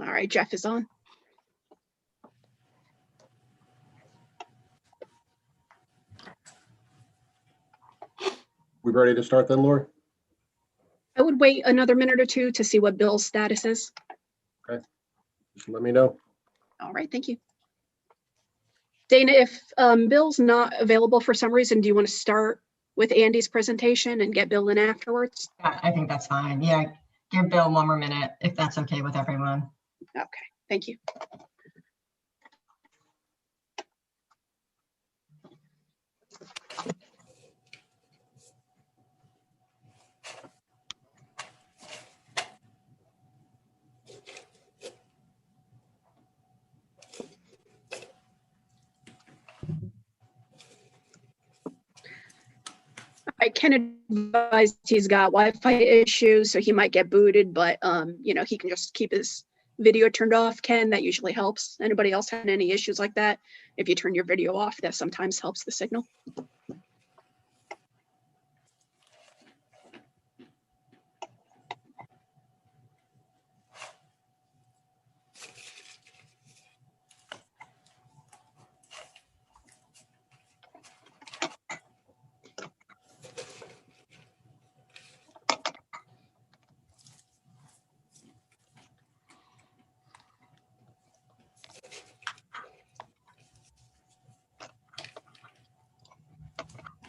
All right, Jeff is on. We ready to start then, Lori? I would wait another minute or two to see what Bill's status is. Okay, just let me know. All right, thank you. Dana, if Bill's not available for some reason, do you want to start with Andy's presentation and get Bill in afterwards? I think that's fine. Yeah, give Bill one more minute if that's okay with everyone. Okay, thank you. I can advise he's got Wi-Fi issues, so he might get booted, but you know, he can just keep his video turned off. Ken, that usually helps. Anybody else had any issues like that? If you turn your video off, that sometimes helps the signal.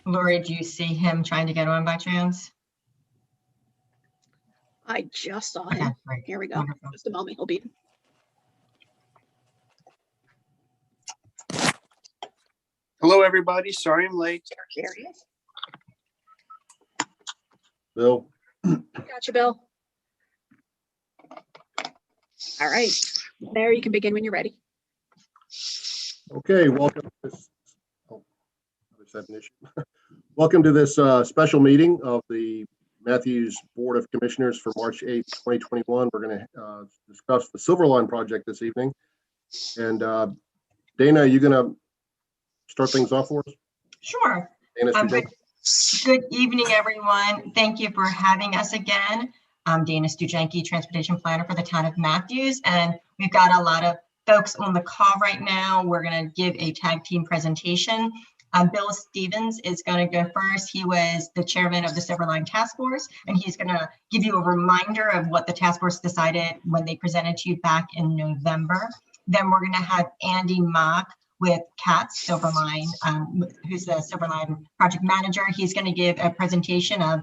Lori, do you see him trying to get on by chance? I just saw Okay, him. great. Here we go. Wonderful. Just a moment, he'll be. Hello, everybody. Sorry I'm late. There he is. Bill? Gotcha, Bill. All right, there, you can begin when you're ready. Okay, welcome to this. Oh, I just had an issue. Welcome to this special meeting of the Matthews Board of Commissioners for March 8th, 2021. We're going to discuss the Silverline project this evening. And Dana, are you going to start things off for us? Sure. Dana, Good evening, everyone. Thank you for having us again. I'm Dana Stujanki, Transportation Planner for the town of Matthews, and we've got a lot of folks on the call right now. We're going to give a tag team presentation. Bill Stevens is going to go first. He was the chairman of the Silverline Task Force, and he's going to give you a reminder of what the task force decided when they presented to you back in November. Then we're going to have Andy Mock with CATS Silverline, who's the Silverline project manager. He's going to give a presentation of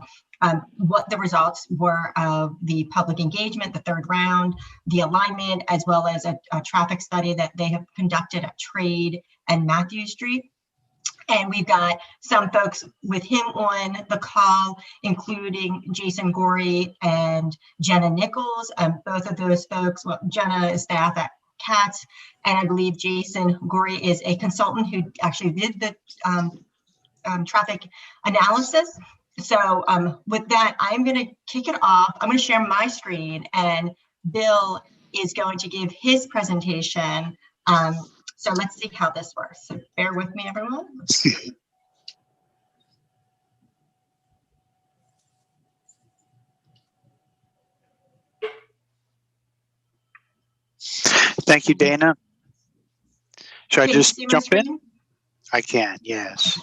what the results were of the public engagement, the third round, the alignment, as well as a traffic study that they have conducted at Trade and Matthews Street. And we've got some folks with him on the call, including Jason Gorey and Jenna Nichols. Both of those folks, well, Jenna is staff at CATS, and I believe Jason Gorey is a consultant who actually did the traffic analysis. So with that, I'm going to kick it off. I'm going to share my screen, and Bill is going to give his presentation. So let's see how this works. So bear with me, everyone. Thank you, Dana. Should I just jump in? Screen? I can, yes.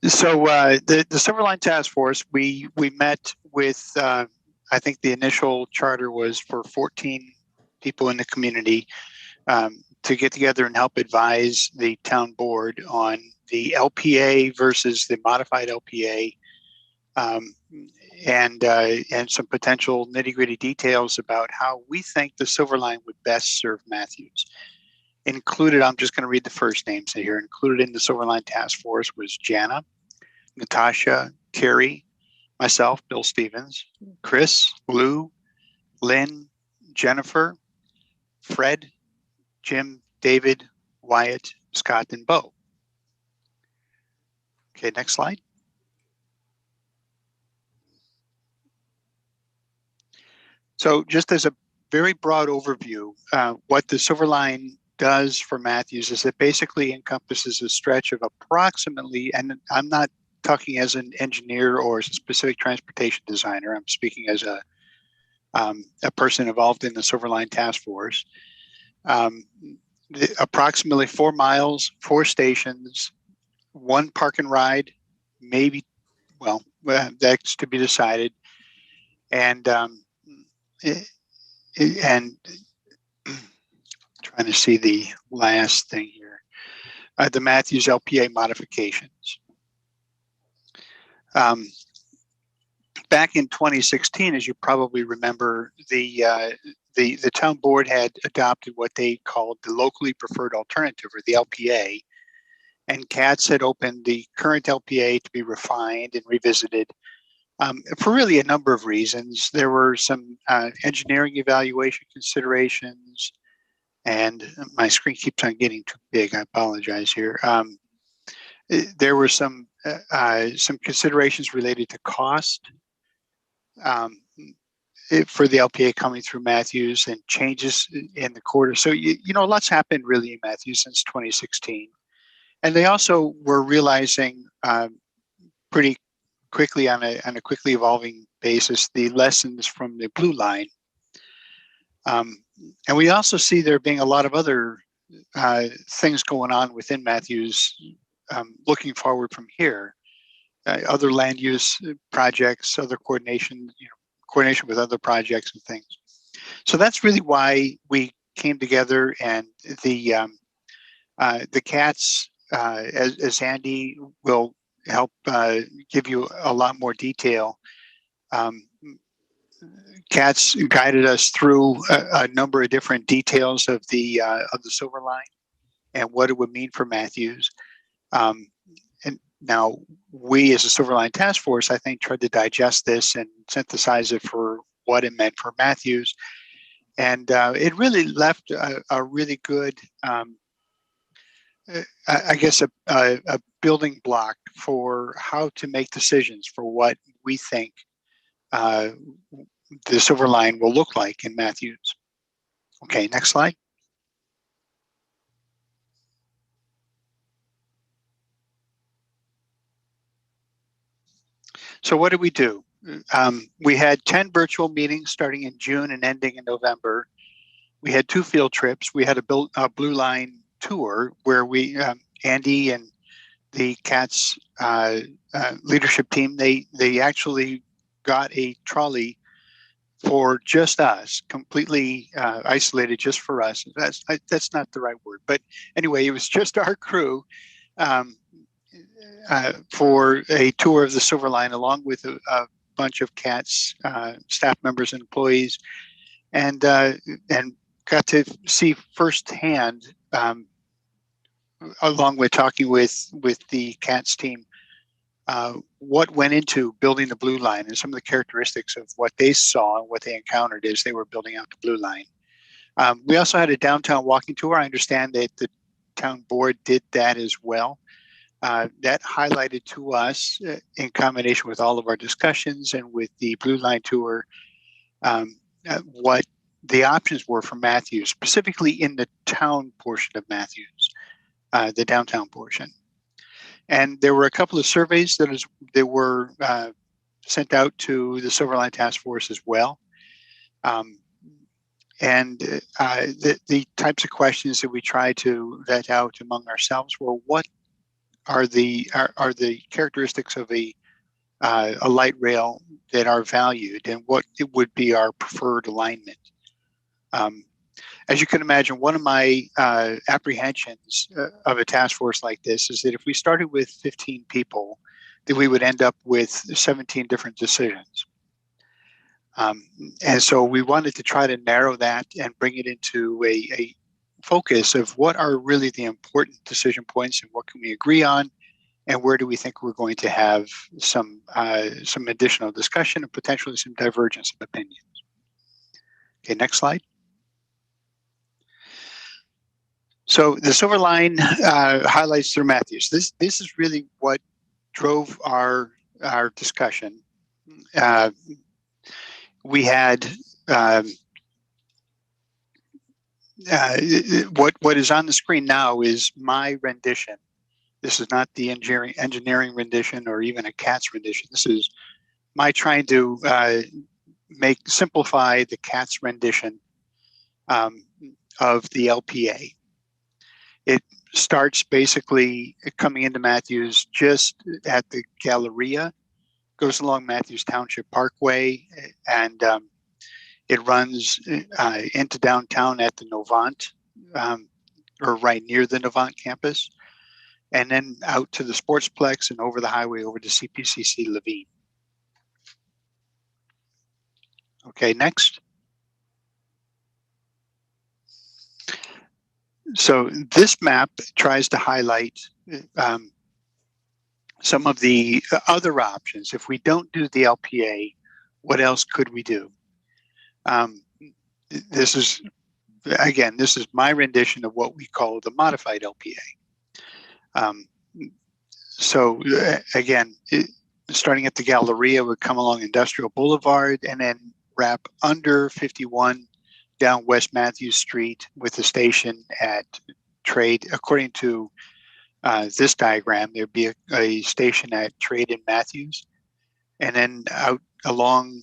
So the Silverline Task Force, we met with, I think the initial charter was for 14 people in the community to get together and help advise the town board on the LPA versus the modified LPA, and some potential nitty-gritty details about how we think the Silverline would best serve Matthews. Included, I'm just going to read the first names here. Included in the Silverline Task Force was Jana, Natasha, Carrie, myself, Bill Stevens, Chris, Lou, Lynn, Jennifer, Fred, Jim, David, Wyatt, Scott, and Bo. Okay, next slide. So just as a very broad overview, what the Silverline does for Matthews is it basically encompasses a stretch of approximately, and I'm not talking as an engineer or as a specific transportation designer, I'm speaking as a a person involved in the Silverline Task Force. Approximately 4 miles, 4 stations, 1 park and ride, maybe, well, that's to be decided. And trying to see the last thing here, the Matthews LPA modifications. Back in 2016, as you probably remember, the town board had adopted what they called the locally preferred alternative, or the LPA, and CATS had opened the current LPA to be refined and revisited for really a number of reasons. There were some engineering evaluation considerations, and my screen keeps on getting too big. I apologize here. There were some considerations related to cost for the LPA coming through Matthews, and changes in the quarter. So, you know, lots happened really in Matthews since 2016. And they also were realizing pretty quickly on a quickly evolving basis the lessons from the Blue Line. And we also see there being a lot of other things going on within Matthews looking forward from here. Other land use projects, other coordination, coordination with other projects and things. So that's really why we came together, and the CATS, as Andy will help give you a lot more detail. CATS guided us through a number of different details of the Silverline and what it would mean for Matthews. And now we, as a Silverline Task Force, I think tried to digest this and synthesize it for what it meant for Matthews. And it really left a really good, I guess, a building block for how to make decisions for what we think the Silverline will look like in Matthews. Okay, next slide. So what did we do? We had 10 virtual meetings starting in June and ending in November. We had 2 field trips. We had a Blue Line tour where we, Andy and the CATS leadership team, they actually got a trolley for just us, completely isolated just for us. That's not the right word, but anyway, it was just our crew for a tour of the Silverline, along with a bunch of CATS staff members and employees, and got to see firsthand, along with talking with the CATS team, what went into building the Blue Line and some of the characteristics of what they saw and what they encountered as they were building out the Blue Line. We also had a downtown walking tour. I understand that the town board did that as well. That highlighted to us, in combination with all of our discussions and with the Blue Line tour, what the options were for Matthews, specifically in the town portion of Matthews, the downtown portion. And there were a couple of surveys that were sent out to the Silverline Task Force as well. And the types of questions that we tried to vet out among ourselves were, what are the characteristics of a light rail that are valued, and what it would be our preferred alignment. As you can imagine, one of my apprehensions of a task force like this is that if we started with 15 people, that we would end up with 17 different decisions. And so we wanted to try to narrow that and bring it into a focus of what are really the important decision points, and what can we agree on, and where do we think we're going to have some additional discussion and potentially some divergence of opinions. Okay, next slide. So the Silverline highlights through Matthews. This is really what drove our discussion. We had what is on the screen now is my rendition. This is not the engineering rendition or even a CATS rendition. This is my trying to simplify the CAT's rendition of the LPA. It starts basically coming into Matthews just at the Galleria, goes along Matthews Township Parkway, and it runs into downtown at the Novant, or right near the Novant campus, and then out to the Sportsplex and over the highway over to CPCC Levine. Okay, next. So this map tries to highlight some of the other options. If we don't do the LPA, what else could we do? This is my rendition of what we call the modified LPA. Starting at the Galleria, would come along Industrial Boulevard and then wrap under 51 down West Matthews Street with the station at Trade. According to this diagram, there'd be a station at Trade in Matthews, and then out along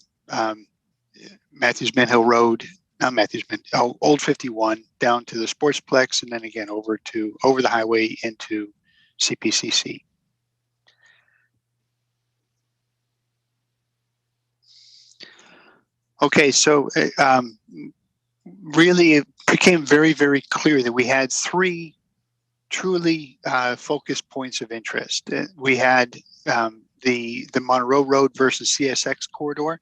Matthews Mint Hill Road, not Matthews Mint, Old 51 down to the Sportsplex, and then again over the highway into CPCC. Okay, so really it became very, very clear that we had three truly focused points of interest. We had the Monroe Road versus CSX corridor.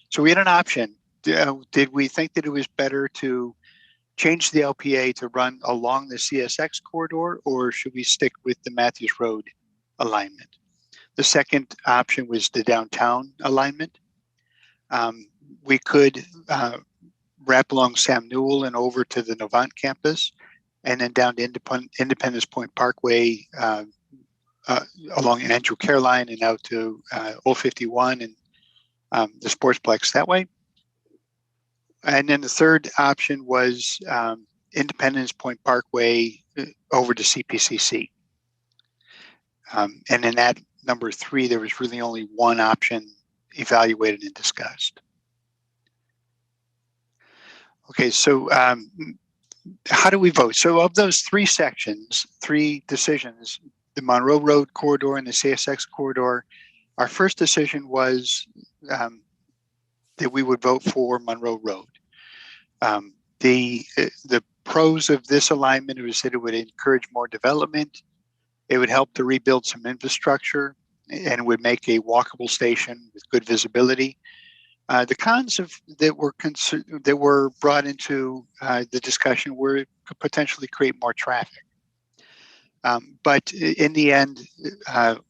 So we had an option. Did we think that it was better to change the LPA to run along the CSX corridor, or should we stick with the Matthews Road alignment? The second option was the downtown alignment. We could wrap along Sam Newell and over to the Novant campus, and then down to Independence Point Parkway, along Andrew Caroline and out to Old 51 and the Sportsplex that way. And then the third option was Independence Point Parkway over to CPCC. And in that number 3, there was really only one option evaluated and discussed. Okay, so how do we vote? So of those 3 sections, 3 decisions, the Monroe Road corridor and the CSX corridor, our first decision was that we would vote for Monroe Road. The pros of this alignment was that it would encourage more development, it would help to rebuild some infrastructure, and would make a walkable station with good visibility. The cons that were brought into the discussion were it could potentially create more traffic. But in the end,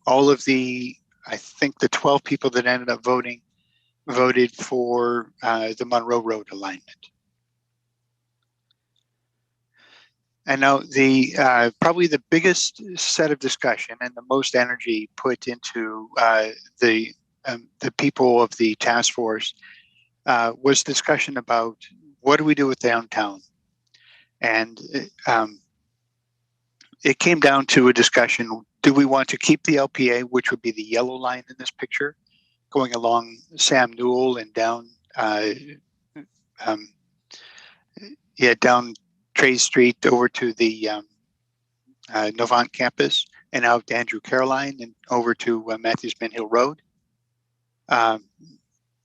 all of I think the 12 people that ended up voted for the Monroe Road alignment. And now probably the biggest set of discussion and the most energy put into the people of the task force was discussion about what do we do with downtown. And it came down to a discussion, do we want to keep the LPA, which would be the yellow line in this picture, going along Sam Newell and down down Trade Street over to the Novant campus and out to Andrew Caroline and over to Matthews Mint Hill Road.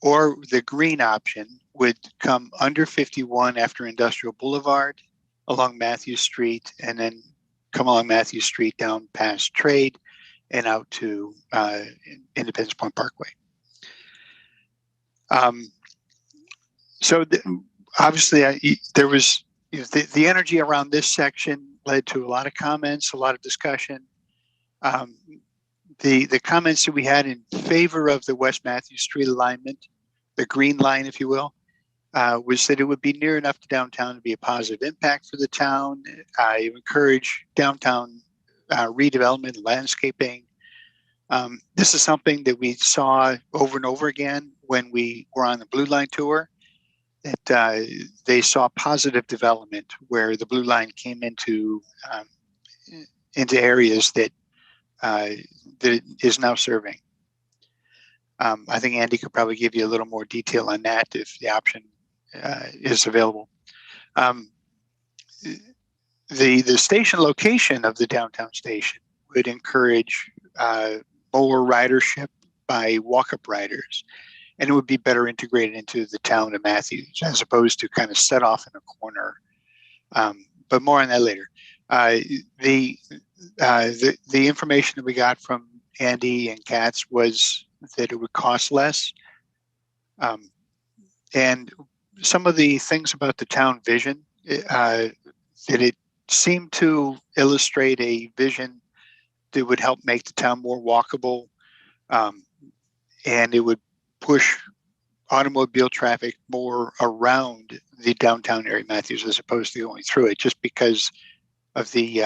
Or the green option would come under 51 after Industrial Boulevard along Matthews Street, and then come along Matthews Street down past Trade and out to Independence Point Parkway. Obviously there was the energy around this section led to a lot of comments, a lot of discussion. The comments that we had in favor of the West Matthews Street alignment, the green line, if you will, was that it would be near enough to downtown to be a positive impact for the town. It would encourage downtown redevelopment, landscaping. This is something that we saw over and over again when we were on the Blue Line tour, that they saw positive development where the Blue Line came into areas that it is now serving. I think Andy could probably give you a little more detail on that if the option is available. The station location of the downtown station would encourage more ridership by walk-up riders, and it would be better integrated into the town of Matthews as opposed to kind of set off in a corner. But more on that later. The information that we got from Andy and Katz was that it would cost less. And some of the things about the town vision, that it seemed to illustrate a vision that would help make the town more walkable, and it would push automobile traffic more around the downtown area of Matthews as opposed to going through it, just because of the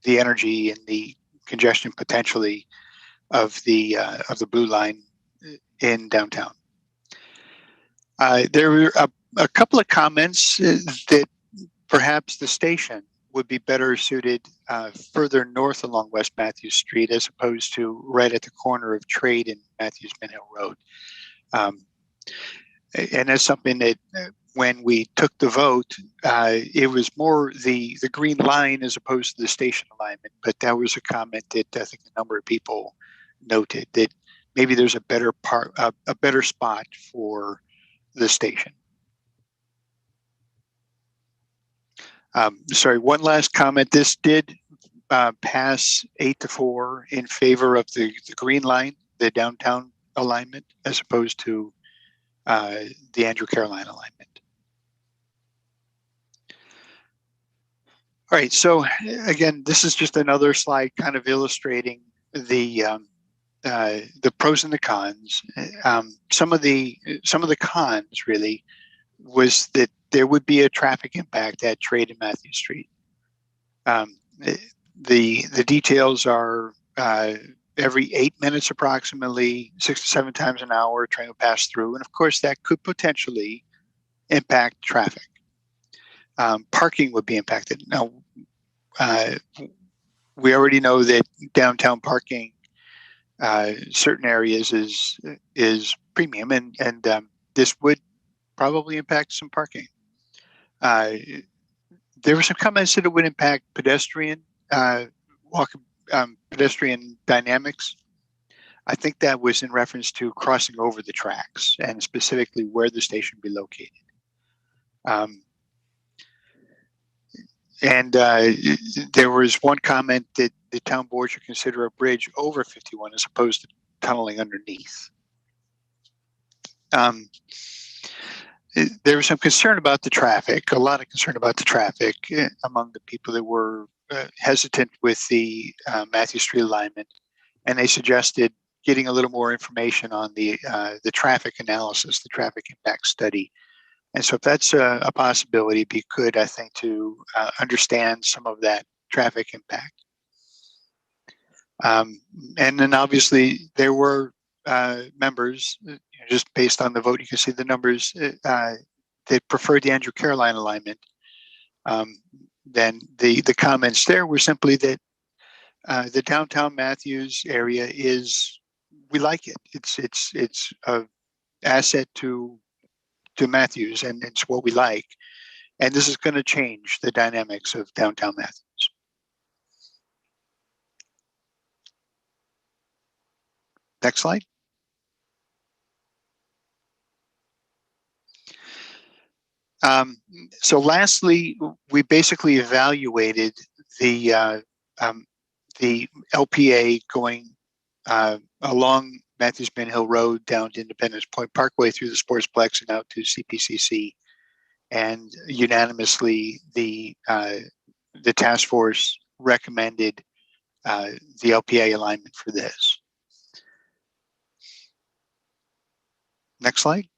energy and the congestion potentially of the Blue Line in downtown. There were a couple of comments that perhaps the station would be better suited further north along West Matthews Street as opposed to right at the corner of Trade and Matthews Bent Hill Road. And that's something that when we took the vote, it was more the green line as opposed to the station alignment. But that was a comment that I think a number of people noted that maybe there's a better spot for the station. Sorry, one last comment. This did pass 8-4 in favor of the green line, the downtown alignment, as opposed to the Andrew Caroline alignment. All right, so again, this is just another slide kind of illustrating the pros and the cons. Some of the cons really was that there would be a traffic impact at Trade and Matthews Street. The details are every 8 minutes approximately, 6 to 7 times an hour, a train will pass through. And of course, that could potentially impact traffic. Parking would be impacted. Now, we already know that downtown parking, certain areas is premium, and this would probably impact some parking. There were some comments that it would impact pedestrian pedestrian dynamics. I think that was in reference to crossing over the tracks and specifically where the station would be located. And there was one comment that the town board should consider a bridge over 51 as opposed to tunneling underneath. There was some concern about the traffic, a lot of concern about the traffic among the people that were hesitant with the Matthews Street alignment, and they suggested getting a little more information on the traffic analysis, the traffic impact study. And so if that's a possibility, it'd be good, I think, to understand some of that traffic impact. And then obviously there were members, just based on the vote, you can see the numbers that preferred the Andrew Caroline alignment. Then the comments there were simply that the downtown Matthews area we like it. It's a asset to Matthews, and it's what we like. And this is going to change the dynamics of downtown Matthews. Next slide. So lastly, we basically evaluated the LPA going along Matthews Bent Hill Road down to Independence Point Parkway through the Sportsplex and out to CPCC. And unanimously, the task force recommended the LPA alignment for this. Next slide.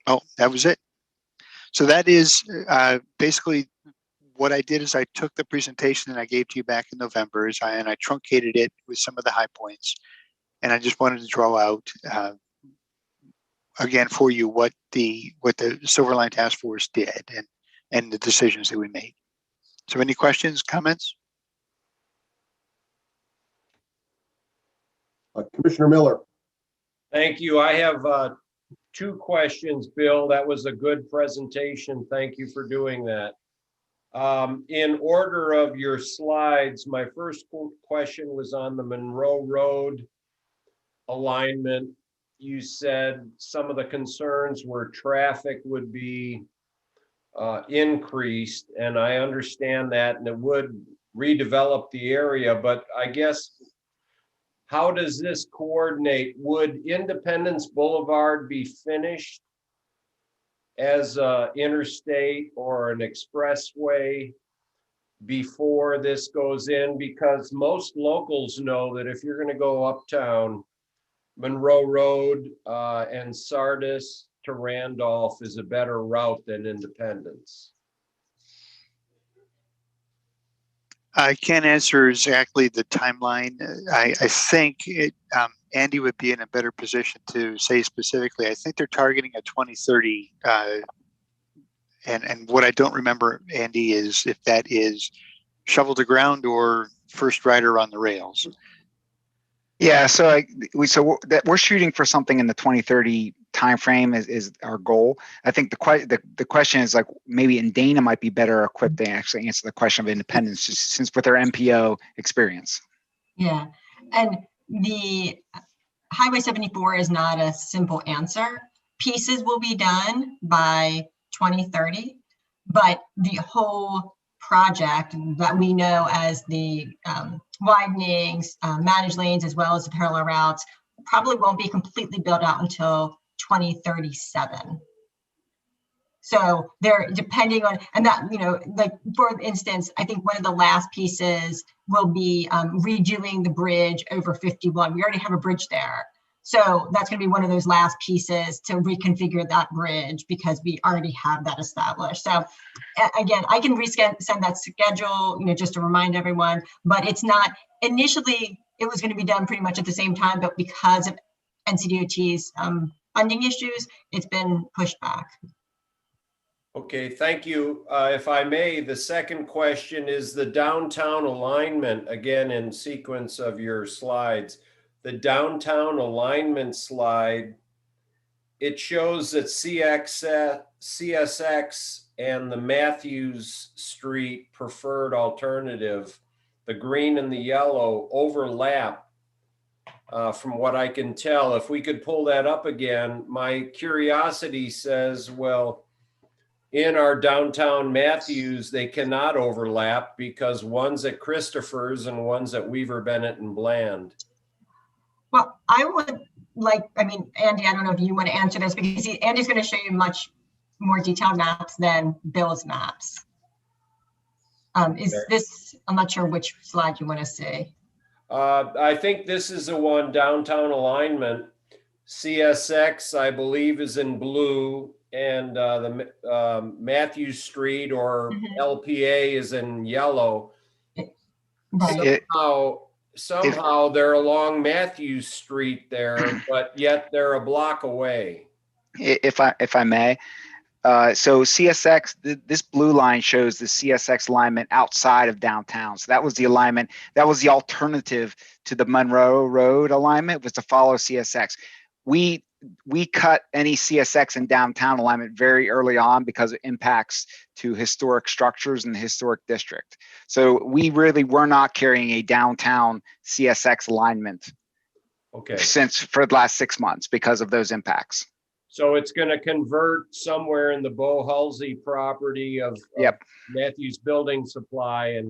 Oh, that was it. So that is basically what I did is I took the presentation that I gave to you back in November and I truncated it with some of the high points. And I just wanted to draw out again for you what the Silver Line Task Force did and the decisions that we made. So any questions, comments? Commissioner Miller. Thank you. I have two questions, Bill. That was a good presentation. Thank you for doing that. In order of your slides, my first question was on the Monroe Road alignment. You said some of the concerns were traffic would be increased, and I understand that, and it would redevelop the area, but I guess, how does this coordinate? Would Independence Boulevard be finished as an interstate or an expressway before this goes in? Because most locals know that if you're going to go uptown, Monroe Road and Sardis to Randolph is a better route than Independence. I can't answer exactly the timeline. I think Andy would be in a better position to say specifically. I think they're targeting a 2030. And what I don't remember, Andy, is if that is shovel to ground or first rider on the rails. Yeah, so we're shooting for something in the 2030 timeframe is our goal. I think the question is, like, maybe in Dana might be better equipped to actually answer the question of Independence, since with their MPO experience. Yeah, and the Highway 74 is not a simple answer. Pieces will be done by 2030, but the whole project that we know as the widenings, managed lanes, as well as the parallel routes, probably won't be completely built out until 2037. So they're depending on, and that, like, for instance, I think one of the last pieces will be redoing the bridge over 51. We already have a bridge there. So that's going to be one of those last pieces to reconfigure that bridge, because we already have that established. So again, I can send that schedule, just to remind everyone, but it's not, initially it was going to be done pretty much at the same time, but because of NCDOT's funding issues, it's been pushed back. Okay, thank you. If I may, the second question is the downtown alignment, again, in sequence of your slides. The downtown alignment slide, it shows that CSX and the Matthews Street preferred alternative, the green and the yellow, overlap. From what I can tell, if we could pull that up again, my curiosity says, well, in our downtown Matthews, they cannot overlap because one's at Christopher's and one's at Weaver, Bennett, and Bland. Well, I would like, Andy, I don't know if you want to answer this, because Andy's going to show you much more detailed maps than Bill's maps. This, I'm not sure which slide you want to see. I think this is the one, downtown alignment. CSX, I believe, is in blue, and the Matthews Street or LPA is in yellow. Right. Somehow they're along Matthews Street there, but yet they're a block away. If I may, so CSX, this blue line shows the CSX alignment outside of downtown. So that was the alignment. That was the alternative to the Monroe Road alignment, was to follow CSX. We cut any CSX and downtown alignment very early on because it impacts to historic structures in the historic district. So we really were not carrying a downtown CSX alignment for the last 6 months because of those impacts. So it's going to convert somewhere in the Bo Halsey property of Matthews Building Supply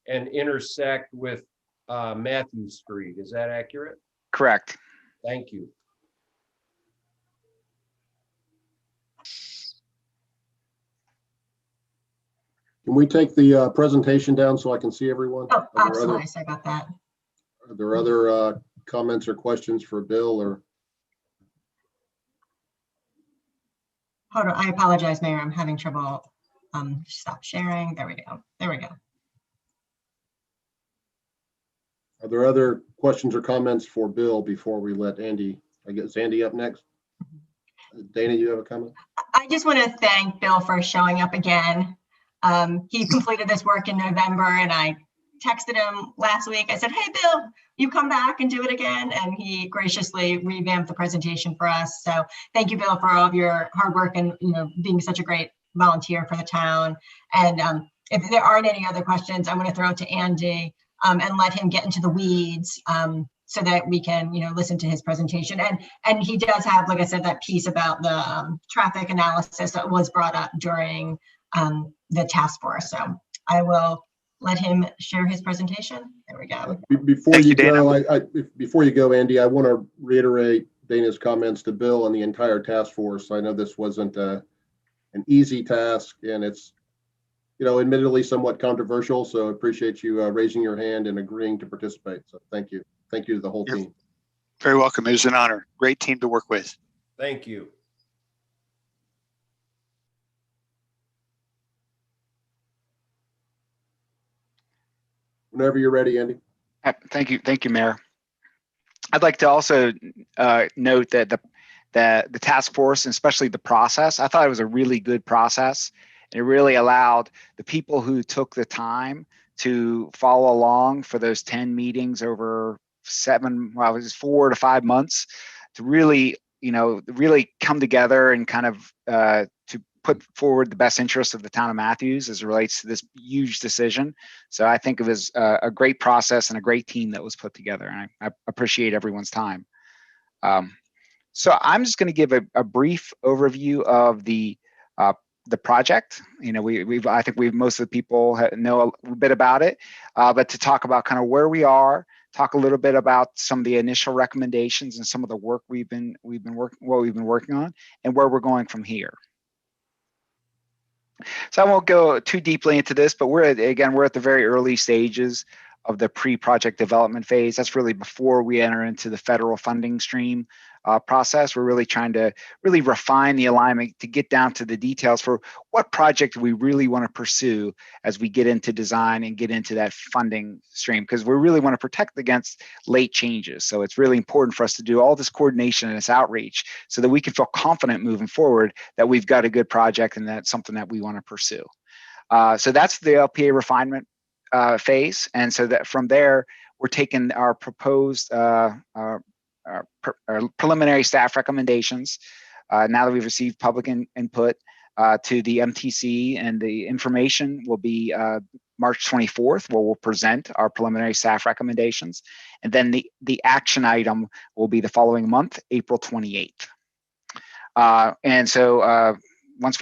and intersect with Matthews Street. Is that accurate? Correct. Thank you. Can we take the presentation down so I can see everyone? Oh, absolutely. Sorry about that. Are there other comments or questions for Bill or? Hold on. I apologize, Mayor. I'm having trouble. Stop sharing. There we go. There we go. Are there other questions or comments for Bill before we let Andy? I guess Andy up next. Dana, you have a comment? I just want to thank Bill for showing up again. He completed this work in November, and I texted him last week. I said, hey, Bill, you come back and do it again. And he graciously revamped the presentation for us. So thank you, Bill, for all of your hard work and being such a great volunteer for the town. And if there aren't any other questions, I'm going to throw it to Andy and let him get into the weeds so that we can, listen to his presentation. And he does have, like I said, that piece about the traffic analysis that was brought up during the task force. So I will let him share his presentation. There we go. Before Thank you you, Dana. go, before you go, Andy, I want to reiterate Dana's comments to Bill and the entire task force. I know this wasn't an easy task, and it's, admittedly somewhat controversial. So I appreciate you raising your hand and agreeing to participate. So thank you. Thank you to the whole team. Very welcome. It was an honor. Great team to work with. Thank you. Whenever you're ready, Andy. Thank you, Mayor. I'd like to also note that the task force, and especially the process, I thought it was a really good process. It really allowed the people who took the time to follow along for those 10 meetings over 4 to 5 months to really, really come together and kind of to put forward the best interests of the town of Matthews as it relates to this huge decision. So I think it was a great process and a great team that was put together. And I appreciate everyone's time. So I'm just going to give a brief overview of the project. I think most of the people know a bit about it, but to talk about kind of where we are, talk a little bit about some of the initial recommendations and some of the work we've been working on, and where we're going from here. So I won't go too deeply into this, but we're at the very early stages of the pre-project development phase. That's really before we enter into the federal funding stream process. We're really trying to really refine the alignment to get down to the details for what project we really want to pursue as we get into design and get into that funding stream, because we really want to protect against late changes. So it's really important for us to do all this coordination and this outreach so that we can feel confident moving forward that we've got a good project and that's something that we want to pursue. So that's the LPA refinement phase. And so that from there, we're taking our proposed preliminary staff recommendations now that we've received public input to the MTC, and the information will be March 24th, where we'll present our preliminary staff recommendations, and then the action item will be the following month, April 28th. And so once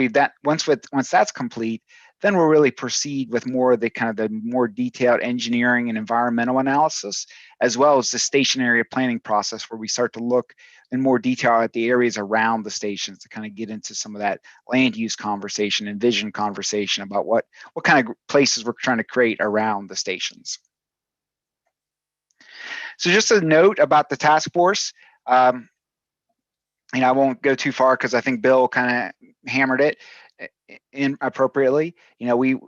that's complete, then we'll really proceed with more of the more detailed engineering and environmental analysis, as well as the station area planning process, where we start to look in more detail at the areas around the stations to kind of get into some of that land use conversation and vision conversation about what kind of places we're trying to create around the stations. So just a note about the task force. I won't go too far because I think Bill kind of hammered it inappropriately. We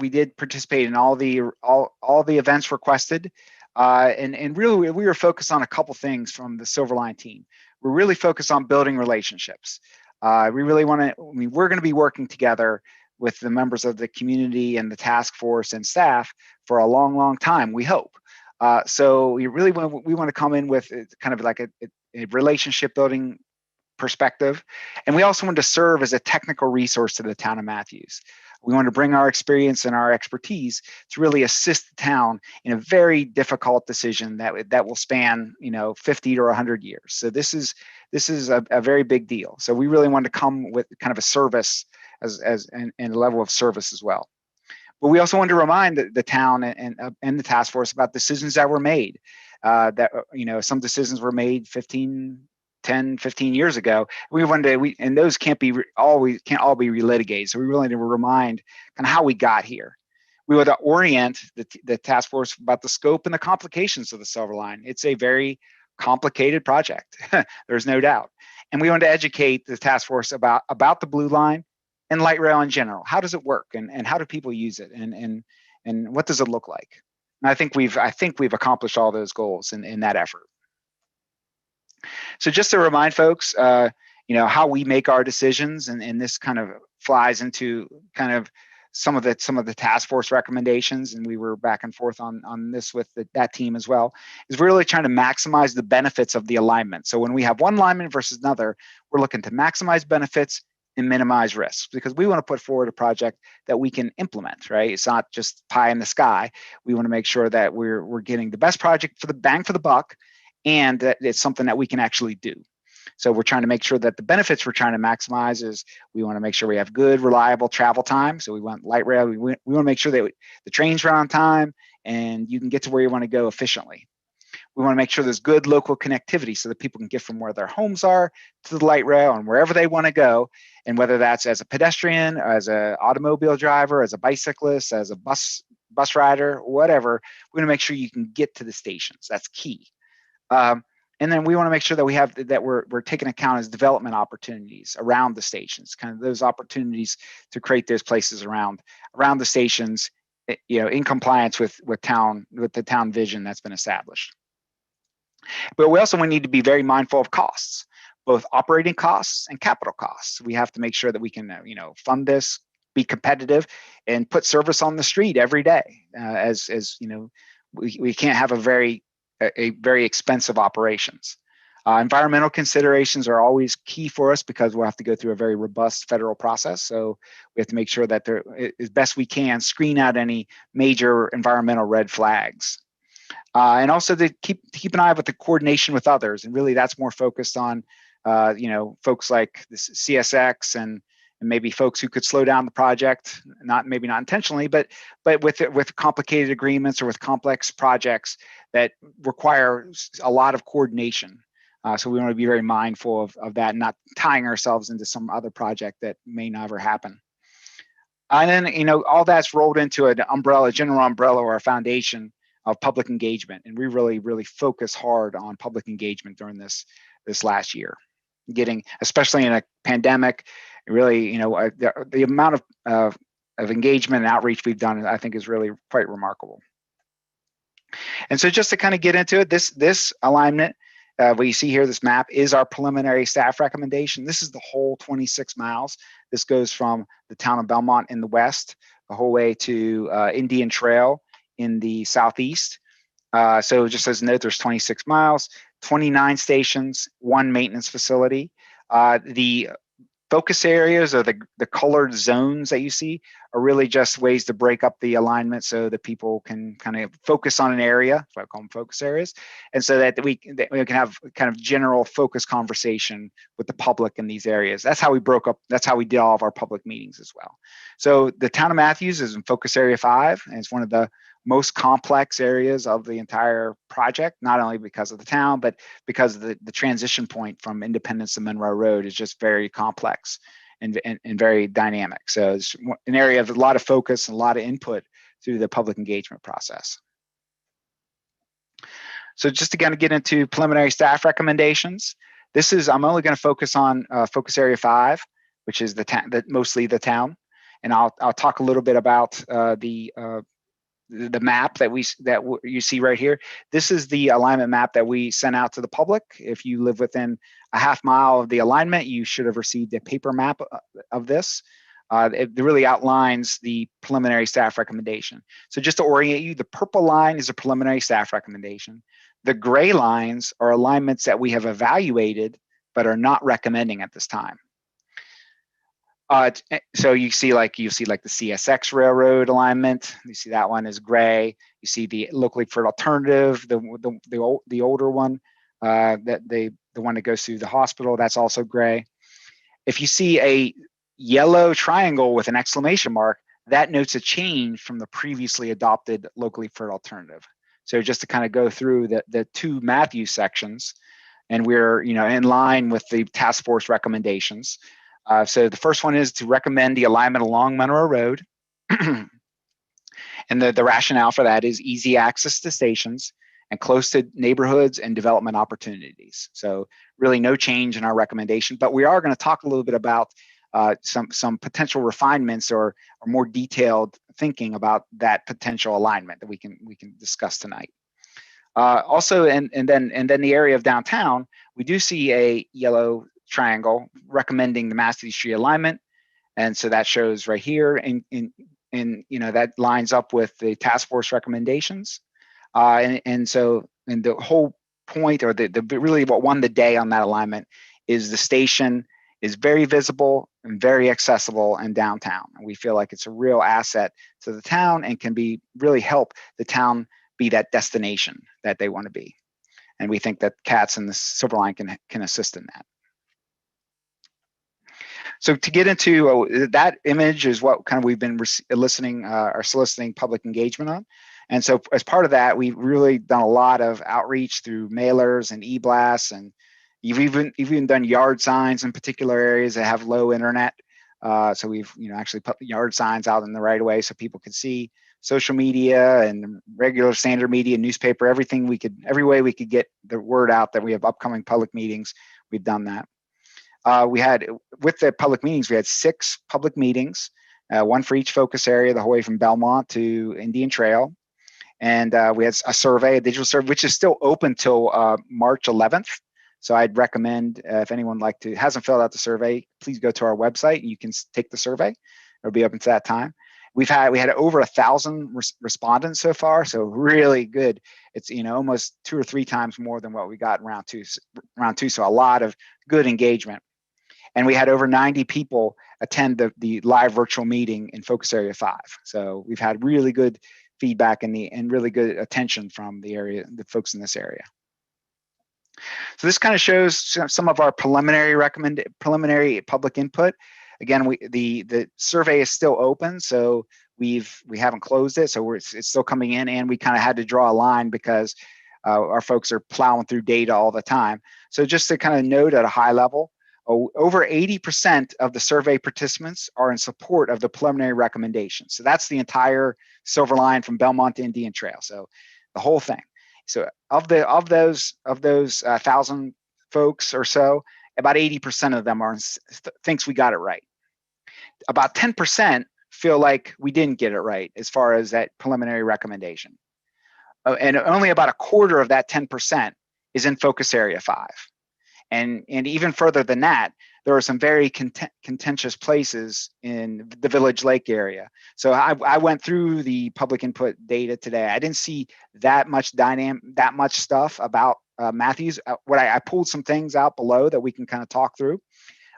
did participate in all the events requested, and really we were focused on a couple things from the Silverline team. We're really focused on building relationships. We're going to be working together with the members of the community and the task force and staff for a long time, we hope. So we want to come in with kind of like a relationship building perspective. And we also want to serve as a technical resource to the town of Matthews. We want to bring our experience and our expertise to really assist the town in a very difficult decision that will span 50 or 100 years. So this is a very big deal. So we really want to come with kind of a service and a level of service as well. But we also want to remind the town and the task force about decisions that were made. Some decisions were made 10, 15 years ago. And those can't all be relitigated. So we really need to remind kind of how we got here. We want to orient the task force about the scope and the complications of the Silver Line. It's a very complicated project. There's no doubt. And we want to educate the task force about the Blue Line and light rail in general. How does it work, and how do people use it, and what does it look like? And I think we've accomplished all those goals in that effort. So just to remind folks, how we make our decisions, and this kind of flies into kind of some of the task force recommendations, and we were back and forth on this with that team as well, is really trying to maximize the benefits of the alignment. So when we have one alignment versus another, we're looking to maximize benefits and minimize risks, because we want to put forward a project that we can implement, right? It's not just pie in the sky. We want to make sure that we're getting the best project for the bang for the buck, and that it's something that we can actually do. So we're trying to make sure that the benefits we're trying to maximize is, we want to make sure we have good, reliable travel time. So we want light rail. We want to make sure that the trains run on time and you can get to where you want to go efficiently. We want to make sure there's good local connectivity so that people can get from where their homes are to the light rail and wherever they want to go. And whether that's as a pedestrian, as an automobile driver, as a bicyclist, as a bus rider, whatever, we want to make sure you can get to the stations. That's key. And then we want to make sure that we're taking account as development opportunities around the stations, kind of those opportunities to create those places around the stations, in compliance with the town vision that's been established. But we also need to be very mindful of costs, both operating costs and capital costs. We have to make sure that we can, fund this, be competitive, and put service on the street every day. We can't have a very expensive operations. Environmental considerations are always key for us, because we'll have to go through a very robust federal process. So we have to make sure that as best we can, screen out any major environmental red flags. And also to keep an eye with the coordination with others. And really that's more focused on, folks like this CSX and maybe folks who could slow down the project, maybe not intentionally, but with complicated agreements or with complex projects that require a lot of coordination. So we want to be very mindful of that, and not tying ourselves into some other project that may never happen. And then, all that's rolled into an general umbrella or a foundation of public engagement. And we really, really focus hard on public engagement during this last year, especially in a pandemic, really, the amount of engagement and outreach we've done, I think, is really quite remarkable. And so just to kind of get into it, this alignment, what you see here, this map, is our preliminary staff recommendation. This is the whole 26 miles. This goes from the town of Belmont in the west, the whole way to Indian Trail in the southeast. So just as a note, there's 26 miles, 29 stations, 1 maintenance facility. The focus areas, or the colored zones that you see, are really just ways to break up the alignment so that people can kind of focus on an area. So I call them focus areas. And so that we can have kind of general focus conversation with the public in these areas. That's how we that's how we did all of our public meetings as well. So the town of Matthews is in focus area 5, and it's one of the most complex areas of the entire project, not only because of the town, but because the transition point from Independence to Monroe Road is just very complex and very dynamic. So it's an area of a lot of focus and a lot of input through the public engagement process. So just to kind of get into preliminary staff recommendations, I'm only going to focus on focus area 5, which is mostly the town. And I'll talk a little bit about the map that you see right here. This is the alignment map that we sent out to the public. If you live within a half mile of the alignment, you should have received a paper map of this. It really outlines the preliminary staff recommendation. So just to orient you, the purple line is a preliminary staff recommendation. The gray lines are alignments that we have evaluated but are not recommending at this time. So you see like the CSX railroad alignment. You see that one is gray. You see the locally preferred alternative, the older one, the one that goes through the hospital. That's also gray. If you see a yellow triangle with an exclamation mark, that notes a change from the previously adopted locally preferred alternative. So just to kind of go through the 2 Matthews sections, and we're in line with the task force recommendations. So the first one is to recommend the alignment along Monroe Road. And the rationale for that is easy access to stations and close to neighborhoods and development opportunities. So really no change in our recommendation, but we are going to talk a little bit about some potential refinements or more detailed thinking about that potential alignment that we can discuss tonight. Also, and then the area of downtown, we do see a yellow triangle recommending the Matthews Street alignment. And so that shows right here in and that lines up with the task force recommendations. And the whole point, or the really what won the day on that alignment, is the station is very visible and very accessible in downtown. And we feel like it's a real asset to the town and can really help the town be that destination that they want to be. And we think that CATS and the Silver Line can assist in that. So to get into that image is what kind of we've been eliciting or soliciting public engagement on. And so as part of that, we've really done a lot of outreach through mailers and e-blasts, and you've even done yard signs in particular areas that have low internet. So we've actually put yard signs out in the right of way so people could see. Social media and regular standard media, newspaper, every way we could get the word out that we have upcoming public meetings, we've done that. With the public meetings, we had 6 public meetings, one for each focus area, the whole way from Belmont to Indian Trail. And we had a digital survey, which is still open till March 11th. So I'd recommend if anyone hasn't filled out the survey, please go to our website. You can take the survey. It'll be open to that time. We had over 1,000 respondents so far, so really good. It's almost 2 or 3 times more than what we got in round two. So a lot of good engagement. And we had over 90 people attend the live virtual meeting in Focus Area 5. So we've had really good feedback and really good attention from the folks in this area. So this kind of shows some of our preliminary public input. Again, the survey is still open, so we haven't closed it, so it's still coming in, and we kind of had to draw a line because our folks are plowing through data all the time. So just to kind of note at a high level, over 80% of the survey participants are in support of the preliminary recommendations. So that's the entire Silver Line from Belmont to Indian Trail, so the whole thing. So of those 1,000 folks or so, about 80% of them thinks we got it right. About 10% feel like we didn't get it right as far as that preliminary recommendation. And only about a quarter of that 10% is in Focus Area 5. And even further than that, there are some very contentious places in the Village Lake area. So I went through the public input data today. I didn't see that much stuff about Matthews. I pulled some things out below that we can kind of talk through.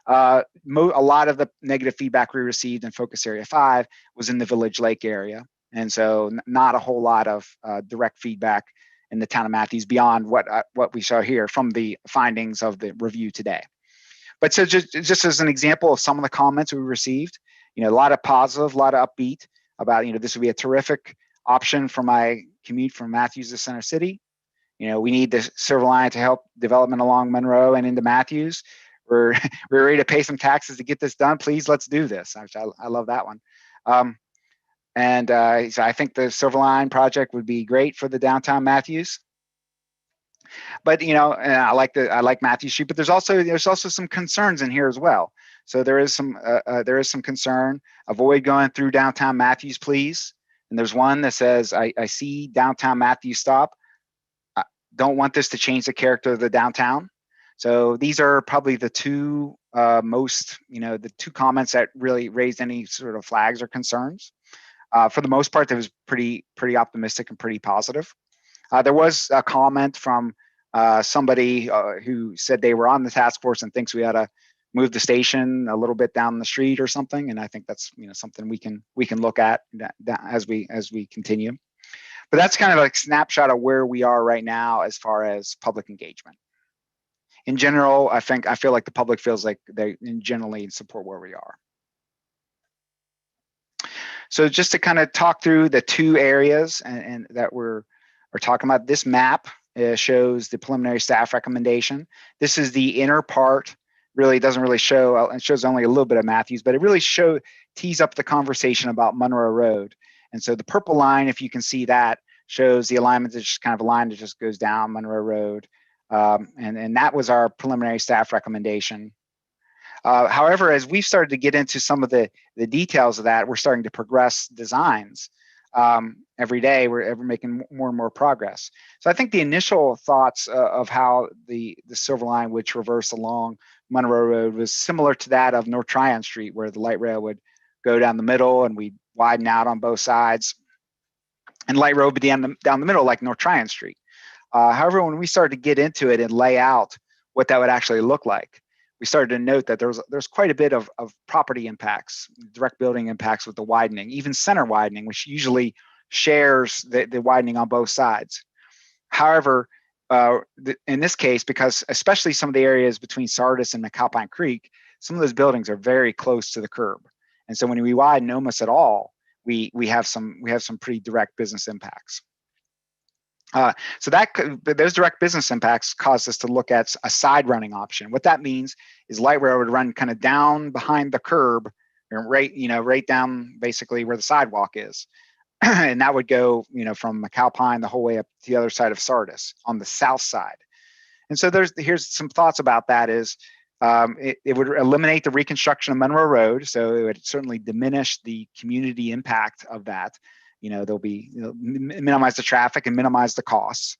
A lot of the negative feedback we received in Focus Area 5 was in the Village Lake area. And so not a whole lot of direct feedback in the town of Matthews beyond what we saw here from the findings of the review today. But so just as an example of some of the comments we received, a lot of positive, a lot of upbeat about, this would be a terrific option for my commute from Matthews to Center City. We need the Silver Line to help development along Monroe and into Matthews. We're ready to pay some taxes to get this done. Please, let's do this. I love that one. So I think the Silver Line project would be great for the downtown Matthews. But and I like Matthews Street, but there's also some concerns in here as well. So there is some concern. Avoid going through downtown Matthews, please. And there's one that says, I see downtown Matthews stop. I don't want this to change the character of the downtown. So these are probably the two the two comments that really raised any sort of flags or concerns. For the most part, that was pretty optimistic and pretty positive. There was a comment from somebody who said they were on the task force and thinks we ought to move the station a little bit down the street or something. And I think that's something we can look at as we continue. But that's kind of a snapshot of where we are right now as far as public engagement. In general, I feel like the public feels like they generally support where we are. So just to kind of talk through the two areas and that we're talking about, this map shows the preliminary staff recommendation. This is the inner part. Really doesn't really show, it shows only a little bit of Matthews, but it really tees up the conversation about Monroe Road. And so the purple line, if you can see that, shows the alignment that's just kind of a line that just goes down Monroe Road. And that was our preliminary staff recommendation. However, as we've started to get into some of the details of that, we're starting to progress designs. Every day, we're making more and more progress. So I think the initial thoughts of how the Silver Line would traverse along Monroe Road was similar to that of North Tryon Street, where the light rail would go down the middle and we'd widen out on both sides, and light road would be down the middle like North Tryon Street. However, when we started to get into it and lay out what that would actually look like, we started to note that there's quite a bit of property impacts, direct building impacts with the widening, even center widening, which usually shares the widening on both sides. However, in this case, because especially some of the areas between Sardis and McAlpine Creek, some of those buildings are very close to the curb. And so when we widen almost at all, we have some pretty direct business impacts. So those direct business impacts caused us to look at a side running option. What that means is light rail would run kind of down behind the curb, right down basically where the sidewalk is. And that would go, from McAlpine the whole way up to the other side of Sardis on the south side. And so here's some thoughts about that is it would eliminate the reconstruction of Monroe Road. So it would certainly diminish the community impact of that. There'll be minimize the traffic and minimize the costs.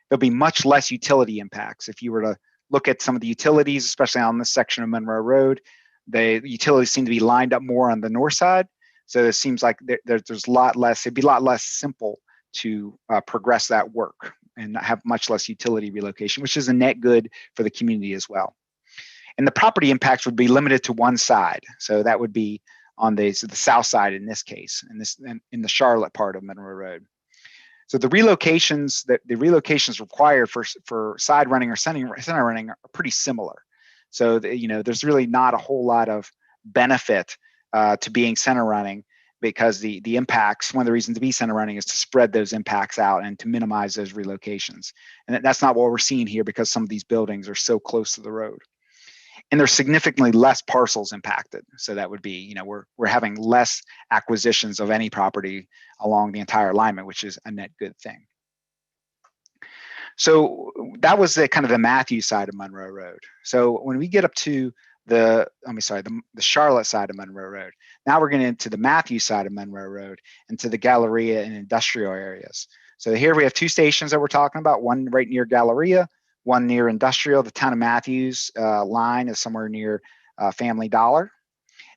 There'll be much less utility impacts. If you were to look at some of the utilities, especially on this section of Monroe Road, the utilities seem to be lined up more on the north side. So it seems like there's a lot less, it'd be a lot less simple to progress that work and have much less utility relocation, which is a net good for the community as well. And the property impacts would be limited to one side. So that would be on the south side in this case, in the Charlotte part of Monroe Road. So the relocations required for side running or center running are pretty similar. So there's really not a whole lot of benefit to being center running, because the impacts, one of the reasons to be center running is to spread those impacts out and to minimize those relocations. And that's not what we're seeing here, because some of these buildings are so close to the road. And there's significantly less parcels impacted. So that would be, we're having less acquisitions of any property along the entire alignment, which is a net good thing. So that was the kind of the Matthews side of Monroe Road. So when we get up to the Charlotte side of Monroe Road, now we're getting into the Matthews side of Monroe Road, into the Galleria and industrial areas. So here we have two stations that we're talking about, one right near Galleria, one near industrial. The town of Matthews line is somewhere near Family Dollar.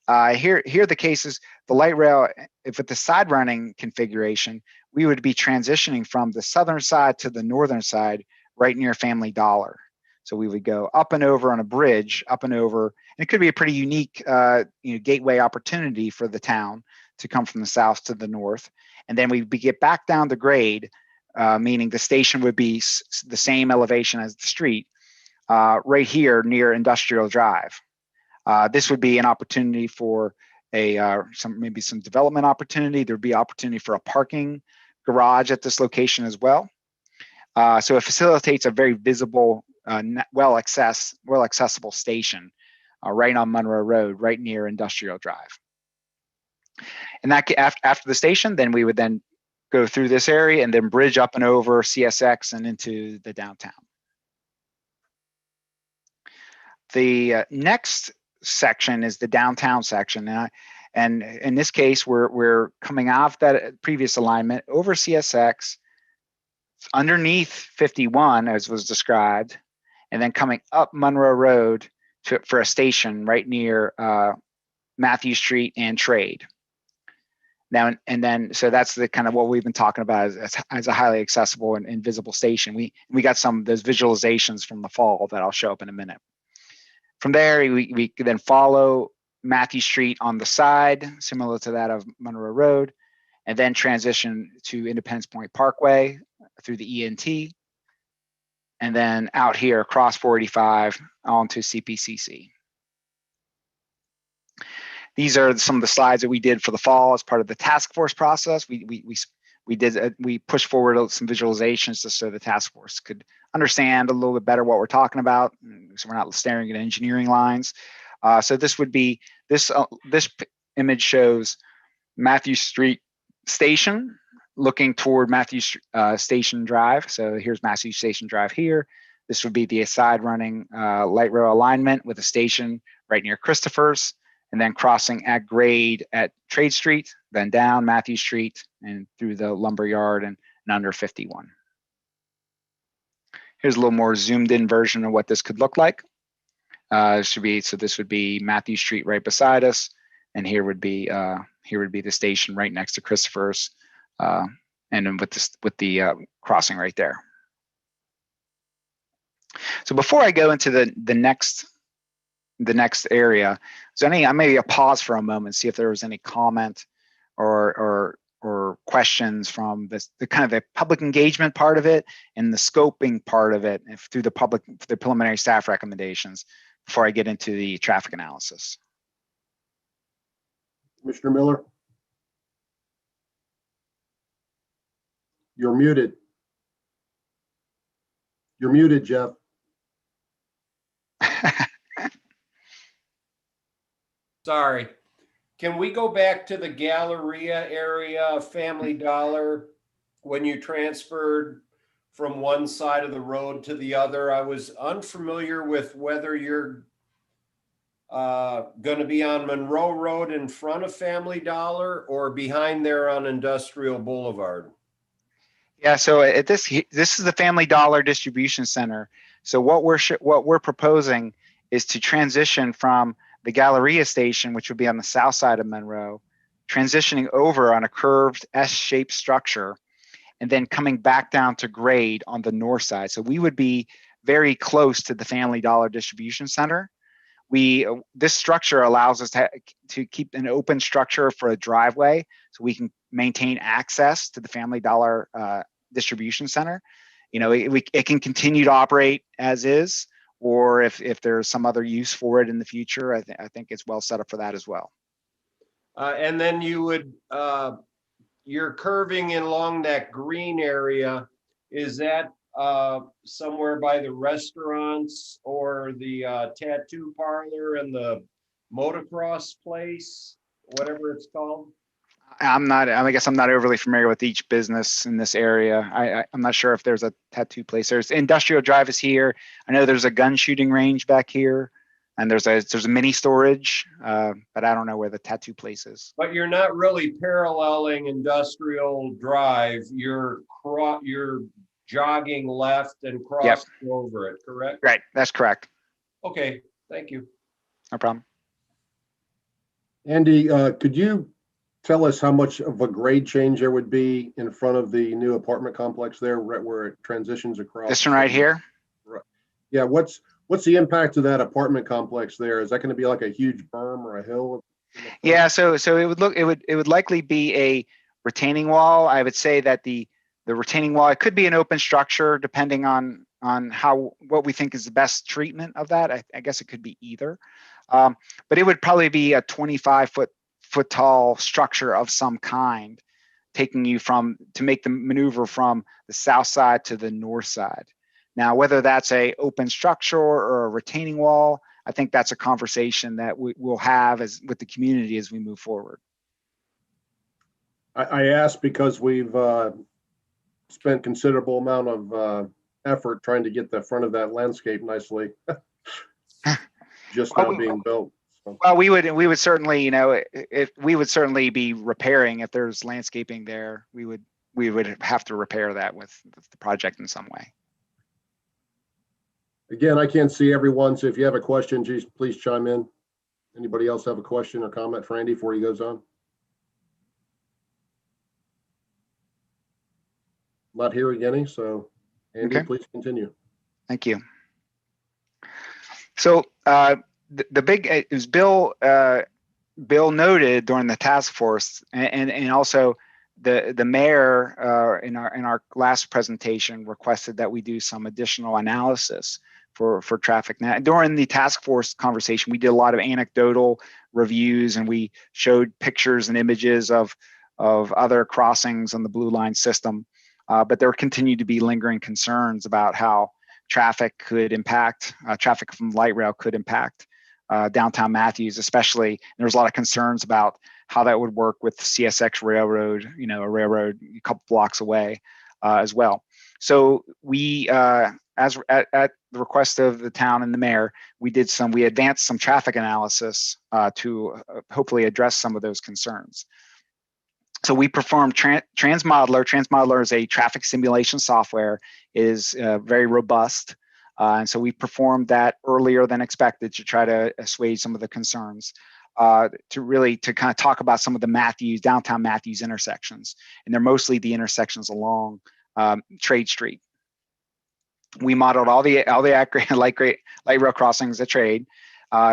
Here are the cases. The light rail, if with the side running configuration, we would be transitioning from the southern side to the northern side right near Family Dollar. So we would go up and over on a bridge, up and over, and it could be a pretty unique gateway opportunity for the town to come from the south to the north. And then we get back down the grade, meaning the station would be the same elevation as the street, right here near Industrial Drive. This would be an opportunity for maybe some development opportunity. There'd be opportunity for a parking garage at this location as well. So it facilitates a very visible, well accessible station right on Monroe Road, right near Industrial Drive. And that after the station, then we would then go through this area and then bridge up and over CSX and into the downtown. The next section is the downtown section. And in this case, we're coming off that previous alignment over CSX, underneath 51, as was described, and then coming up Monroe Road for a station right near Matthew Street and Trade. Now, and then, so that's the kind of what we've been talking about as a highly accessible and visible station. We got some of those visualizations from the fall that I'll show up in a minute. From there, we could then follow Matthew Street on the side, similar to that of Monroe Road, and then transition to Independence Point Parkway through the ENT, and then out here across 485 onto CPCC. These are some of the slides that we did for the fall as part of the task force process. We pushed forward some visualizations just so the task force could understand a little bit better what we're talking about, so we're not staring at engineering lines. So this would be this image shows Matthew Street Station looking toward Matthew Station Drive. So here's Matthew Station Drive here. This would be the side running light rail alignment with a station right near Christopher's, and then crossing at grade at Trade Street, then down Matthew Street and through the lumber yard and under 51. Here's a little more zoomed in version of what this could look like. So this would be Matthew Street right beside us, and here would be Here would be the station right next to Christopher's, and then with the crossing right there. So before I go into the next area, is there any? I maybe a pause for a moment, see if there was any comment or questions from the kind of the public engagement part of it and the scoping part of it through the preliminary staff recommendations before I get into the traffic analysis. Commissioner Miller? You're muted. You're muted, Jeff. Sorry. Can we go back to the Galleria area, Family Dollar, when you transferred from one side of the road to the other? I was unfamiliar with whether you're going to be on Monroe Road in front of Family Dollar or behind there on Industrial Boulevard. Yeah, so at this is the Family Dollar distribution center. So what we're proposing is to transition from the Galleria station, which would be on the south side of Monroe, transitioning over on a curved S-shaped structure, and then coming back down to grade on the north side. So we would be very close to the Family Dollar distribution center. This structure allows us to keep an open structure for a driveway, so we can maintain access to the Family Dollar distribution center. You know, it can continue to operate as is, or if there's some other use for it in the future, I think it's well set up for that as well. And then you would, you're curving along that green area. Is that somewhere by the restaurants or the tattoo parlor and the motocross place, whatever it's called? I guess I'm not overly familiar with each business in this area. I'm not sure if there's a tattoo place. There's Industrial Drive is here. I know there's a gun shooting range back here, and there's a mini storage, but I don't know where the tattoo place is. But you're not really paralleling Industrial Drive. You're jogging left and crossing over it, correct? Right, that's correct. Okay, thank you. No problem. Andy, could you tell us how much of a grade change there would be in front of the new apartment complex there, right where it transitions across? This one right here? Right. Yeah, what's the impact of that apartment complex there? Is that going to be like a huge berm or a hill? Yeah, so it would likely be a retaining wall. I would say that the retaining wall, it could be an open structure depending on what we think is the best treatment of that. I guess it could be either. But it would probably be a 25-foot tall structure of some kind, taking you to make the maneuver from the south side to the north side. Now, whether that's a open structure or a retaining wall, I think that's a conversation that we'll have with the community as we move forward. I asked because we've spent considerable amount of effort trying to get the front of that landscape nicely, just now being built. Well, we would certainly, we would certainly be repairing if there's landscaping there. We would have to repair that with the project in some way. Again, I can't see everyone, so if you have a question, please chime in. Anybody else have a question or comment for Andy before he goes on? Not hearing any, so Andy, Okay. Please continue. Thank you. So the big is Bill noted during the task force, and also the mayor in our last presentation requested that we do some additional analysis for traffic. Now, during the task force conversation, we did a lot of anecdotal reviews, and we showed pictures and images of other crossings on the Blue Line system. But there continued to be lingering concerns about how traffic could impact, traffic from light rail could impact downtown Matthews, especially. There's a lot of concerns about how that would work with CSX Railroad, a railroad a couple blocks away as well. So we, at the request of the town and the mayor, we advanced some traffic analysis to hopefully address some of those concerns. So we performed Transmodeler. Transmodeler is a traffic simulation software. It is very robust. And so we performed that earlier than expected to try to assuage some of the concerns. to kind of talk about some of the downtown Matthews intersections. And they're mostly the intersections along Trade Street. We modeled all the light rail crossings at Trade.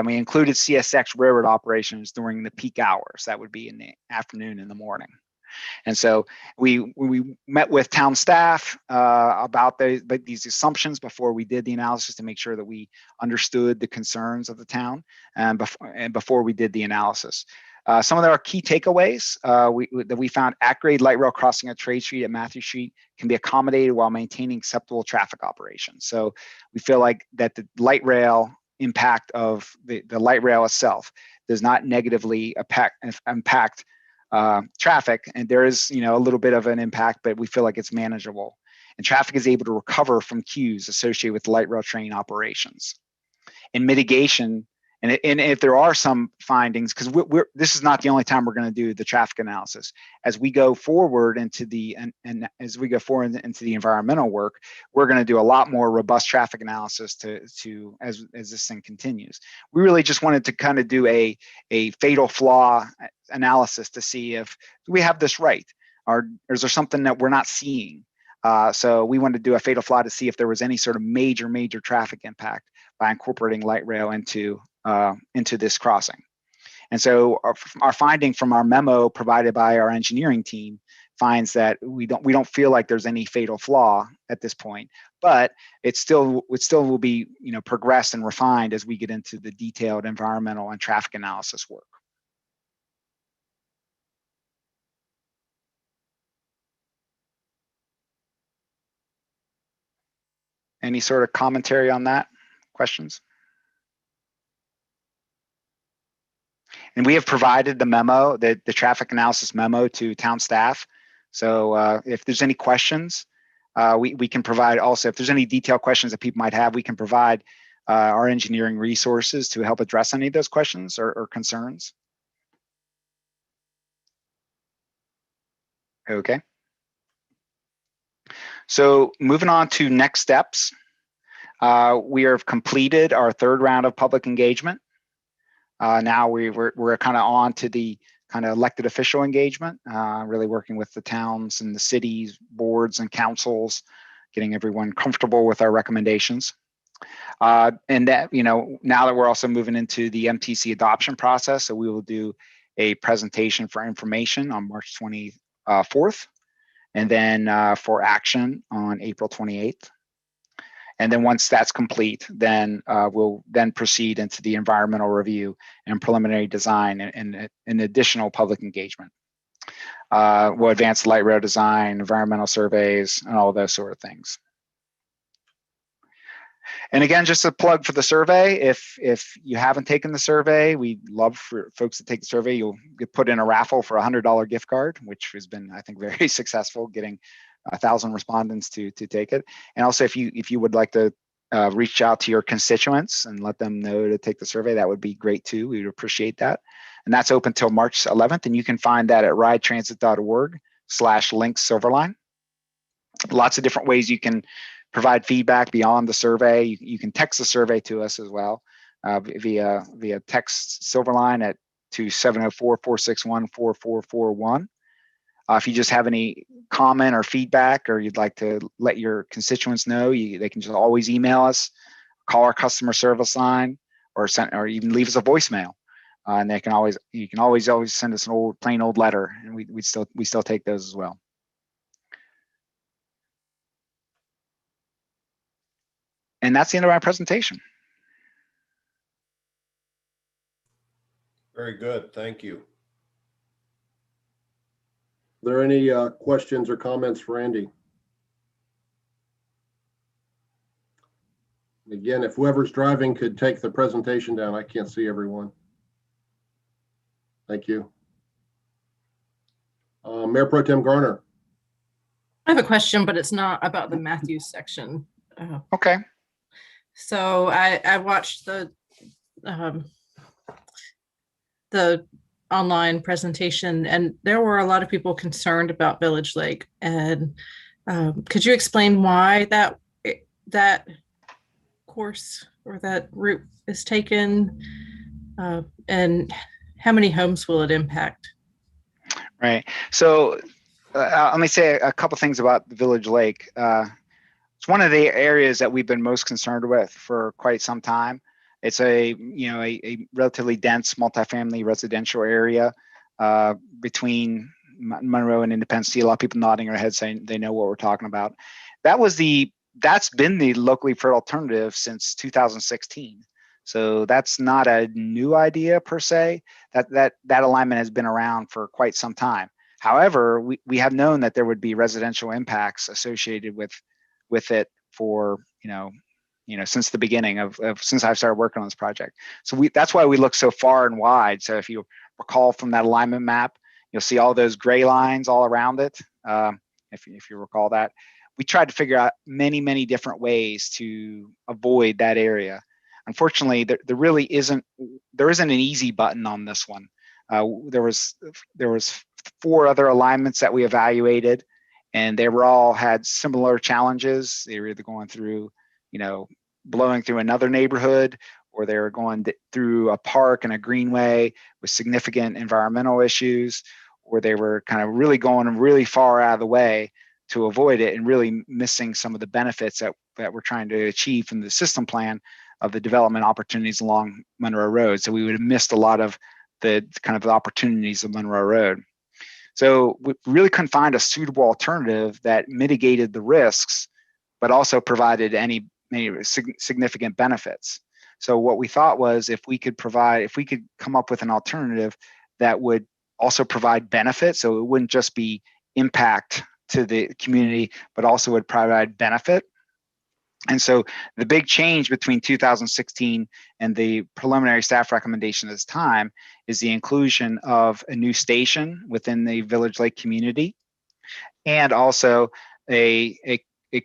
We included CSX railroad operations during the peak hours. That would be in the afternoon and the morning. And so we met with town staff about these assumptions before we did the analysis to make sure that we understood the concerns of the town and before we did the analysis. Some of our key takeaways that we found: at-grade light rail crossing at Trade Street, at Matthew Street, can be accommodated while maintaining acceptable traffic operations. So we feel like that the light rail impact of the light rail itself does not negatively impact traffic, and there is a little bit of an impact, but we feel like it's manageable, and traffic is able to recover from queues associated with light rail train operations. In mitigation, and if there are some findings, because this is not the only time we're going to do the traffic analysis. As we go forward into the environmental work, we're going to do a lot more robust traffic analysis as this thing continues. We really just wanted to kind of do a fatal flaw analysis to see if we have this right, or is there something that we're not seeing. So we wanted to do a fatal flaw to see if there was any sort of major traffic impact by incorporating light rail into this crossing. And so our finding from our memo provided by our engineering team finds that we don't feel like there's any fatal flaw at this point, but it still will be progressed and refined as we get into the detailed environmental and traffic analysis work. Any sort of commentary on that? Questions? And we have provided the memo, the traffic analysis memo, to town staff. So if there's any questions, we can provide also, if there's any detailed questions that people might have, we can provide our engineering resources to help address any of those questions or concerns. Okay. So moving on to next steps. We have completed our third round of public engagement. Now we're kind of on to the kind of elected official engagement, really working with the towns and the cities, boards and councils, getting everyone comfortable with our recommendations. And that, now that we're also moving into the MTC adoption process, so we will do a presentation for information on March 24th, and then for action on April 28th. And then once that's complete, then we'll then proceed into the environmental review and preliminary design and additional public engagement. We'll advance light rail design, environmental surveys, and all of those sort of things. And again, just a plug for the survey. If you haven't taken the survey, we'd love for folks to take the survey. You'll get put in a raffle for a $100 gift card, which has been, I think, very successful, getting 1,000 respondents to take it. And also, if you would like to reach out to your constituents and let them know to take the survey, that would be great too. We would appreciate that. And that's open till March 11th, and you can find that at ridetransit.org/links-silverline. Lots of different ways you can provide feedback beyond the survey. You can text the survey to us as well via text Silverline to 704-461-4441. If you just have any comment or feedback, or you'd like to let your constituents know, they can just always email us, call our customer service line, or even leave us a voicemail. And you can always send us an plain old letter, and we still take those as well. And that's the end of my presentation. Very good. Thank you. Are there any questions or comments for Andy? Again, if whoever's driving could take the presentation down, I can't see everyone. Thank you. Mayor Pro Tem Garner. I have a question, but it's not about the Matthews section. Okay. So I watched the online presentation, and there were a lot of people concerned about Village Lake. And could you explain why that course or that route is taken? And how many homes will it impact? Right. So let me say a couple things about the Village Lake. It's one of the areas that we've been most concerned with for quite some time. It's a relatively dense multifamily residential area between Monroe and Independence. See a lot of people nodding their heads saying they know what we're talking about. That's been the locally preferred alternative since 2016. So that's not a new idea per se. That alignment has been around for quite some time. However, we have known that there would be residential impacts associated with it for since the beginning of since I've started working on this project. So that's why we look so far and wide. So if you recall from that alignment map, you'll see all those gray lines all around it. If you recall that, we tried to figure out many different ways to avoid that area. Unfortunately, there really isn't an easy button on this one. There was 4 other alignments that we evaluated, and they were all had similar challenges. They were either going through, blowing through another neighborhood, or they were going through a park and a greenway with significant environmental issues, or they were kind of really going really far out of the way to avoid it and really missing some of the benefits that we're trying to achieve from the system plan of the development opportunities along Monroe Road. So we would have missed a lot of the kind of the opportunities of Monroe Road. So we really couldn't find a suitable alternative that mitigated the risks, but also provided any significant benefits. So what we thought was if we could come up with an alternative that would also provide benefits, so it wouldn't just be impact to the community, but also would provide benefit. And so the big change between 2016 and the preliminary staff recommendation at this time is the inclusion of a new station within the Village Lake community, and also a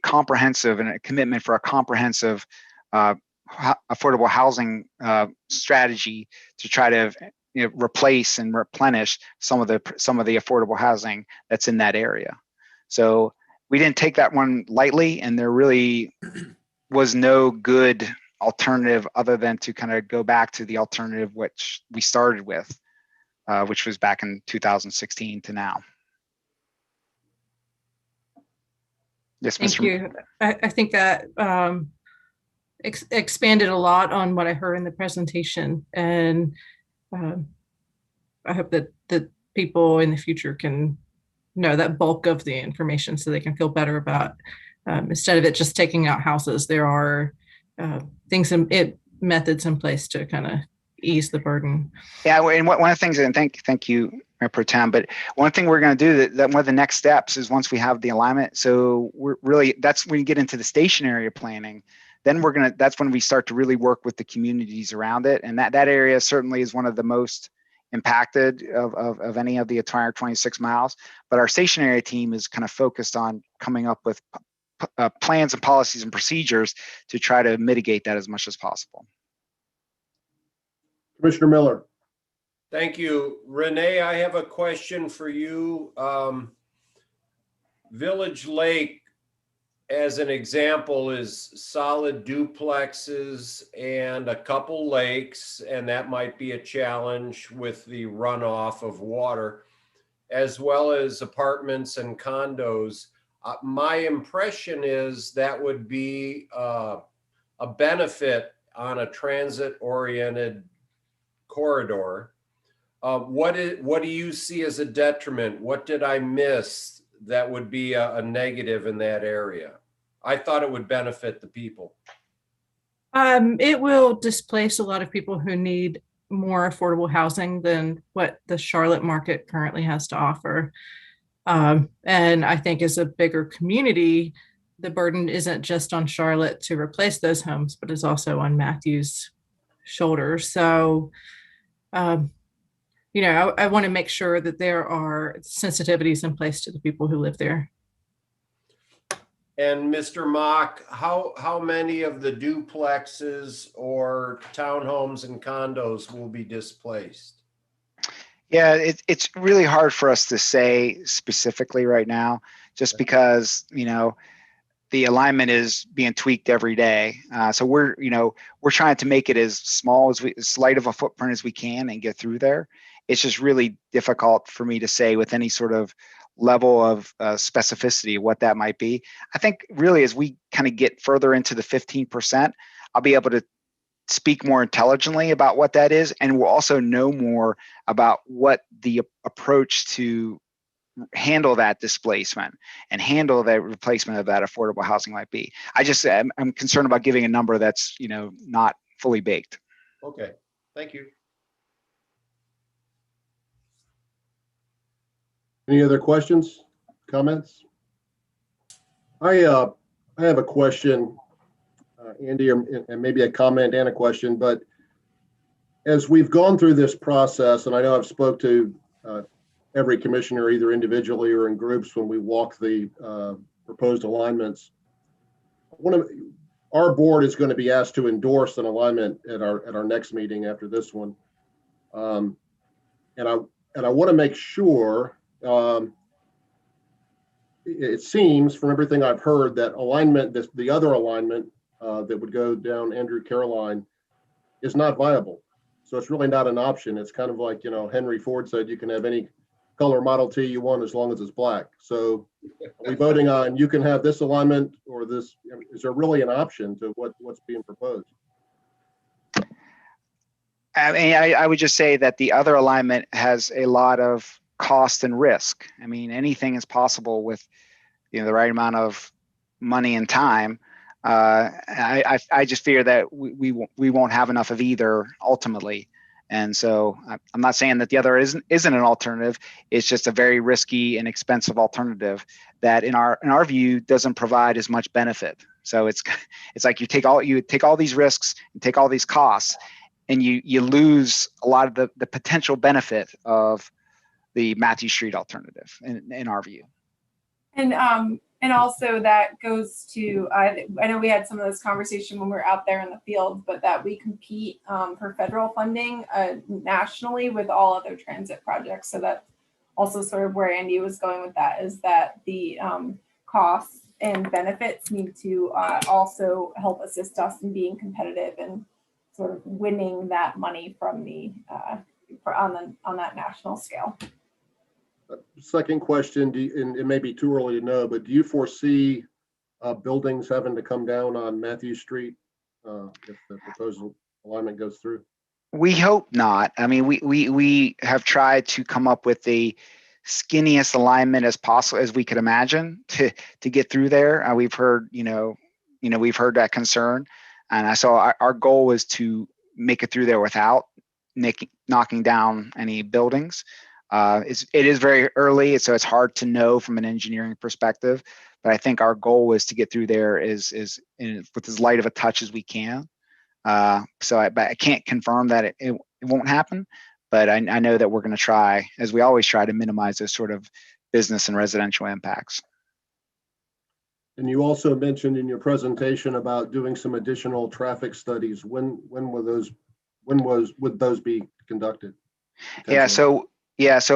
comprehensive and a commitment for a comprehensive affordable housing strategy to try to replace and replenish some of the affordable housing that's in that area. So we didn't take that one lightly, and there really was no good alternative other than to kind of go back to the alternative which we started with, which was back in 2016 to now. Yes, Thank you. I think that expanded a lot on what I heard in the presentation, and I hope that people in the future can know that bulk of the information so they can feel better about instead of it just taking out houses, there are methods in place to kind of ease the burden. Yeah, and one of the things, and thank you, Mayor Pro Tem, but one thing we're going to do that one of the next steps is once we have the alignment. So that's when you get into the station area planning. Then that's when we start to really work with the communities around it, and that area certainly is one of the most impacted of any of the entire 26 miles. But our station area team is kind of focused on coming up with plans and policies and procedures to try to mitigate that as much as possible. Commissioner Miller. Thank you. Renee, I have a question for you. Village Lake, as an example, is solid duplexes and a couple lakes, and that might be a challenge with the runoff of water, as well as apartments and condos. My impression is that would be a benefit on a transit-oriented corridor. What do you see as a detriment? What did I miss that would be a negative in that area? I thought it would benefit the people. It will displace a lot of people who need more affordable housing than what the Charlotte market currently has to offer. And I think as a bigger community, the burden isn't just on Charlotte to replace those homes, but is also on Matthews' shoulders. So, I want to make sure that there are sensitivities in place to the people who live there. And Mr. Mock, how many of the duplexes or townhomes and condos will be displaced? Yeah, it's really hard for us to say specifically right now, just because, the alignment is being tweaked every day. So we're trying to make it as small as slight of a footprint as we can and get through there. It's just really difficult for me to say with any sort of level of specificity what that might be. I think really as we kind of get further into the 15%, I'll be able to speak more intelligently about what that is, and we'll also know more about what the approach to handle that displacement and handle the replacement of that affordable housing might be. I'm concerned about giving a number that's not fully baked. Okay, thank you. Any other questions, comments? I have a question, Andy, and maybe a comment and a question, but as we've gone through this process, and I know I've spoke to every commissioner either individually or in groups when we walk the proposed alignments, our board is going to be asked to endorse an alignment at our next meeting after this one, and I want to make sure. It seems from everything I've heard that alignment, the other alignment that would go down Andrew Caroline, is not viable. So it's really not an option. It's kind of like, Henry Ford said, you can have any color Model T you want as long as it's black. So are we voting on you can have this alignment or this? Is there really an option to what's being proposed? I would just say that the other alignment has a lot of cost and risk. I mean, anything is possible with the right amount of money and time. I just fear that we won't have enough of either ultimately. And so I'm not saying that the other isn't an alternative. It's just a very risky and expensive alternative that in our view doesn't provide as much benefit. So it's like you take all these risks and take all these costs, and you lose a lot of the potential benefit of the Matthews Street alternative in our view. And also that goes to, I know we had some of this conversation when we were out there in the field, but that we compete for federal funding nationally with all other transit projects. So that's also sort of where Andy was going with that, is that the costs and benefits need to also help assist us in being competitive and sort of winning that money from the on that national scale. Second question, and it may be too early to know, but do you foresee buildings having to come down on Matthews Street if the proposal alignment goes through? We hope not. I mean, we have tried to come up with the skinniest alignment as possible as we could imagine to get through there. We've heard, we've heard that concern, and so our goal was to make it through there without knocking down any buildings. It is very early, so it's hard to know from an engineering perspective. But I think our goal was to get through there with as light of a touch as we can. But I can't confirm that it won't happen. But I know that we're going to try, as we always try, to minimize those sort of business and residential impacts. And you also mentioned in your presentation about doing some additional traffic studies. When would those be conducted? So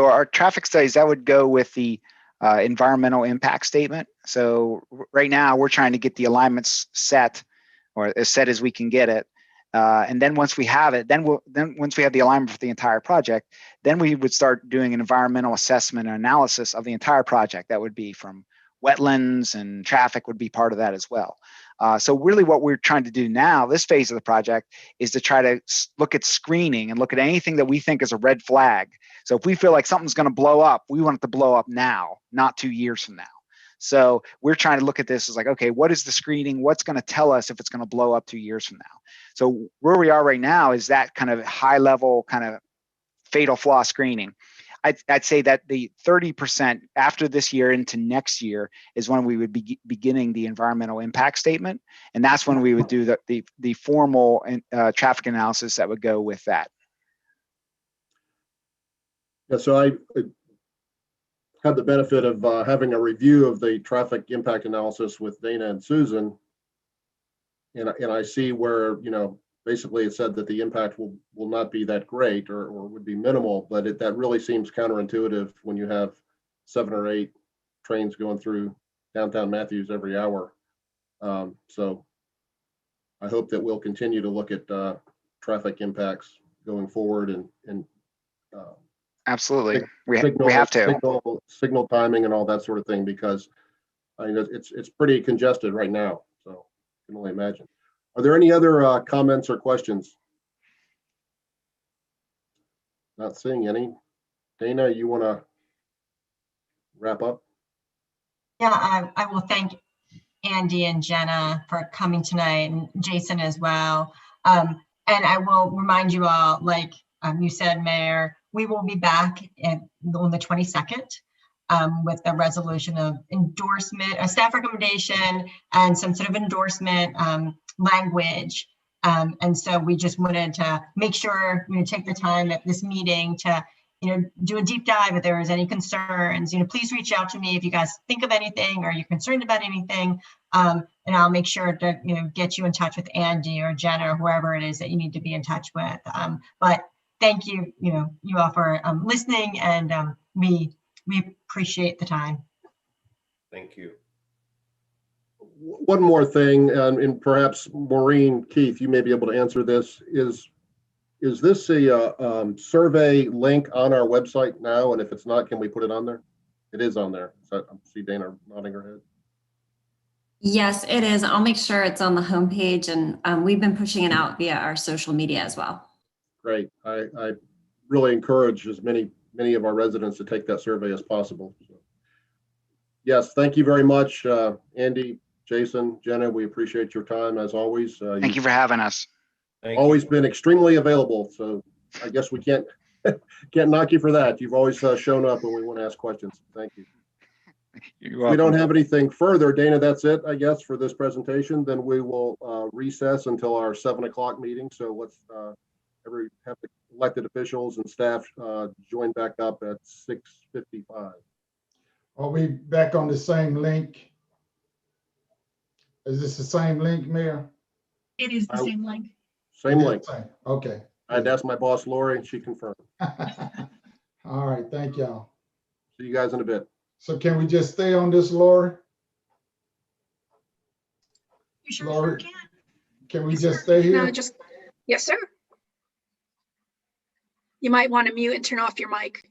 our traffic studies, that would go with the environmental impact statement. So right now we're trying to get the alignments set, or as set as we can get it. And then once we have it, then once we have the alignment for the entire project, then we would start doing an environmental assessment and analysis of the entire project. That would be from wetlands, and traffic would be part of that as well. So really what we're trying to do now, this phase of the project, is to try to look at screening and look at anything that we think is a red flag. So if we feel like something's going to blow up, we want it to blow up now, not 2 years from now. So we're trying to look at this as like, okay, what is the screening? What's going to tell us if it's going to blow up 2 years from now? So where we are right now is that kind of high level, kind of fatal flaw screening. I'd say that the 30% after this year into next year is when we would be beginning the environmental impact statement. And that's when we would do the formal traffic analysis that would go with that. Yeah, so I had the benefit of having a review of the traffic impact analysis with Dana and Susan. And I see where, basically it said that the impact will not be that great or would be minimal, but that really seems counterintuitive when you have 7 or 8 trains going through downtown Matthews every hour. So I hope that we'll continue to look at traffic impacts going forward and Absolutely. signal, We have to. signal timing and all that sort of thing, because I mean, it's pretty congested right now. So I can only imagine. Are there any other comments or questions? Not seeing any. Dana, you want to wrap up? Yeah, I will thank Andy and Jenna for coming tonight, and Jason as well. And I will remind you all, like you said, Mayor, we will be back on the 22nd with a resolution of endorsement, a staff recommendation, and some sort of endorsement language. And so we just wanted to make sure take the time at this meeting to do a deep dive if there is any concerns. Please reach out to me if you guys think of anything or you're concerned about anything, and I'll make sure to get you in touch with Andy or Jenna or whoever it is that you need to be in touch with. But thank you, you all for listening, and we appreciate the time. Thank you. One more thing, and perhaps Maureen, Keith, you may be able to answer this. Is this a survey link on our website now? And if it's not, can we put it on there? It is on there. So I see Dana nodding her head. Yes, it is. I'll make sure it's on the homepage, and we've been pushing it out via our social media as well. Great. I really encourage as many of our residents to take that survey as possible. So, yes, thank you very much, Andy, Jason, Jenna. We appreciate your time as always. Thank you for having us. Thank Always you. been extremely available. So I guess we can't knock you for that. You've always shown up when we want to ask questions. Thank you. We don't have anything further. Dana, that's it, I guess, for this presentation. Then we will recess until our 7 o'clock meeting. So let's have the elected officials and staff join back up at 6:55. Are we back on the same link? Is this the same link, Mayor? It is the same link. Same link. Okay. I'd asked my boss, Lori, and she confirmed. All right, thank y'all. See you guys in a bit. So can we just stay on this, Lori? You sure Lori, can? can we Yes, just sir. stay here? No, just, yes, sir. You might want to mute and turn off your mic.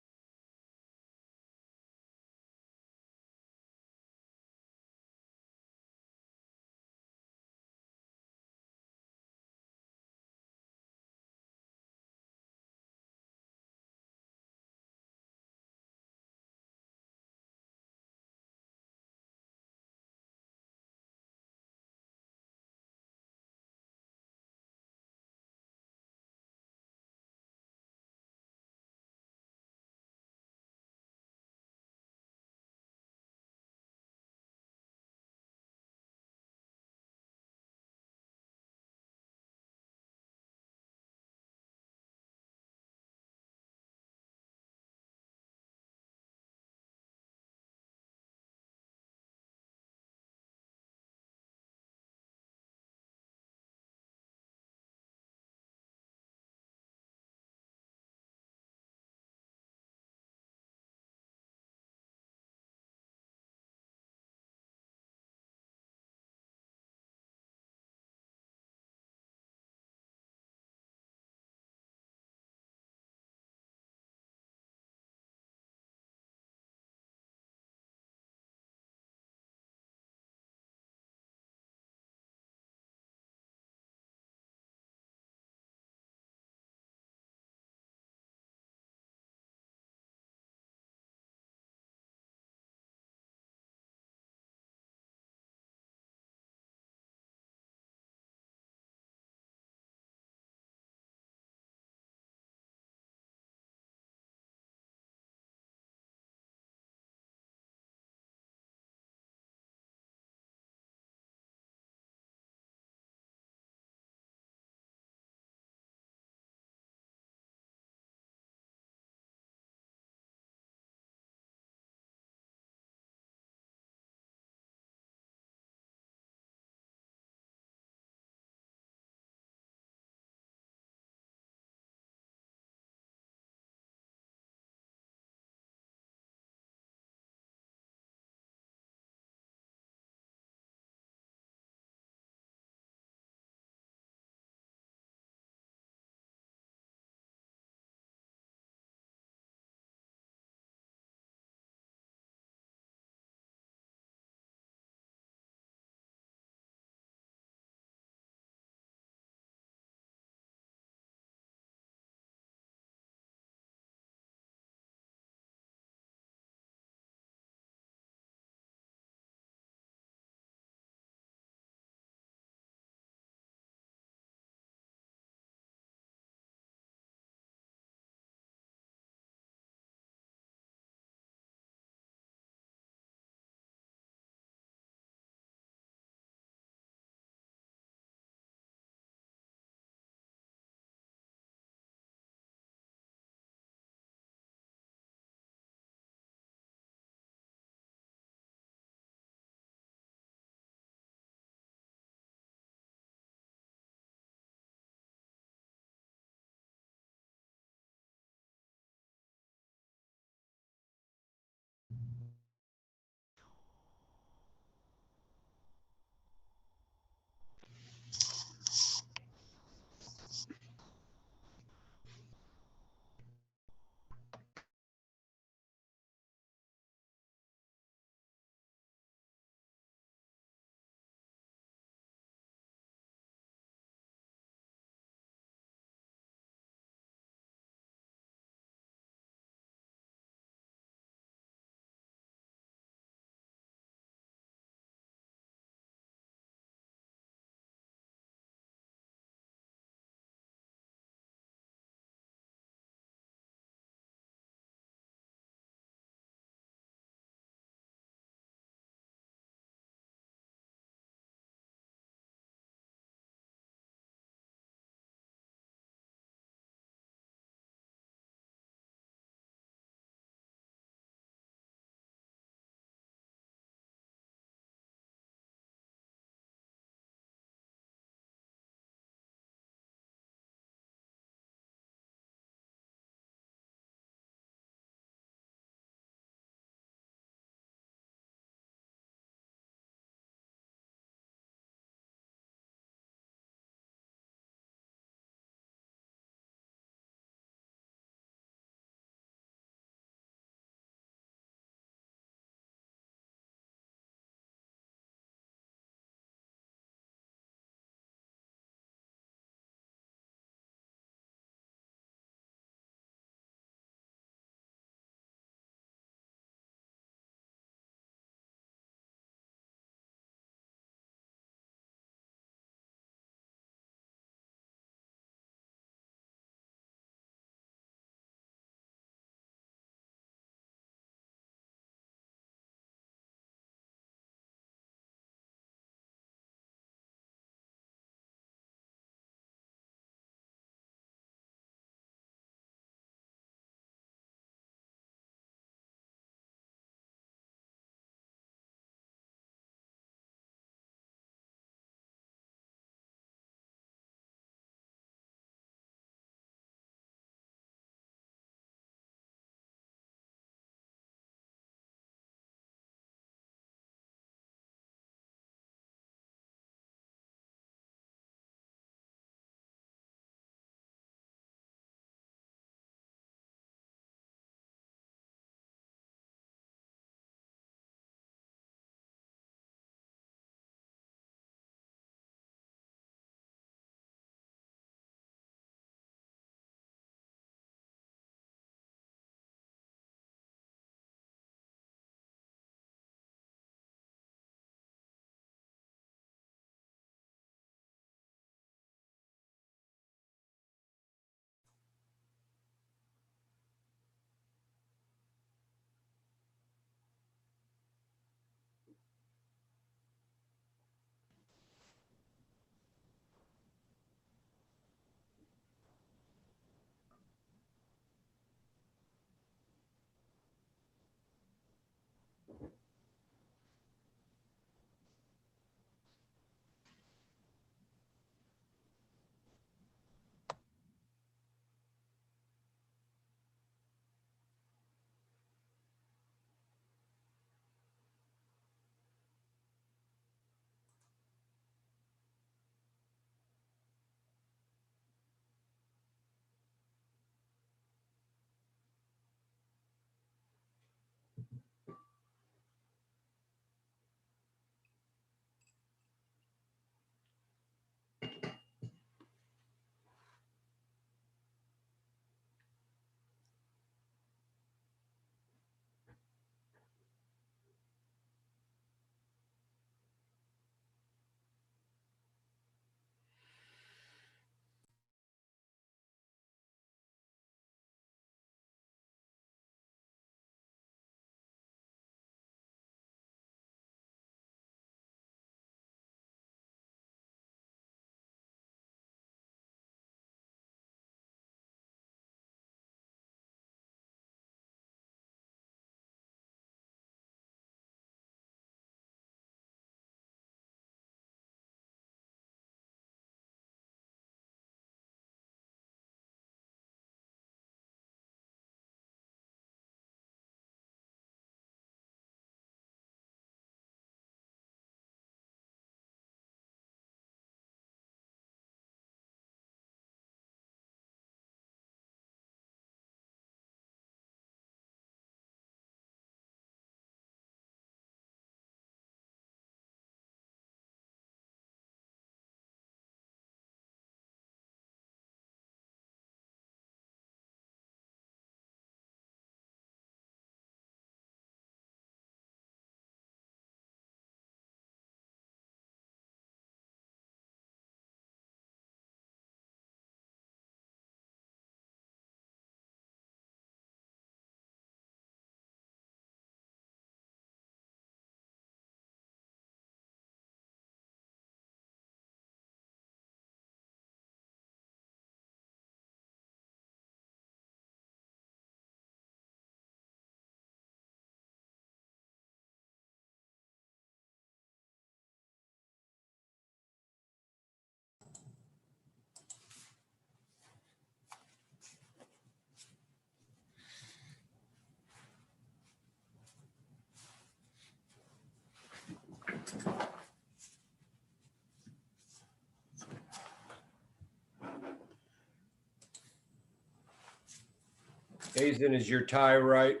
Hazen, is your tie right?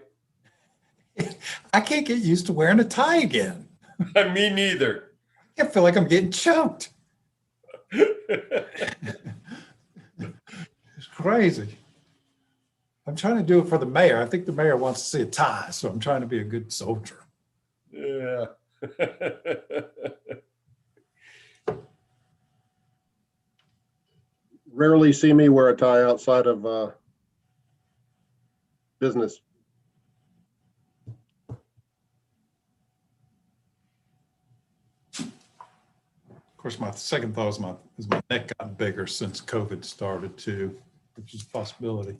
I can't get used to wearing a tie again. Me neither. I feel like I'm getting choked. It's crazy. I'm trying to do it for the mayor. I think the mayor wants to see a tie, so I'm trying to be a good soldier. Yeah. Rarely see me wear a tie outside of business. Of course, my second thought is my neck got bigger since COVID started too, which is a possibility.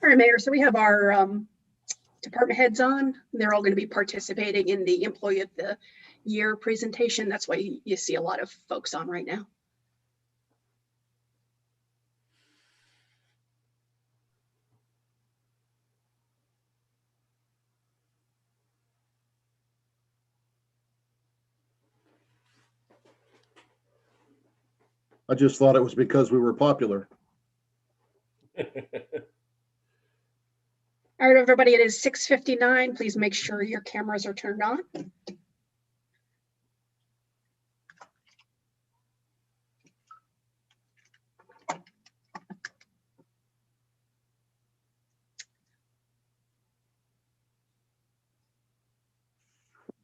All right, Mayor, so we have our department heads on. They're all going to be participating in the Employee of the Year presentation. That's why you see a lot of folks on right now. I just thought it was because we were popular. All right, everybody, it is 6:59. Please make sure your cameras are turned on.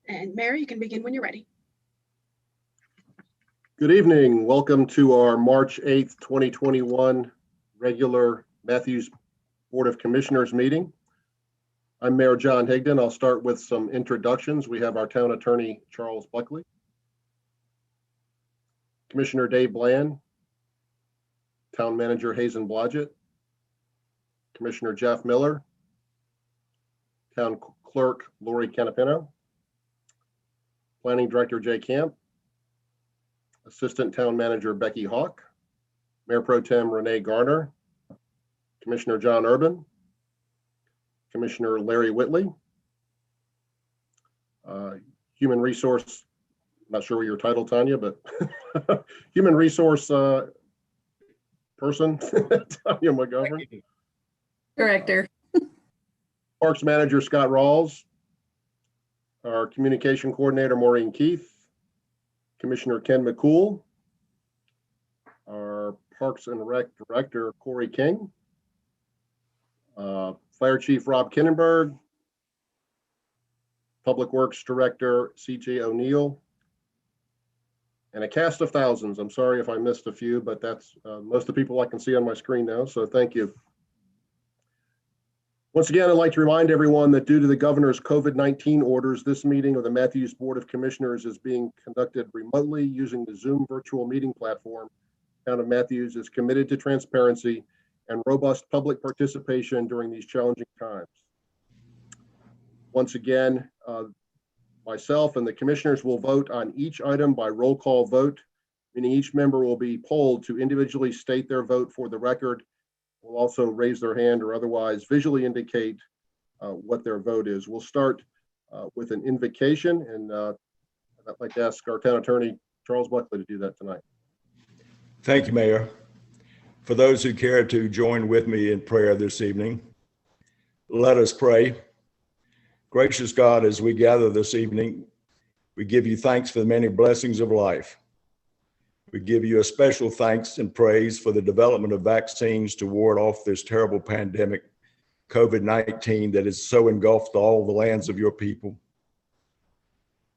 And Mary, you can begin when you're ready. Good evening. Welcome to our March 8th, 2021 regular Matthews Board of Commissioners meeting. I'm Mayor John Higdon. I'll start with some introductions. We have our town attorney, Charles Buckley, Commissioner Dave Bland, Town Manager Hazen Blodgett, Commissioner Jeff Miller, Town Clerk Lori Canapino, Planning Director Jay Camp, Assistant Town Manager Becky Hawk, Mayor Pro Tem Renee Garner, Commissioner John Urban, Commissioner Larry Whitley, Human Resource, not sure what your title, Tanya, but Human Resource person, Tanya McGovern. Director. Parks Manager Scott Rawls, our Communication Coordinator Maureen Keith, Commissioner Ken McCool, our Parks and Rec Director Corey King, Fire Chief Rob Kinnenberg, Public Works Director CJ O'Neill, and a cast of thousands. I'm sorry if I missed a few, but that's most of the people I can see on my screen now, so thank you. Once again, I'd like to remind everyone that due to the governor's COVID-19 orders, this meeting of the Matthews Board of Commissioners is being conducted remotely using the Zoom virtual meeting platform. Town of Matthews is committed to transparency and robust public participation during these challenging times. Once again, myself and the commissioners will vote on each item by roll call vote, meaning each member will be polled to individually state their vote for the record, will also raise their hand or otherwise visually indicate what their vote is. We'll start with an invocation, and I'd like to ask our town attorney, Charles Buckley, to do that tonight. Thank you, Mayor. For those who care to join with me in prayer this evening, let us pray. Gracious God, as we gather this evening, we give you thanks for the many blessings of life. We give you a special thanks and praise for the development of vaccines to ward off this terrible pandemic, COVID-19, that has so engulfed all the lands of your people.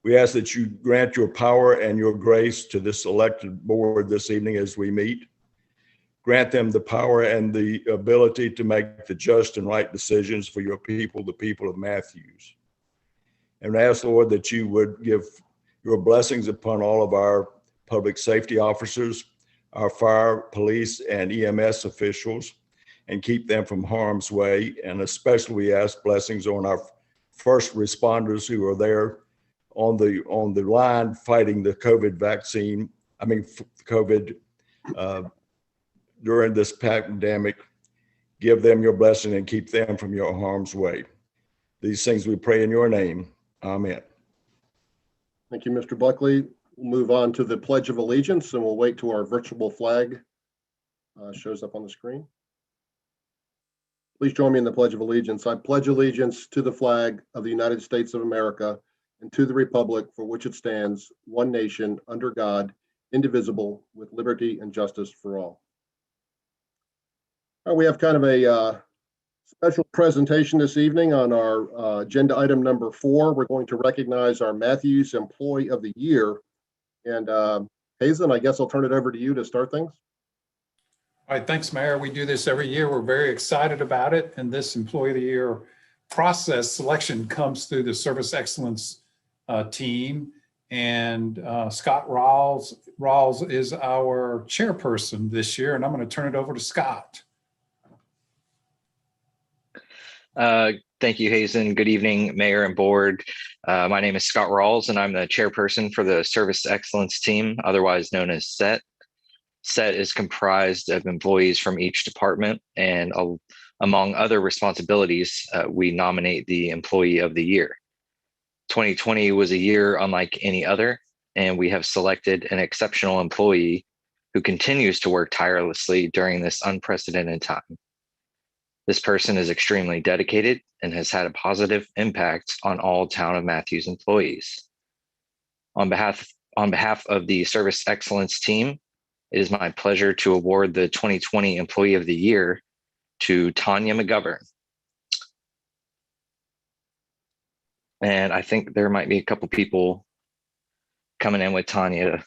We ask that you grant your power and your grace to this elected board this evening as we meet. Grant them the power and the ability to make the just and right decisions for your people, the people of Matthews. And ask, Lord, that you would give your blessings upon all of our public safety officers, our fire, police, and EMS officials, and keep them from harm's way. And especially we ask blessings on our first responders who are there on the line fighting the COVID vaccine, COVID during this pandemic, Give them your blessing and keep them from your harm's way. These things we pray in your name. Amen. Thank you, Mr. Buckley. We'll move on to the Pledge of Allegiance, and we'll wait till our virtual flag shows up on the screen. Please join me in the Pledge of Allegiance. I pledge allegiance to the flag of the United States of America and to the republic for which it stands, one nation, under God, indivisible, with liberty and justice for all. We have kind of a special presentation this evening on our agenda item number 4. We're going to recognize our Matthews Employee of the Year. And Hazen, I guess I'll turn it over to you to start things. All right, thanks, Mayor. We do this every year. We're very excited about it. And this Employee of the Year process selection comes through the Service Excellence team. And Scott Rawls is our chairperson this year. And I'm going to turn it over to Scott. Thank you, Hazen. Good evening, Mayor and Board. My name is Scott Rawls, and I'm the chairperson for the Service Excellence Team, otherwise known as SET. SET is comprised of employees from each department, and among other responsibilities, we nominate the Employee of the Year. 2020 was a year unlike any other, and we have selected an exceptional employee who continues to work tirelessly during this unprecedented time. This person is extremely dedicated and has had a positive impact on all Town of Matthews employees. On behalf of the Service Excellence team, it is my pleasure to award the 2020 Employee of the Year to Tanya McGovern. And I think there might be a couple people coming in with Tanya.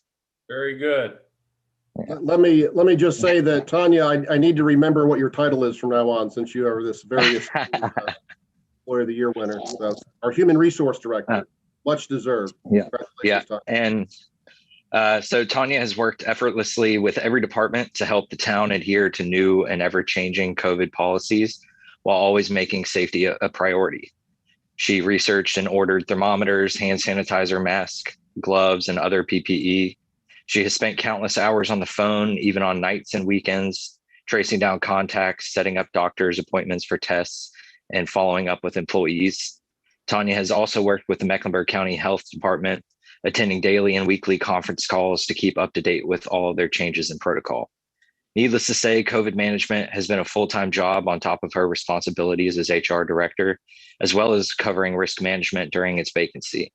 Very good. Let me just say that, Tanya, I need to remember what your title is from now on, since you are this very Employee of the Year winner. So, our Human Resource Director, much deserved. Yeah. And so Tanya has worked effortlessly with every department to help the town adhere to new and ever-changing COVID policies while always making safety a priority. She researched and ordered thermometers, hand sanitizer, masks, gloves, and other PPE. She has spent countless hours on the phone, even on nights and weekends, tracing down contacts, setting up doctor's appointments for tests, and following up with employees. Tanya has also worked with the Mecklenburg County Health Department, attending daily and weekly conference calls to keep up to date with all of their changes in protocol. Needless to say, COVID management has been a full-time job on top of her responsibilities as HR director, as well as covering risk management during its vacancy.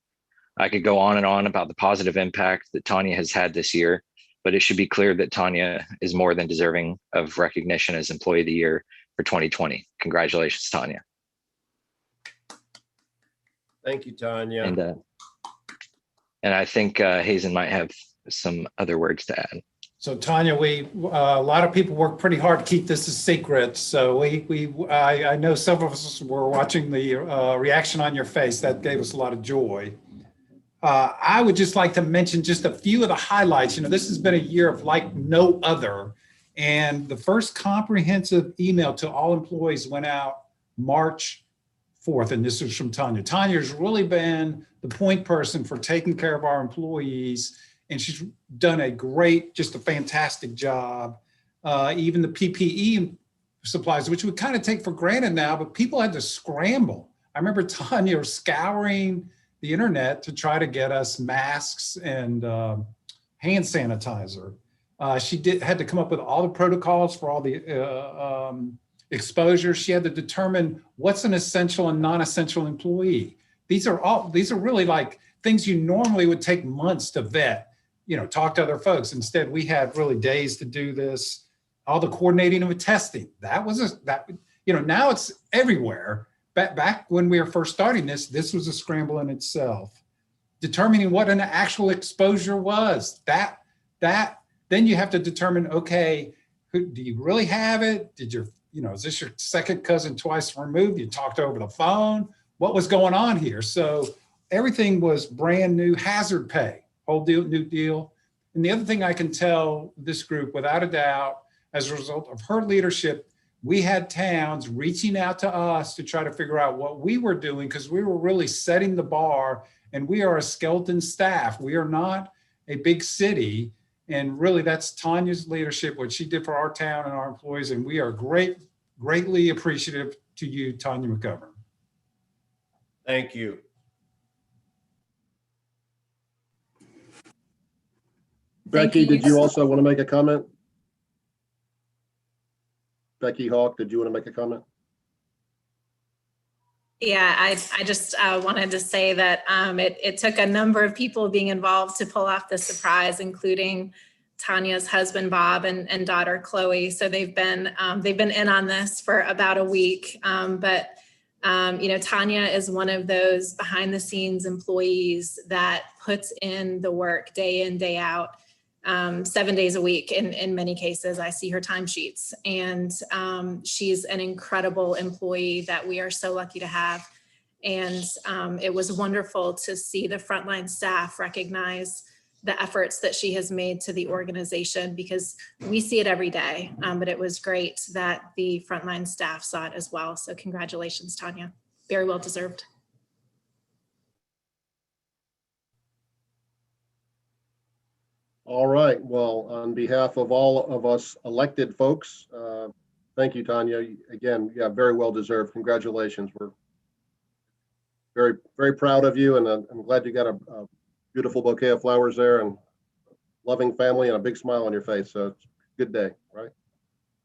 I could go on and on about the positive impact that Tanya has had this year, but it should be clear that Tanya is more than deserving of recognition as Employee of the Year for 2020. Congratulations, Tanya. Thank you, Tanya. And I think Hazen might have some other words to add. So Tanya, a lot of people work pretty hard to keep this a secret. So I know several of us were watching the reaction on your face. That gave us a lot of joy. I would just like to mention just a few of the highlights. You know, this has been a year of like no other. And the first comprehensive email to all employees went out March 4th. And this is from Tanya. Tanya's really been the point person for taking care of our employees. And she's done just a fantastic job. Even the PPE supplies, which we kind of take for granted now, but people had to scramble. I remember Tanya scouring the internet to try to get us masks and hand sanitizer. She had to come up with all the protocols for all the exposure. She had to determine what's an essential and non-essential employee. These are really like things you normally would take months to vet, you know, talk to other folks. Instead, we had really days to do this. All the coordinating of testing. Now it's everywhere. Back when we were first starting this was a scramble in itself. Determining what an actual exposure was, then you have to determine, okay, do you really have it? Is this your second cousin twice removed? You talked over the phone? What was going on here? So everything was brand new, hazard pay, new deal. And the other thing I can tell this group without a doubt, as a result of her leadership, we had towns reaching out to us to try to figure out what we were doing, because we were really setting the bar, and we are a skeleton staff. We are not a big city. And really that's Tanya's leadership, what she did for our town and our employees. And we are greatly appreciative to you, Tanya McGovern. Thank you. Becky, did you also want to make a comment? Becky Hawk, did you want to make a comment? Yeah, I just wanted to say that it took a number of people being involved to pull off the surprise, including Tanya's husband, Bob, and daughter, Chloe. So they've been in on this for about a week. But Tanya is one of those behind the scenes employees that puts in the work day in, day out, 7 days a week. In many cases, I see her timesheets, and she's an incredible employee that we are so lucky to have. And it was wonderful to see the frontline staff recognize the efforts that she has made to the organization, because we see it every day. But it was great that the frontline staff saw it as well. So congratulations, Tanya. Very well deserved. All right. Well, on behalf of all of us elected folks, thank you, Tanya. Again, yeah, very well deserved. Congratulations. We're very, very proud of you, and I'm glad you got a beautiful bouquet of flowers there, and loving family, and a big smile on your face. So it's a good day, right?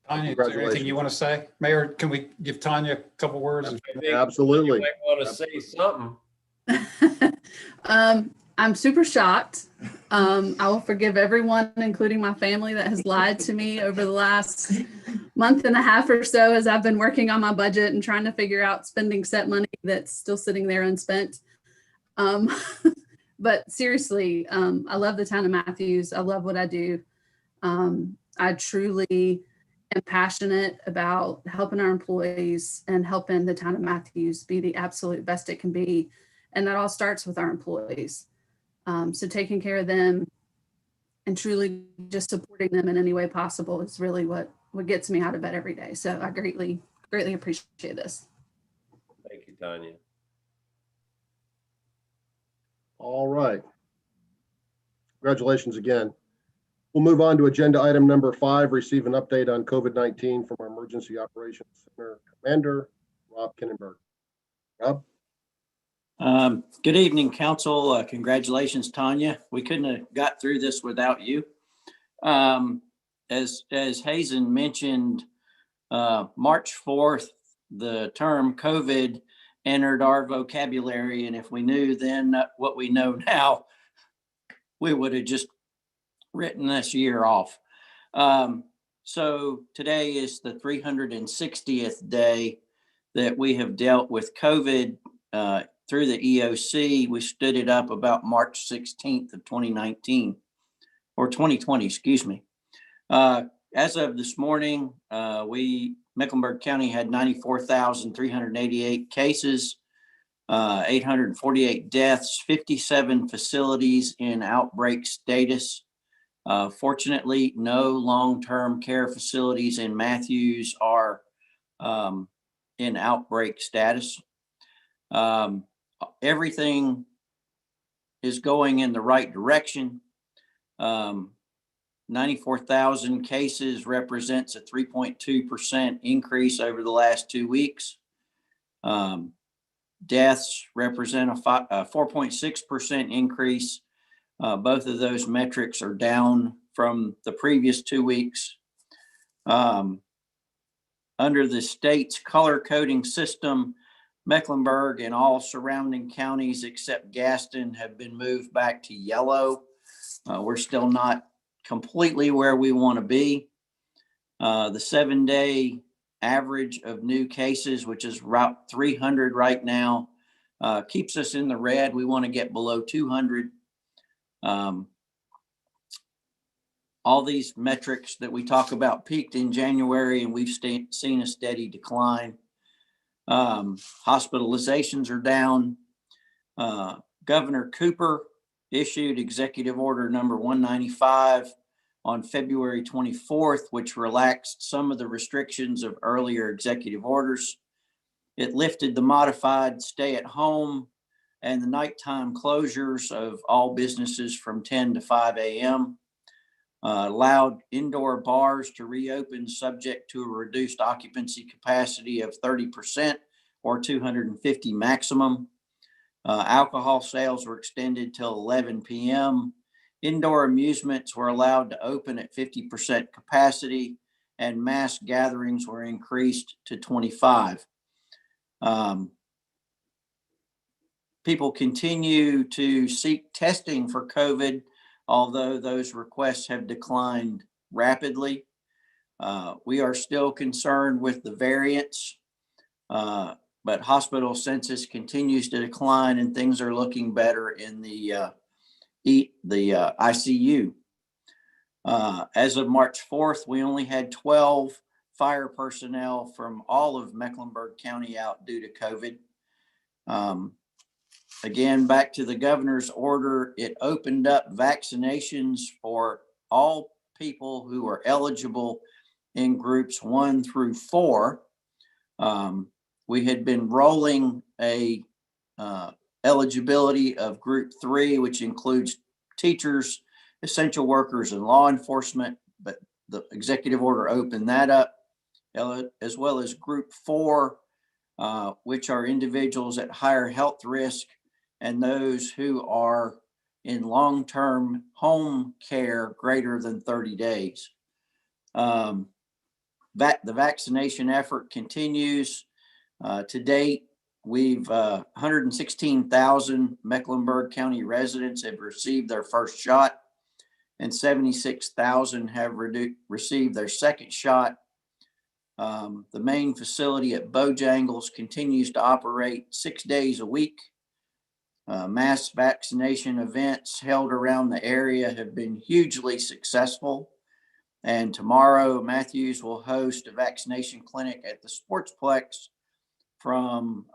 Tanya, is there anything you want to say? Mayor, can we give Tanya a couple words? Absolutely. You might want to say something. I'm super shocked. I will forgive everyone, including my family, that has lied to me over the last month and a half or so as I've been working on my budget and trying to figure out spending set money that's still sitting there unspent. But seriously, I love the town of Matthews. I love what I do. I truly am passionate about helping our employees and helping the town of Matthews be the absolute best it can be. And that all starts with our employees. So taking care of them and truly just supporting them in any way possible is really what gets me out of bed every day. So I greatly appreciate this. Thank you, Tanya. All right. Congratulations again. We'll move on to agenda item number 5, receive an update on COVID-19 from our Emergency Operations Center Commander, Rob Kinnenberg. Rob? Good evening, Council. Congratulations, Tanya. We couldn't have got through this without you. As Hazen mentioned, March 4th, the term COVID entered our vocabulary, and if we knew then what we know now, we would have just written this year off. So today is the 360th day that we have dealt with COVID through the EOC. We stood it up about March 16th of 2019, or 2020, excuse me. As of this morning, Mecklenburg County had 94,388 cases, 848 deaths, 57 facilities in outbreak status. Fortunately, no long-term care facilities in Matthews are in outbreak status. Everything is going in the right direction. 94,000 cases represents a 3.2% increase over the last 2 weeks. Deaths represent a 4.6% increase. Both of those metrics are down from the previous 2 weeks. Under the state's color coding system, Mecklenburg and all surrounding counties except Gaston have been moved back to yellow. We're still not completely where we want to be. The 7-day average of new cases, which is about 300 right now, keeps us in the red. We want to get below 200. All these metrics that we talk about peaked in January, and we've seen a steady decline. Hospitalizations are down. Governor Cooper issued executive order number 195 on February 24th, which relaxed some of the restrictions of earlier executive orders. It lifted the modified stay at home and the nighttime closures of all businesses from 10 to 5 a.m. allowed indoor bars to reopen subject to a reduced occupancy capacity of 30% or 250 maximum. Alcohol sales were extended till 11 p.m. Indoor amusements were allowed to open at 50% capacity, and mass gatherings were increased to 25. People continue to seek testing for COVID, although those requests have declined rapidly. We are still concerned with the variants, but hospital census continues to decline and things are looking better in the ICU. As of March 4th, we only had 12 fire personnel from all of Mecklenburg County out due to COVID. Again, back to the governor's order, it opened up vaccinations for all people who are eligible in groups 1 through 4. We had been rolling a eligibility of group 3, which includes teachers, essential workers, and law enforcement, but the executive order opened that up, as well as group 4, which are individuals at higher health risk and those who are in long-term home care greater than 30 days. The vaccination effort continues. To date, we've 116,000 Mecklenburg County residents have received their first shot, and 76,000 have received their second shot. The main facility at Bojangles continues to operate 6 days a week. Mass vaccination events held around the area have been hugely successful. And tomorrow, Matthews will host a vaccination clinic at the Sportsplex from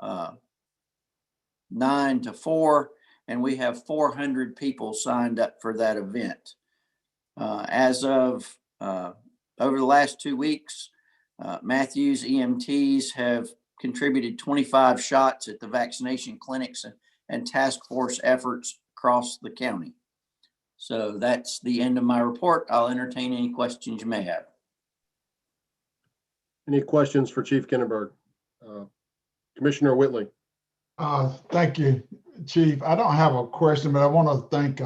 9 to 4, and we have 400 people signed up for that event. As of over the last 2 weeks, Matthews EMTs have contributed 25 shots at the vaccination clinics and task force efforts across the county. So that's the end of my report. I'll entertain any questions you may have. Any questions for Chief Kinneberg? Commissioner Whitley. Thank you, Chief. I don't have a question, but I want to thank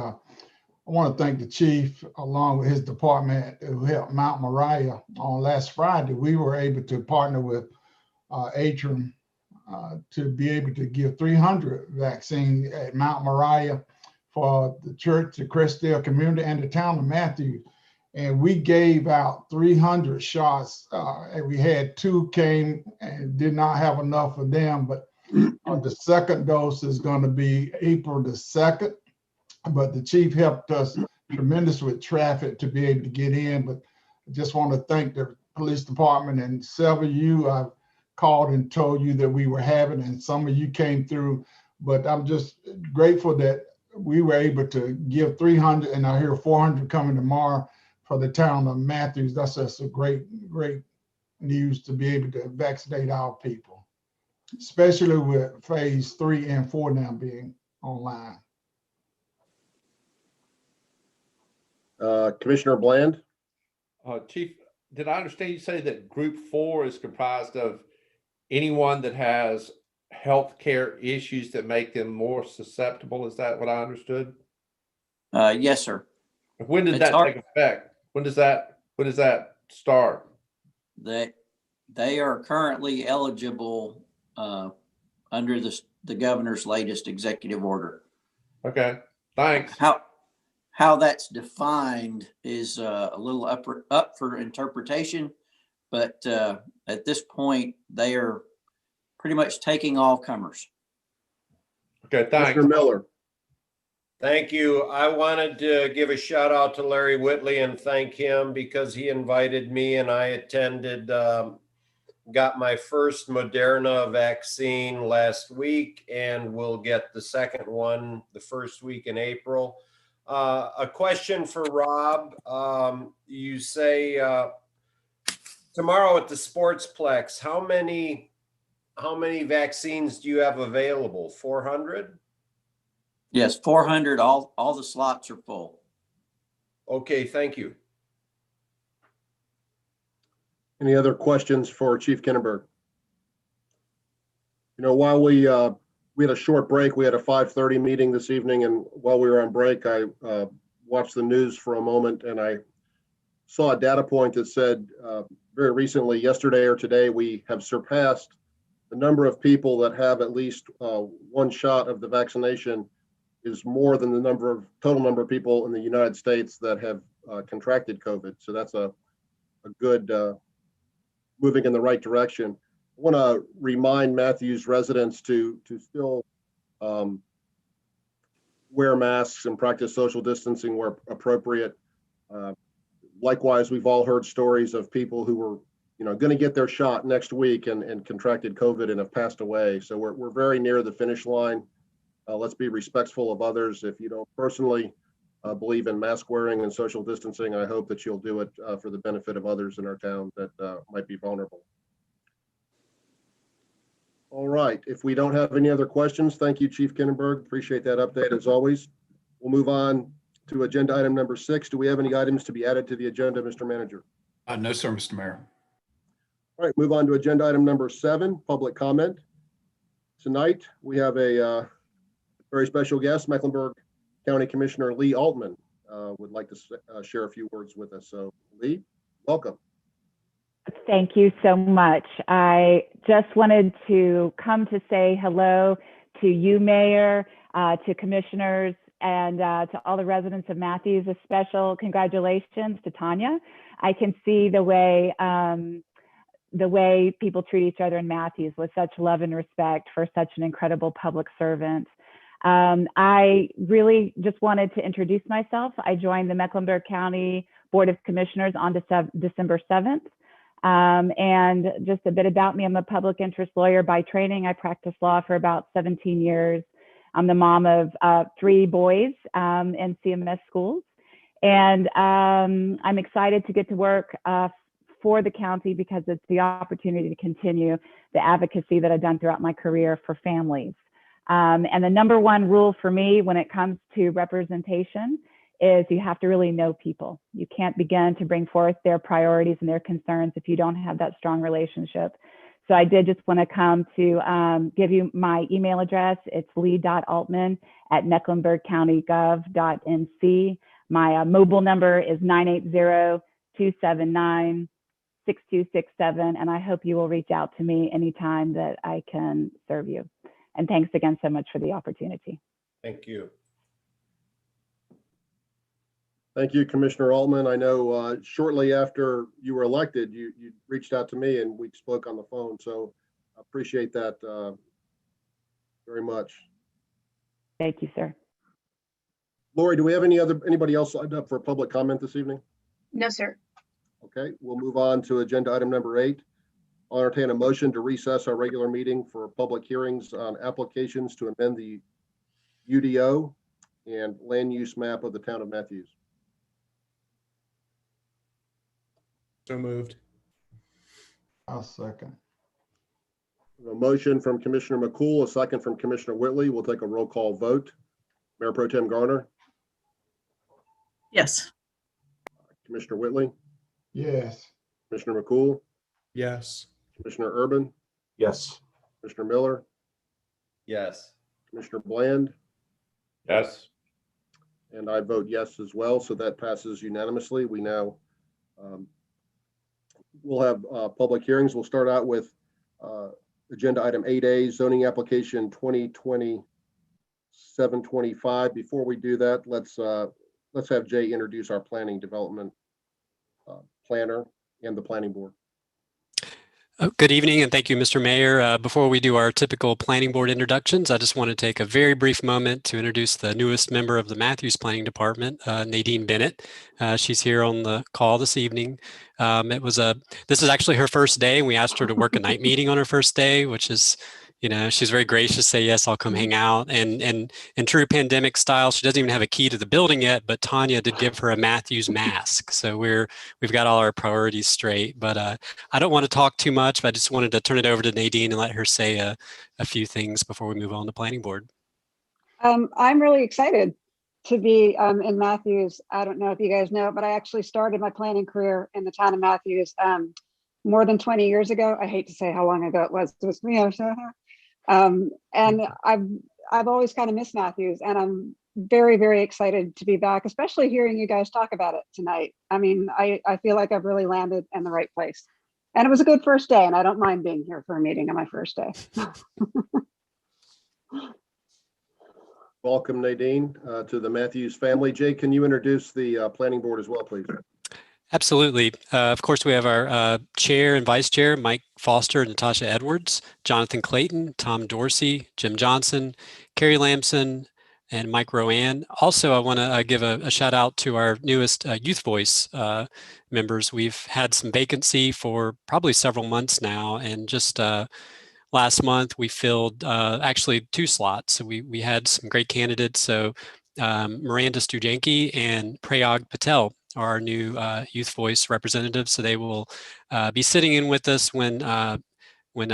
the chief along with his department who helped Mount Moriah on last Friday. We were able to partner with Atrium to be able to give 300 vaccines at Mount Moriah for the church, the Crestdale community, and the town of Matthews. And we gave out 300 shots. And we had 2 came and did not have enough of them, but the second dose is going to be April the 2nd. But the chief helped us tremendous with traffic to be able to get in. But I just want to thank the police department and several of you I've called and told you that we were having, and some of you came through. But I'm just grateful that we were able to give 300, and I hear 400 coming tomorrow for the town of Matthews. That's just a great news to be able to vaccinate our people, especially with phase 3 and 4 now being online. Commissioner Bland. Chief, did I understand you say that group 4 is comprised of anyone that has health care issues that make them more susceptible? Is that what I understood? Yes, sir. When did that take effect? When does that start? They are currently eligible under the governor's latest executive order. Okay, thanks. How that's defined is a little up for interpretation, but at this point, they are pretty much taking all comers. Okay, thanks. Mr. Miller. Thank you. I wanted to give a shout out to Larry Whitley and thank him because he invited me and I attended, got my first Moderna vaccine last week and will get the second one the first week in April. A question for Rob. You say tomorrow at the Sportsplex, how many vaccines do you have available? 400? Yes, 400. All the slots are full. Okay, thank you. Any other questions for Chief Kinnenberg? You know, while we had a short break, we had a 5:30 meeting this evening, and while we were on break, I watched the news for a moment, and I saw a data point that said very recently, yesterday or today, we have surpassed the number of people that have at least one shot of the vaccination is more than the total number of people in the United States that have contracted COVID. So that's a good moving in the right direction. I want to remind Matthews residents to still wear masks and practice social distancing where appropriate. Likewise, we've all heard stories of people who were, going to get their shot next week and contracted COVID and have passed away. So we're very near the finish line. Let's be respectful of others. If you don't personally believe in mask wearing and social distancing, I hope that you'll do it for the benefit of others in our town that might be vulnerable. All right. If we don't have any other questions, thank you, Chief Kinnenberg. Appreciate that update as always. We'll move on to agenda item number 6. Do we have any items to be added to the agenda, Mr. Manager? No, sir, Mr. Mayor. All right, move on to agenda item number 7, public comment. Tonight, we have a very special guest, Mecklenburg County Commissioner Lee Altman would like to share a few words with us. So Lee, welcome. Thank you so much. I just wanted to come to say hello to you, Mayor, to commissioners, and to all the residents of Matthews. A special congratulations to Tanya. I can see the way people treat each other in Matthews with such love and respect for such an incredible public servant. I really just wanted to introduce myself. I joined the Mecklenburg County Board of Commissioners on December 7th. And just a bit about me, I'm a public interest lawyer by training. I practiced law for about 17 years. I'm the mom of 3 boys in CMS schools. And I'm excited to get to work for the county because it's the opportunity to continue the advocacy that I've done throughout my career for families. And the number one rule for me when it comes to representation is you have to really know people. You can't begin to bring forth their priorities and their concerns if you don't have that strong relationship. So I did just want to come to give you my email address. It's lee.altman@mecklenburgcountygov.nc. My mobile number is 980-279-6267. And I hope you will reach out to me anytime that I can serve you. And thanks again so much for the opportunity. Thank you. Thank you, Commissioner Altman. I know shortly after you were elected, you reached out to me and we spoke on the phone. So I appreciate that very much. Thank you, sir. Lori, do we have anybody else lined up for public comment this evening? No, sir. Okay, we'll move on to agenda item number 8. I'll entertain a motion to recess our regular meeting for public hearings on applications to amend the UDO and land use map of the town of Matthews. So moved. I'll second. A motion from Commissioner McCool, a second from Commissioner Whitley. We'll take a roll call vote. Mayor Pro Tem Garner, Yes. Commissioner Whitley, Yes. Commissioner McCool, Yes. Commissioner Urban, Yes. Commissioner Miller, Yes. Commissioner Bland, Yes. and I vote yes as well. So that passes unanimously. We now we'll have public hearings. We'll start out with agenda item 8A, zoning application 2020-725. Before we do that, let's have Jay introduce our planning development planner and the planning board. Good evening and thank you, Mr. Mayor. Before we do our typical planning board introductions, I just want to take a very brief moment to introduce the newest member of the Matthews Planning Department, Nadine Bennett. She's here on the call this evening. This is actually her first day, and we asked her to work a night meeting on her first day, which is, she's very gracious to say, yes, I'll come hang out. And in true pandemic style, she doesn't even have a key to the building yet, but Tanya did give her a Matthews mask. So we've got all our priorities straight, but I don't want to talk too much, but I just wanted to turn it over to Nadine and let her say a few things before we move on to planning board. I'm really excited to be in Matthews. I don't know if you guys know, but I actually started my planning career in the town of Matthews more than 20 years ago. I hate to say how long ago it was. It was and I've always kind of missed Matthews, and I'm very, very excited to be back, especially hearing you guys talk about it tonight. I mean, I feel like I've really landed in the right place. And it was a good first day, and I don't mind being here for a meeting on my first day. Welcome, Nadine, to the Matthews family. Jay, can you introduce the planning board as well, please? Absolutely. Of course, we have our chair and vice chair, Mike Foster and Natasha Edwards, Jonathan Clayton, Tom Dorsey, Jim Johnson, Carrie Lamson, and Mike Rowan. Also, I want to give a shout out to our newest Youth Voice members. We've had some vacancy for probably several months now, and just last month we filled actually 2 slots. So we had some great candidates. So Miranda Stujanki and Prayag Patel are our new Youth Voice representatives. So they will be sitting in with us when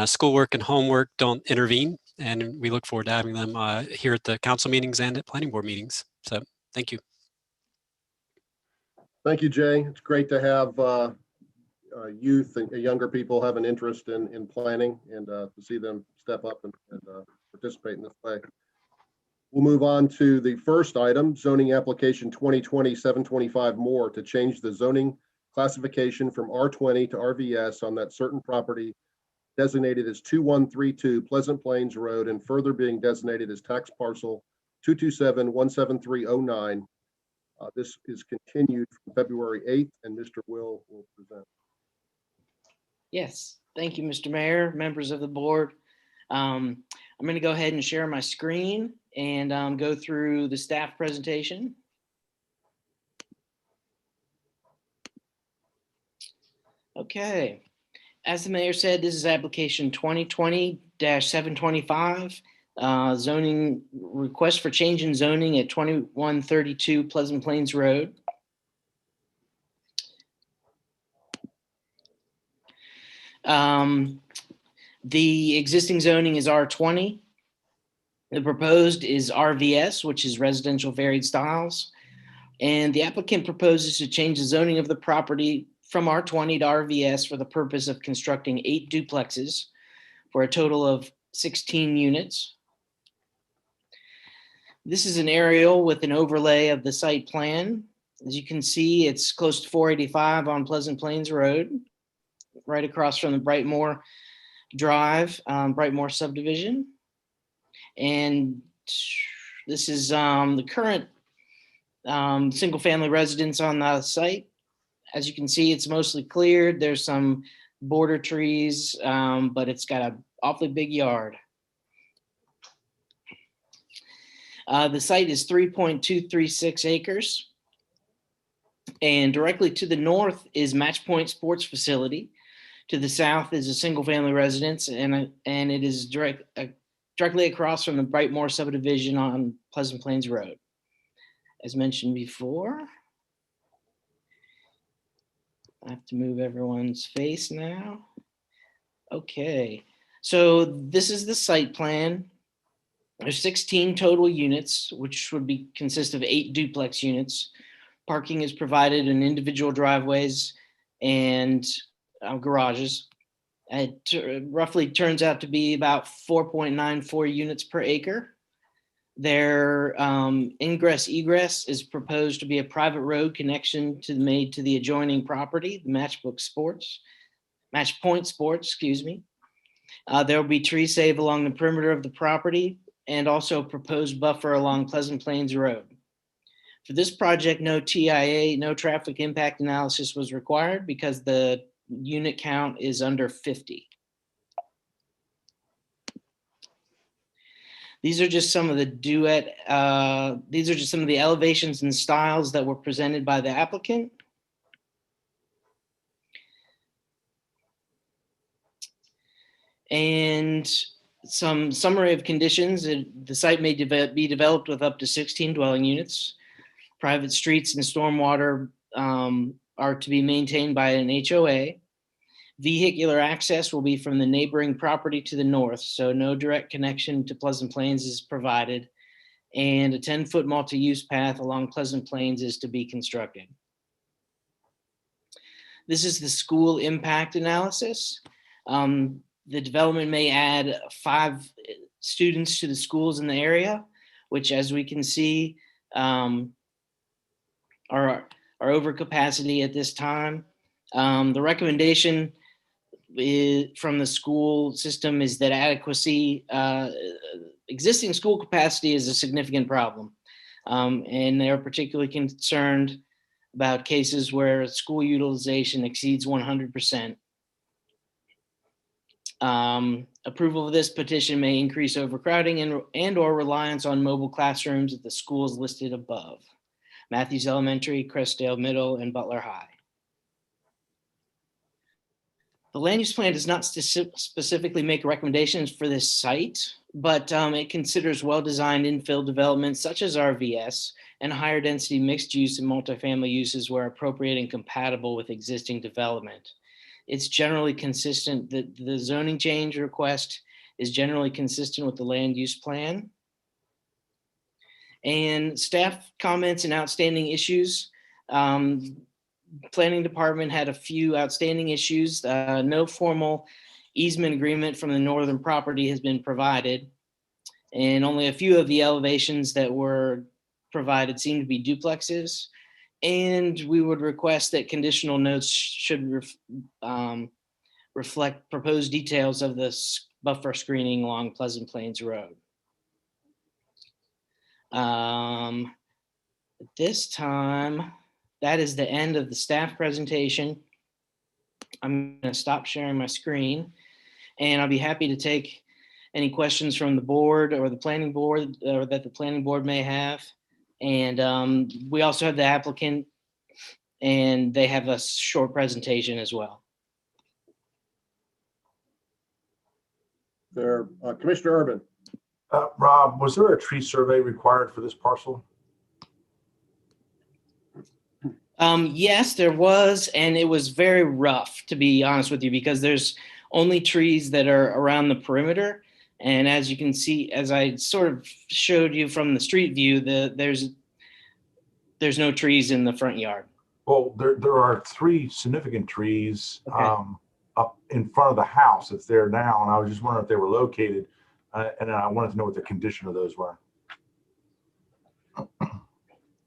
schoolwork and homework don't intervene. And we look forward to having them here at the council meetings and at planning board meetings. So thank you. Thank you, Jay. It's great to have youth and younger people have an interest in planning, and to see them step up and participate in this way. We'll move on to the first item, zoning application 2020-725 more to change the zoning classification from R20 to RVS on that certain property designated as 2132 Pleasant Plains Road and further being designated as tax parcel 227-17309. This is continued from February 8th, and Mr. Will present. Yes, thank you, Mr. Mayor, members of the board. I'm going to go ahead and share my screen and go through the staff presentation. Okay, as the mayor said, this is application 2020-725, zoning request for change in zoning at 2132 Pleasant Plains Road. The existing zoning is R20. The proposed is RVS, which is residential varied styles. And the applicant proposes to change the zoning of the property from R20 to RVS for the purpose of constructing 8 duplexes for a total of 16 units. This is an aerial with an overlay of the site plan. As you can see, it's close to 485 on Pleasant Plains Road, right across from the Brightmoor Drive, Brightmoor subdivision. And this is the current single family residence on the site. As you can see, it's mostly cleared. There's some border trees, but it's got an awfully big yard. The site is 3.236 acres. And directly to the north is Match Point Sports Facility. To the south is a single family residence, and it is directly across from the Brightmoor subdivision on Pleasant Plains Road. As mentioned before, I have to move everyone's face now. Okay, so this is the site plan. There's 16 total units, which would consist of 8 duplex units. Parking is provided in individual driveways and garages. It roughly turns out to be about 4.94 units per acre. Their ingress egress is proposed to be a private road connection made to the adjoining property, the Match Point Sports, excuse me. There will be tree save along the perimeter of the property and also a proposed buffer along Pleasant Plains Road. For this project, no TIA, no traffic impact analysis was required because the unit count is under 50. These are just some of the these are just some of the elevations and styles that were presented by the applicant. And some summary of conditions. The site may be developed with up to 16 dwelling units. Private streets and stormwater are to be maintained by an HOA. Vehicular access will be from the neighboring property to the north, so no direct connection to Pleasant Plains is provided. And a 10-foot multi-use path along Pleasant Plains is to be constructed. This is the school impact analysis. The development may add 5 students to the schools in the area, which, as we can see, are over capacity at this time. The recommendation from the school system is that adequacy, existing school capacity is a significant problem. And they're particularly concerned about cases where school utilization exceeds 100%. Approval of this petition may increase overcrowding and or reliance on mobile classrooms at the schools listed above: Matthews Elementary, Crestdale Middle, and Butler High. The land use plan does not specifically make recommendations for this site, but it considers well-designed infill developments such as RVS and higher density mixed use and multifamily uses where appropriate and compatible with existing development. It's generally consistent that the zoning change request is generally consistent with the land use plan. And staff comments and outstanding issues. Planning department had a few outstanding issues. No formal easement agreement from the northern property has been provided. And only a few of the elevations that were provided seem to be duplexes. And we would request that conditional notes should reflect proposed details of this buffer screening along Pleasant Plains Road. At this time, that is the end of the staff presentation. I'm going to stop sharing my screen, and I'll be happy to take any questions from the board or the planning board, or that the planning board may have. And we also have the applicant, and they have a short presentation as well. There, Commissioner Urban. Rob, was there a tree survey required for this parcel? Yes, there was, and it was very rough, to be honest with you, because there's only trees that are around the perimeter. And as you can see, as I sort of showed you from the street view, there's no trees in the front yard. Well, there are 3 significant trees up in front of the house that's there now, and I was just wondering if they were located, and I wanted to know what the condition of those were.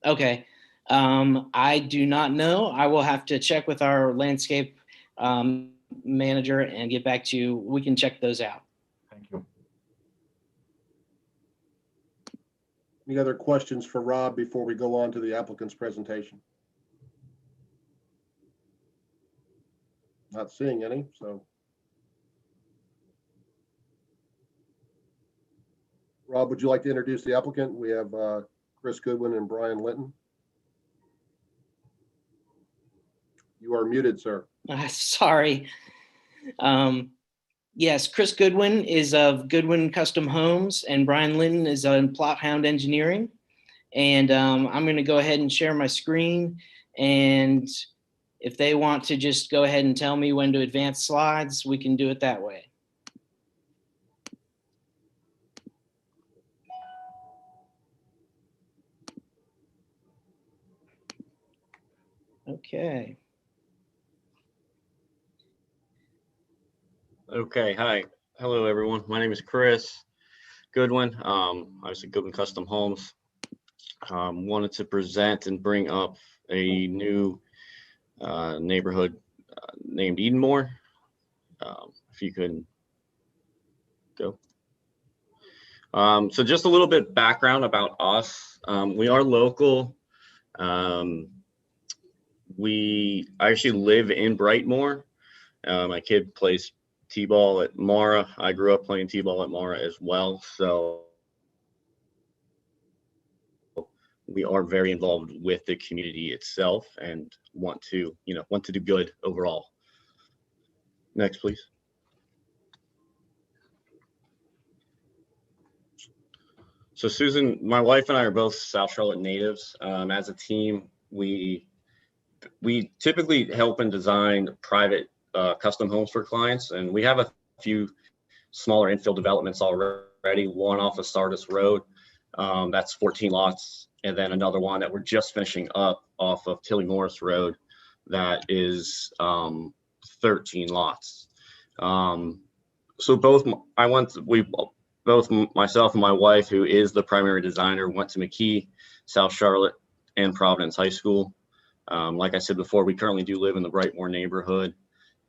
Okay. I do not know. I will have to check with our landscape manager and get back to you. We can check those out. Thank you. Any other questions for Rob before we go on to the applicant's presentation? Not seeing any, so. Rob, would you like to introduce the applicant? We have Chris Goodwin and Brian Linton. You are muted, sir. Sorry. Yes, Chris Goodwin is of Goodwin Custom Homes, and Brian Linton is on Plot Hound Engineering. And I'm going to go ahead and share my screen. And if they want to just go ahead and tell me when to advance slides, we can do it that way. Okay. Okay, hi. Hello, everyone. My name is Chris Goodwin. Obviously Goodwin Custom Homes. Wanted to present and bring up a new neighborhood named Edenmore. If you could go. So just a little bit background about us. We are local. I actually live in Brightmoor. My kid plays T-ball at Mara. I grew up playing T-ball at Mara as well. So we are very involved with the community itself and want to do good overall. Next, please. So Susan, my wife and I are both South Charlotte natives. As a team, we typically help and design private custom homes for clients, and we have a few smaller infill developments already. One off of Sardis Road, that's 14 lots, and then another one that we're just finishing up off of Tilly Morris Road, that is 13 lots. So both myself and my wife, who is the primary designer, went to McKee, South Charlotte, and Providence High School. Like I said before, we currently do live in the Brightmoor neighborhood,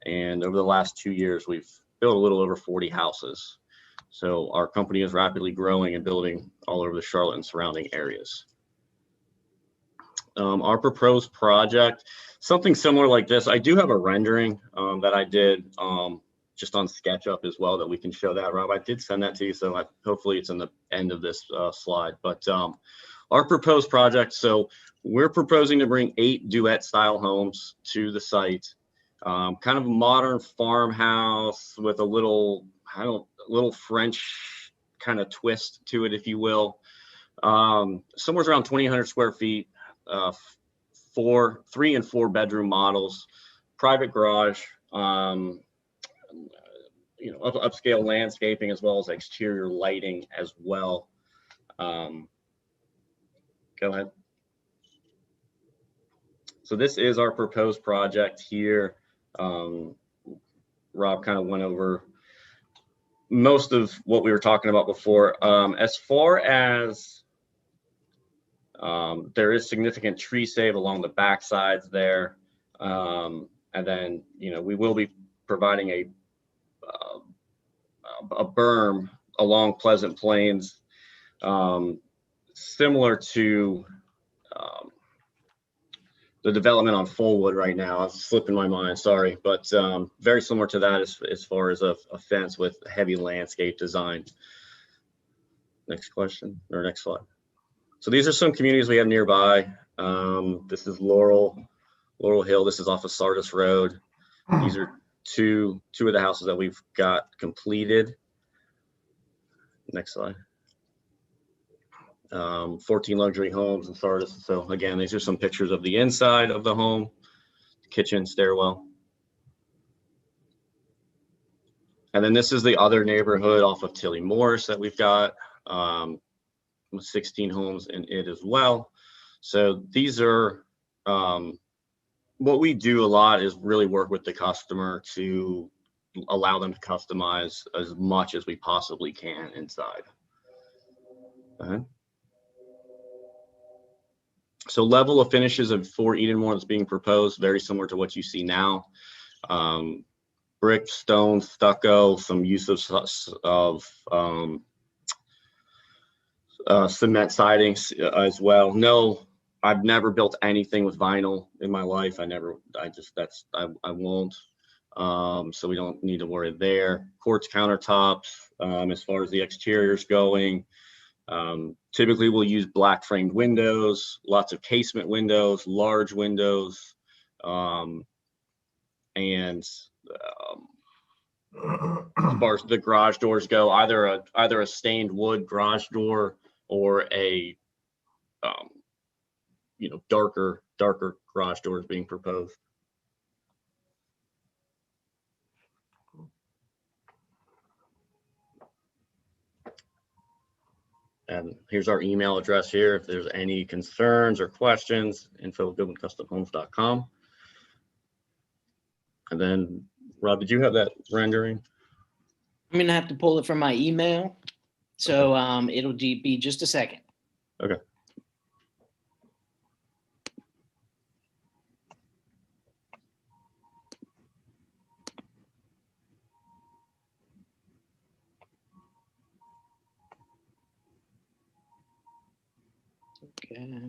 and over the last 2 years, we've built a little over 40 houses. So our company is rapidly growing and building all over the Charlotte and surrounding areas. Our proposed project, something similar like this. I do have a rendering that I did just on SketchUp as well that we can show that, Rob. I did send that to you, so hopefully it's in the end of this slide. But our proposed project, so we're proposing to bring 8 duet style homes to the site. Kind of a modern farmhouse with a little, little French kind of twist to it, if you will. Somewhere around 2,800 square feet, 3 and 4 bedroom models, private garage, upscale landscaping, as well as exterior lighting as well. Go ahead. So this is our proposed project here. Rob kind of went over most of what we were talking about before. As far as there is significant tree save along the back sides there. And then, we will be providing a berm along Pleasant Plains, similar to the development on Fullwood right now. It's slipping my mind, sorry, but very similar to that as far as a fence with heavy landscape design. Next question, or next slide. So these are some communities we have nearby. This is Laurel Hill. This is off of Sardis Road. These are two of the houses that we've got completed. Next slide. 14 luxury homes in Sardis. So again, these are some pictures of the inside of the home, kitchen, stairwell. And then this is the other neighborhood off of Tilly Morris that we've got. 16 homes in it as well. So these are what we do a lot is really work with the customer to allow them to customize as much as we possibly can inside. So level of finishes of for Edenmore that's being proposed, very similar to what you see now. Brick, stone, stucco, some use of cement sidings as well. No, I've never built anything with vinyl in my life. I won't. So we don't need to worry there. Quartz countertops. As far as the exteriors going, typically we'll use black framed windows, lots of casement windows, large windows, and as far as the garage doors go, either a stained wood garage door or a darker garage doors being proposed. And here's our email address here. If there's any concerns or questions, info@goodwincustomhomes.com. And then, Rob, did you have that rendering? I'm gonna have to pull it from my email. So it'll be just a second. Okay. Okay.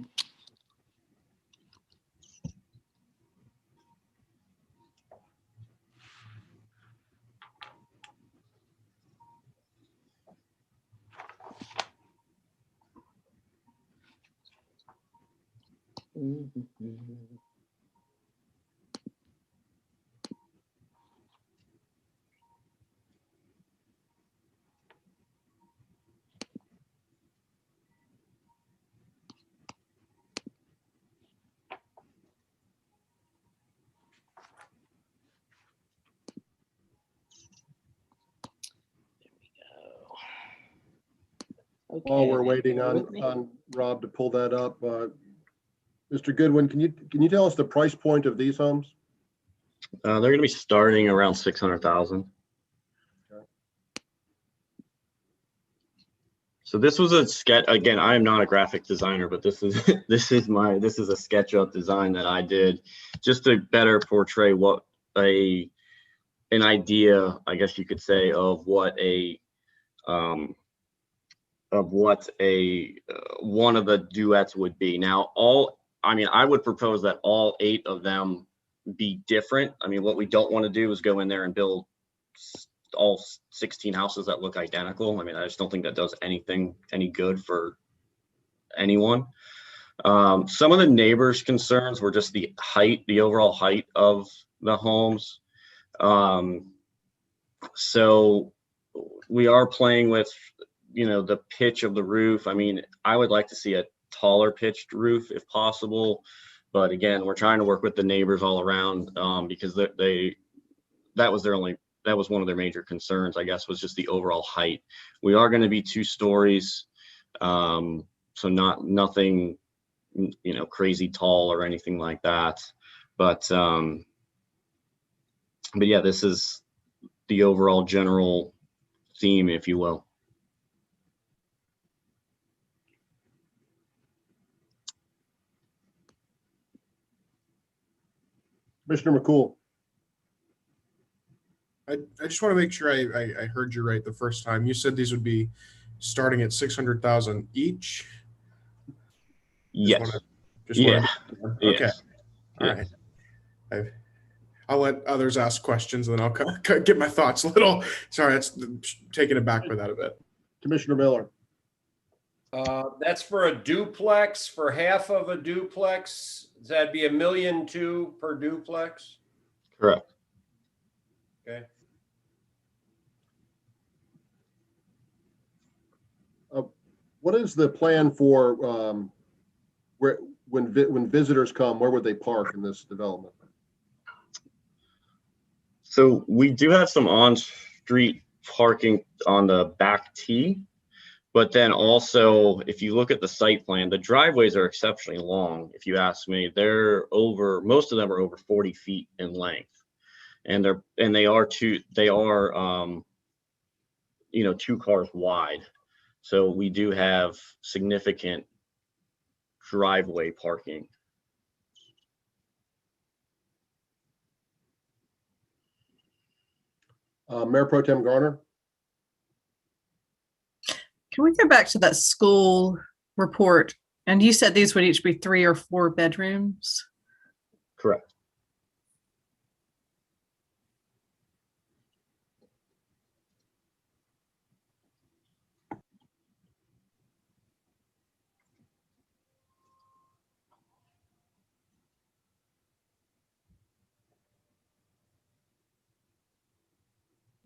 While we're waiting on Rob to pull that up, Mr. Goodwin, can you tell us the price point of these homes? They're going to be starting around 600,000. So this was a sketch. Again, I am not a graphic designer, but this is this is a SketchUp design that I did just to better portray what an idea, I guess you could say, of what one of the duets would be. Now, I would propose that all 8 of them be different. I mean, what we don't want to do is go in there and build all 16 houses that look identical. I mean, I just don't think that does any good for anyone. Some of the neighbors' concerns were just the overall height of the homes. So we are playing with, the pitch of the roof. I mean, I would like to see a taller pitched roof if possible, but again, we're trying to work with the neighbors all around, because that was one of their major concerns, I guess, was just the overall height. We are going to be 2 stories, so nothing, crazy tall or anything like that. But yeah, this is the overall general theme, if you will. Commissioner McCool. I just want to make sure I heard you right the first time. You said these would be starting at 600,000 each? Yes. Okay. Yes. All right. I'll let others ask questions and then I'll get my thoughts a little. Sorry, that's taken aback by that a bit. Commissioner Miller. That's for a duplex, for half of a duplex. That'd be $1.2 million per duplex. Correct. Okay. What is the plan for when visitors come? Where would they park in this development? So we do have some on-street parking on the back tee, but then also, if you look at the site plan, the driveways are exceptionally long. If you ask me, most of them are over 40 feet in length, and they are 2 cars wide. So we do have significant driveway parking. Mayor Pro Tem Garner. Can we go back to that school report? And you said these would each be 3 or 4 bedrooms? Correct.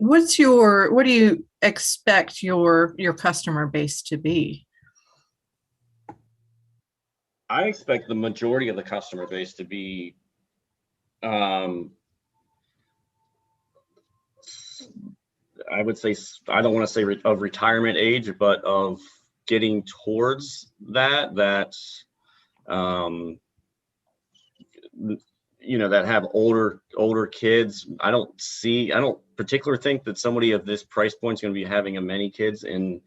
What do you expect your customer base to be? I expect the majority of the customer base to be, I would say, I don't want to say of retirement age, but of getting towards that that have older kids. I don't particularly think that somebody of this price point is going to be having many kids in,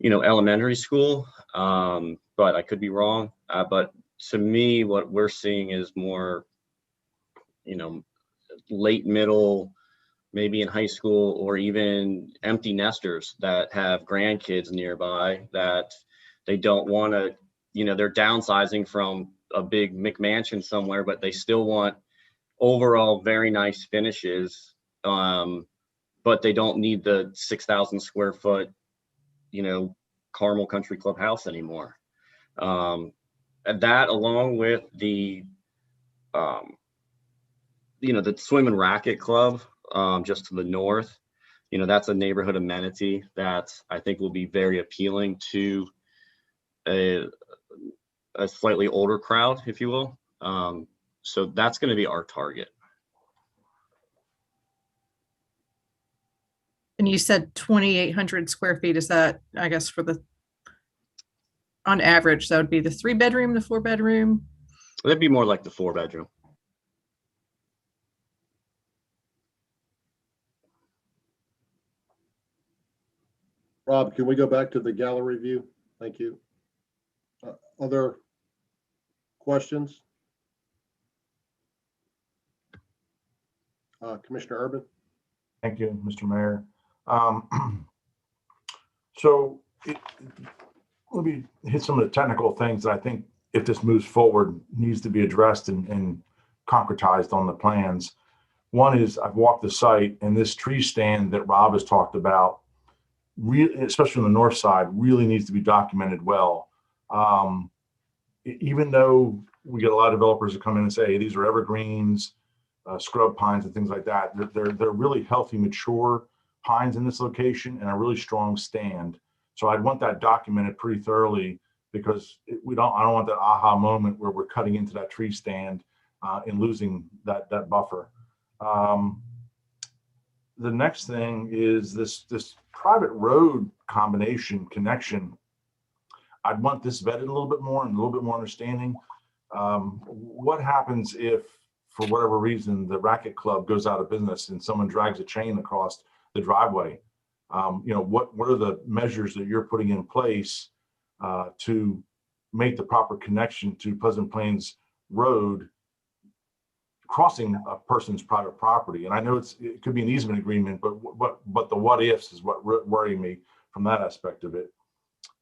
elementary school. But I could be wrong. But to me, what we're seeing is more, late middle, maybe in high school, or even empty nesters that have grandkids nearby that they don't want to, they're downsizing from a big McMansion somewhere, but they still want overall very nice finishes. But they don't need the 6,000 square foot, Carmel Country Club house anymore. And that, along with the, the swim and racket club, just to the north, that's a neighborhood amenity that I think will be very appealing to a slightly older crowd, if you will. So that's going to be our target. And you said 2,800 square feet. Is that, I guess, on average, that would be the 3 bedroom, the 4 bedroom? That'd be more like the 4-bedroom. Rob, can we go back to the gallery view? Thank you. Other questions? Commissioner Urban? Thank you, Mr. Mayor. So let me hit some of the technical things that I think, if this moves forward, needs to be addressed and concretized on the plans. One is, I've walked the site, and this tree stand that Rob has talked about, especially on the north side, really needs to be documented well. Even though we get a lot of developers that come in and say, hey, these are evergreens, scrub pines and things like that, they're really healthy, mature pines in this location and a really strong stand. So I'd want that documented pretty thoroughly, because I don't want that aha moment where we're cutting into that tree stand and losing that buffer. The next thing is this private road combination connection. I'd want this vetted a little bit more and a little bit more understanding. What happens if, for whatever reason, the racket club goes out of business and someone drags a chain across the driveway? What are the measures that you're putting in place to make the proper connection to Pleasant Plains Road crossing a person's private property? And I know it could be an easement agreement, but the what ifs is what worry me from that aspect of it.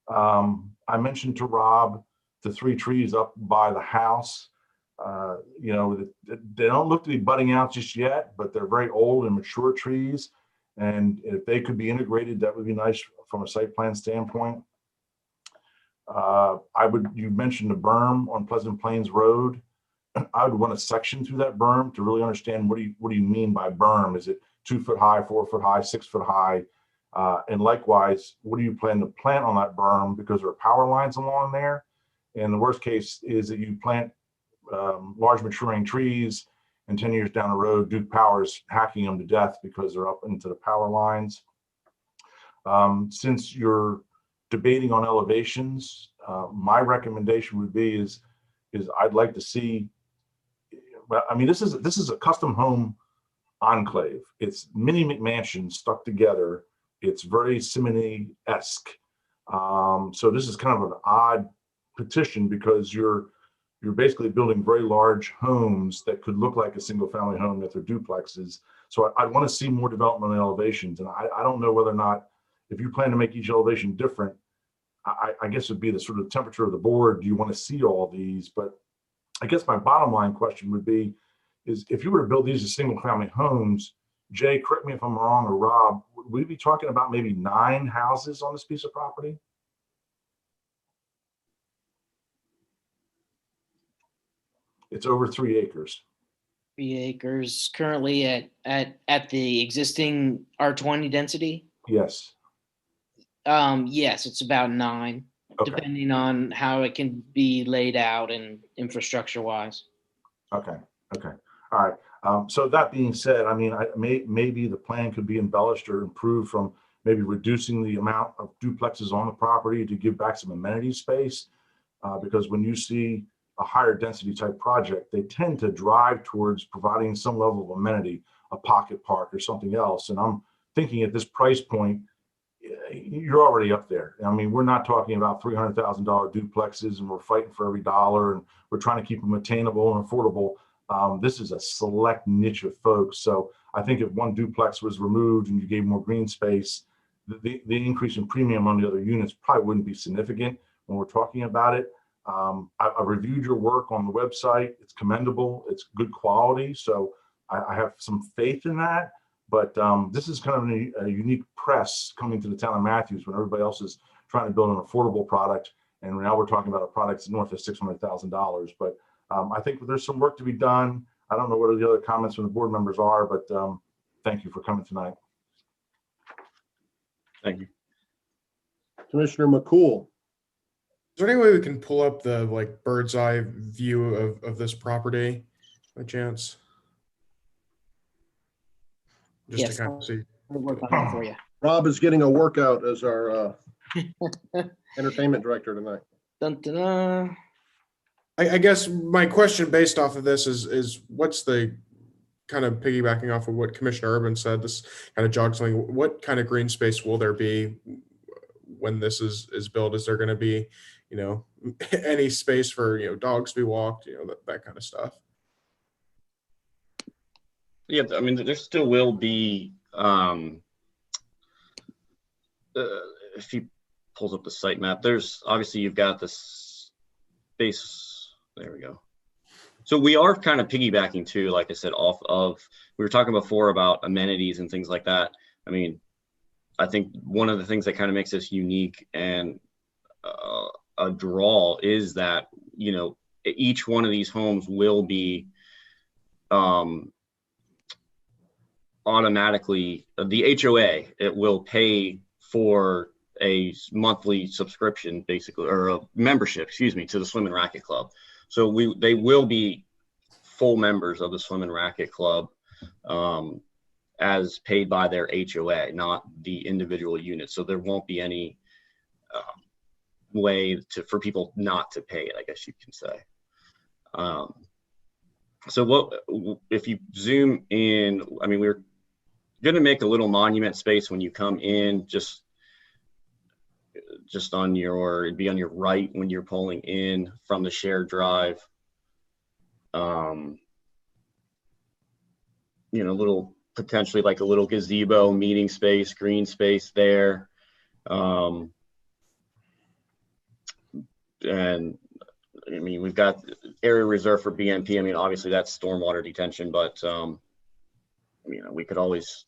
I mentioned to Rob the 3 trees up by the house. They don't look to be budding out just yet, but they're very old and mature trees. And if they could be integrated, that would be nice from a site plan standpoint. You mentioned the berm on Pleasant Plains Road. I would want a section through that berm to really understand what do you mean by berm? Is it 2 foot high, 4 foot high, 6 foot high? And likewise, what do you plan to plant on that berm? Because there are power lines along there. And the worst case is that you plant large maturing trees, and 10 years down the road, Duke Power's hacking them to death because they're up into the power lines. Since you're debating on elevations, my recommendation would be is I'd like to see. I mean, this is a custom home enclave. It's mini McMansions stuck together. It's very Simony-esque. So this is kind of an odd petition, because you're basically building very large homes that could look like a single family home if they're duplexes. So I'd want to see more development on elevations. And I don't know whether or not, if you plan to make each elevation different, I guess it'd be the sort of temperature of the board. Do you want to see all these? But I guess my bottom line question would be, is if you were to build these as single family homes, Jay, correct me if I'm wrong, or Rob, would we be talking about maybe 9 houses on this piece of property? It's over 3 acres. 3 acres currently at the existing R20 density. Yes. Yes, it's about 9, Okay. depending on how it can be laid out and infrastructure wise. Okay. All right. So that being said, I mean, maybe the plan could be embellished or improved from maybe reducing the amount of duplexes on the property to give back some amenity space. Because when you see a higher density type project, they tend to drive towards providing some level of amenity, a pocket park or something else. And I'm thinking at this price point, you're already up there. I mean, we're not talking about $300,000 duplexes and we're fighting for every dollar, and we're trying to keep them attainable and affordable. This is a select niche of folks. So I think if one duplex was removed and you gave more green space, the increase in premium on the other units probably wouldn't be significant when we're talking about it. I reviewed your work on the website. It's commendable. It's good quality. So I have some faith in that. But this is kind of a unique press coming to the town of Matthews when everybody else is trying to build an affordable product. And now we're talking about a product that's north of $600,000. But I think there's some work to be done. I don't know what the other comments from the board members are, but thank you for coming tonight. Thank you. Commissioner McCool. Is there any way we can pull up the bird's eye view of this property by chance? Just Yes, to kind of see. We'll work on that for you. Rob is getting a workout as our entertainment director tonight. Dun, dun, dun. I guess my question based off of this is what's the kind of piggybacking off of what Commissioner Urban said, this kind of jogs something, what kind of green space will there be when this is built? Is there going to be, you know, any space for, you know, dogs to be walked, you know, that kind of stuff? Yeah, I mean, there still will be, if he pulls up the site map, there's obviously you've got this space, there we go. So we are kind of piggybacking too, like I said, off of, we were talking before about amenities and things like that. I mean, I think one of the things that kind of makes us unique and a draw is that, you know, each one of these homes will be automatically, the HOA, it will pay for a monthly subscription, basically, or a membership, excuse me, to the Swim and Racket Club. So they will be full members of the Swim and Racket Club as paid by their HOA, not the individual units. So there won't be any way for people not to pay it, I guess you can say. So what if you zoom in? I mean, we're going to make a little monument space when you come in, just on your, it'd be on your right when you're pulling in from the shared drive. You know, little, potentially like a little gazebo, meeting space, green space there. And I mean, we've got area reserved for BMP. I mean, obviously that's stormwater detention, but you know, we could always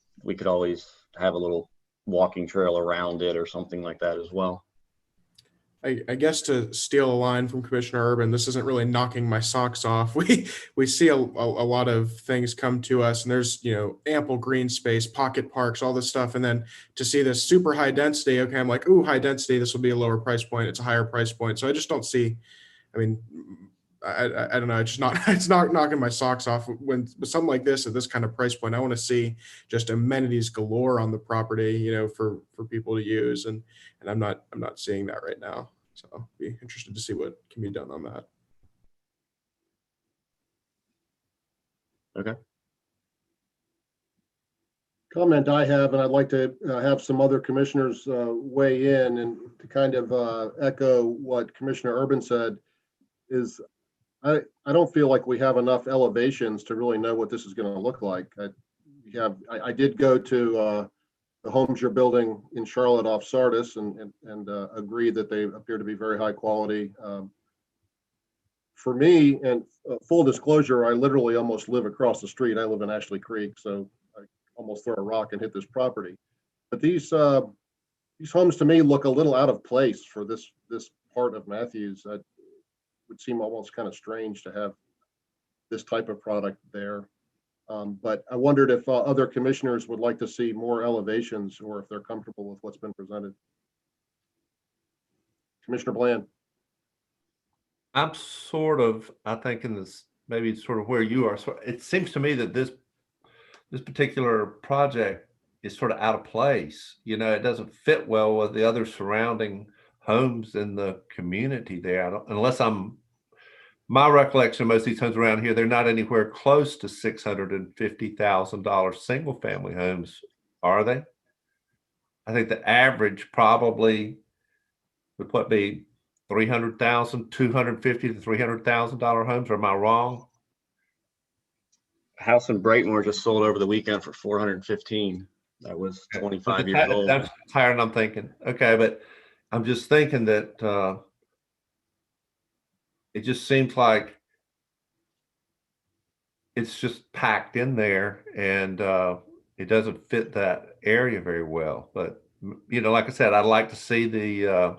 have a little walking trail around it or something like that as well. I guess to steal a line from Commissioner Urban, this isn't really knocking my socks off. We see a lot of things come to us, and there's, you know, ample green space, pocket parks, all this stuff. And then to see this super high density, okay, I'm like, ooh, high density, this will be a lower price point. It's a higher price point. So I just don't see, I mean, I don't know. It's not knocking my socks off when with something like this at this kind of price point. I want to see just amenities galore on the property, you know, for people to use, and I'm not seeing that right now. So I'll be interested to see what can be done on that. Okay. Comment I have, and I'd like to have some other commissioners weigh in, and to kind of echo what Commissioner Urban said, is I don't feel like we have enough elevations to really know what this is going to look like. I did go to the homes you're building in Charlotte off Sardis and agree that they appear to be very high quality. For me, and full disclosure, I literally almost live across the street. I live in Ashley Creek, so I almost throw a rock and hit this property. But these homes to me look a little out of place for this part of Matthews. It would seem almost kind of strange to have this type of product there. But I wondered if other commissioners would like to see more elevations, or if they're comfortable with what's been presented. Commissioner Bland. I'm sort of, I think in this, maybe sort of where you are. So it seems to me that this particular project is sort of out of place. You know, it doesn't fit well with the other surrounding homes in the community there. Unless my recollection of most of these homes around here, they're not anywhere close to $650,000 single family homes, are they? I think the average probably would be 300,000, 250 to $300,000 homes. Or am I wrong? House in Brightmoor just sold over the weekend for 415. That was 25 years old. That's higher than I'm thinking. Okay, but I'm just thinking that it just seems like it's just packed in there, and it doesn't fit that area very well. But, you know, like I said, I'd like to see the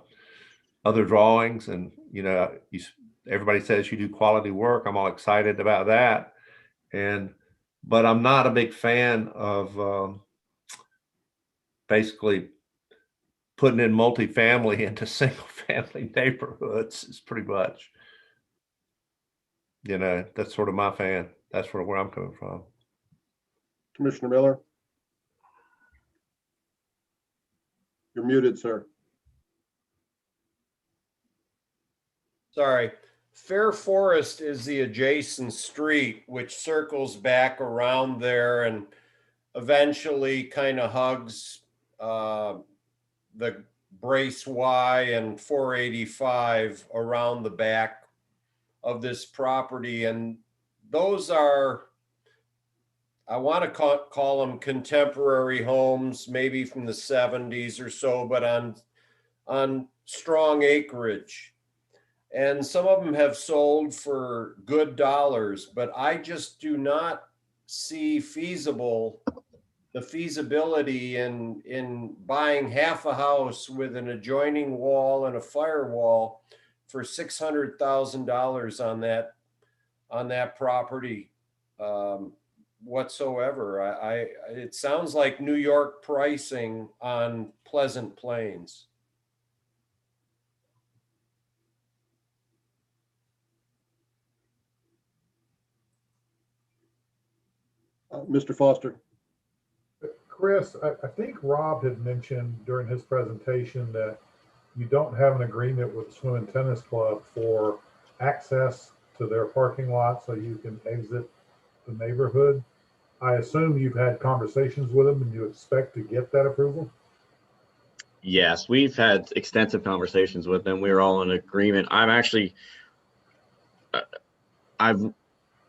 other drawings, and, you know, everybody says you do quality work. I'm all excited about that. But I'm not a big fan of basically putting in multifamily into single family neighborhoods. It's pretty much, you know, that's sort of my fan. That's where I'm coming from. Commissioner Miller. You're muted, sir. Sorry. Fair Forest is the adjacent street, which circles back around there and eventually kind of hugs the Brace Y and 485 around the back of this property. And those are, I want to call them contemporary homes, maybe from the 70s or so, but on strong acreage. And some of them have sold for good dollars, but I just do not see the feasibility in buying half a house with an adjoining wall and a firewall for $600,000 on that property whatsoever. It sounds like New York pricing on Pleasant Plains. Mr. Foster. Chris, I think Rob had mentioned during his presentation that you don't have an agreement with the Swim and Tennis Club for access to their parking lot so you can exit the neighborhood. I assume you've had conversations with them and you expect to get that approval? Yes, we've had extensive conversations with them. We're all in agreement. I'm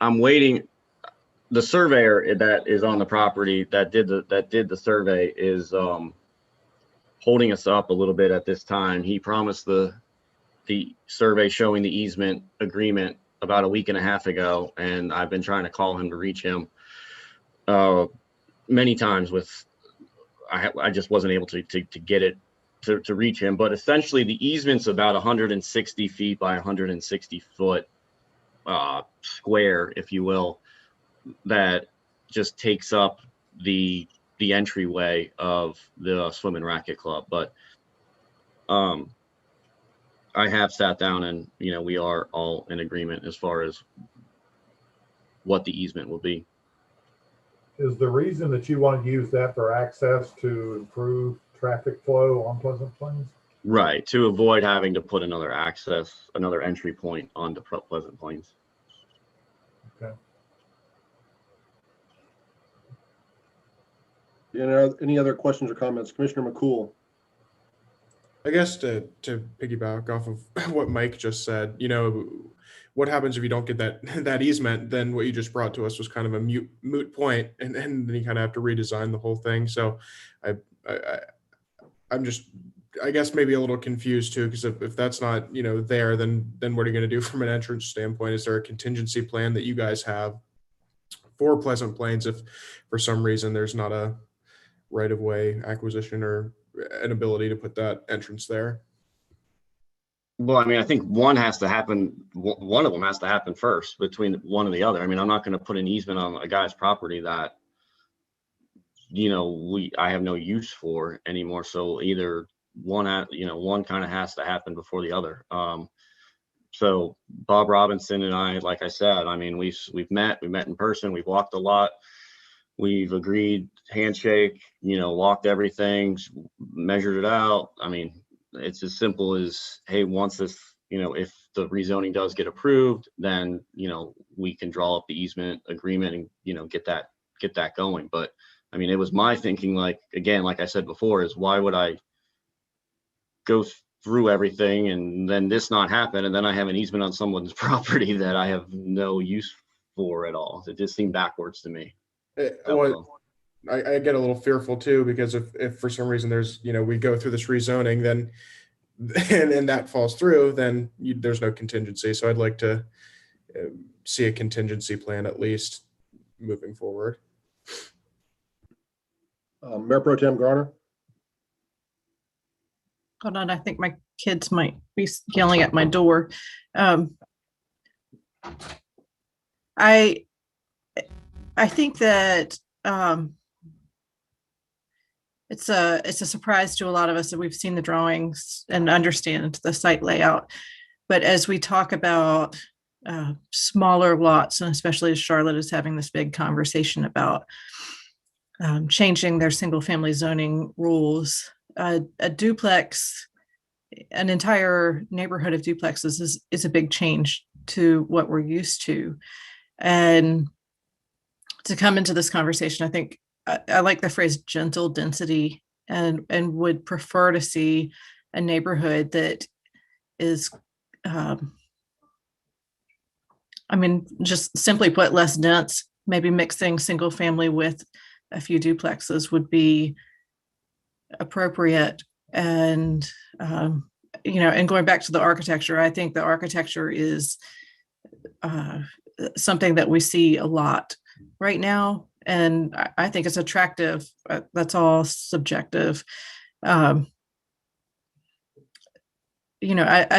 waiting. The surveyor that is on the property that did the survey is holding us up a little bit at this time. He promised the survey showing the easement agreement about a week and a half ago, and I've been trying to call him to reach him many times. I just wasn't able to get it to reach him. But essentially, the easement's about 160 feet by 160 foot square, if you will, that just takes up the entryway of the Swim and Racket Club. But I have sat down and, we are all in agreement as far as what the easement will be. Is the reason that you want to use that for access to improve traffic flow on Pleasant Plains? Right, to avoid having to put another entry point onto Pleasant Plains. Okay. Any other questions or comments? Commissioner McCool. I guess to piggyback off of what Mike just said, what happens if you don't get that easement? Then what you just brought to us was kind of a moot point, and then you kind of have to redesign the whole thing. So I'm just, I guess, maybe a little confused too, because if that's not there, then what are you going to do from an entrance standpoint? Is there a contingency plan that you guys have for Pleasant Plains if for some reason there's not a right-of-way acquisition or an ability to put that entrance there? Well, I think one has to happen. One of them has to happen first between one and the other. I'm not going to put an easement on a guy's property that, I have no use for anymore. So either one kind of has to happen before the other. So Bob Robinson and I, like I said, we've met in person. We've walked a lot. We've agreed, handshake, walked everything, measured it out. It's as simple as, hey, once this, if the rezoning does get approved, then, we can draw up the easement agreement and, get that going. But it was my thinking, like I said before, is why would I go through everything and then this not happen? And then I have an easement on someone's property that I have no use for at all. It just seemed backwards to me. I get a little fearful too, because if for some reason there's, we go through this rezoning, then and that falls through, then there's no contingency. So I'd like to see a contingency plan at least moving forward. Mayor Pro Tem Garner. Hold on, I think my kids might be yelling at my door. I think that it's a surprise to a lot of us that we've seen the drawings and understand the site layout. But as we talk about smaller lots, and especially as Charlotte is having this big conversation about changing their single family zoning rules, a duplex, an entire neighborhood of duplexes is a big change to what we're used to. And to come into this conversation, I think I like the phrase gentle density, and would prefer to see a neighborhood that is, just simply put, less dense. Maybe mixing single family with a few duplexes would be appropriate. And and going back to the architecture, I think the architecture is something that we see a lot right now, and I think it's attractive. That's all subjective. I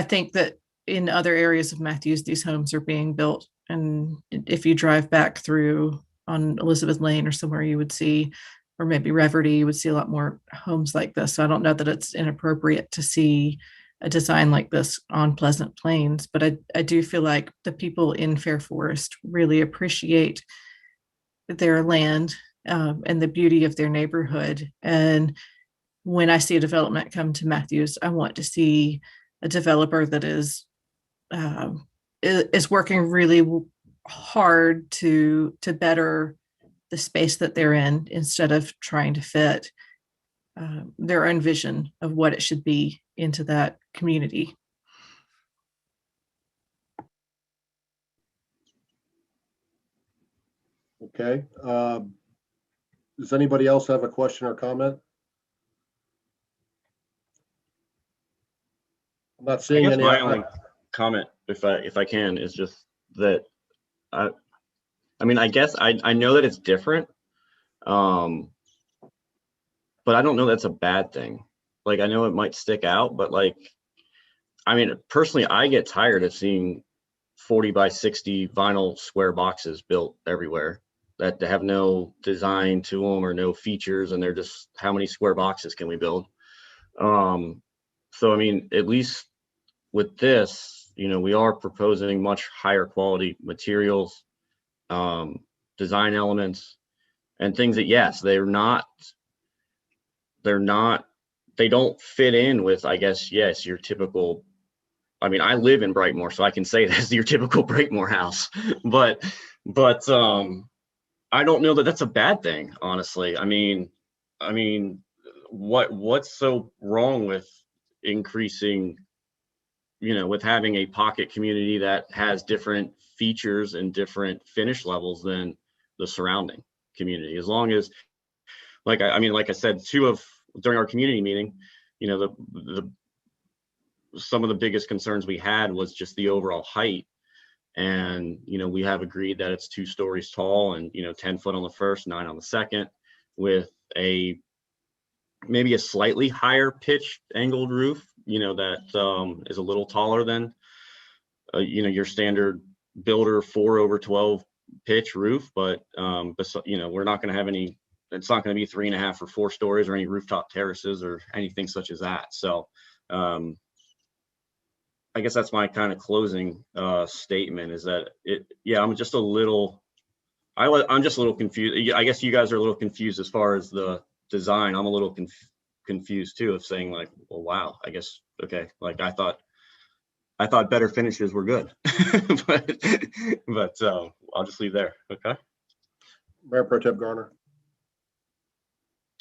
think that in other areas of Matthews, these homes are being built, and if you drive back through on Elizabeth Lane or somewhere, you would see, or maybe Reverdy, you would see a lot more homes like this. So I don't know that it's inappropriate to see a design like this on Pleasant Plains, but I do feel like the people in Fair Forest really appreciate their land and the beauty of their neighborhood. And when I see a development come to Matthews, I want to see a developer that is working really hard to better the space that they're in, instead of trying to fit their own vision of what it should be into that community. Okay. Does anybody else have a question or comment? I'm not I seeing guess any. my only comment, if I can, is just that I guess I know that it's different, but I don't know that's a bad thing. Like, I know it might stick out, but personally, I get tired of seeing 40 by 60 vinyl square boxes built everywhere that have no design to them or no features, and they're just, how many square boxes can we build? So at least with this, we are proposing much higher quality materials, design elements, and things that, yes, they don't fit in with, I guess, yes, your typical, I live in Brightmoor, so I can say that's your typical Brightmoor house, but I don't know that that's a bad thing, honestly. What's so wrong with increasing, with having a pocket community that has different features and different finish levels than the surrounding community? As long as, like I said, during our community meeting, some of the biggest concerns we had was just the overall height. And, we have agreed that it's 2 stories tall and, 10 foot on the first, 9 on the second, with maybe a slightly higher pitched angled roof, that is a little taller than, your standard builder 4/12 pitch roof. But, we're not going to have any, it's not going to be 3.5 or 4 stories or any rooftop terraces or anything such as that. So, I guess that's my kind of closing statement, is that I'm just a little confused. I guess you guys are a little confused as far as the design. I'm a little confused too, of saying like, well, wow, I guess, okay. Like, I thought better finishes were good, but I'll just leave there. Okay. Mayor Pro Tem Garner.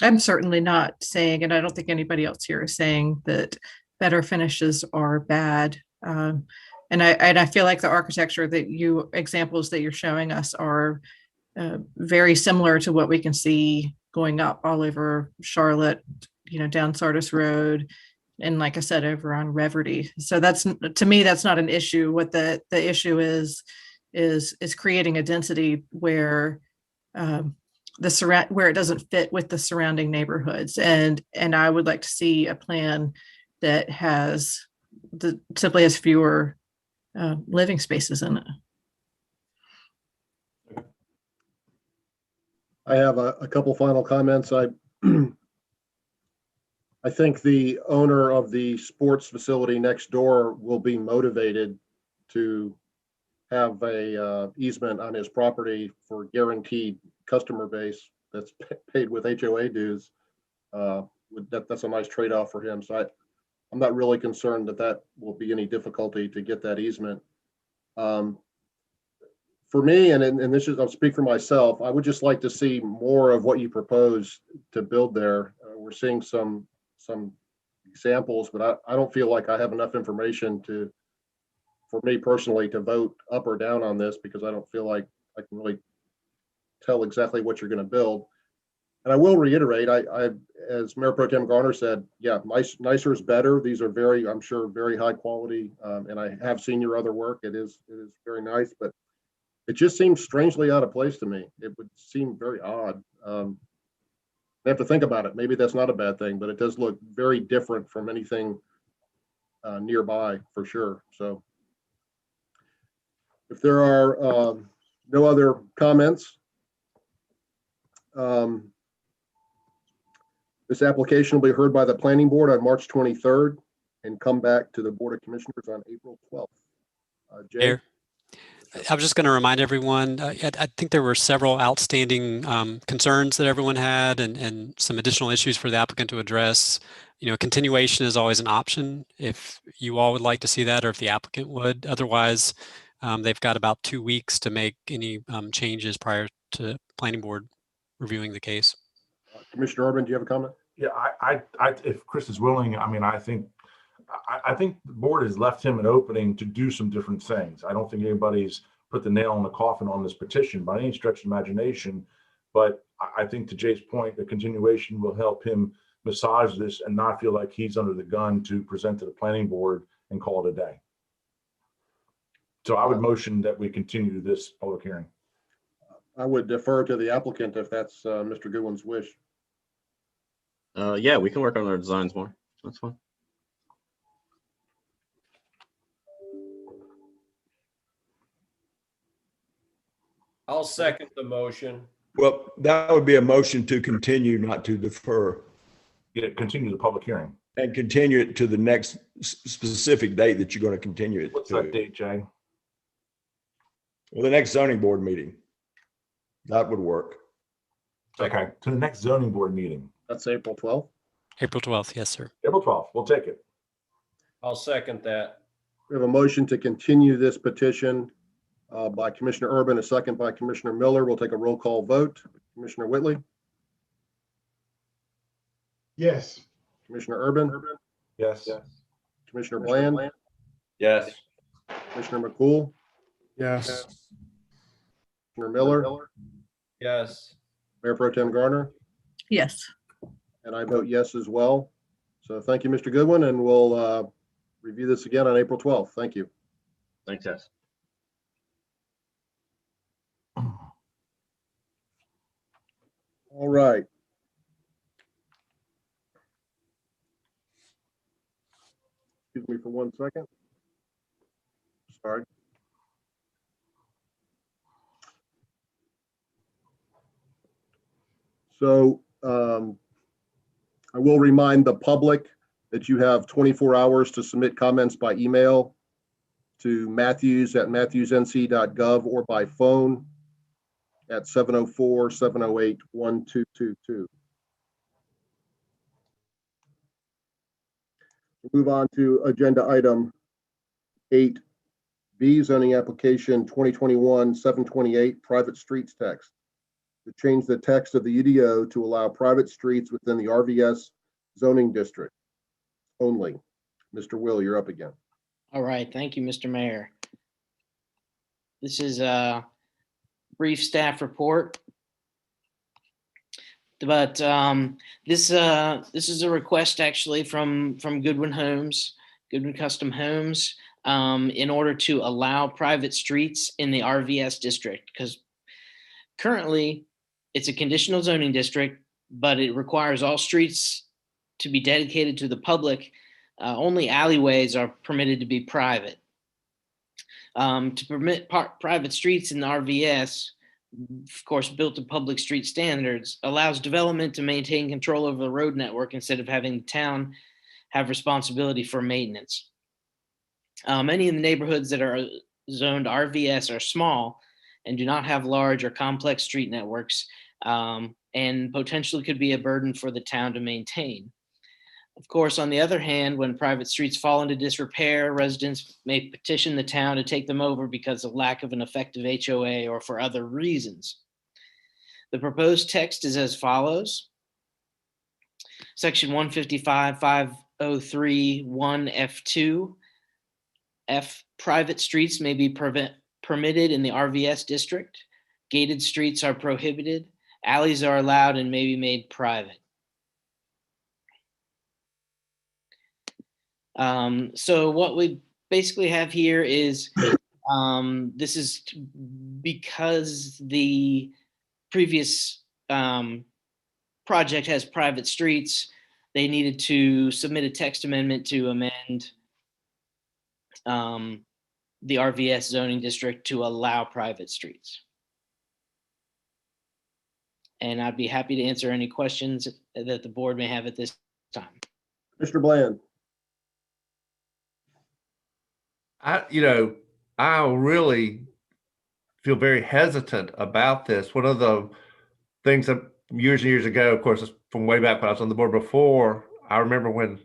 I'm certainly not saying, and I don't think anybody else here is saying, that better finishes are bad. And I feel like the architecture examples that you're showing us are very similar to what we can see going up all over Charlotte, down Sardis Road, and like I said, over on Reverdy. So to me, that's not an issue. What the issue is creating a density where where it doesn't fit with the surrounding neighborhoods. And I would like to see a plan that simply has fewer living spaces in it. I have a couple final comments. I think the owner of the sports facility next door will be motivated to have a easement on his property for guaranteed customer base that's paid with HOA dues. That's a nice trade-off for him. So I'm not really concerned that will be any difficulty to get that easement. For me, and this is, I'll speak for myself, I would just like to see more of what you propose to build there. We're seeing some examples, but I don't feel like I have enough information for me personally to vote up or down on this, because I don't feel like I can really tell exactly what you're going to build. And I will reiterate, as Mayor Pro Tem Garner said, yeah, nicer is better. These are very, I'm sure, very high quality. And I have seen your other work. It is very nice, but it just seems strangely out of place to me. It would seem very odd. I have to think about it. Maybe that's not a bad thing, but it does look very different from anything nearby for sure. So if there are no other comments, this application will be heard by the Planning Board on March 23rd and come back to the Board of Commissioners on April 12th. Jay? Mayor, I was just going to remind everyone, I think there were several outstanding concerns that everyone had and some additional issues for the applicant to address. You know, continuation is always an option if you all would like to see that, or if the applicant would. Otherwise, they've got about 2 weeks to make any changes prior to Planning Board reviewing the case. Commissioner Urban, do you have a comment? Yeah, I if Chris is willing, I mean, I think the board has left him an opening to do some different things. I don't think anybody's put the nail in the coffin on this petition by any stretch of imagination, but I think to Jay's point, the continuation will help him massage this and not feel like he's under the gun to present to the planning board and call it a day. So I would motion that we continue this public hearing. I would defer to the applicant if that's Mr. Goodwin's wish. Yeah, we can work on our designs more. That's fine. I'll second the motion. Well, that would be a motion to continue, not to defer. Yeah, continue the public hearing. And continue it to the next specific date that you're going to continue it. What's that date, Jay? Well, the next zoning board meeting. That would work. Okay, to the next zoning board meeting. That's April 12th? April 12th, yes, sir. April 12th, we'll take it. I'll second that. We have a motion to continue this petition by Commissioner Urban, a second by Commissioner Miller. We'll take a roll call vote. Commissioner Whitley? Yes. Commissioner Urban? Yes. Commissioner Bland? Yes. Commissioner McCool? Yes. Commissioner Miller? Yes. Mayor Pro Tem Garner? Yes. And I vote yes as well. So thank you, Mr. Goodwin, and we'll review this again on April 12th. Thank you. Thanks, guys. All right. Excuse me for 1 second. Sorry. So I will remind the public that you have 24 hours to submit comments by email to matthews@matthewsnc.gov or by phone at 704-708-1222. We'll move on to agenda item 8B, zoning application 2021-728, private streets text. To change the text of the UDO to allow private streets within the RVS zoning district only. Mr. Will, you're up again. All right, thank you, Mr. Mayor. This is a brief staff report. But this is a request actually from Goodwin Homes, Goodwin Custom Homes, in order to allow private streets in the RVS district, because currently it's a conditional zoning district, but it requires all streets to be dedicated to the public. Only alleyways are permitted to be private. To permit private streets in the RVS, of course, built to public street standards, allows development to maintain control over the road network instead of having the town have responsibility for maintenance. Many of the neighborhoods that are zoned RVS are small and do not have large or complex street networks, and potentially could be a burden for the town to maintain. Of course, on the other hand, when private streets fall into disrepair, residents may petition the town to take them over because of lack of an effective HOA or for other reasons. The proposed text is as follows. Section 155-503-1F2. F, private streets may be permitted in the RVS district. Gated streets are prohibited. Alleys are allowed and may be made private. So what we basically have here is, this is because the previous project has private streets, they needed to submit a text amendment to amend the RVS zoning district to allow private streets. And I'd be happy to answer any questions that the board may have at this time. Mr. Bland. I really feel very hesitant about this. One of the things that years and years ago, of course, from way back when I was on the board before, I remember when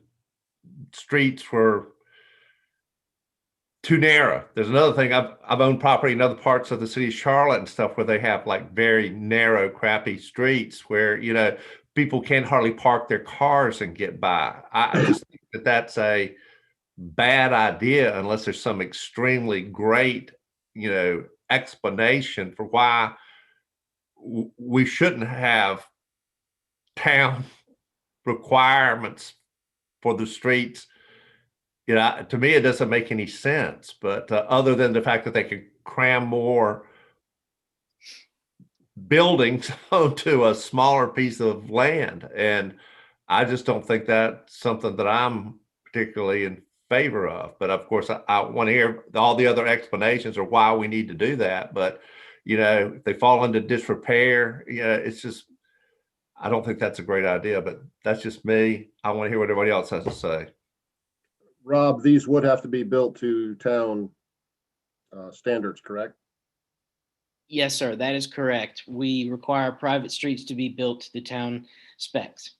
streets were too narrow. There's another thing, I've owned property in other parts of the city of Charlotte and stuff where they have like very narrow, crappy streets where, people can't hardly park their cars and get by. I just think that that's a bad idea unless there's some extremely great, explanation for why we shouldn't have town requirements for the streets. To me, it doesn't make any sense, but other than the fact that they could cram more buildings onto a smaller piece of land. And I just don't think that's something that I'm particularly in favor of. But of course, I want to hear all the other explanations of why we need to do that. But, if they fall into disrepair, it's just, I don't think that's a great idea, but that's just me. I want to hear what everybody else has to say. Rob, these would have to be built to town standards, correct? Yes, sir, that is correct. We require private streets to be built to the town specs.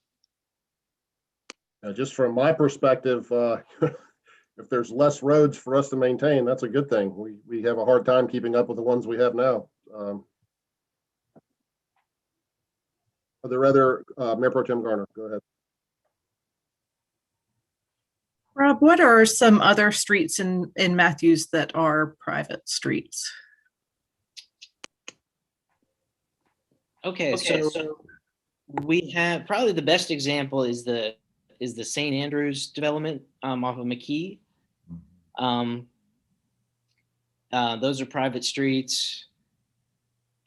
Now, just from my perspective, if there's less roads for us to maintain, that's a good thing. We have a hard time keeping up with the ones we have now. Are there other, Mayor Pro Tem Garner, go ahead. Rob, what are some other streets in Matthews that are private streets? Okay, so we have probably the best example is the St. Andrews development off of McKee. Those are private streets.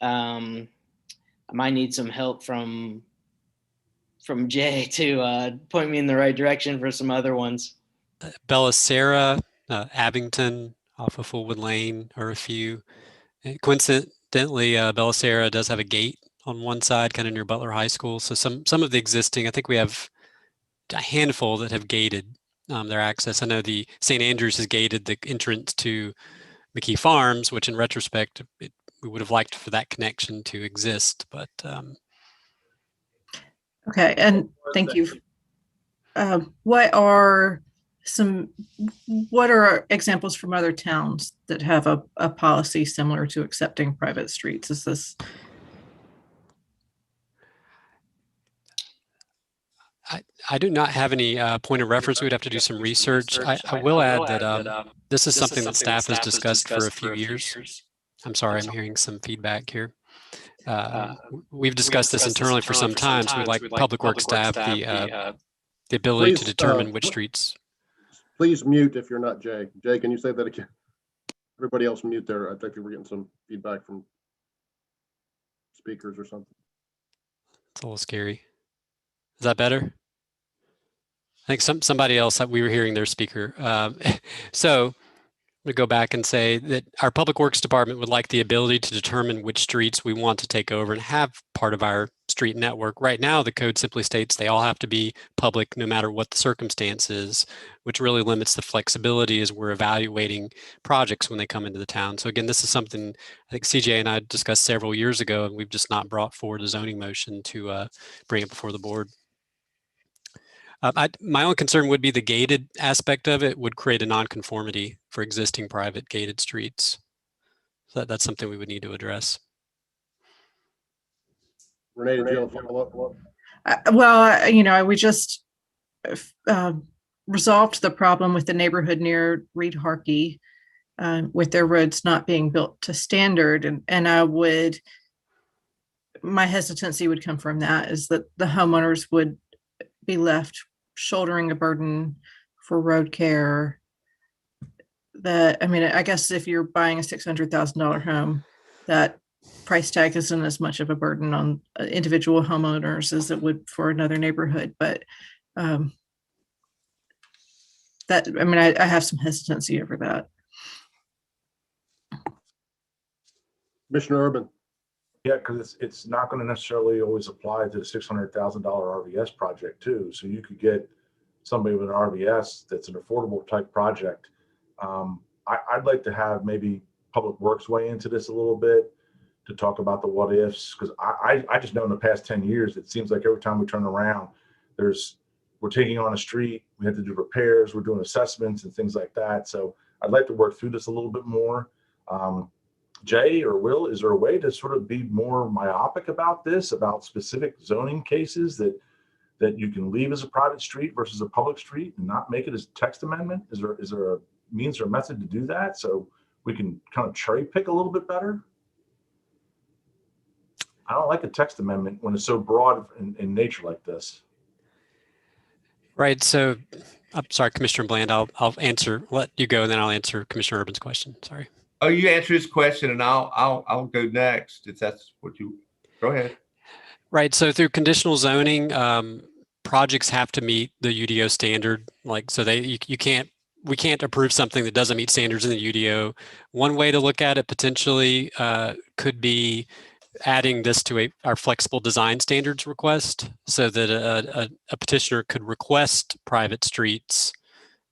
I might need some help from Jay to point me in the right direction for some other ones. Bellicera, Abington off of Fullwood Lane are a few. And coincidentally, Bellicera does have a gate on one side, kind of near Butler High School. So some of the existing, I think we have a handful that have gated their access. I know the St. Andrews has gated the entrance to McKee Farms, which in retrospect, we would have liked for that connection to exist, but. Okay, and thank you. What are examples from other towns that have a policy similar to accepting private streets? Is this? I do not have any point of reference. We'd have to do some research. I will add that this is something that staff has discussed for a few years. I'm sorry, I'm hearing some feedback here. We've discussed this internally for some time, so we'd like Public Works to have the ability to determine which streets. Please mute if you're not Jay. Jay, can you say that again? Everybody else mute there. I think we're getting some feedback from speakers or something. It's a little scary. Is that better? I think somebody else, we were hearing their speaker. So I'm going to go back and say that our Public Works Department would like the ability to determine which streets we want to take over and have part of our street network. Right now, the code simply states they all have to be public no matter what the circumstance is, which really limits the flexibility as we're evaluating projects when they come into the town. So again, this is something I think CJ and I discussed several years ago, and we've just not brought forward a zoning motion to bring it before the board. My own concern would be the gated aspect of it would create a nonconformity for existing private gated streets. So that's something we would need to address. Renee, did you have a follow-up? We just resolved the problem with the neighborhood near Reed Harkey with their roads not being built to standard. And my hesitancy would come from that, is that the homeowners would be left shouldering a burden for road care. I guess if you're buying a $600,000 home, that price tag isn't as much of a burden on individual homeowners as it would for another neighborhood. But I have some hesitancy over that. Commissioner Urban. Yeah, because it's not going to necessarily always apply to the $600,000 RVS project too. So you could get somebody with an RVS that's an affordable type project. I'd like to have maybe Public Works weigh into this a little bit to talk about the what ifs, because I just know in the past 10 years, it seems like every time we turn around, we're taking on a street, we have to do repairs, we're doing assessments and things like that. So I'd like to work through this a little bit more. Jay or Will, is there a way to sort of be more myopic about this, about specific zoning cases that you can leave as a private street versus a public street and not make it as text amendment? Is there a means or a method to do that so we can kind of cherry pick a little bit better? I don't like a text amendment when it's so broad in nature like this. Right. So I'm sorry, Commissioner Bland, I'll let you go and then I'll answer Commissioner Urban's question. Sorry. Oh, you answer his question and I'll go next if that's what you, go ahead. Right. So through conditional zoning, projects have to meet the UDO standard. We can't approve something that doesn't meet standards in the UDO. One way to look at it potentially could be adding this to our flexible design standards request, so that a petitioner could request private streets,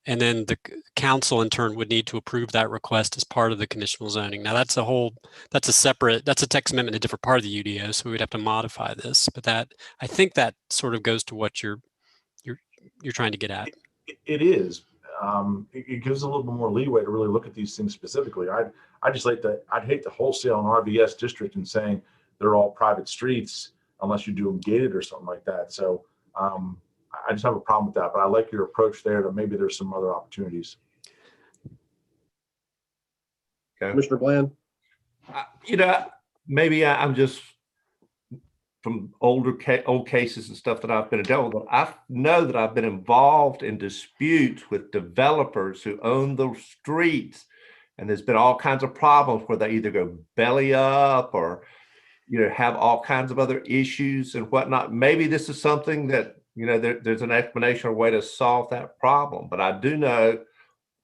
and then the council in turn would need to approve that request as part of the conditional zoning. Now that's a text amendment in a different part of the UDO, so we would have to modify this. But I think that sort of goes to what you're trying to get at. It is. It gives a little bit more leeway to really look at these things specifically. I'd hate to wholesale an RVS district and saying they're all private streets unless you do them gated or something like that. So I just have a problem with that, but I like your approach there that maybe there's some other opportunities. Okay. Commissioner Bland. Maybe I'm just from old cases and stuff that I've been dealt with. I know that I've been involved in disputes with developers who own those streets, and there's been all kinds of problems where they either go belly up or have all kinds of other issues and whatnot. Maybe this is something that there's an explanation or way to solve that problem. But I do know,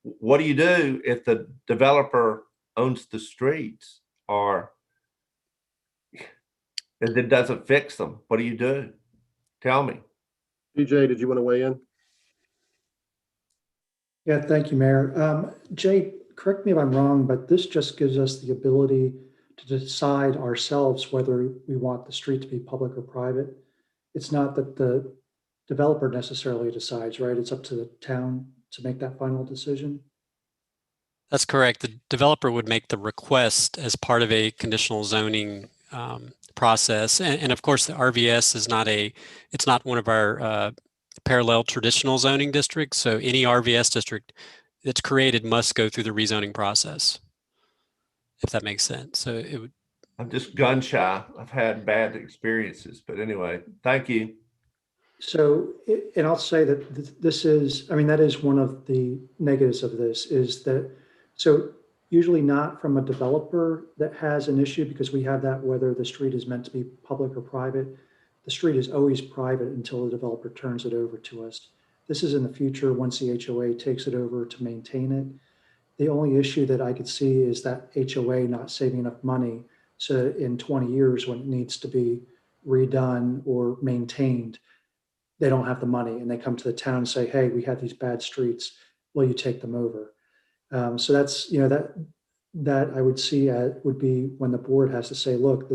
what do you do if the developer owns the streets or it doesn't fix them? What do you do? Tell me. DJ, did you want to weigh in? Yeah, thank you, Mayor. Jay, correct me if I'm wrong, but this just gives us the ability to decide ourselves whether we want the street to be public or private. It's not that the developer necessarily decides, right? It's up to the town to make that final decision. That's correct. The developer would make the request as part of a conditional zoning process. And of course, the RVS is it's not one of our parallel traditional zoning districts. So any RVS district that's created must go through the rezoning process, if that makes sense. So it would. I'm just gun shy. I've had bad experiences, but anyway, thank you. So, and I'll say that this is, that is one of the negatives of this, is that, so usually not from a developer that has an issue, because we have that whether the street is meant to be public or private. The street is always private until the developer turns it over to us. This is in the future once the HOA takes it over to maintain it. The only issue that I could see is that HOA not saving enough money. So in 20 years when it needs to be redone or maintained, they don't have the money and they come to the town and say, hey, we have these bad streets, will you take them over? So that's, that I would see would be when the board has to say, look,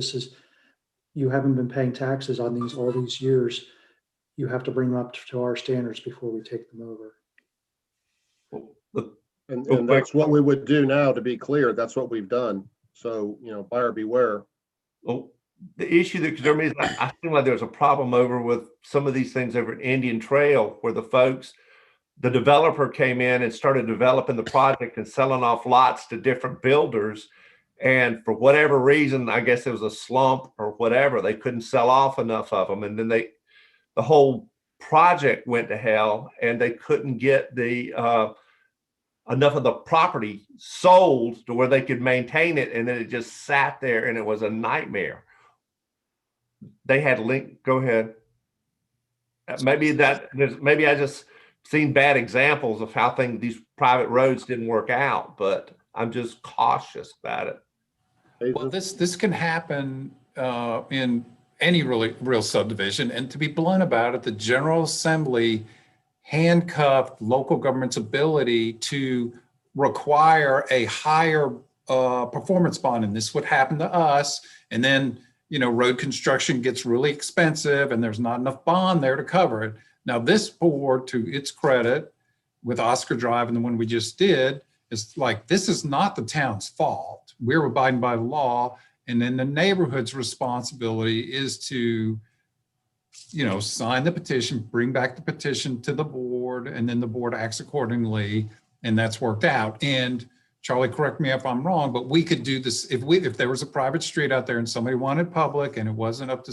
you haven't been paying taxes on these all these years. you have to bring them up to our standards before we take them over. And that's what we would do now, to be clear. That's what we've done. So, buyer beware. Well, the issue that concerned me is I feel like there's a problem over with some of these things over at Indian Trail where the developer came in and started developing the project and selling off lots to different builders. And for whatever reason, I guess there was a slump or whatever, they couldn't sell off enough of them. And then the whole project went to hell and they couldn't get enough of the property sold to where they could maintain it. And then it just sat there and it was a nightmare. They had go ahead. Maybe I just seen bad examples of how these private roads didn't work out, but I'm just cautious about it. Well, this can happen in any real subdivision. And to be blunt about it, the General Assembly handcuffed local government's ability to require a higher performance bond. And this would happen to us. And then, road construction gets really expensive and there's not enough bond there to cover it. Now, this board, to its credit, with Oscar Drive and the one we just did, is like, this is not the town's fault. We're abiding by the law. And then the neighborhood's responsibility is to sign the petition, bring back the petition to the board, and then the board acts accordingly, and that's worked out. And Charlie, correct me if I'm wrong, but we could do this if there was a private street out there and somebody wanted public and it wasn't up to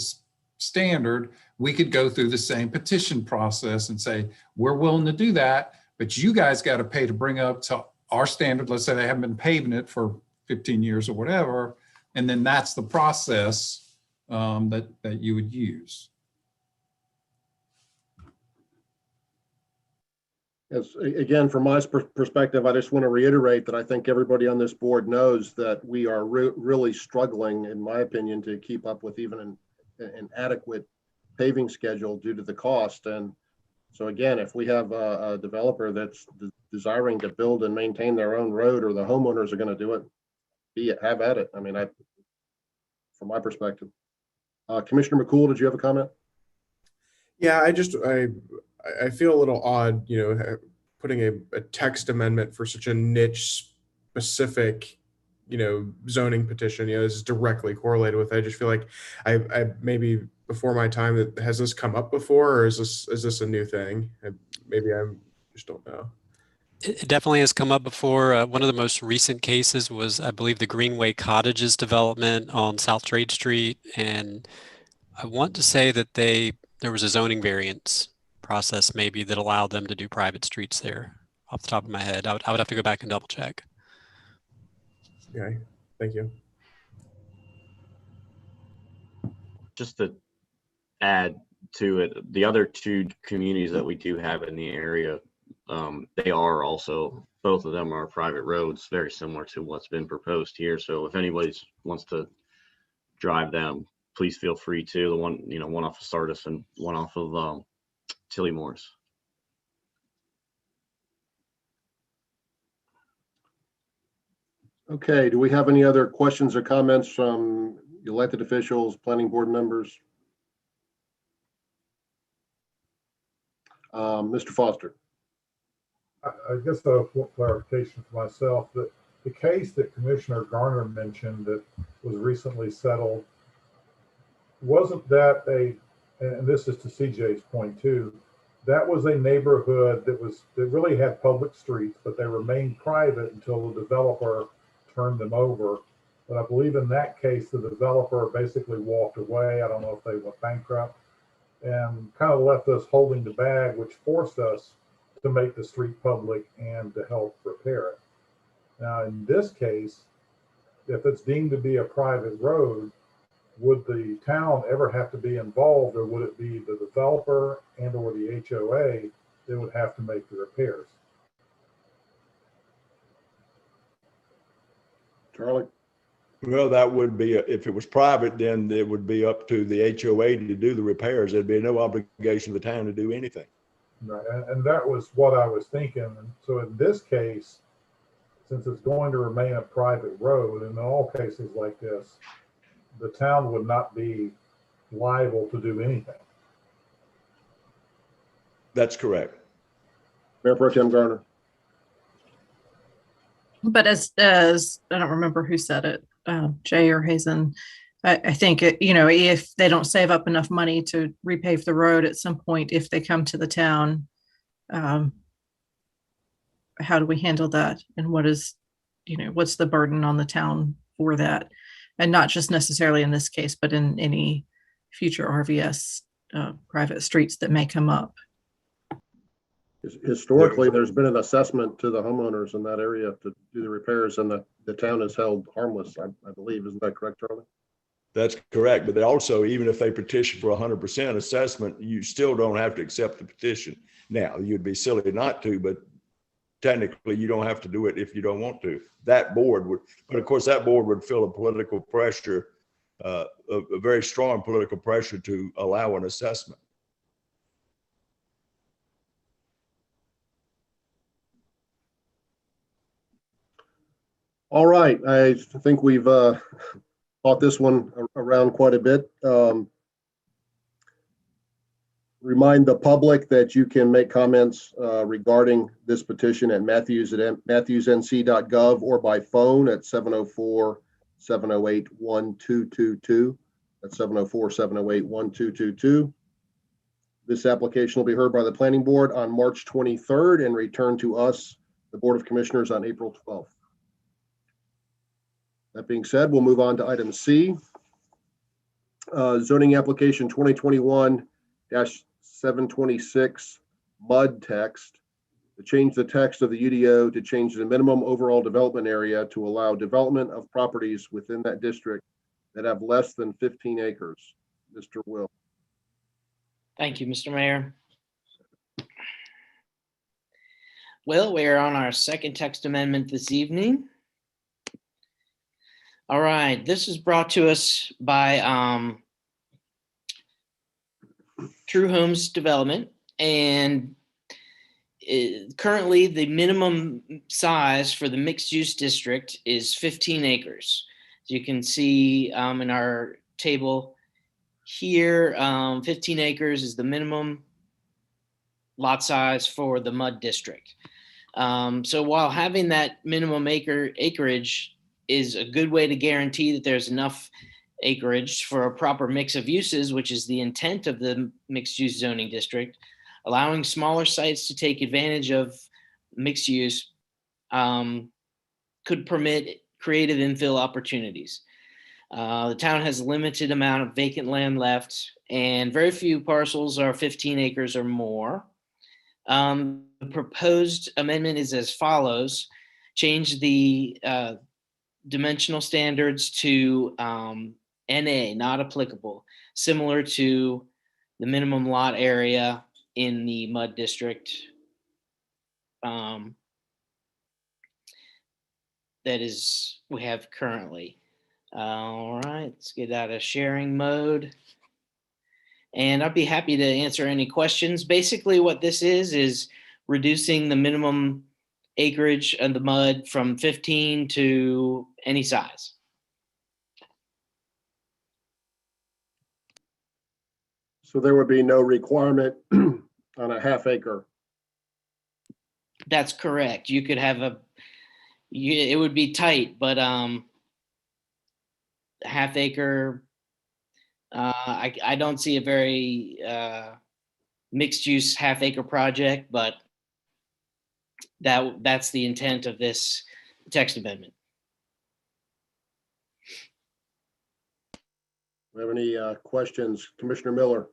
standard, we could go through the same petition process and say, we're willing to do that, but you guys got to pay to bring up to our standard. Let's say they haven't been paving it for 15 years or whatever, and then that's the process that you would use. Yes, again, from my perspective, I just want to reiterate that I think everybody on this board knows that we are really struggling, in my opinion, to keep up with even an adequate paving schedule due to the cost. And so again, if we have a developer that's desiring to build and maintain their own road, or the homeowners are going to do it, have at it. I mean, from my perspective. Commissioner McCool, did you have a comment? Yeah, I feel a little odd, putting a text amendment for such a niche specific, zoning petition, this is directly correlated with it. I just feel like I maybe before my time, has this come up before, or is this a new thing? Maybe I just don't know. It definitely has come up before. One of the most recent cases was, I believe, the Greenway Cottages development on South Trade Street. And I want to say that there was a zoning variance process maybe that allowed them to do private streets there. Off the top of my head, I would have to go back and double check. Okay, thank you. Just to add to it, the other two communities that we do have in the area, they are also, both of them are private roads, very similar to what's been proposed here. So if anybody wants to drive them, please feel free to. The one off of Sardis and one off of Tilly Morris. Okay, do we have any other questions or comments from elected officials, planning board members? Mr. Foster. I guess a clarification for myself, that the case that Commissioner Garner mentioned that was recently settled, wasn't that and this is to CJ's point too, that was a neighborhood that really had public streets, but they remained private until the developer turned them over. But I believe in that case, the developer basically walked away. I don't know if they went bankrupt, and kind of left us holding the bag, which forced us to make the street public and to help repair it. Now, in this case, if it's deemed to be a private road, would the town ever have to be involved, or would it be the developer and or the HOA that would have to make the repairs? Charlie? Well, that would be, if it was private, then it would be up to the HOA to do the repairs. There'd be no obligation of the town to do anything. Right, and that was what I was thinking. So in this case, since it's going to remain a private road, and in all cases like this, the town would not be liable to do anything. That's correct. Mayor Pro Tem Garner. But as I don't remember who said it, Jay or Hazen, I think it, if they don't save up enough money to repave the road at some point, if they come to the town, how do we handle that? And what's the burden on the town for that? And not just necessarily in this case, but in any future RVS private streets that may come up. Historically, there's been an assessment to the homeowners in that area to do the repairs, and the town is held harmless, I believe. Isn't that correct, Charlie? That's correct. But also, even if they petition for 100% assessment, you still don't have to accept the petition. Now, you'd be silly not to, but technically you don't have to do it if you don't want to. That board would, but of course that board would feel a political pressure, a very strong political pressure to allow an assessment. All right, I think we've thought this one around quite a bit. Remind the public that you can make comments regarding this petition at matthewsnc.gov or by phone at 704-708-1222. That's 704-708-1222. This application will be heard by the Planning Board on March 23rd and returned to us, the Board of Commissioners, on April 12th. That being said, we'll move on to item C. Zoning application 2021-726 MUD text, to change the text of the UDO to change the minimum overall development area to allow development of properties within that district that have less than 15 acres. Mr. Will. Thank you, Mr. Mayor. Well, we're on our second text amendment this evening. All right, this is brought to us by True Homes Development, and currently the minimum size for the mixed use district is 15 acres. As you can see in our table here, 15 acres is the minimum lot size for the MUD district. So while having that minimum acreage is a good way to guarantee that there's enough acreage for a proper mix of uses, which is the intent of the mixed use zoning district, allowing smaller sites to take advantage of mixed use could permit creative infill opportunities. The town has a limited amount of vacant land left, and very few parcels are 15 acres or more. The proposed amendment is as follows: change the dimensional standards to NA, not applicable, similar to the minimum lot area in the MUD district that is we have currently. All right, let's get out of sharing mode. And I'd be happy to answer any questions. Basically what this is reducing the minimum acreage of the MUD from 15 to any size. So there would be no requirement on a half acre. That's correct. You could have it would be tight, but half acre, I don't see a very mixed use half acre project, but that's the intent of this text amendment. Do we have any questions? Commissioner Miller.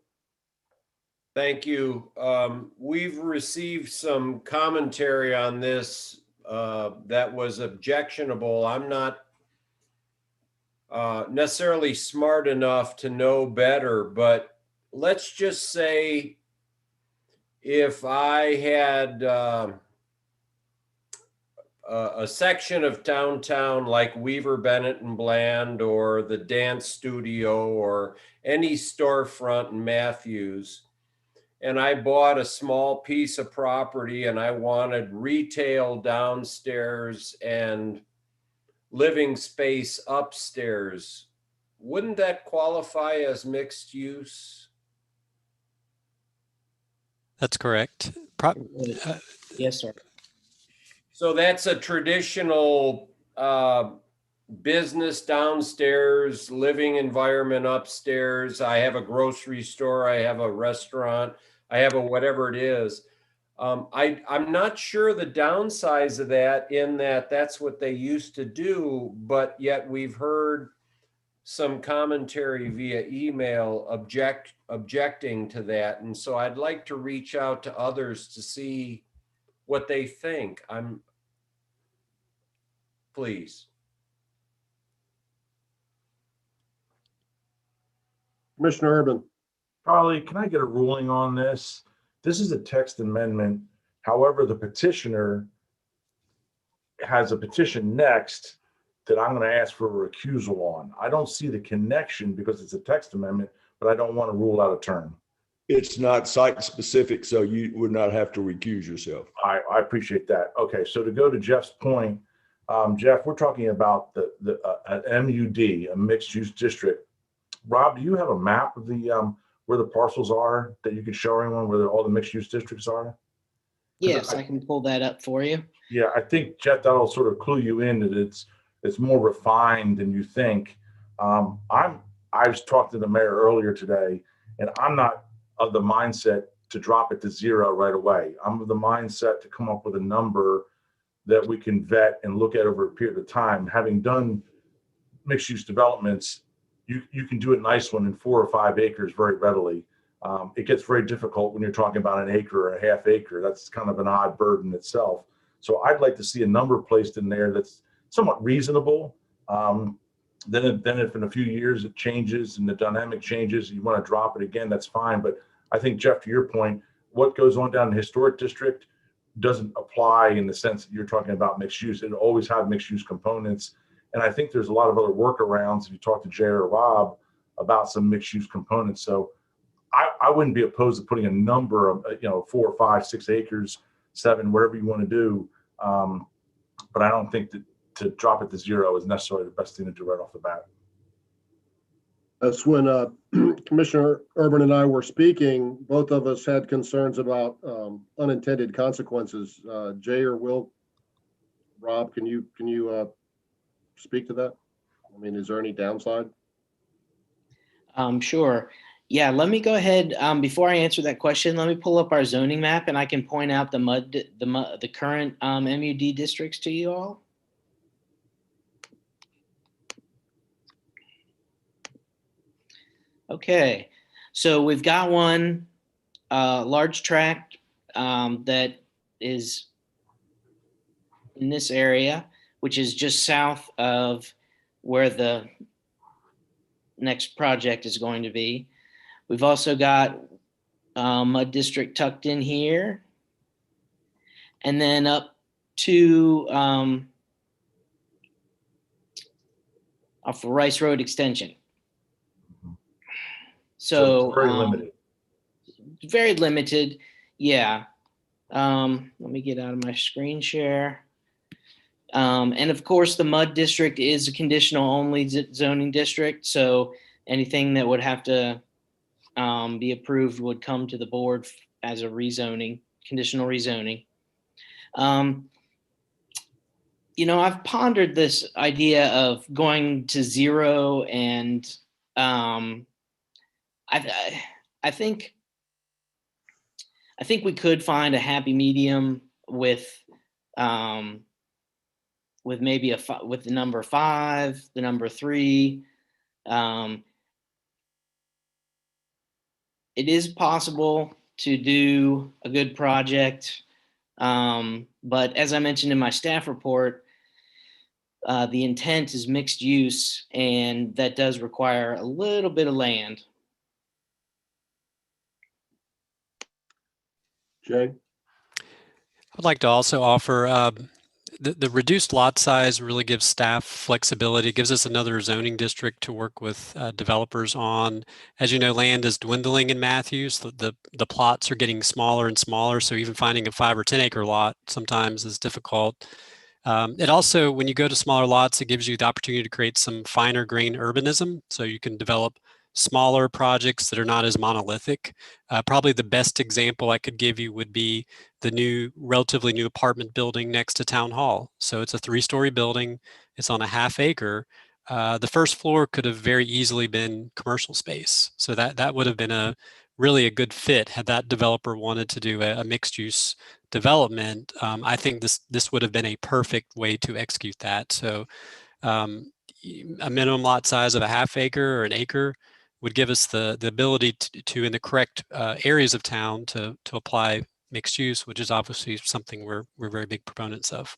Thank you. We've received some commentary on this that was objectionable. I'm not necessarily smart enough to know better, but let's just say if I had a section of downtown like Weaver, Bennett and Bland, or the dance studio, or any storefront in Matthews, and I bought a small piece of property and I wanted retail downstairs and living space upstairs, wouldn't that qualify as mixed use? That's correct. Yes, sir. So that's a traditional business downstairs, living environment upstairs. I have a grocery store, I have a restaurant, I have a whatever it is. I'm not sure the downsides of that, in that that's what they used to do, but yet we've heard some commentary via email objecting to that. And so I'd like to reach out to others to see what they think. Please. Commissioner Urban. Charlie, can I get a ruling on this? This is a text amendment. However, the petitioner has a petition next that I'm going to ask for a recusal on. I don't see the connection because it's a text amendment, but I don't want to rule out a term. It's not site specific, so you would not have to recuse yourself. I appreciate that. Okay, so to go to Jeff's point, Jeff, we're talking about the an MUD, a mixed use district. Rob, do you have a map of the where the parcels are that you could show everyone where all the mixed use districts are? Yes, I can pull that up for you. Yeah, I think, Jeff, that'll sort of clue you in that it's more refined than you think. I was talking to the mayor earlier today, and I'm not of the mindset to drop it to 0 right away. I'm of the mindset to come up with a number that we can vet and look at over a period of time. Having done mixed use developments, you can do a nice one in 4 or 5 acres very readily. It gets very difficult when you're talking about an acre or a half acre. That's kind of an odd burden itself. So I'd like to see a number placed in there that's somewhat reasonable. Then if in a few years it changes and the dynamic changes, you want to drop it again, that's fine. But I think, Jeff, to your point, what goes on down in the historic district doesn't apply in the sense that you're talking about mixed use. It always have mixed use components. And I think there's a lot of other workarounds if you talk to Jay or Rob about some mixed use components. So I wouldn't be opposed to putting a number of, 4, 5, 6 acres, 7, whatever you want to do. But I don't think that to drop it to 0 is necessarily the best thing to do right off the bat. That's when Commissioner Urban and I were speaking, both of us had concerns about unintended consequences. Jay or Will, Rob, can you speak to that? I mean, is there any downside? Sure. Yeah, let me go ahead. Before I answer that question, let me pull up our zoning map and I can point out the current MUD districts to you all. Okay, so we've got one large tract that is in this area, which is just south of where the next project is going to be. We've also got a district tucked in here, and then up to off the Rice Road extension. So it's very limited. Very limited, yeah. Let me get out of my screen share. And of course, the MUD district is a conditional only zoning district. So anything that would have to be approved would come to the board as a rezoning, conditional rezoning. I've pondered this idea of going to 0 and I think we could find a happy medium with maybe with the number 5, the number 3. It is possible to do a good project, but as I mentioned in my staff report, the intent is mixed use, and that does require a little bit of land. Jay? I'd like to also offer the reduced lot size really gives staff flexibility, gives us another zoning district to work with developers on. As you know, land is dwindling in Matthews. The plots are getting smaller and smaller, so even finding a 5 or 10 acre lot sometimes is difficult. It also, when you go to smaller lots, it gives you the opportunity to create some finer grain urbanism, so you can develop smaller projects that are not as monolithic. Probably the best example I could give you would be the relatively new apartment building next to Town Hall. So it's a 3-story building. It's on a half acre. The first floor could have very easily been commercial space. So that would have been really a good fit had that developer wanted to do a mixed use development. I think this would have been a perfect way to execute that. So a minimum lot size of a half acre or an acre would give us the ability to in the correct areas of town to apply mixed use, which is obviously something we're very big proponents of.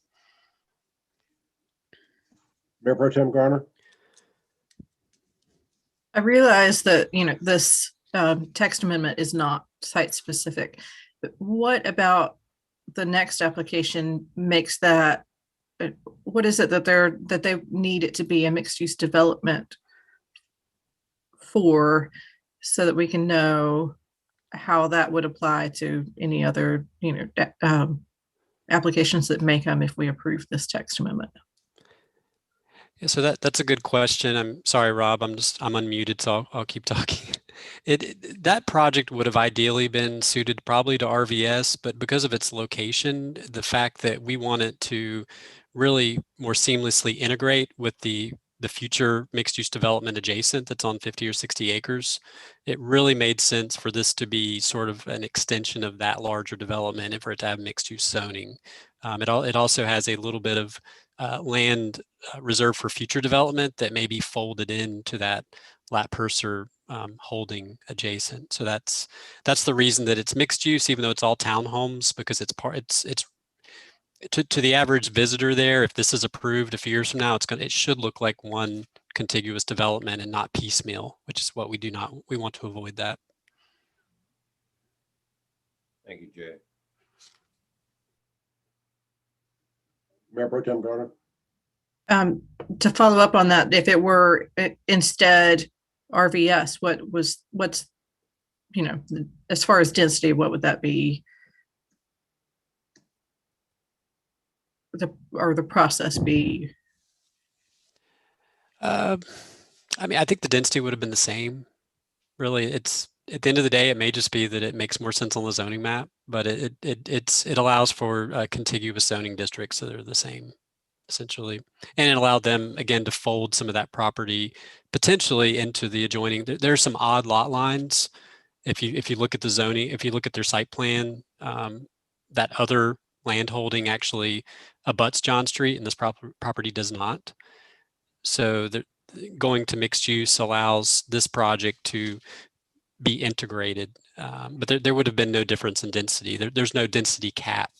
Mayor Pro Tem Garner. I realize that, this text amendment is not site specific, but what about the next application makes that, what is it that they need it to be a mixed use development for, so that we can know how that would apply to any other, applications that may come if we approve this text amendment? Yeah, so that's a good question. I'm sorry, Rob, I'm unmuted, so I'll keep talking. That project would have ideally been suited probably to RVS, but because of its location, the fact that we want it to really more seamlessly integrate with the future mixed use development adjacent that's on 50 or 60 acres, it really made sense for this to be sort of an extension of that larger development and for it to have mixed use zoning. It also has a little bit of land reserved for future development that may be folded into that Lat Purser holding adjacent. So that's the reason that it's mixed use, even though it's all townhomes, because it's to the average visitor there. If this is approved a few years from now, it should look like one contiguous development and not piecemeal, which is what we want to avoid that. Thank you, Jay. Mayor Pro Tem Garner. To follow up on that, if it were instead RVS, what's as far as density, what would that be? The process be? I think the density would have been the same. Really, it's at the end of the day, it may just be that it makes more sense on the zoning map, but it allows for contiguous zoning districts that are the same, essentially, and it allowed them again to fold some of that property potentially into the adjoining. There are some odd lot lines. If you look at the zoning, if you look at their site plan, that other land holding actually abuts John Street, and this property does not. So going to mixed use allows this project to be integrated, but there would have been no difference in density. There's no density cap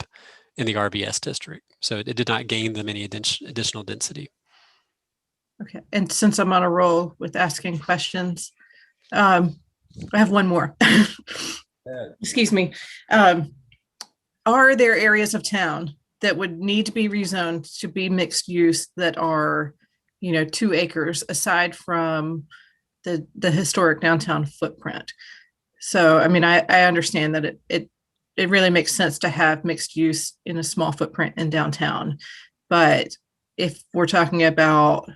in the RVS district, so it did not gain them any additional density. Okay, and since I'm on a roll with asking questions, I have one more. Excuse me. Are there areas of town that would need to be rezoned to be mixed use that are, 2 acres aside from the historic downtown footprint? So, I understand that it really makes sense to have mixed use in a small footprint in downtown. But if we're talking about,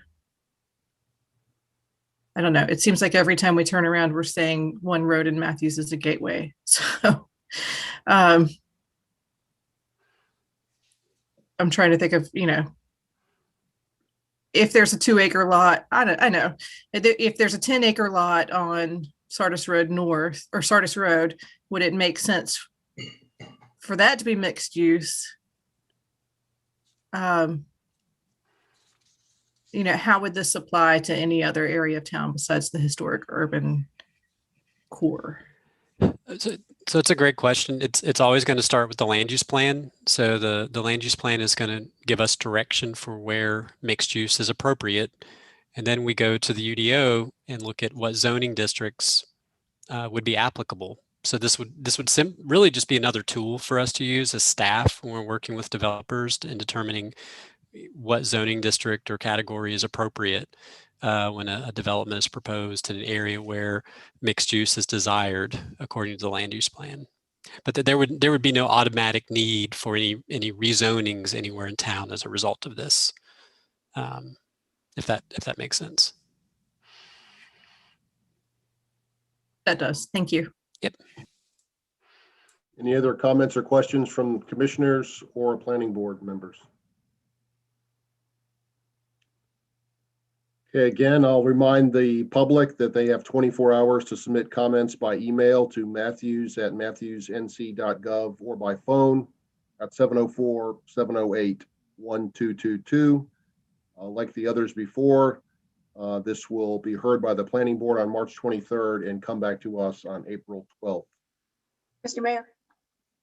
I don't know, it seems like every time we turn around, we're saying one road in Matthews is a gateway. So, I'm trying to think of, if there's a 2-acre lot, I know if there's a 10-acre lot on Sardis Road North or Sardis Road, would it make sense for that to be mixed use? How would this apply to any other area of town besides the historic urban core? So it's a great question. It's always going to start with the land use plan. So the land use plan is going to give us direction for where mixed use is appropriate. And then we go to the UDO and look at what zoning districts would be applicable. So this would really just be another tool for us to use as staff when we're working with developers in determining what zoning district or category is appropriate when a development is proposed in an area where mixed use is desired according to the land use plan. But there would be no automatic need for any rezonings anywhere in town as a result of this, if that makes sense. That does. Thank you. Yep. Any other comments or questions from commissioners or planning board members? Okay, again, I'll remind the public that they have 24 hours to submit comments by email to matthews@matthewsnc.gov or by phone at 704-708-1222. Like the others before, this will be heard by the planning board on March 23rd and come back to us on April 12th. Mr. Mayor,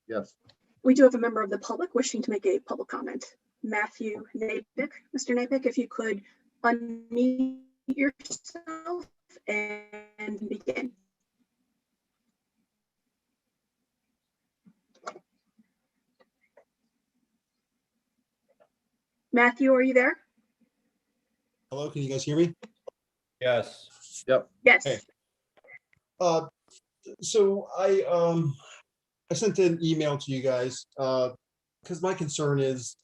Yes. we do have a member of the public wishing to make a public comment. Matthew Napick. Mr. Napick, if you could unmute yourself and begin. Matthew, are you there? Hello, can you guys hear me? Yes. Yep. Yes. Okay. So I sent an email to you guys because my concern is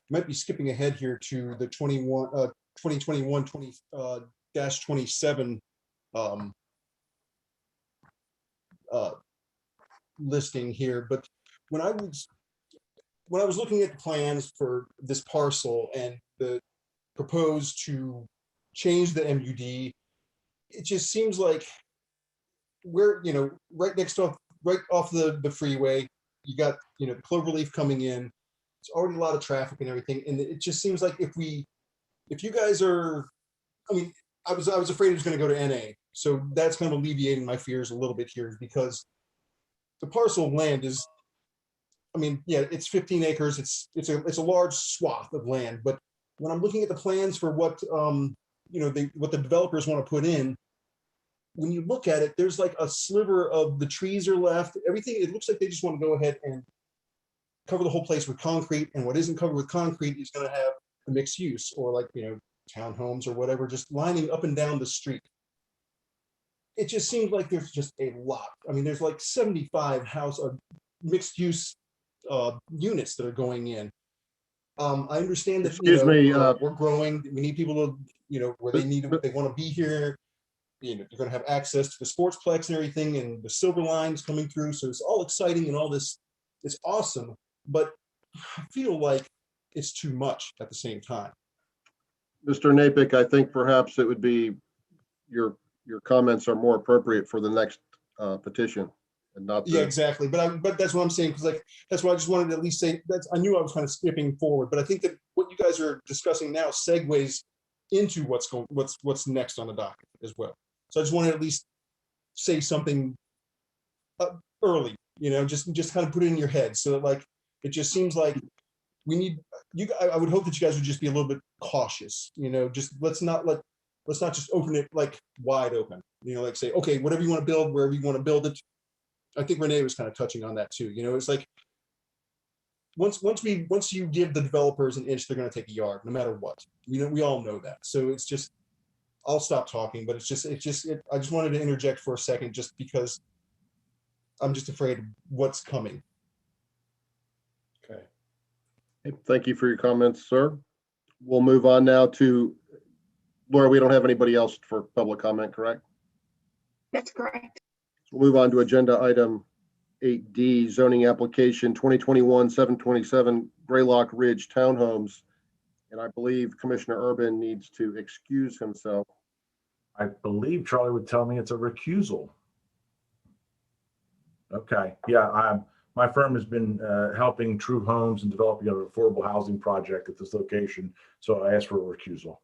might be skipping ahead here to the 2021-27 listing here, but when I was looking at the plans for this parcel and the proposed to change the MUD, it just seems like we're, right off the freeway, you got, Cloverleaf coming in. It's already a lot of traffic and everything. And it just seems like if you guys are, I was afraid it was going to go to NA. So that's kind of alleviating my fears a little bit here, because the parcel of land is, it's 15 acres. It's a large swath of land. But when I'm looking at the plans for what, what the developers want to put in, when you look at it, there's like a sliver of the trees are left. Everything, it looks like they just want to go ahead and cover the whole place with concrete. And what isn't covered with concrete is going to have a mixed use, or like, townhomes or whatever, just lining up and down the street. It just seems like there's just a lot. There's like 75 house of mixed use units that are going in. I understand that, Excuse me, we're growing. We need people to, where they want to be here. You're going to have access to the sportsplex and everything, and the silver lines coming through. So it's all exciting and all this is awesome, but I feel like it's too much at the same time. Mr. Napick, I think perhaps it would be your comments are more appropriate for the next petition and not. Yeah, exactly. But that's what I'm saying, because that's why I just wanted to at least say I knew I was kind of skipping forward, but I think that what you guys are discussing now segues into what's next on the docket as well. So I just wanted to at least say something early, just kind of put it in your head, so that it just seems like we need you. I would hope that you guys would just be a little bit cautious, just let's not just open it wide open, say, okay, whatever you want to build, wherever you want to build it. I think Renee was kind of touching on that too. It's like once you give the developers an inch, they're going to take a yard, no matter what. We all know that. So it's just, I'll stop talking, but I just wanted to interject for a second, just because I'm just afraid of what's coming. Okay. Thank you for your comments, sir. We'll move on now to Laura. We don't have anybody else for public comment, correct? That's correct. We'll move on to agenda item 8D, zoning application 2021-727 Graylock Ridge Townhomes. And I believe Commissioner Urban needs to excuse himself. I believe Charlie would tell me it's a recusal. Okay, yeah, my firm has been helping True Homes and developing an affordable housing project at this location, so I asked for a recusal.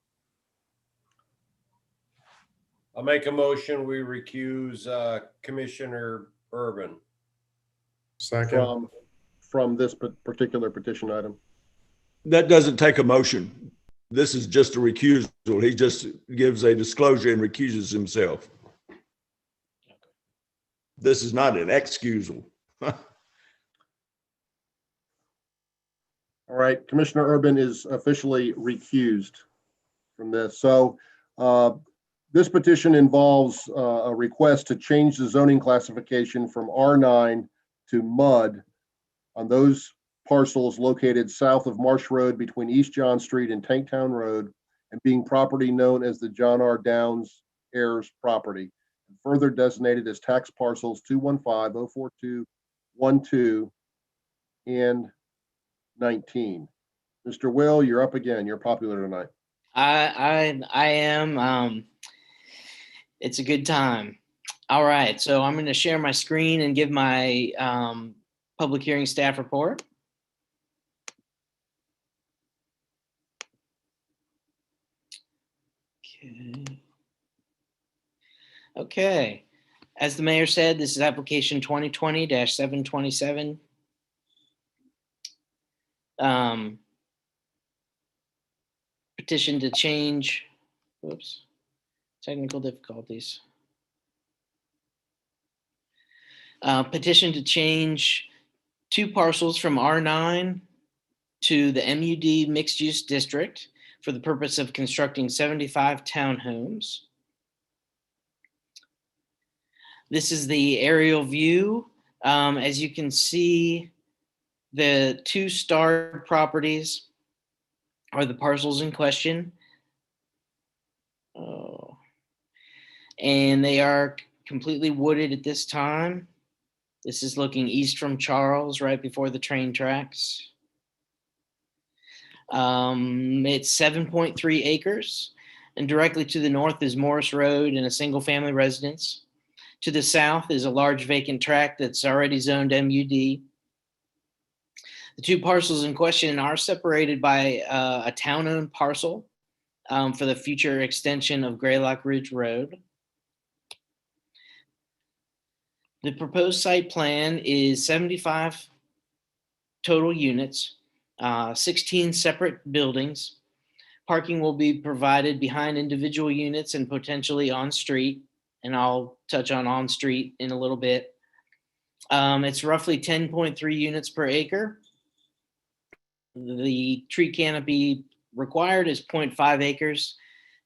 I'll make a motion, we recuse Commissioner Urban. Second. From this particular petition item. That doesn't take a motion. This is just a recusal. He just gives a disclosure and recuses himself. This is not an excusal. All right, Commissioner Urban is officially recused from this. So this petition involves a request to change the zoning classification from R9 to MUD on those parcels located south of Marsh Road between East John Street and Tanktown Road, and being property known as the John R. Downs heirs property. further designated as tax parcels 215-042-12 and 19. Mr. Will, you're up again. You're popular tonight. I am. It's a good time. All right, so I'm going to share my screen and give my public hearing staff report. Okay. As the mayor said, this is application 2020-727. Petition to change, whoops, technical difficulties. Petition to change 2 parcels from R9 to the MUD mixed use district for the purpose of constructing 75 townhomes. This is the aerial view. As you can see, the 2 starred properties are the parcels in question. Oh. And they are completely wooded at this time. This is looking east from Charles, right before the train tracks. It's 7.3 acres, and directly to the north is Morris Road and a single family residence. To the south is a large vacant tract that's already zoned MUD. The 2 parcels in question are separated by a town-owned parcel for the future extension of Greylock Ridge Road. The proposed site plan is 75 total units, 16 separate buildings. Parking will be provided behind individual units and potentially on street, and I'll touch on street in a little bit. It's roughly 10.3 units per acre. The tree canopy required is 0.5 acres,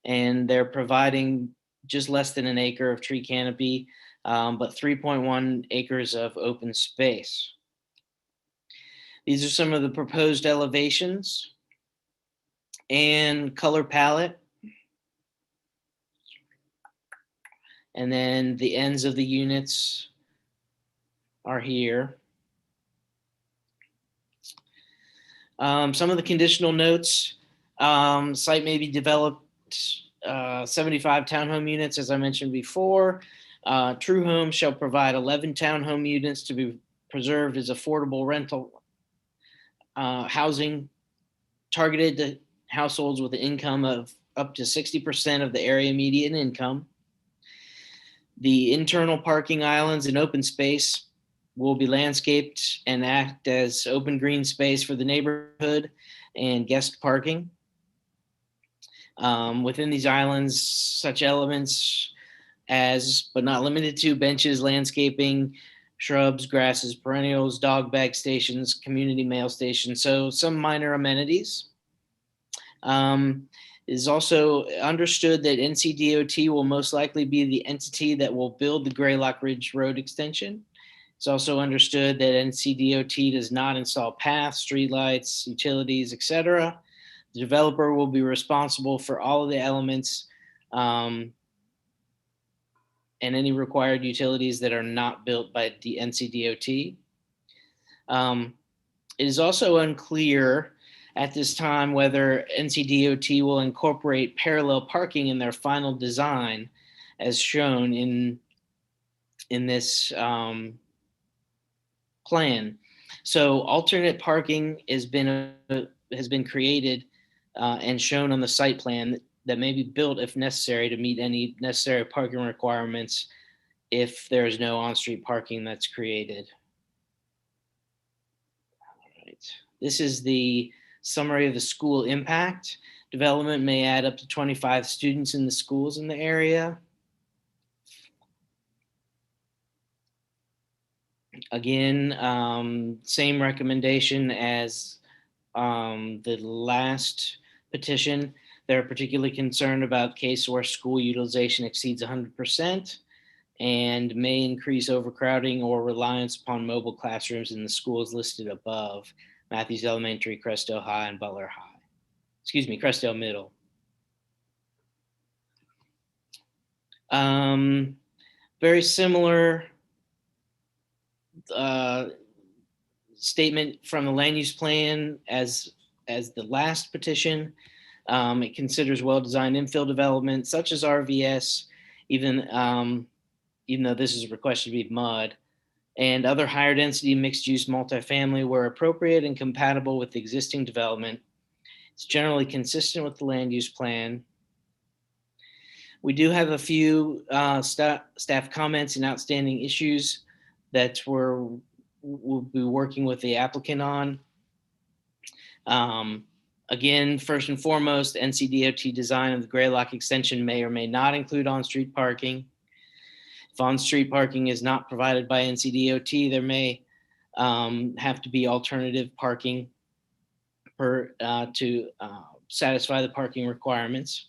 and they're providing just less than an acre of tree canopy, but 3.1 acres of open space. These are some of the proposed elevations and color palette. And then the ends of the units are here. Some of the conditional notes, site may be developed 75 townhome units, as I mentioned before. True Homes shall provide 11 townhome units to be preserved as affordable rental housing targeted to households with an income of up to 60% of the area median income. The internal parking islands and open space will be landscaped and act as open green space for the neighborhood and guest parking. Within these islands, such elements as, but not limited to, benches, landscaping, shrubs, grasses, perennials, dog bag stations, community mail stations, so some minor amenities. It is also understood that NCDOT will most likely be the entity that will build the Greylock Ridge Road extension. It's also understood that NCDOT does not install paths, streetlights, utilities, etc. The developer will be responsible for all of the elements and any required utilities that are not built by the NCDOT. It is also unclear at this time whether NCDOT will incorporate parallel parking in their final design as shown in this plan. So alternate parking has been created and shown on the site plan that may be built if necessary to meet any necessary parking requirements if there is no on-street parking that's created. All right. This is the summary of the school impact. Development may add up to 25 students in the schools in the area. Again, same recommendation as the last petition. They're particularly concerned about cases where school utilization exceeds 100% and may increase overcrowding or reliance upon mobile classrooms in the schools listed above: Matthews Elementary, Crestdale High, and Butler High. Excuse me, Crestdale Middle. very similar statement from the land use plan as the last petition. It considers well-designed infill development such as RVS, even though this is requested to be MUD, and other higher density mixed-use multifamily where appropriate and compatible with existing development. It's generally consistent with the land use plan. We do have a few staff comments and outstanding issues that we'll be working with the applicant on. Again, first and foremost, NCDOT design of the Greylock extension may or may not include on-street parking. If on-street parking is not provided by NCDOT, there may have to be alternative parking to satisfy the parking requirements.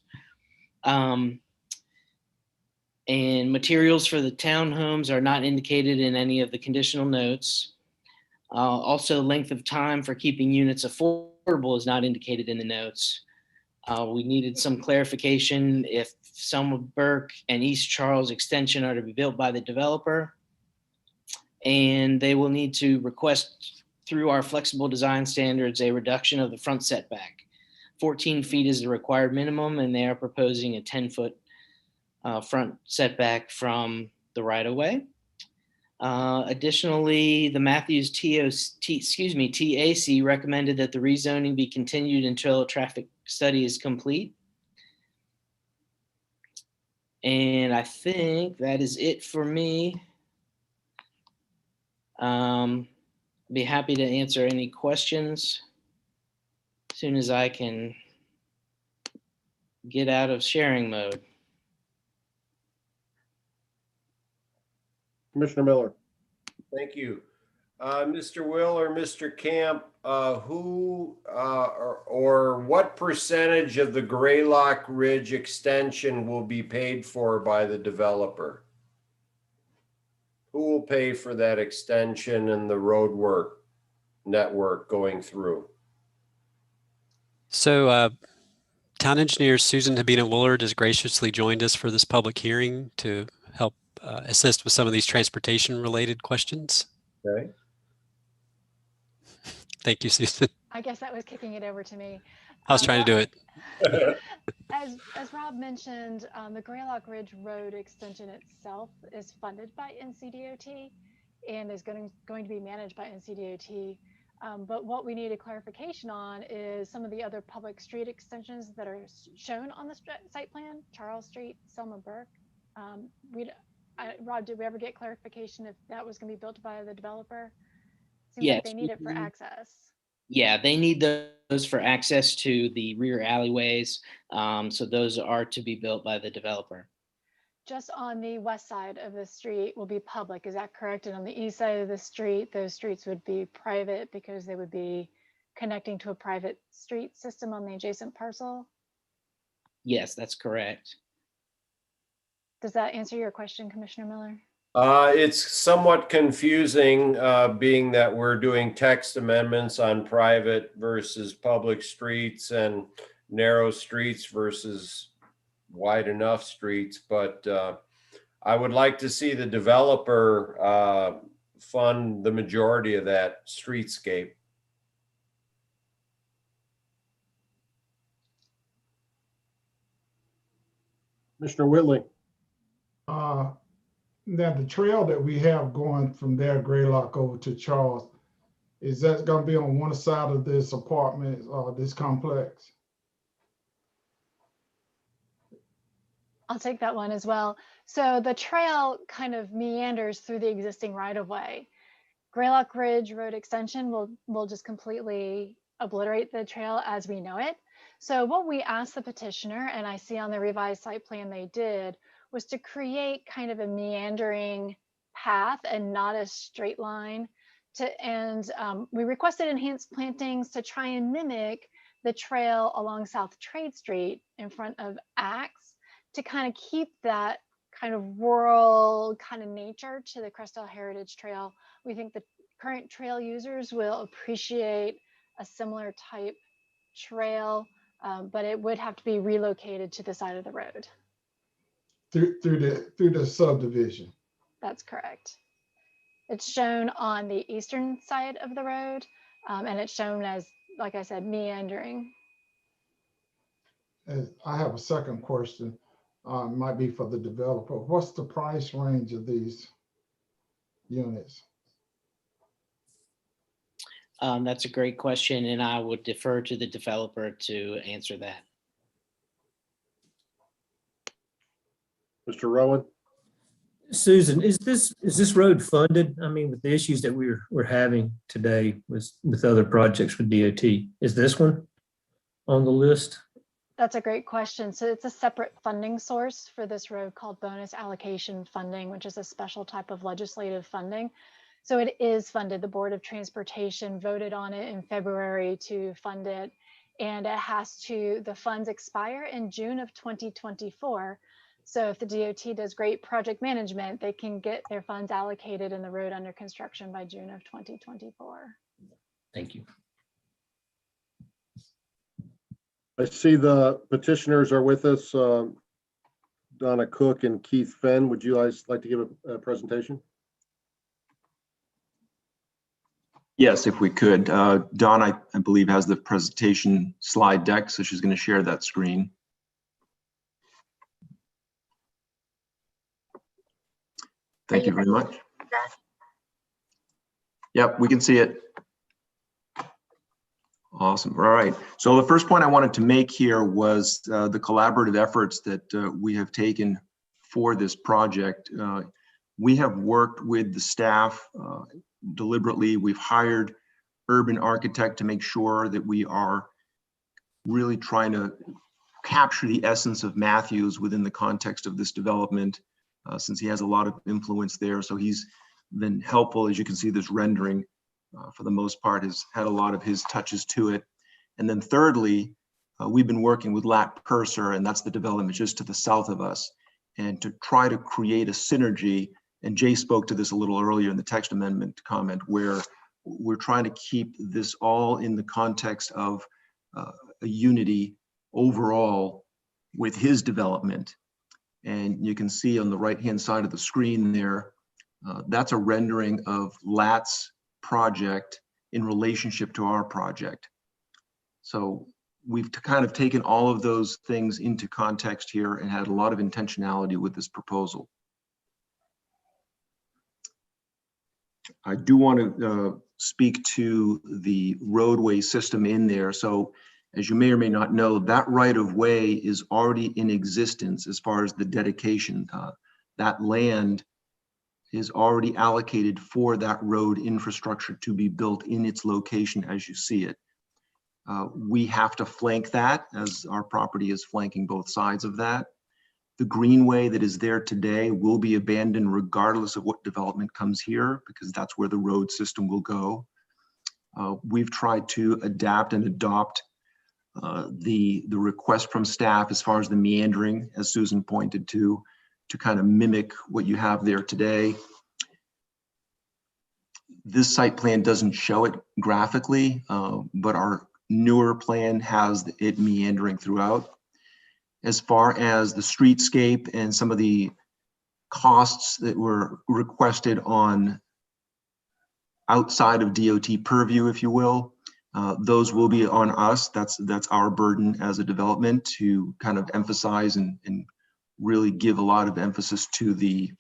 And materials for the townhomes are not indicated in any of the conditional notes. Also, length of time for keeping units affordable is not indicated in the notes. We needed some clarification if Selma Burke and East Charles extension are to be built by the developer. And they will need to request through our flexible design standards a reduction of the front setback. 14 feet is the required minimum, and they are proposing a 10-foot front setback from the right-of-way. Additionally, the Matthews TAC recommended that the rezoning be continued until a traffic study is complete. And I think that is it for me. Be happy to answer any questions as soon as I can get out of sharing mode. Commissioner Miller. Thank you. Mr. Will or Mr. Camp, who or what percentage of the Greylock Ridge extension will be paid for by the developer? Who will pay for that extension and the road work network going through? So Town Engineer Susan Habina Woolard has graciously joined us for this public hearing to help assist with some of these transportation related questions. Okay. Thank you, Susan. I guess that was kicking it over to me. I was trying to do it. As Rob mentioned, the Greylock Ridge Road extension itself is funded by NCDOT and is going to be managed by NCDOT. But what we need a clarification on is some of the other public street extensions that are shown on the site plan, Charles Street, Selma Burke. Rob, did we ever get clarification if that was going to be built by the developer? Seems Yes, like they need it for access. Yeah, they need those for access to the rear alleyways. So those are to be built by the developer. Just on the west side of the street will be public, is that correct? And on the east side of the street, those streets would be private because they would be connecting to a private street system on the adjacent parcel? Yes, that's correct. Does that answer your question, Commissioner Miller? It's somewhat confusing, being that we're doing text amendments on private versus public streets and narrow streets versus wide enough streets. But I would like to see the developer fund the majority of that streetscape. Commissioner Whitley. Now the trail that we have going from there, Greylock over to Charles, is that going to be on one side of this apartment or this complex? I'll take that one as well. So the trail kind of meanders through the existing right-of-way. Greylock Ridge Road extension will just completely obliterate the trail as we know it. So what we asked the petitioner, and I see on the revised site plan they did, was to create kind of a meandering path and not a straight line. We requested enhanced plantings to try and mimic the trail along South Trade Street in front of Axe to kind of keep that kind of rural kind of nature to the Crestdale Heritage Trail. We think the current trail users will appreciate a similar type trail, but it would have to be relocated to the side of the road. Through the subdivision. That's correct. It's shown on the eastern side of the road, and it's shown as, like I said, meandering. I have a second question, might be for the developer. What's the price range of these units? That's a great question, and I would defer to the developer to answer that. Mr. Rowan? Susan, is this road funded? I mean, with the issues that we're having today with other projects with DOT, is this one on the list? That's a great question. So it's a separate funding source for this road called bonus allocation funding, which is a special type of legislative funding. So it is funded. The Board of Transportation voted on it in February to fund it. And the funds expire in June of 2024. So if the DOT does great project management, they can get their funds allocated and the road under construction by June of 2024. Thank you. I see the petitioners are with us, Donna Cook and Keith Fenn. Would you guys like to give a presentation? Yes, if we could. Dawn, I believe, has the presentation slide deck, so she's going to share that screen. Thank you very much. Yep, we can see it. Awesome. All right. So the first point I wanted to make here was the collaborative efforts that we have taken for this project. We have worked with the staff deliberately. We've hired urban architect to make sure that we are really trying to capture the essence of Matthews within the context of this development, since he has a lot of influence there. So he's been helpful. As you can see, this rendering for the most part has had a lot of his touches to it. And then thirdly, we've been working with Lat Purser, and that's the development just to the south of us, and to try to create a synergy. And Jay spoke to this a little earlier in the text amendment comment, where we're trying to keep this all in the context of a unity overall with his development. And you can see on the right-hand side of the screen there, that's a rendering of Lat's project in relationship to our project. So we've kind of taken all of those things into context here and had a lot of intentionality with this proposal. I do want to speak to the roadway system in there. So as you may or may not know, that right of way is already in existence as far as the dedication. That land is already allocated for that road infrastructure to be built in its location as you see it. We have to flank that, as our property is flanking both sides of that. The greenway that is there today will be abandoned regardless of what development comes here, because that's where the road system will go. We've tried to adapt and adopt the request from staff as far as the meandering, as Susan pointed to kind of mimic what you have there today. This site plan doesn't show it graphically, but our newer plan has it meandering throughout. As far as the streetscape and some of the costs that were requested on outside of DOT purview, if you will, those will be on us. That's our burden as a development to kind of emphasize and really give a lot of emphasis to the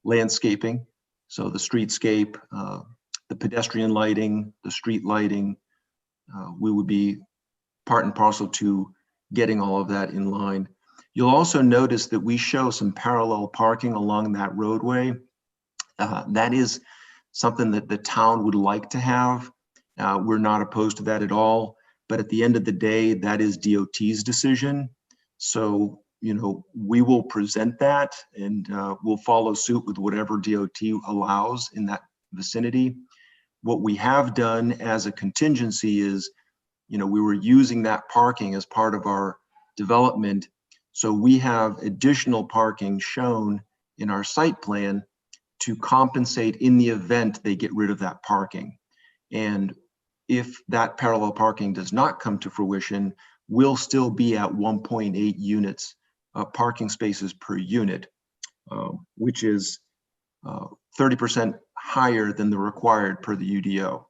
landscaping. So the streetscape, the pedestrian lighting, the street lighting, we would be part and parcel to getting all of that in line. You'll also notice that we show some parallel parking along that roadway. That is something that the town would like to have. We're not opposed to that at all, but at the end of the day, that is DOT's decision. So, you know, we will present that and we'll follow suit with whatever DOT allows in that vicinity. What we have done as a contingency is, you know, we were using that parking as part of our development. So we have additional parking shown in our site plan to compensate in the event they get rid of that parking. And if that parallel parking does not come to fruition, we'll still be at 1.8 units of parking spaces per unit, which is 30% higher than the required per the UDO.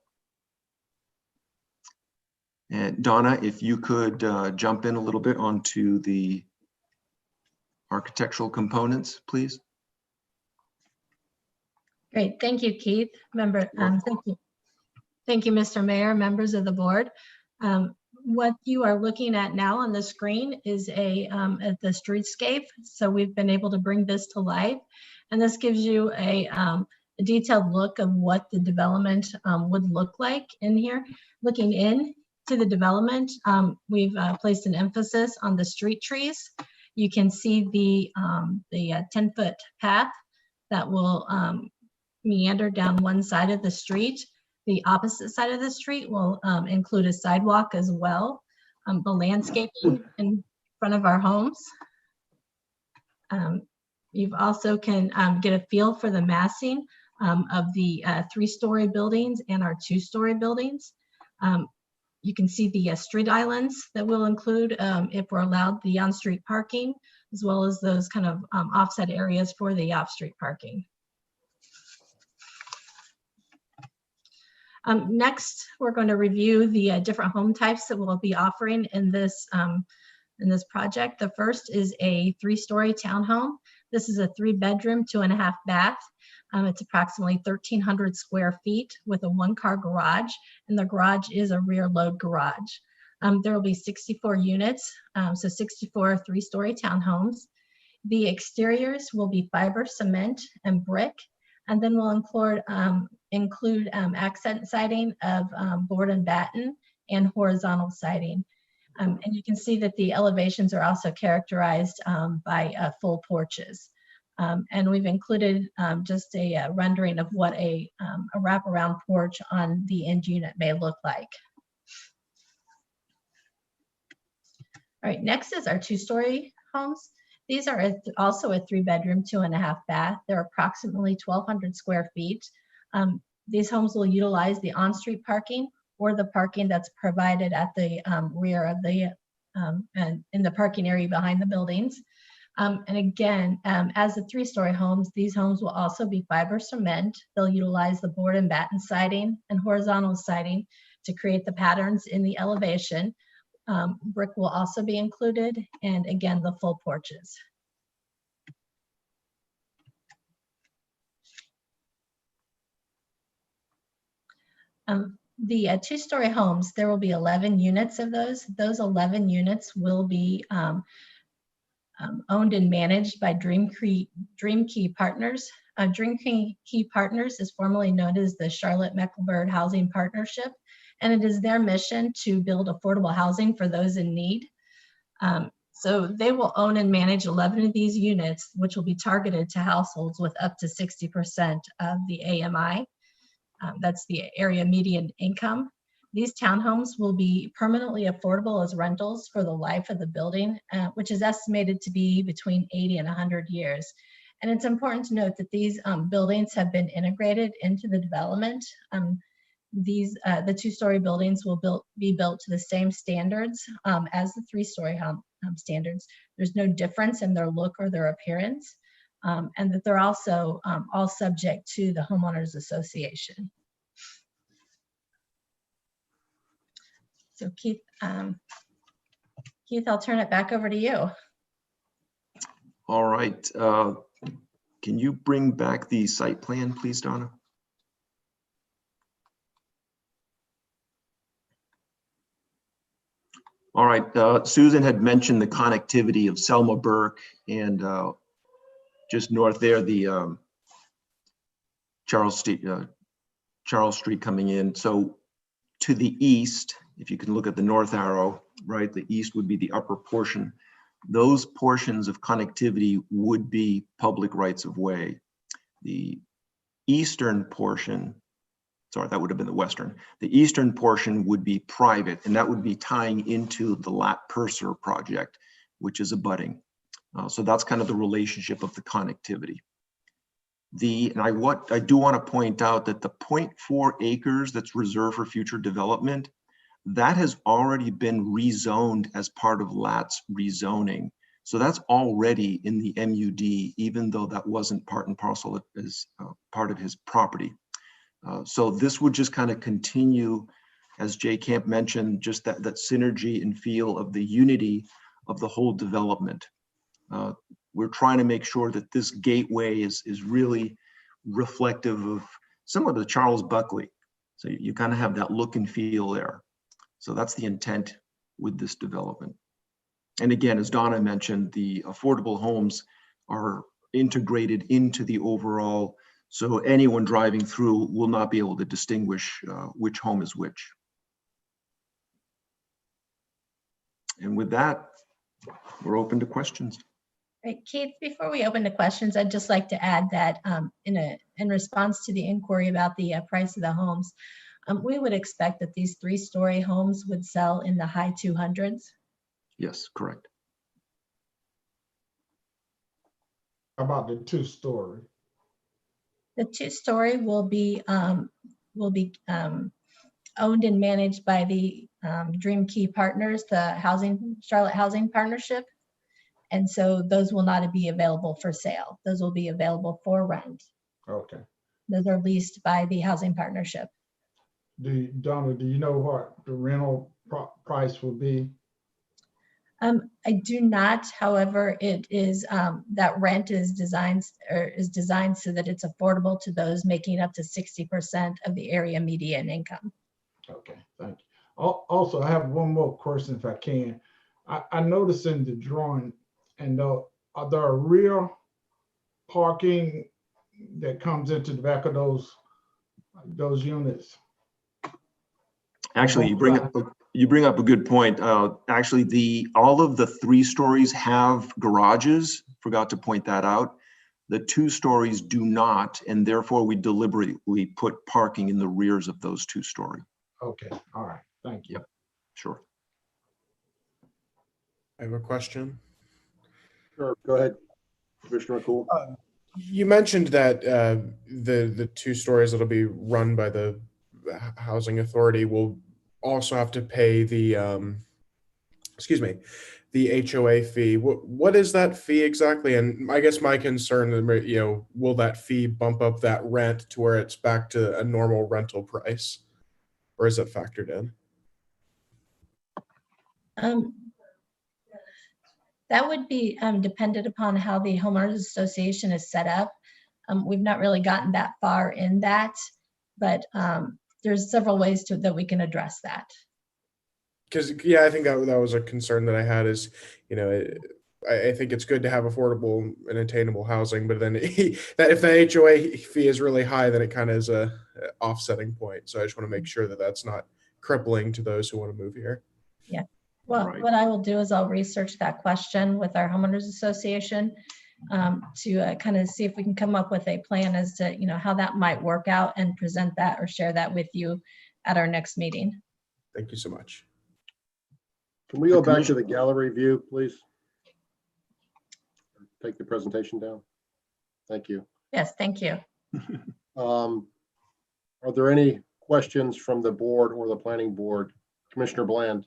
And Donna, if you could jump in a little bit onto the architectural components, please. Great, thank you, Keith. Thank you, Mr. Mayor, members of the board. What you are looking at now on the screen is at the streetscape. So we've been able to bring this to life, and this gives you a detailed look of what the development would look like in here. Looking in to the development, we've placed an emphasis on the street trees. You can see the 10-foot path that will meander down one side of the street. The opposite side of the street will include a sidewalk as well. The landscaping in front of our homes. You've also can get a feel for the massing of the 3-story buildings and our 2-story buildings. You can see the street islands that will include, if we're allowed, the on-street parking, as well as those kind of offset areas for the off-street parking. Next, we're going to review the different home types that we'll be offering in this project. The first is a 3-story townhome. This is a 3-bedroom, 2.5 bath. It's approximately 1,300 square feet with a 1-car garage, and the garage is a rear load garage. There will be 64 units, so 64 3-story townhomes. The exteriors will be fiber cement and brick, and then we'll include accent siding of board and batten and horizontal siding. And you can see that the elevations are also characterized by full porches. And we've included just a rendering of what a wraparound porch on the end unit may look like. All right, next is our 2-story homes. These are also a 3-bedroom, 2.5 bath. They're approximately 1,200 square feet. These homes will utilize the on-street parking or the parking that's provided at the rear of the and in the parking area behind the buildings. And again, as the 3-story homes, these homes will also be fiber cement. They'll utilize the board and batten siding and horizontal siding to create the patterns in the elevation. Brick will also be included, and again, the full porches. The 2-story homes, there will be 11 units of those. Those 11 units will be owned and managed by Dream Key Partners. Dream Key Partners is formerly known as the Charlotte-Mecklenburg Housing Partnership, and it is their mission to build affordable housing for those in need. So they will own and manage 11 of these units, which will be targeted to households with up to 60% of the AMI. That's the area median income. These townhomes will be permanently affordable as rentals for the life of the building, which is estimated to be between 80 and 100 years. And it's important to note that these buildings have been integrated into the development. The 2-story buildings will be built to the same standards as the 3-story home standards. There's no difference in their look or their appearance, and that they're also all subject to the homeowners association. So Keith, I'll turn it back over to you. All right. Can you bring back the site plan, please, Donna? All right. Susan had mentioned the connectivity of Selma Burke and just north there, the Charles Street coming in. So to the east, if you can look at the north arrow, right, the east would be the upper portion. Those portions of connectivity would be public rights of way. The eastern portion, sorry, that would have been the western. The eastern portion would be private, and that would be tying into the Lat Purser project, which is abutting. So that's kind of the relationship of the connectivity. And I do want to point out that the 0.4 acres that's reserved for future development, that has already been rezoned as part of Lat's rezoning. So that's already in the MUD, even though that wasn't part and parcel as part of his property. So this would just kind of continue, as Jay Camp mentioned, just that synergy and feel of the unity of the whole development. We're trying to make sure that this gateway is really reflective of similar to Charles Buckley. So you kind of have that look and feel there. So that's the intent with this development. And again, as Donna mentioned, the affordable homes are integrated into the overall, so anyone driving through will not be able to distinguish which home is which. And with that, we're open to questions. Right, Keith, before we open to questions, I'd just like to add that in response to the inquiry about the price of the homes, we would expect that these 3-story homes would sell in the high 200s. Yes, correct. How about the 2-story? The 2-story will be owned and managed by the Dream Key Partners, the Charlotte Housing Partnership. And so those will not be available for sale. Those will be available for rent. Okay. Those are leased by the housing partnership. Donna, do you know what the rental price will be? I do not, however, it is that rent is designed so that it's affordable to those making up to 60% of the area median income. Okay, thank you. Also, I have one more question if I can. I noticed in the drawing, and are there rear parking that comes into the back of those units? Actually, you bring up a good point. Actually, all of the 3 stories have garages. Forgot to point that out. The 2 stories do not, and therefore we deliberately put parking in the rears of those 2-story. Okay, all right, thank you. Yep, sure. I have a question. Sure, go ahead, Commissioner McCool. You mentioned that the 2 stories that'll be run by the housing authority will also have to pay the the HOA fee. What is that fee exactly? And I guess my concern, will that fee bump up that rent to where it's back to a normal rental price, or is it factored in? That would be dependent upon how the homeowners association is set up. We've not really gotten that far in that, but there's several ways that we can address that. Because I think that was a concern that I had is, I think it's good to have affordable and attainable housing, but then if the HOA fee is really high, then it kind of is a offsetting point. So I just want to make sure that that's not crippling to those who want to move here. Yeah. Well, Right. What I will do is I'll research that question with our homeowners association to kind of see if we can come up with a plan as to, how that might work out and present that or share that with you at our next meeting. Thank you so much. Can we go back to the gallery view, please? Take the presentation down. Thank you. Yes, thank you. Are there any questions from the board or the planning board? Commissioner Bland.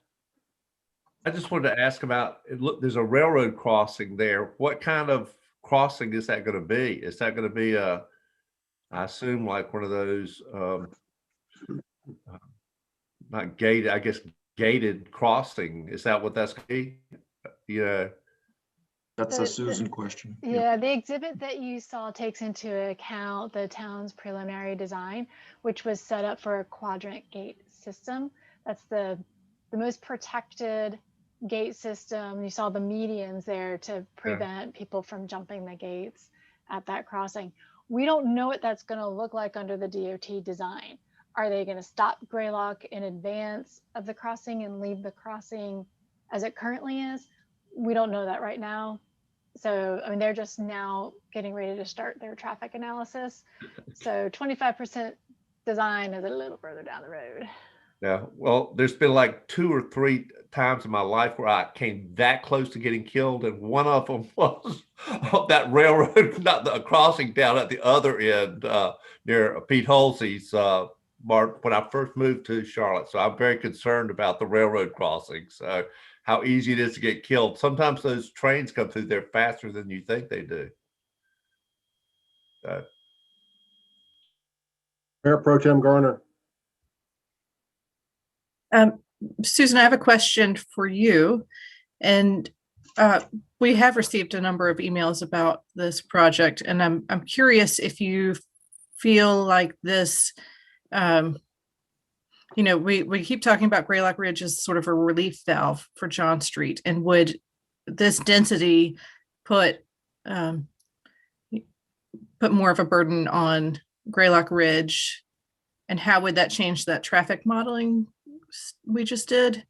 I just wanted to ask about, look, there's a railroad crossing there. What kind of crossing is that going to be? Is that going to be I assume like one of those, not gated, I guess gated crossing? Is that what that's going to be? Yeah. That's a Susan question. Yeah, the exhibit that you saw takes into account the town's preliminary design, which was set up for a quadrant gate system. That's the most protected gate system. You saw the medians there to prevent people from jumping the gates at that crossing. We don't know what that's going to look like under the DOT design. Are they going to stop Greylock in advance of the crossing and leave the crossing as it currently is? We don't know that right now. So, I mean, they're just now getting ready to start their traffic analysis. So 25% design is a little further down the road. Yeah, well, there's been like 2 or 3 times in my life where I came that close to getting killed, and one of them was that railroad, not the crossing down at the other end near Pete Halsey's when I first moved to Charlotte. So I'm very concerned about the railroad crossings. how easy it is to get killed. Sometimes those trains come through there faster than you think they do. Mayor Pro Tem Garner. Susan, I have a question for you. And we have received a number of emails about this project, and I'm curious if you feel like this, we keep talking about Greylock Ridge as sort of a relief valve for John Street, and would this density put more of a burden on Greylock Ridge, and how would that change that traffic modeling we just did?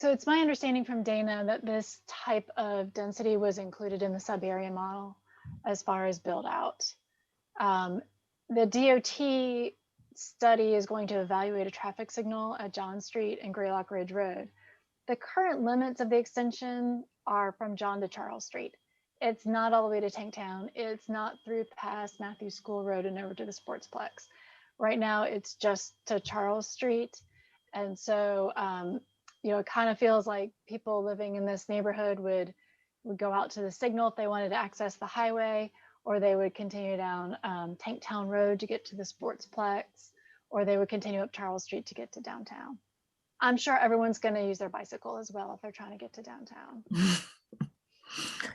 So it's my understanding from Dana that this type of density was included in the sub-area model as far as build out. The DOT study is going to evaluate a traffic signal at John Street and Greylock Ridge Road. The current limits of the extension are from John to Charles Street. It's not all the way to Tanktown. It's not through past Matthews School Road and over to the Sportsplex. Right now, it's just to Charles Street. And so, it kind of feels like people living in this neighborhood would go out to the signal if they wanted to access the highway, or they would continue down Tanktown Road to get to the Sportsplex, or they would continue up Charles Street to get to downtown. I'm sure everyone's going to use their bicycle as well if they're trying to get to downtown.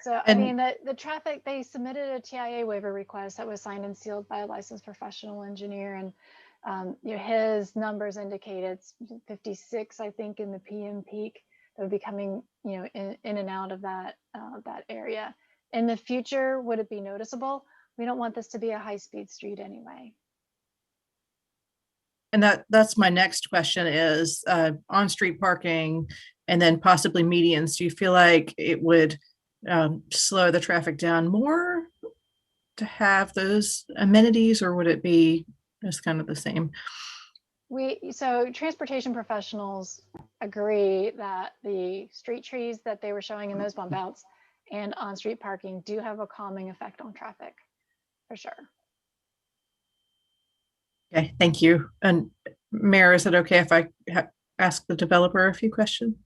So, I mean, the traffic, they submitted a TIA waiver request that was signed and sealed by a licensed professional engineer. And, his numbers indicate it's 56, I think, in the PM peak that would be coming, in and out of that area. In the future, would it be noticeable? We don't want this to be a high-speed street anyway. And that's my next question is on-street parking and then possibly medians. Do you feel like it would slow the traffic down more to have those amenities, or would it be just kind of the same? So transportation professionals agree that the street trees that they were showing in those bump outs and on-street parking do have a calming effect on traffic, for sure. Okay, thank you. And Mayor, is it okay if I ask the developer a few questions?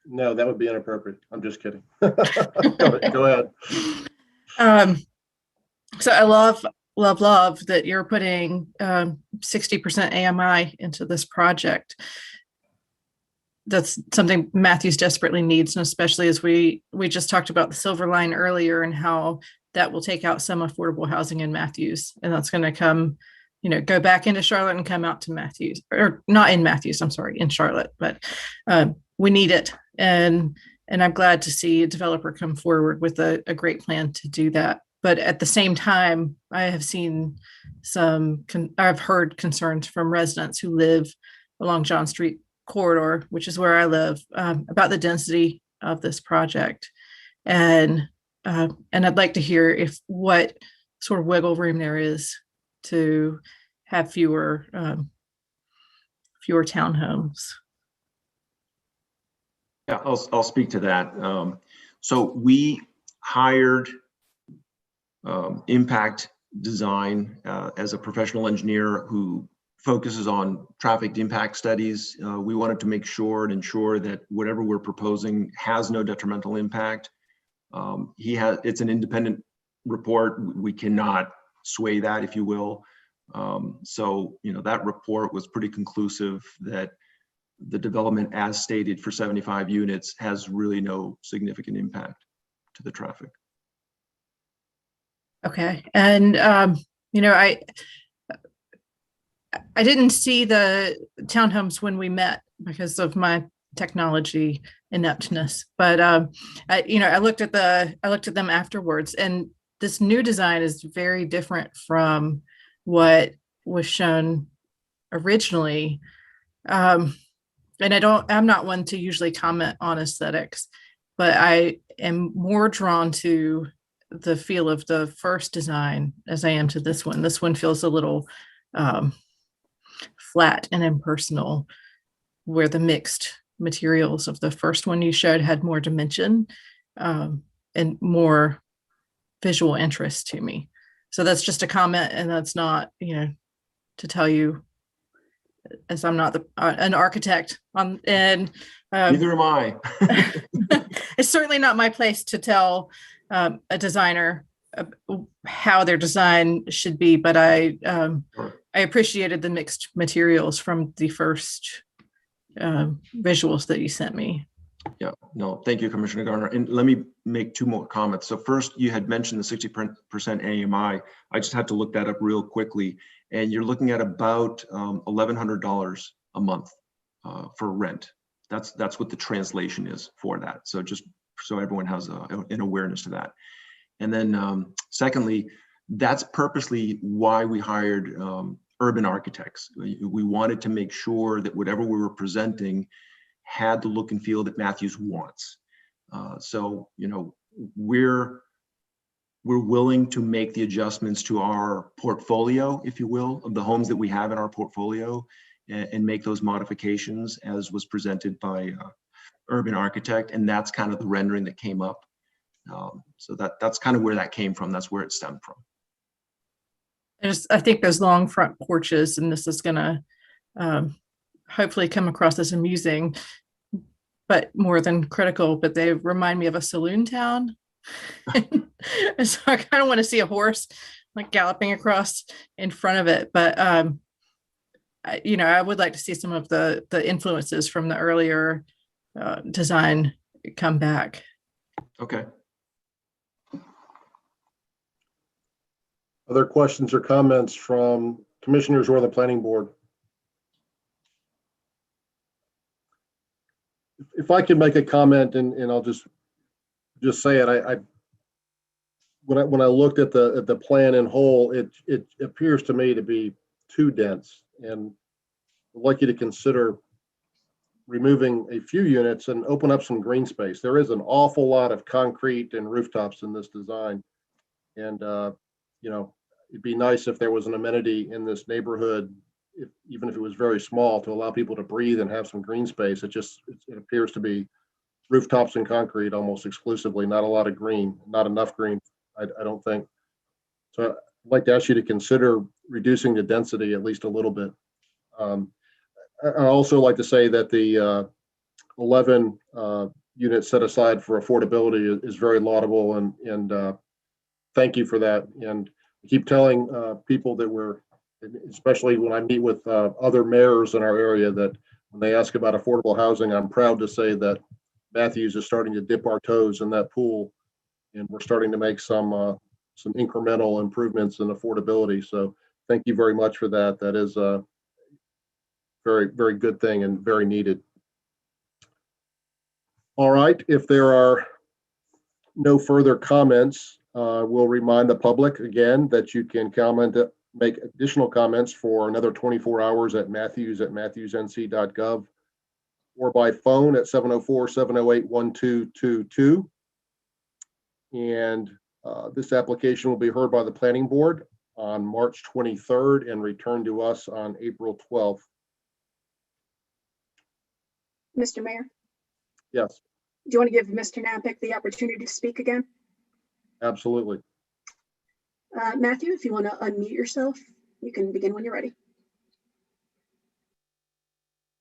No, that would be inappropriate. I'm just kidding. Go ahead. So I love that you're putting 60% AMI into this project. That's something Matthews desperately needs, and especially as we just talked about the Silver Line earlier and how that will take out some affordable housing in Matthews, and that's going to come, go back into Charlotte and come out to Matthews, or not in Matthews, I'm sorry, in Charlotte, but we need it. And I'm glad to see a developer come forward with a great plan to do that. But at the same time, I have seen I've heard concerns from residents who live along John Street corridor, which is where I live, about the density of this project. And I'd like to hear what sort of wiggle room there is to have fewer townhomes. Yeah, I'll speak to that. So we hired Impact Design as a professional engineer who focuses on traffic impact studies. We wanted to make sure and ensure that whatever we're proposing has no detrimental impact. It's an independent report. We cannot sway that, if you will. So, that report was pretty conclusive that the development as stated for 75 units has really no significant impact to the traffic. Okay. And, I didn't see the townhomes when we met because of my technology ineptness, but, I looked at them afterwards, and this new design is very different from what was shown originally. And I'm not one to usually comment on aesthetics, but I am more drawn to the feel of the first design as I am to this one. This one feels a little flat and impersonal, where the mixed materials of the first one you showed had more dimension and more visual interest to me. So that's just a comment, and that's not, to tell you as I'm not an architect and Neither am I. it's certainly not my place to tell a designer how their design should be, but I appreciated the mixed materials from the first visuals that you sent me. Yeah, no, thank you, Commissioner Garner. And let me make two more comments. So first, you had mentioned the 60% AMI. I just had to look that up real quickly. And you're looking at about $1,100 a month for rent. That's what the translation is for that. So just so everyone has an awareness of that. And then secondly, that's purposely why we hired urban architects. We wanted to make sure that whatever we were presenting had the look and feel that Matthews wants. So, you know, we're willing to make the adjustments to our portfolio, if you will, of the homes that we have in our portfolio and make those modifications as was presented by urban architect. And that's kind of the rendering that came up. So that's kind of where that came from. That's where it stemmed from. I think those long front porches, and this is gonna hopefully come across as amusing, but more than critical, but they remind me of a saloon town. And so I kind of want to see a horse like galloping across in front of it. But, you know, I would like to see some of the influences from the earlier design come back. Okay. Other questions or comments from commissioners or the planning board? If I could make a comment, and I'll just say it, when I looked at the plan in whole, it appears to me to be too dense, and I'd like you to consider removing a few units and open up some green space. There is an awful lot of concrete and rooftops in this design, and you know, it'd be nice if there was an amenity in this neighborhood, even if it was very small, to allow people to breathe and have some green space. It appears to be rooftops and concrete almost exclusively, not a lot of green, not enough green, I don't think. So I'd like to ask you to consider reducing the density at least a little bit. I also like to say that the 11 units set aside for affordability is very laudable, and thank you for that. And I keep telling people that especially when I meet with other mayors in our area, that when they ask about affordable housing, I'm proud to say that Matthews is starting to dip our toes in that pool, and we're starting to make some incremental improvements in affordability. So thank you very much for that. That is a very, very good thing and very needed. All right, if there are no further comments, we'll remind the public again that you can make additional comments for another 24 hours at matthews@matthewsnc.gov or by phone at 704-708-1222. And this application will be heard by the planning board on March 23rd and returned to us on April 12th. Mr. Mayor, Yes, do you want to give Mr. Napick the opportunity to speak again? absolutely. Matthew, if you want to unmute yourself, you can begin when you're ready.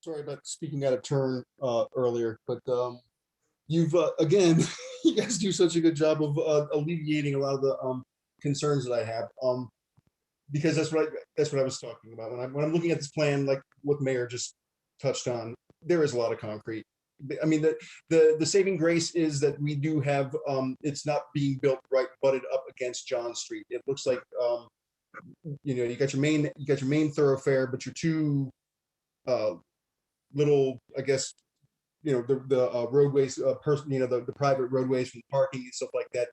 Sorry about speaking out of turn earlier, but you've again, you guys do such a good job of alleviating a lot of the concerns that I have, because that's what I was talking about when I'm looking at this plan, like what Mayor just touched on. There is a lot of concrete. I mean, the saving grace is that we do have it's not being built right butted up against John Street. It looks like you know, you got your main thoroughfare, but your two little, I guess, you know, the roadways, you know, the private roadways from parking and stuff like that.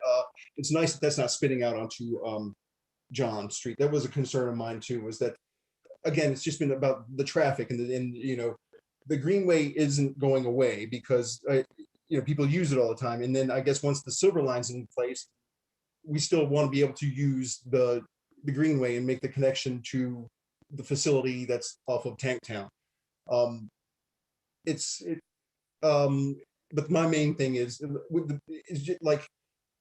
It's nice that that's not spitting out onto John Street. That was a concern of mine too, was that, again, it's just been about the traffic and you know, the Greenway isn't going away because you know, people use it all the time. And then I guess once the Silver Line's in place, we still want to be able to use the Greenway and make the connection to the facility that's off of Tanktown. But my main thing is just like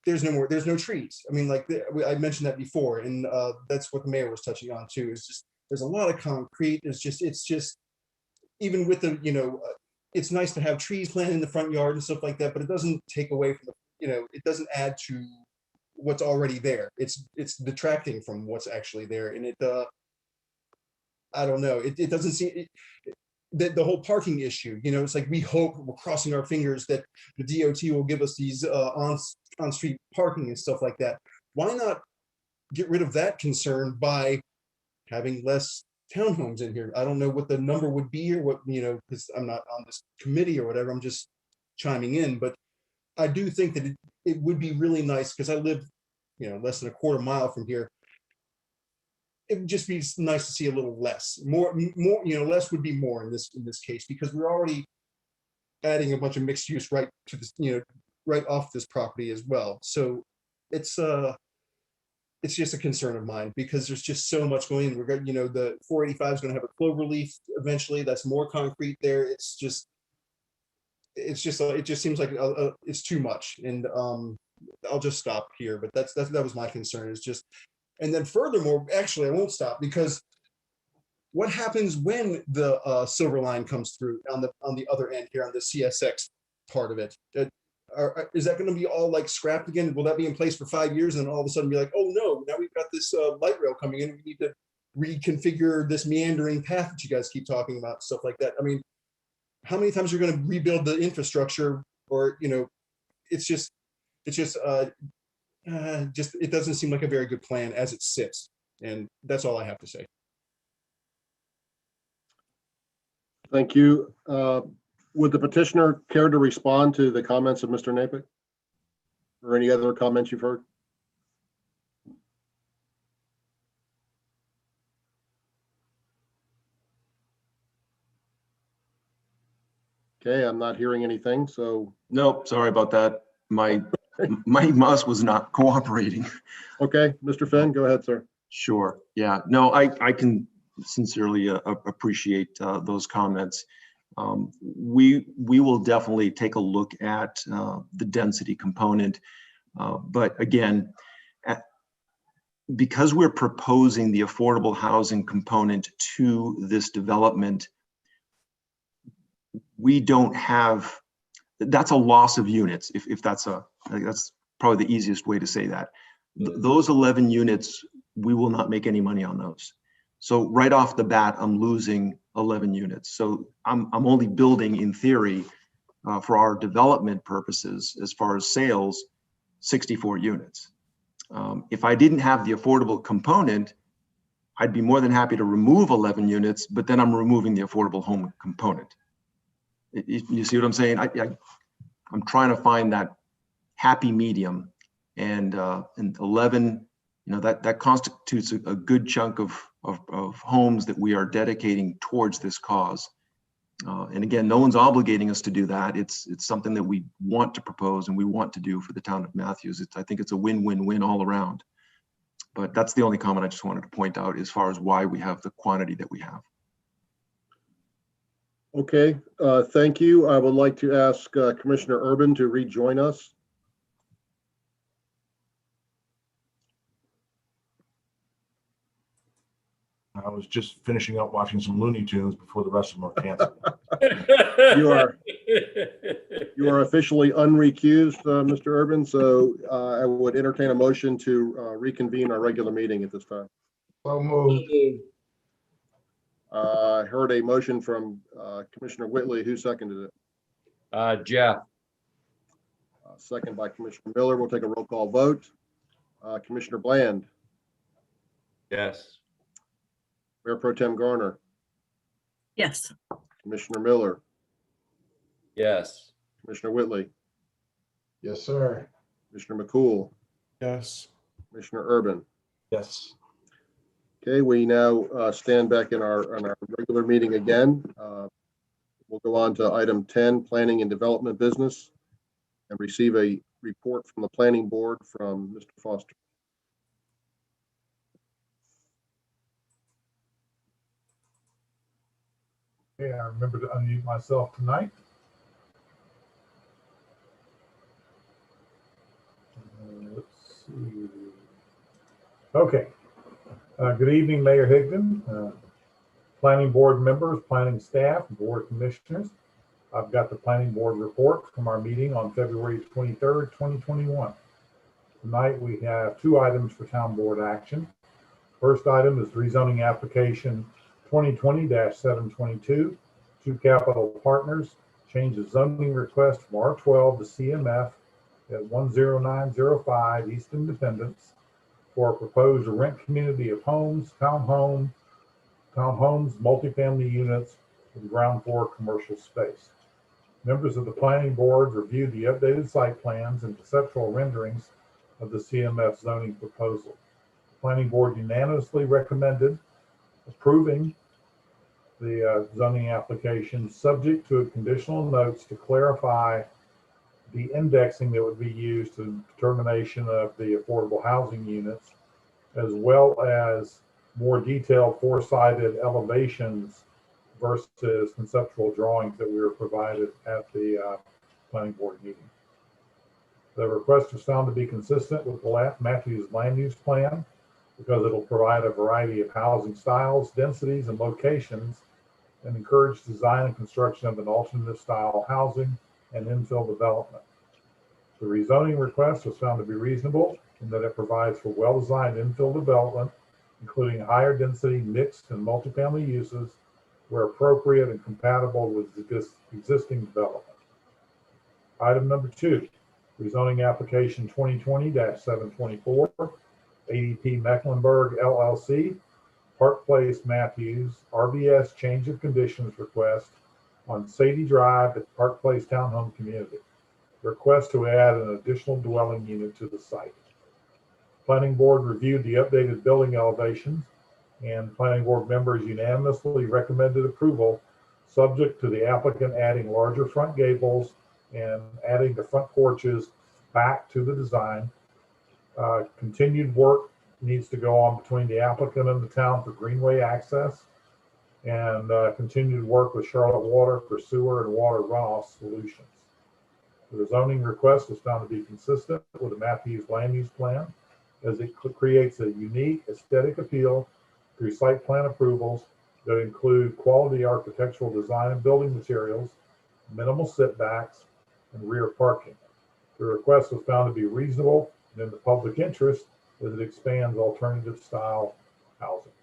there's no trees. I mean, like I mentioned that before, and that's what the mayor was touching on too. Is just There's a lot of concrete. It's just, even with the, it's nice to have trees planted in the front yard and stuff like that, but it doesn't take away from the, it doesn't add to what's already there. It's detracting from what's actually there. And it, I don't know, it doesn't seem, the whole parking issue, it's like we're crossing our fingers that the DOT will give us these on-street parking and stuff like that. Why not get rid of that concern by having less townhomes in here? I don't know what the number would be or what, because I'm not on this committee or whatever, I'm just chiming in, but I do think that it would be really nice, because I live, less than a quarter mile from here. It would just be nice to see a little less, more, less would be more in this case, because we're already adding a bunch of mixed use right to this, right off this property as well. So it's just a concern of mine, because there's just so much going in. We're going, the 485 is going to have a clover leaf eventually. That's more concrete there. It just seems like it's too much. And I'll just stop here. But that was my concern. Is just, and then furthermore, actually, I won't stop, because what happens when the Silver Line comes through on the other end here on the CSX part of it? Is that going to be all like scrapped again? Will that be in place for 5 years and all of a sudden be like, oh no, now we've got this light rail coming in, we need to reconfigure this meandering path that you guys keep talking about, stuff like that? I mean, how many times are you going to rebuild the infrastructure? Or it doesn't seem like a very good plan as it sits. And that's all I have to say. Thank you. Would the petitioner care to respond to the comments of Mr. Napick? Or any other comments you've heard? Okay, I'm not hearing anything, so. Nope, sorry about that. My mouse was not cooperating. Okay, Mr. Finn, go ahead, sir. Sure, yeah. No, I can sincerely appreciate those comments. We will definitely take a look at the density component. But again, because we're proposing the affordable housing component to this development, we don't have, that's a loss of units. If that's probably the easiest way to say that. Those 11 units, we will not make any money on those. So right off the bat, I'm losing 11 units. So I'm only building, in theory, for our development purposes, as far as sales, 64 units. If I didn't have the affordable component, I'd be more than happy to remove 11 units, but then I'm removing the affordable home component. You see what I'm saying? I'm trying to find that happy medium, and 11, that constitutes a good chunk of homes that we are dedicating towards this cause. And again, no one's obligating us to do that. It's something that we want to propose and we want to do for the town of Matthews. I think it's a win-win-win all around. But that's the only comment I just wanted to point out as far as why we have the quantity that we have. Okay, thank you. I would like to ask Commissioner Urban to rejoin us. I was just finishing up watching some Looney Tunes before the rest of them are canceled. You are officially unrecused, Mr. Urban, so I would entertain a motion to reconvene our regular meeting at this time. So moved. I heard a motion from Commissioner Whitley. Who seconded it? Jeff. Second by Commissioner Miller. We'll take a roll call vote. Commissioner Bland. Yes. Mayor Pro Tem Garner. Yes. Commissioner Miller. Yes. Commissioner Whitley. Yes, sir. Commissioner McCool. Yes. Commissioner Urban. Yes. Okay, we now stand back in our regular meeting again. We'll go on to item 10, planning and development business, and receive a report from the planning board from Mr. Foster. Okay, I remember to unmute myself tonight. Let's see. Okay. Good evening, Mayor Higdon, planning board members, planning staff, board commissioners. I've got the planning board report from our meeting on February 23rd, 2021. Tonight, we have 2 items for town board action. First item is rezoning application 2020-722 to Capital Partners, change the zoning request from R12 to CMF at 10905 East Independence for a proposed rent community of homes, townhomes, multifamily units with ground floor commercial space. Members of the planning board reviewed the updated site plans and conceptual renderings of the CMF zoning proposal. The planning board unanimously recommended approving the zoning application subject to conditional notes to clarify the indexing that would be used in determination of the affordable housing units, as well as more detailed four-sided elevations versus conceptual drawings that we were provided at the planning board meeting. The request was found to be consistent with the Matthews land use plan because it'll provide a variety of housing styles, densities, and locations, and encourage design and construction of an alternative style housing and infill development. The rezoning request was found to be reasonable in that it provides for well-designed infill development, including higher density mixed and multifamily uses where appropriate and compatible with existing development. Item number 2, rezoning application 2020-724, ADP Mecklenburg LLC, Park Place Matthews, RBS change of conditions request on Sadie Drive at Park Place Townhome Community. Request to add an additional dwelling unit to the site. Planning board reviewed the updated building elevations, and planning board members unanimously recommended approval subject to the applicant adding larger front gables and adding the front porches back to the design. Continued work needs to go on between the applicant and the town for greenway access, and continued work with Charlotte Water for sewer and water runoff solutions. The zoning request was found to be consistent with the Matthews land use plan, as it creates a unique aesthetic appeal through site plan approvals that include quality architectural design and building materials, minimal setbacks, and rear parking. The request was found to be reasonable and in the public interest as it expands alternative style housing.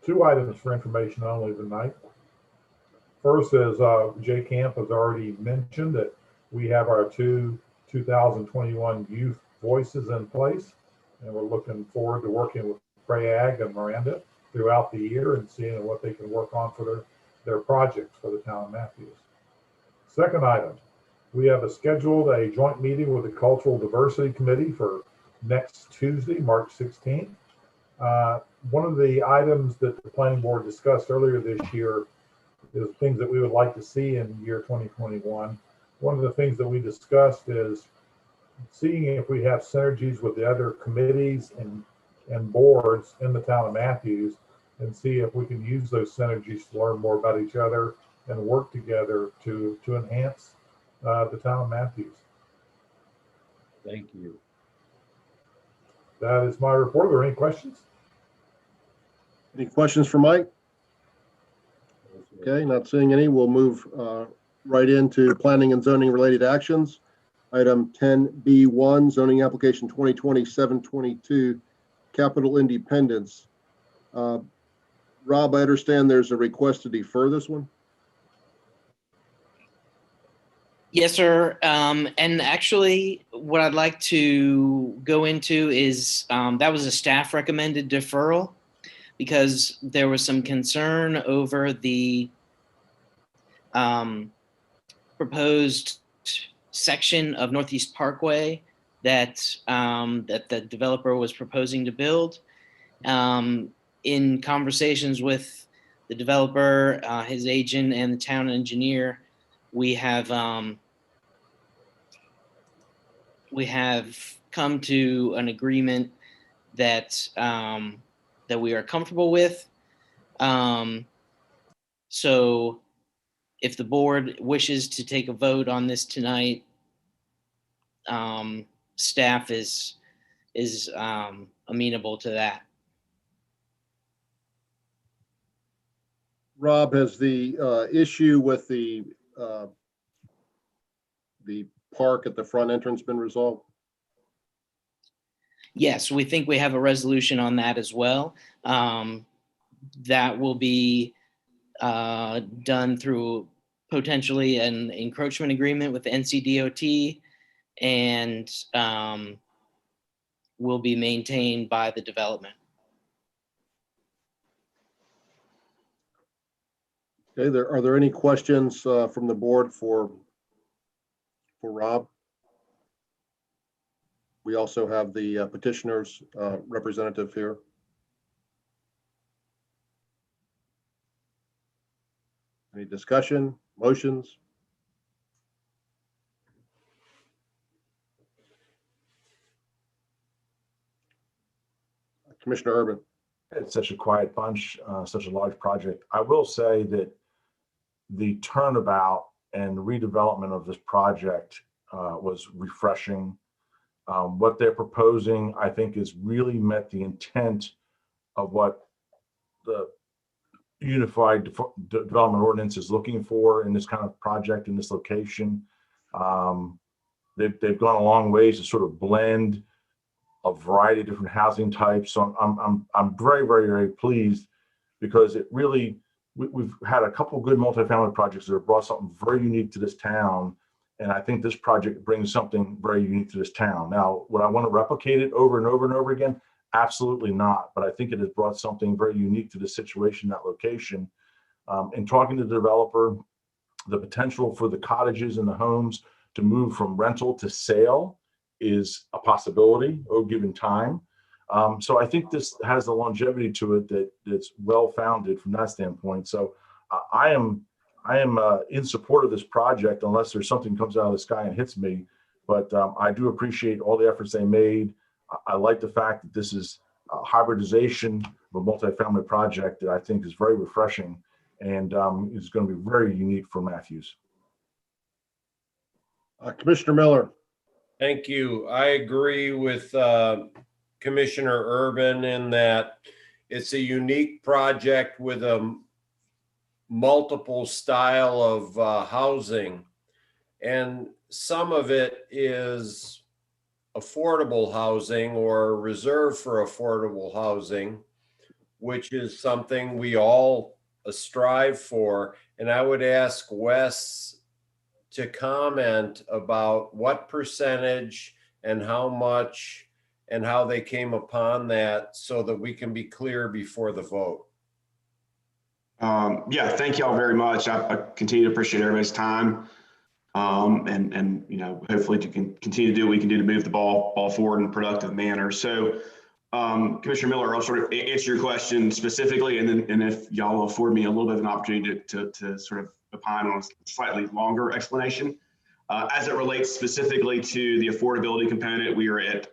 2 items for information only tonight. First, as Jay Camp has already mentioned, that we have our 2021 youth voices in place, and we're looking forward to working with Prayag and Miranda throughout the year and seeing what they can work on for their projects for the town of Matthews. Second item, we have scheduled a joint meeting with the Cultural Diversity Committee for next Tuesday, March 16th. One of the items that the planning board discussed earlier this year is things that we would like to see in year 2021. One of the things that we discussed is seeing if we have synergies with the other committees and boards in the town of Matthews, and see if we can use those synergies to learn more about each other and work together to enhance the town of Matthews. Thank you. That is my report. Are there any questions? Any questions for Mike? Okay, not seeing any. We'll move right into planning and zoning related actions. Item 10B1, zoning application 2020-722, Capital Independence. Rob, I understand there's a request to defer this one? Yes, sir. And actually, what I'd like to go into is that was a staff recommended deferral because there was some concern over the proposed section of Northeast Parkway that that the developer was proposing to build. In conversations with the developer, his agent, and the town engineer, we have come to an agreement that that we are comfortable with. So if the board wishes to take a vote on this tonight, staff is amenable to that. Rob, has the issue with the park at the front entrance been resolved? Yes, we think we have a resolution on that as well. That will be done through potentially an encroachment agreement with the NCDOT, and will be maintained by the development. Okay, are there any questions from the board for Rob? We also have the petitioner's representative here. Any discussion, motions? Commissioner Urban. It's such a quiet bunch, such a large project. I will say that the turnabout and redevelopment of this project was refreshing. What they're proposing, I think, is really met the intent of what the Unified Development Ordinance is looking for in this kind of project in this location. They've gone a long ways to sort of blend a variety of different housing types. So I'm very, very, very pleased, because it really, we've had a couple of good multifamily projects that have brought something very unique to this town. And I think this project brings something very unique to this town. Now, would I want to replicate it over and over and over again? Absolutely not. But I think it has brought something very unique to the situation, that location. In talking to the developer, the potential for the cottages and the homes to move from rental to sale is a possibility given time. So I think this has a longevity to it that's well founded from that standpoint. So I am in support of this project, unless there's something comes out of the sky and hits me. But I do appreciate all the efforts they made. I like the fact that this is a hybridization of a multifamily project that I think is very refreshing, and is going to be very unique for Matthews. Commissioner Miller. Thank you. I agree with Commissioner Urban in that it's a unique project with a multiple style of housing, and some of it is affordable housing or reserved for affordable housing, which is something we all strive for. And I would ask Wes to comment about what percentage and how much and how they came upon that, so that we can be clear before the vote. Yeah, thank you all very much. I continue to appreciate everybody's time. And you know, hopefully to continue to do what we can do to move the ball forward in a productive manner. So Commissioner Miller, I'll sort of answer your question specifically, and if y'all will afford me a little bit of an opportunity to sort of opine on a slightly longer explanation. As it relates specifically to the affordability component, we are at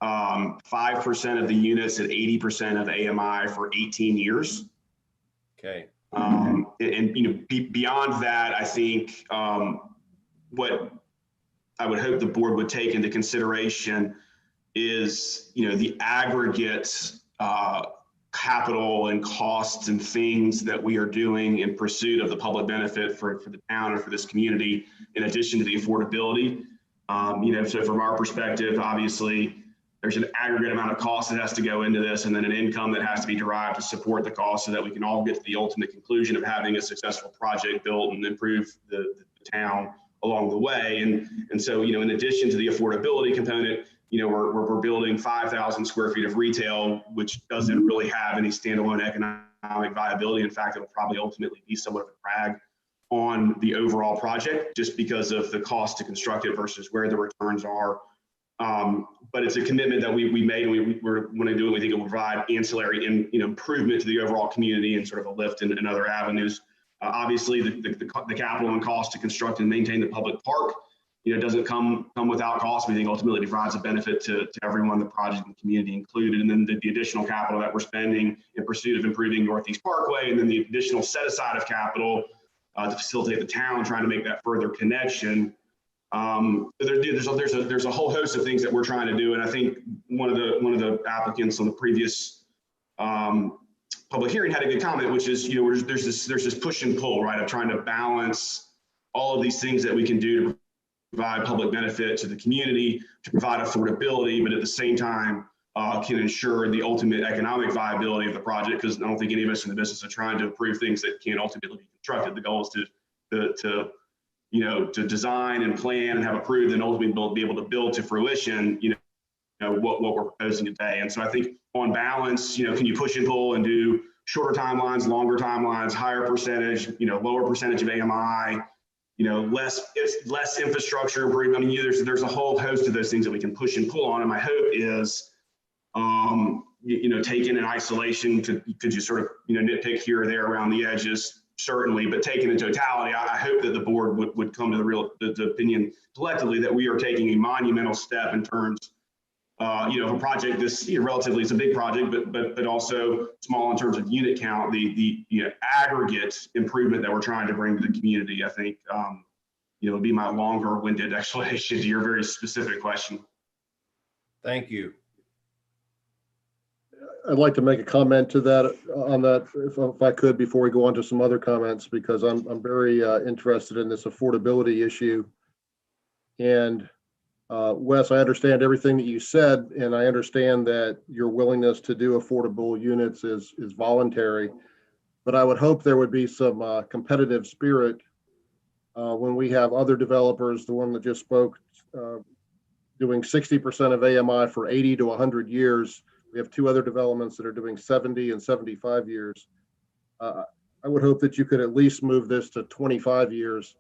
5% of the units at 80% of AMI for 18 years. Okay. And you know, beyond that, I think what I would hope the board would take into consideration is, you know, the aggregate capital and costs and things that we are doing in pursuit of the public benefit for the town and for this community, in addition to the affordability. You know, so from our perspective, obviously, there's an aggregate amount of cost that has to go into this, and then an income that has to be derived to support the cost, so that we can all get to the ultimate conclusion of having a successful project built and improve the town along the way. And so, you know, in addition to the affordability component, you know, we're building 5,000 square feet of retail, which doesn't really have any standalone economic viability. In fact, it'll probably ultimately be somewhat of a drag on the overall project, just because of the cost to construct it versus where the returns are. But it's a commitment that we made, and we're going to do it. We think it will provide ancillary improvement to the overall community and sort of a lift in other avenues. Obviously, the capital and cost to construct and maintain the public park, you know, doesn't come without cost. We think ultimately provides a benefit to everyone, the project and the community included. And then the additional capital that we're spending in pursuit of improving Northeast Parkway, and then the additional set aside of capital to facilitate the town trying to make that further connection. There's a whole host of things that we're trying to do, and I think one of the applicants on the previous public hearing had a good comment, which is, you know, there's this push and pull, right, of trying to balance all of these things that we can do to provide public benefit to the community, to provide affordability, but at the same time can ensure the ultimate economic viability of the project, because I don't think any of us in the business are trying to improve things that can't ultimately be constructed. The goal is to you know, to design and plan and have approved and ultimately be able to build to fruition, you know, what we're proposing today. And so I think on balance, you know, can you push and pull and do shorter timelines, longer timelines, higher percentage, you know, lower percentage of AMI, you know, less infrastructure improvement. I mean, there's a whole host of those things that we can push and pull on. And my hope is, you know, taken in isolation, could you sort of, you know, nitpick here or there around the edges, certainly, but taken in totality, I hope that the board would come to the opinion collectively that we are taking a monumental step in terms, you know, of a project this, you know, relatively, it's a big project, but also small in terms of unit count, the you know, aggregate improvement that we're trying to bring to the community. I think, you know, would be my longer-winded explanation to your very specific question. Thank you. I'd like to make a comment to that on that, if I could, before we go on to some other comments, because I'm very interested in this affordability issue. And Wes, I understand everything that you said, and I understand that your willingness to do affordable units is voluntary. But I would hope there would be some competitive spirit when we have other developers, the one that just spoke, doing 60% of AMI for 80 to 100 years. We have two other developments that are doing 70 and 75 years. I would hope that you could at least move this to 25 years.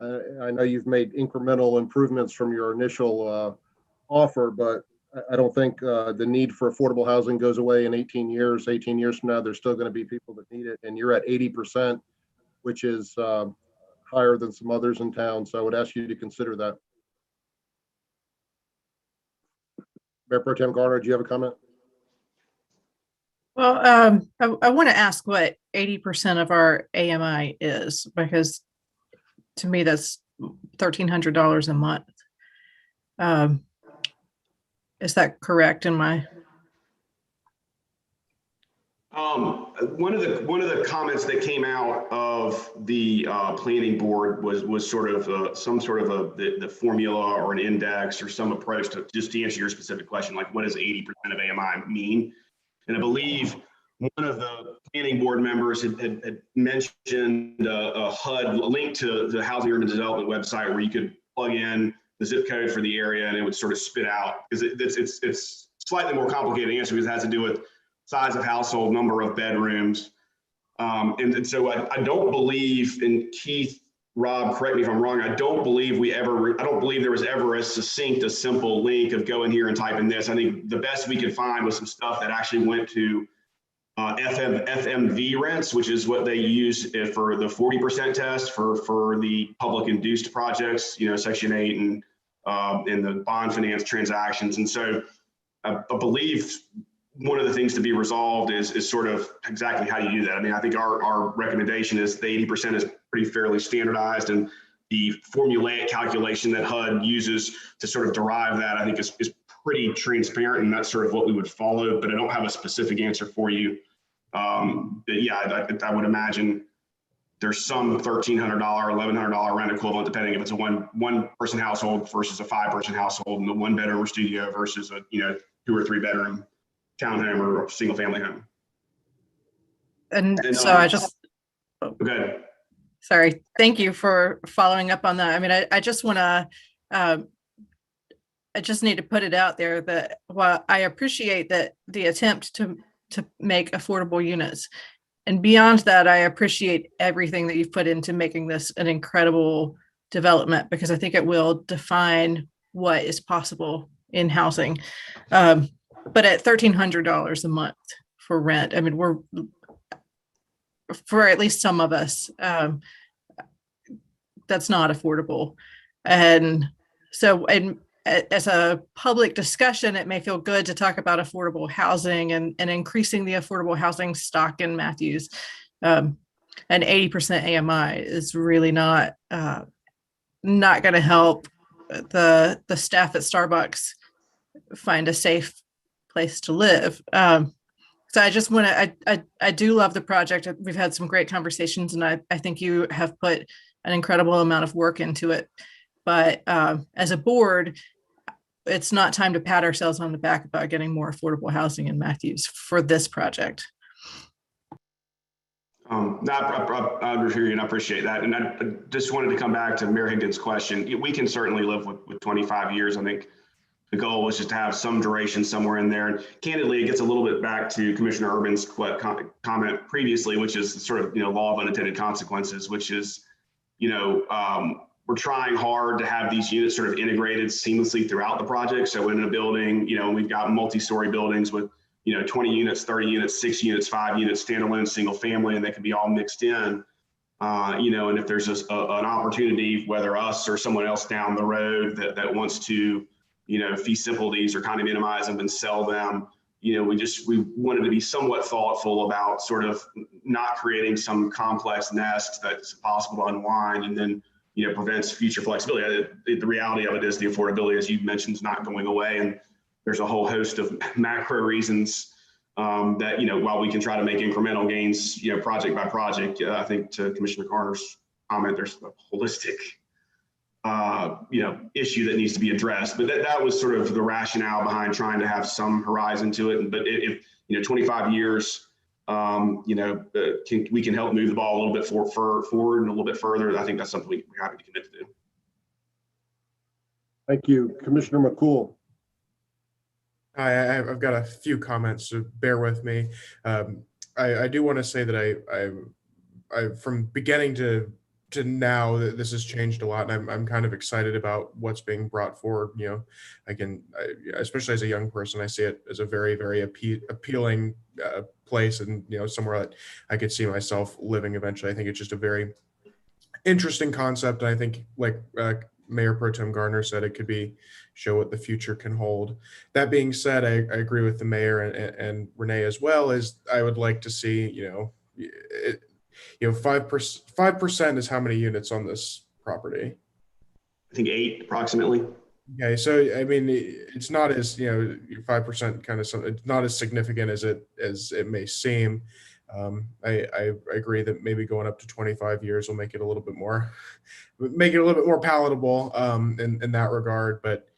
I know you've made incremental improvements from your initial offer, but I don't think the need for affordable housing goes away in 18 years. 18 years from now, there's still going to be people that need it. And you're at 80%, which is higher than some others in town. So I would ask you to consider that. Mayor Pro Tem Garner, do you have a comment? Well, I want to ask what 80% of our AMI is, because to me, that's $1,300 a month. Is that correct in my? One of the comments that came out of the planning board was sort of some sort of the formula or an index or some approach to just to answer your specific question, like what does 80% of AMI mean? And I believe one of the planning board members had mentioned a HUD, a link to the Housing Urban Development website where you could plug in the zip code for the area and it would sort of spit out, because it's slightly more complicated answer because it has to do with size of household, number of bedrooms. And so I don't believe, and Keith, Rob, correct me if I'm wrong, I don't believe there was ever a succinct, a simple link of go in here and type in this. I think the best we could find was some stuff that actually went to FMV rents, which is what they use for the 40% test for the public induced projects, you know, Section 8 and the bond finance transactions. And so I believe one of the things to be resolved is sort of exactly how you do that. I mean, I think our recommendation is the 80% is pretty fairly standardized, and the formulaic calculation that HUD uses to sort of derive that, I think is pretty transparent, and that's sort of what we would follow, but I don't have a specific answer for you. But yeah, I would imagine there's some $1,300, $1,100 rent equivalent, depending if it's a one person household versus a 5-person household, and a 1-bedroom or studio versus a 2 or 3 bedroom townhome or single family home. And so I just, okay. Sorry, thank you for following up on that. I mean, I just want to, I just need to put it out there that while I appreciate that the attempt to make affordable units, and beyond that, I appreciate everything that you've put into making this an incredible development, because I think it will define what is possible in housing. But at $1,300 a month for rent, I mean, we're, for at least some of us, that's not affordable. And so, and as a public discussion, it may feel good to talk about affordable housing and increasing the affordable housing stock in Matthews. And 80% AMI is really not going to help the staff at Starbucks find a safe place to live. So I just want to, I do love the project. We've had some great conversations and I think you have put an incredible amount of work into it. But as a board, it's not time to pat ourselves on the back about getting more affordable housing in Matthews for this project. I hear you and I appreciate that. And I just wanted to come back to Mayor Higdon's question. We can certainly live with 25 years. I think the goal was just to have some duration somewhere in there. And candidly, it gets a little bit back to Commissioner Urban's comment previously, which is sort of, law of unintended consequences, which is, we're trying hard to have these units sort of integrated seamlessly throughout the project. So in a building, we've got multi-story buildings with 20 units, 30 units, 6 units, 5 units, standalone, single family, and they can be all mixed in. And if there's an opportunity, whether us or someone else down the road that wants to, fee simple these or kind of minimize them and sell them, we wanted to be somewhat thoughtful about sort of not creating some complex nest that's possible to unwind and then, prevents future flexibility. The reality of it is the affordability, as you mentioned, is not going away. And there's a whole host of macro reasons that, while we can try to make incremental gains, project by project, I think to Commissioner Carter's comment, there's a holistic, issue that needs to be addressed. But that was sort of the rationale behind trying to have some horizon to it. But if 25 years, we can help move the ball a little bit forward and a little bit further, I think that's something we're happy to commit to do. Thank you. Commissioner McCool. I've got a few comments, so bear with me. I do want to say that I from beginning to now, that this has changed a lot, and I'm kind of excited about what's being brought forward. Especially as a young person, I see it as a very, very appealing place, and somewhere that I could see myself living eventually. I think it's just a very interesting concept, and I think, like Mayor Pro Tem Garner said, it could show what the future can hold. That being said, I agree with the mayor and Renee as well. As I would like to see, 5% is how many units on this property? I think 8 approximately. Okay, so I mean, it's not as 5% kind of something. It's not as significant as it may seem. I agree that maybe going up to 25 years will make it a little bit more palatable in that regard. But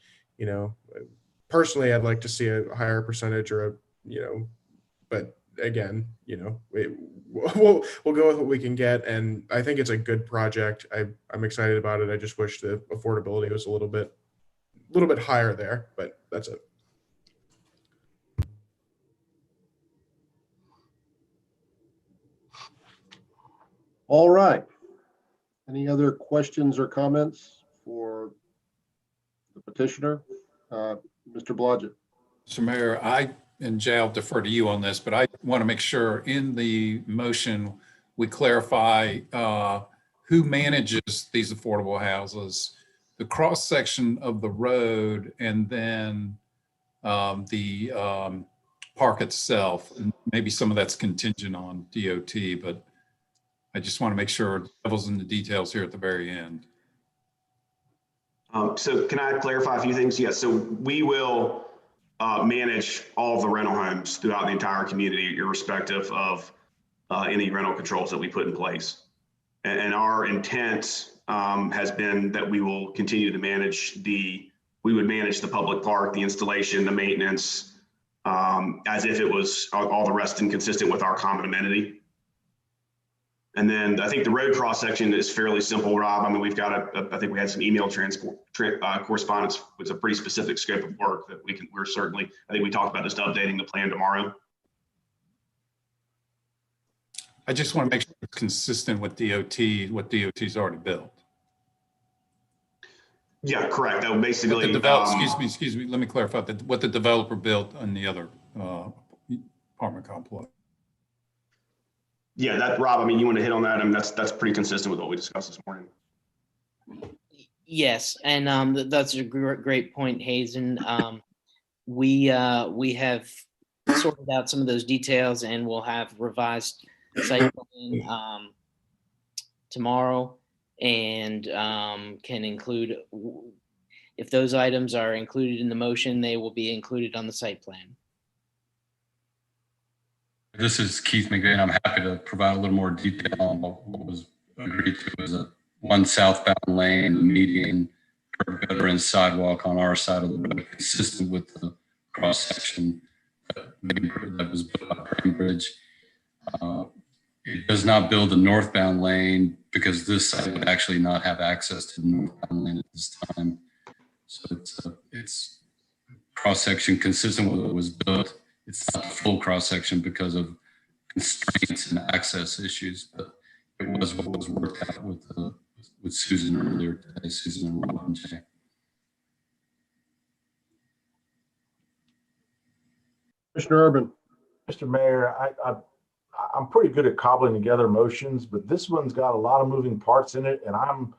personally, I'd like to see a higher percentage but again, we'll go with what we can get, and I think it's a good project. I'm excited about it. I just wish the affordability was a little bit higher there, but that's it. All right. Any other questions or comments for the petitioner? Mr. Blodgett. So Mayor, and Jay, I'll defer to you on this, but I want to make sure in the motion, we clarify who manages these affordable houses, the cross section of the road, and then the park itself. And maybe some of that's contingent on DOT, but I just want to make sure the devil's in the details here at the very end. So can I clarify a few things? Yes. So we will manage all of the rental homes throughout the entire community, irrespective of any rental controls that we put in place. And our intent has been that we will continue to manage the public park, the installation, the maintenance, as if it was all the rest inconsistent with our common amenity. And then I think the road cross section is fairly simple, Rob. I mean, we've got I think we had some email correspondence with a pretty specific scope of work that we're certainly, I think we talked about just updating the plan tomorrow. I just want to make sure it's consistent with DOT, what DOT's already built. Yeah, correct. That would basically, excuse me, let me clarify that what the developer built on the other apartment complex. Yeah, that, Rob, I mean, you want to hit on that? I mean, that's pretty consistent with what we discussed this morning. Yes, and that's a great point, Hazen. We have sorted out some of those details, and we'll have revised site plan tomorrow, and can include, if those items are included in the motion, they will be included on the site plan. This is Keith McVeigh. I'm happy to provide a little more detail on what was agreed to as a one southbound lane, median, curb gutter and sidewalk on our side of the road, consistent with the cross section that was built by Cambridge. It does not build a northbound lane because this site would actually not have access to the northbound lane at this time. So it's cross section consistent with what was built. It's not a full cross section because of constraints and access issues, but it was what was worked out with Susan earlier today, Susan and Rob and Jay. Commissioner Urban. Mr. Mayor, I'm pretty good at cobbling together motions, but this one's got a lot of moving parts in it, and I don't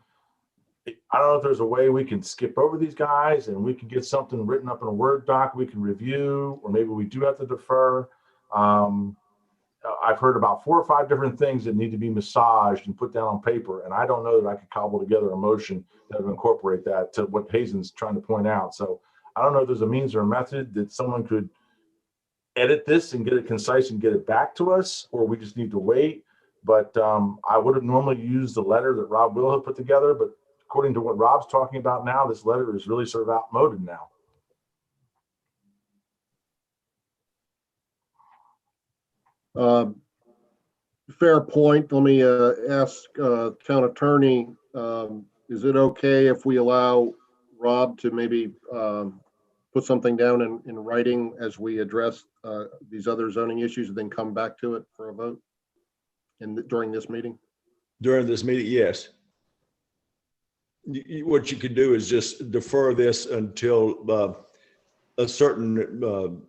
know if there's a way we can skip over these guys and we can get something written up in a Word doc we can review, or maybe we do have to defer. I've heard about 4 or 5 different things that need to be massaged and put down on paper, and I don't know that I could cobble together a motion that would incorporate that to what Hazen's trying to point out. So I don't know if there's a means or a method that someone could edit this and get it concise and get it back to us, or we just need to wait. But I would have normally used the letter that Rob will have put together, but according to what Rob's talking about now, this letter is really sort of outmoded now. Fair point. Let me ask town attorney, is it okay if we allow Rob to maybe put something down in writing as we address these other zoning issues and then come back to it for a vote during this meeting? During this meeting, yes. What you could do is just defer this until a certain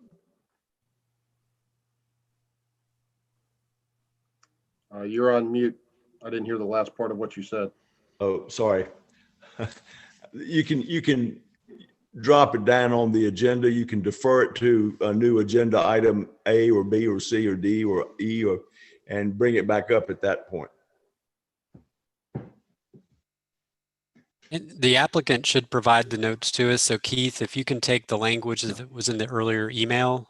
you're on mute. I didn't hear the last part of what you said. Oh, sorry. You can drop it down on the agenda. You can defer it to a new agenda item A or B or C or D or E and bring it back up at that point. And the applicant should provide the notes to us. So Keith, if you can take the language that was in the earlier email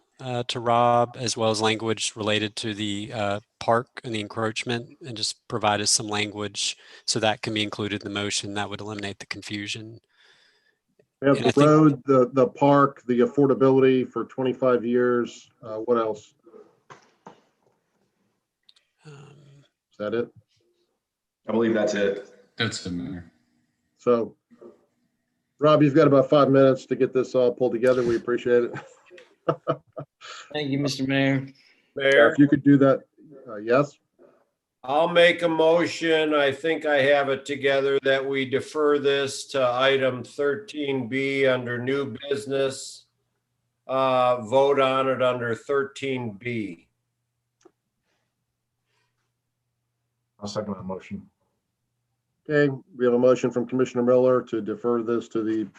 to Rob, as well as language related to the park and the encroachment, and just provide us some language so that can be included in the motion, that would eliminate the confusion. We have the road, the park, the affordability for 25 years. What else? Is that it? I believe that's it. That's it, Mayor. So, Rob, you've got about 5 minutes to get this all pulled together. We appreciate it. Thank you, Mr. Mayor. Mayor, If you could do that, yes? I'll make a motion. I think I have it together that we defer this to item 13B under new business. Vote on it under 13B. I'll second that motion. Okay, we have a motion from Commissioner Miller to defer this to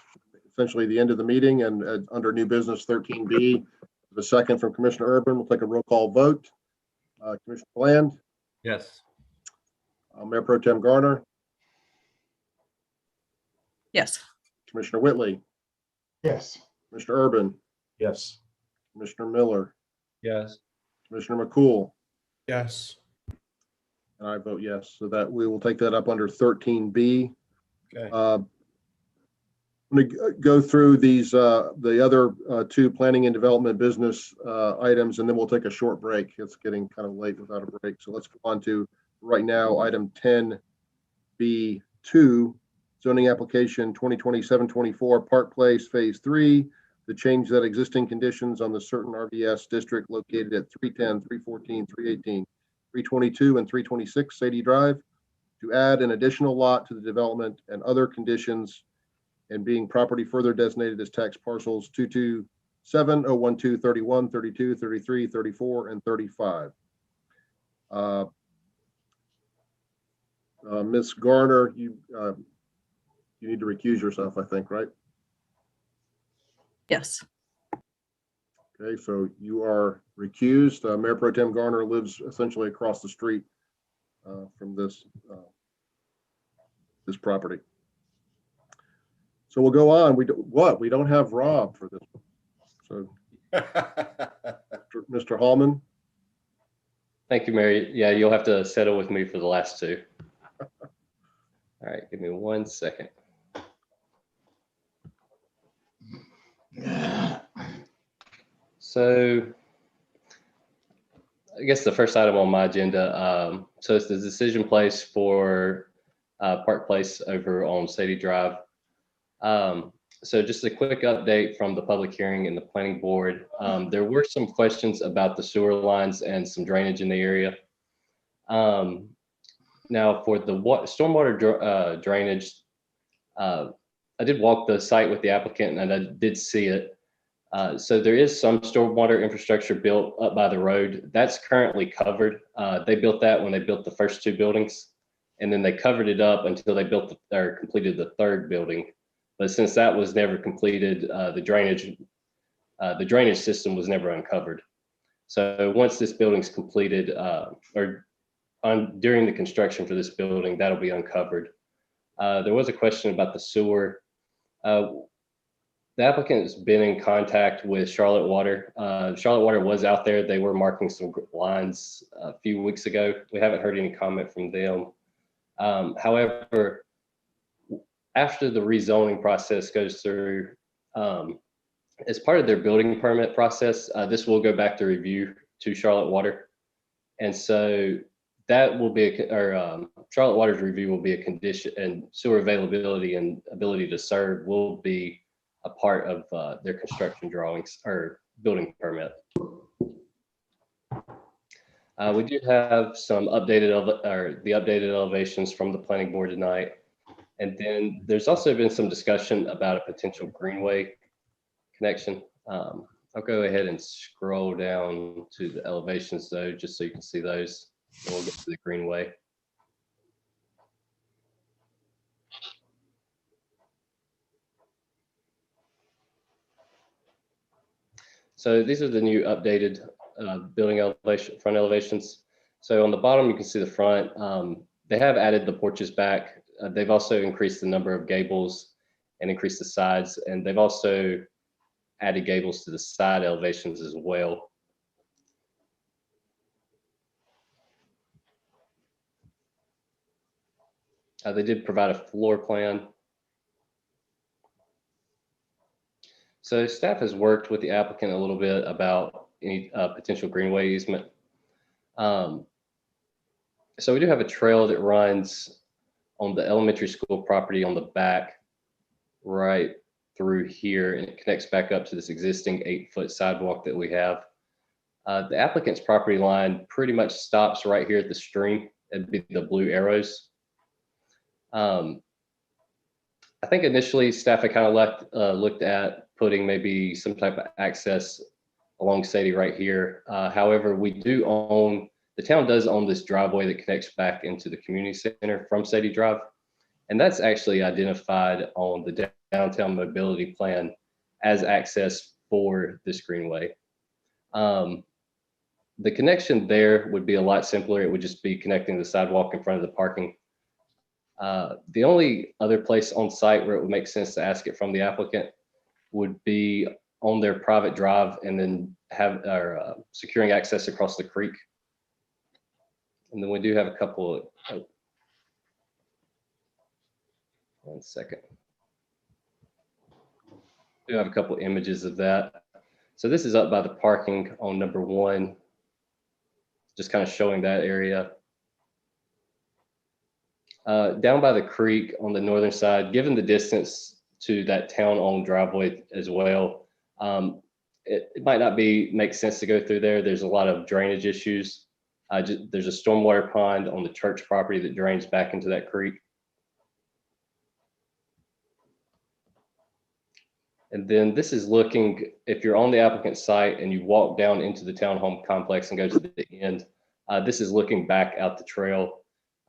essentially the end of the meeting and under new business 13B. The second from Commissioner Urban. We'll take a roll call vote. Commissioner Bland? Yes. Mayor Pro Tem Garner? Yes. Commissioner Whitley? Yes. Commissioner Urban? Yes. Commissioner Miller? Yes. Commissioner McCool? Yes. And I vote yes, so that we will take that up under 13B. Okay. I'm going to go through these, the other 2 planning and development business items, and then we'll take a short break. It's getting kind of late without a break. So let's go on to right now, item 10B2, zoning application 2020-724 Park Place Phase 3, to change that existing conditions on the certain RVS district located at 310, 314, 318, 322, and 326 Sadie Drive, to add an additional lot to the development and other conditions, and being property further designated as tax parcels 227, 012, 31, 32, 33, 34, and 35. Ms. Garner, you need to recuse yourself, I think, right? Yes. Okay, so you are recused. Mayor Pro Tem Garner lives essentially across the street from this property. So we'll go on. We don't have Rob for this one. So Mr. Hallman. Thank you, Mary. Yeah, you'll have to settle with me for the last two. All right, give me 1 second. So I guess the first item on my agenda, so it's the decision place for Park Place over on Sadie Drive. So just a quick update from the public hearing and the planning board. There were some questions about the sewer lines and some drainage in the area. Now for the stormwater drainage, I did walk the site with the applicant and I did see it. So there is some stormwater infrastructure built up by the road. That's currently covered. They built that when they built the first two buildings, and then they covered it up until they built or completed the third building. But since that was never completed, the drainage system was never uncovered. So once this building's completed, during the construction for this building, that'll be uncovered. There was a question about the sewer. The applicant has been in contact with Charlotte Water. Charlotte Water was out there. They were marking some lines a few weeks ago. We haven't heard any comment from them. However, after the rezoning process goes through, as part of their building permit process, this will go back to review to Charlotte Water. And so that will be, Charlotte Water's review will be a condition, and sewer availability and ability to serve will be a part of their construction drawings or building permit. We do have some the updated elevations from the planning board tonight. And then there's also been some discussion about a potential greenway connection. I'll go ahead and scroll down to the elevations though, just so you can see those. And we'll get to the greenway. So these are the new updated building elevation, front elevations. So on the bottom, you can see the front. They have added the porches back. They've also increased the number of gables and increased the sides. And they've also added gables to the side elevations as well. They did provide a floor plan. So staff has worked with the applicant a little bit about any potential greenway easement. So we do have a trail that runs on the elementary school property on the back, right through here, and it connects back up to this existing 8-foot sidewalk that we have. The applicant's property line pretty much stops right here at the stream. It'd be the blue arrows. I think initially staff had kind of looked at putting maybe some type of access along Sadie right here. However, the town does own this driveway that connects back into the community center from Sadie Drive. And that's actually identified on the downtown mobility plan as access for this greenway. The connection there would be a lot simpler. It would just be connecting the sidewalk in front of the parking. The only other place on site where it would make sense to ask it from the applicant would be on their private drive and then have securing access across the creek. And then we do have a couple of, one second. We do have a couple of images of that. So this is up by the parking on number 1, just kind of showing that area. Down by the creek on the northern side, given the distance to that town-owned driveway as well, it might not make sense to go through there. There's a lot of drainage issues. There's a stormwater pond on the church property that drains back into that creek. And then this is looking, if you're on the applicant's site and you walk down into the townhome complex and go to the end, this is looking back out the trail.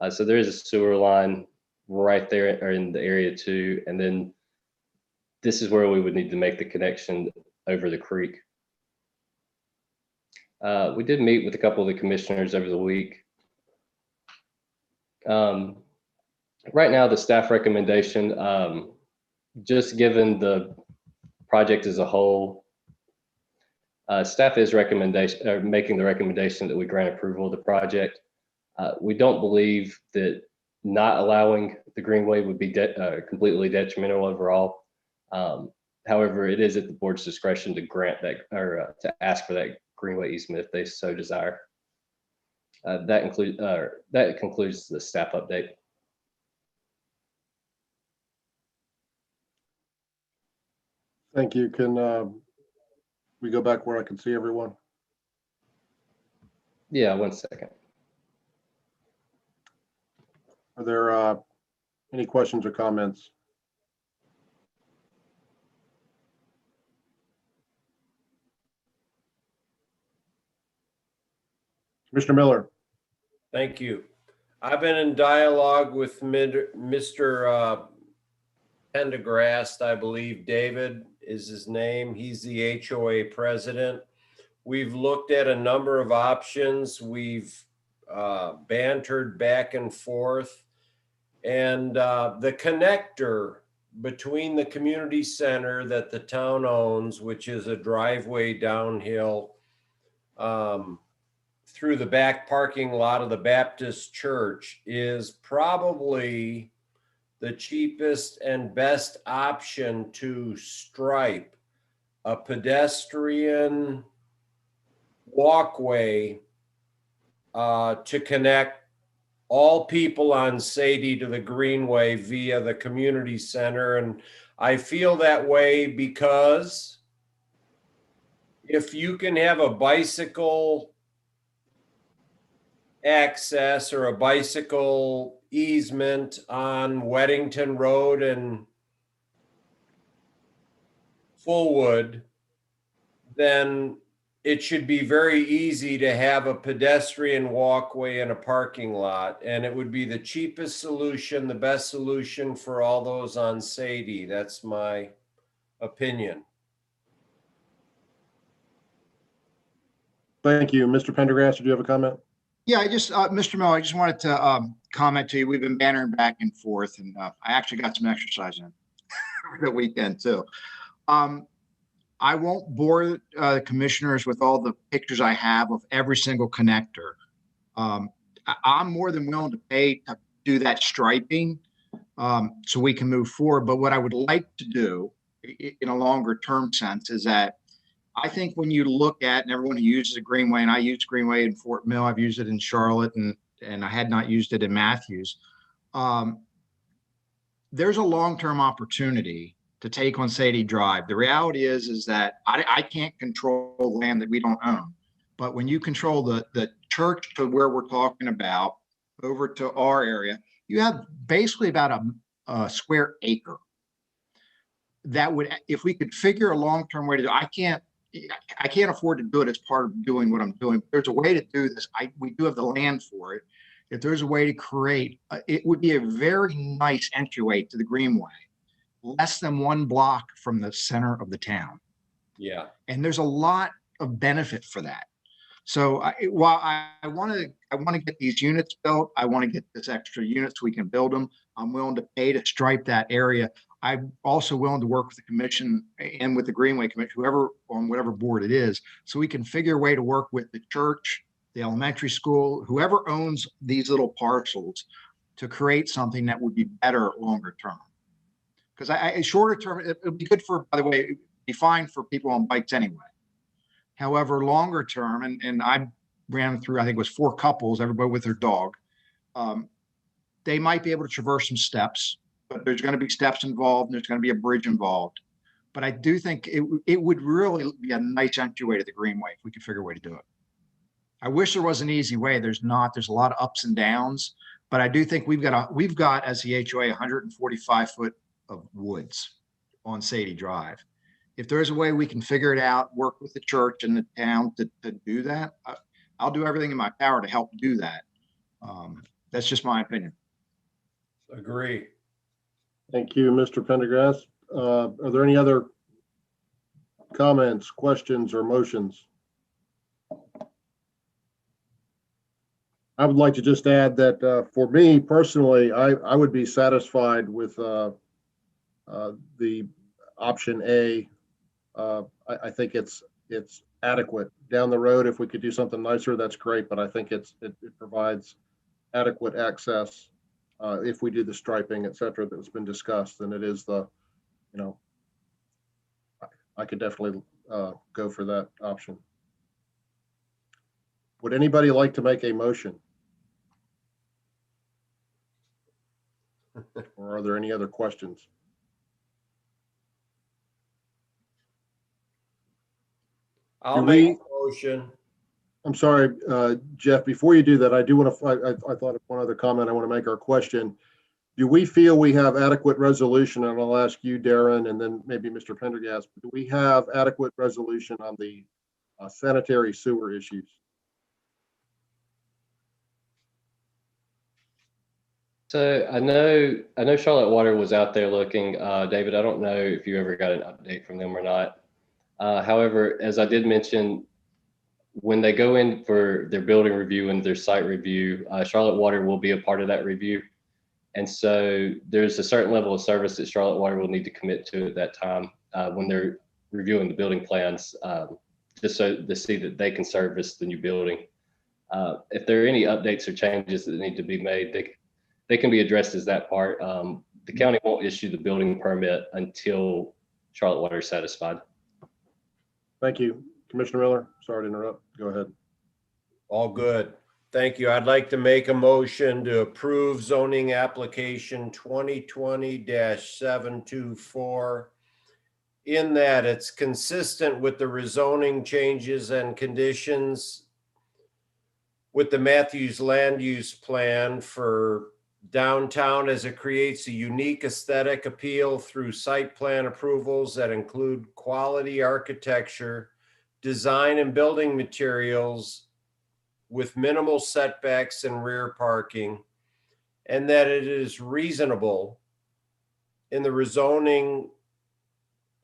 So there is a sewer line right there or in the area too. And then this is where we would need to make the connection over the creek. We did meet with a couple of the commissioners over the week. Right now, the staff recommendation, just given the project as a whole, Staff is making the recommendation that we grant approval of the project. We don't believe that not allowing the greenway would be completely detrimental overall. However, it is at the board's discretion to grant that or to ask for that greenway easement if they so desire. That concludes the staff update. Thank you. Can we go back where I can see everyone? Yeah, 1 second. Are there any questions or comments? Commissioner Miller. Thank you. I've been in dialogue with Mr. Pendergrast, I believe David is his name. He's the HOA president. We've looked at a number of options. We've bantered back and forth. And the connector between the community center that the town owns, which is a driveway downhill through the back parking lot of the Baptist church, is probably the cheapest and best option to stripe a pedestrian walkway to connect all people on Sadie to the Greenway via the community center. And I feel that way because if you can have a bicycle access or a bicycle easement on Weddington Road and Fullwood, then it should be very easy to have a pedestrian walkway and a parking lot. And it would be the cheapest solution, the best solution for all those on Sadie. That's my opinion. Thank you. Mr. Pendergrast, did you have a comment? Yeah, Mr. Miller, I just wanted to comment to you. We've been bantering back and forth, and I actually got some exercise in over the weekend too. I won't bore the commissioners with all the pictures I have of every single connector. I'm more than willing to pay to do that striping so we can move forward. But what I would like to do in a longer term sense is that I think when you look at, and everyone who uses a Greenway, and I use Greenway in Fort Mill, I've used it in Charlotte, and I had not used it in Matthews. There's a long-term opportunity to take on Sadie Drive. The reality is that I can't control land that we don't own. But when you control the church to where we're talking about over to our area, you have basically about a square acre. That would, if we could figure a long-term way to do, I can't afford to do it as part of doing what I'm doing. There's a way to do this. We do have the land for it. If there's a way to create, it would be a very nice entryway to the Greenway, less than 1 block from the center of the town. Yeah. And there's a lot of benefit for that. So while I want to get these units built, I want to get this extra units so we can build them. I'm willing to pay to stripe that area. I'm also willing to work with the commission and with the Greenway Commission, whoever on whatever board it is, so we can figure a way to work with the church, the elementary school, whoever owns these little parcels, to create something that would be better longer term. Because shorter term, it would be good for, by the way, it'd be fine for people on bikes anyway. However, longer term, and I ran through, I think it was 4 couples, everybody with their dog. They might be able to traverse some steps, but there's going to be steps involved and there's going to be a bridge involved. But I do think it would really be a nice entryway to the Greenway if we could figure a way to do it. I wish there was an easy way. There's not. There's a lot of ups and downs, but I do think we've got as the HOA 145 foot of woods on Sadie Drive. If there's a way we can figure it out, work with the church and the town to do that, I'll do everything in my power to help do that. That's just my opinion. Agree. Thank you, Mr. Pendergrast. Are there any other comments, questions, or motions? I would like to just add that for me personally, I would be satisfied with the option A. I think it's adequate. Down the road, if we could do something nicer, that's great, but I think it provides adequate access if we do the striping, et cetera, that's been discussed, and it is the, you know, I could definitely go for that option. Would anybody like to make a motion? Or are there any other questions? I'll make a motion. I'm sorry, Jeff, before you do that, I do want to, I thought of one other comment I want to make, our question. Do we feel we have adequate resolution? And I'll ask you, Darren, and then maybe Mr. Pendergast, do we have adequate resolution on the sanitary sewer issues? So I know Charlotte Water was out there looking. David, I don't know if you ever got an update from them or not. However, as I did mention, when they go in for their building review and their site review, Charlotte Water will be a part of that review. And so there's a certain level of service that Charlotte Water will need to commit to at that time when they're reviewing the building plans, just so to see that they can service the new building. If there are any updates or changes that need to be made, they can be addressed as that part. The county won't issue the building permit until Charlotte Water is satisfied. Thank you. Commissioner Miller, sorry to interrupt. Go ahead. All good. Thank you. I'd like to make a motion to approve zoning application 2020-724 in that it's consistent with the rezoning changes and conditions with the Matthews land use plan for downtown, as it creates a unique aesthetic appeal through site plan approvals that include quality architecture, design and building materials with minimal setbacks and rear parking, and that it is reasonable in the rezoning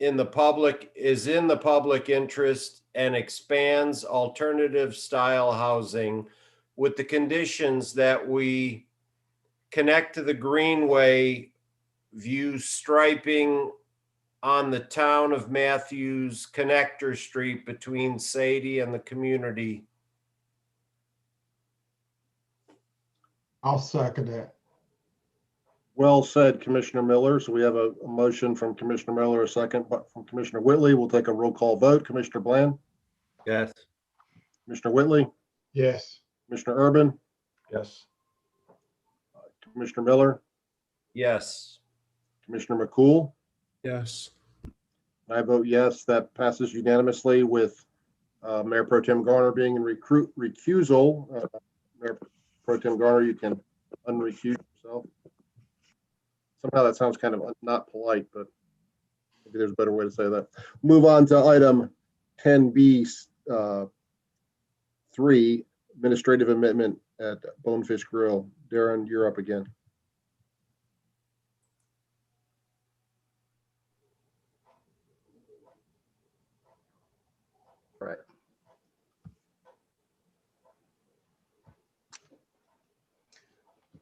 in the public interest and expands alternative style housing with the conditions that we connect to the Greenway, view striping on the town of Matthews connector street between Sadie and the community. I'll second that. Well said, Commissioner Miller. So we have a motion from Commissioner Miller, a second from Commissioner Whitley. We'll take a roll call vote. Commissioner Bland? Yes. Commissioner Whitley? Yes. Commissioner Urban? Yes. Commissioner Miller? Yes. Commissioner McCool? Yes. I vote yes. That passes unanimously with Mayor Pro Tem Garner being in recusal. Mayor Pro Tem Garner, you can unrecuse yourself. Somehow that sounds kind of not polite, but maybe there's a better way to say that. Move on to item 10B 3, administrative amendment at Bonefish Grill. Darren, you're up again. Right.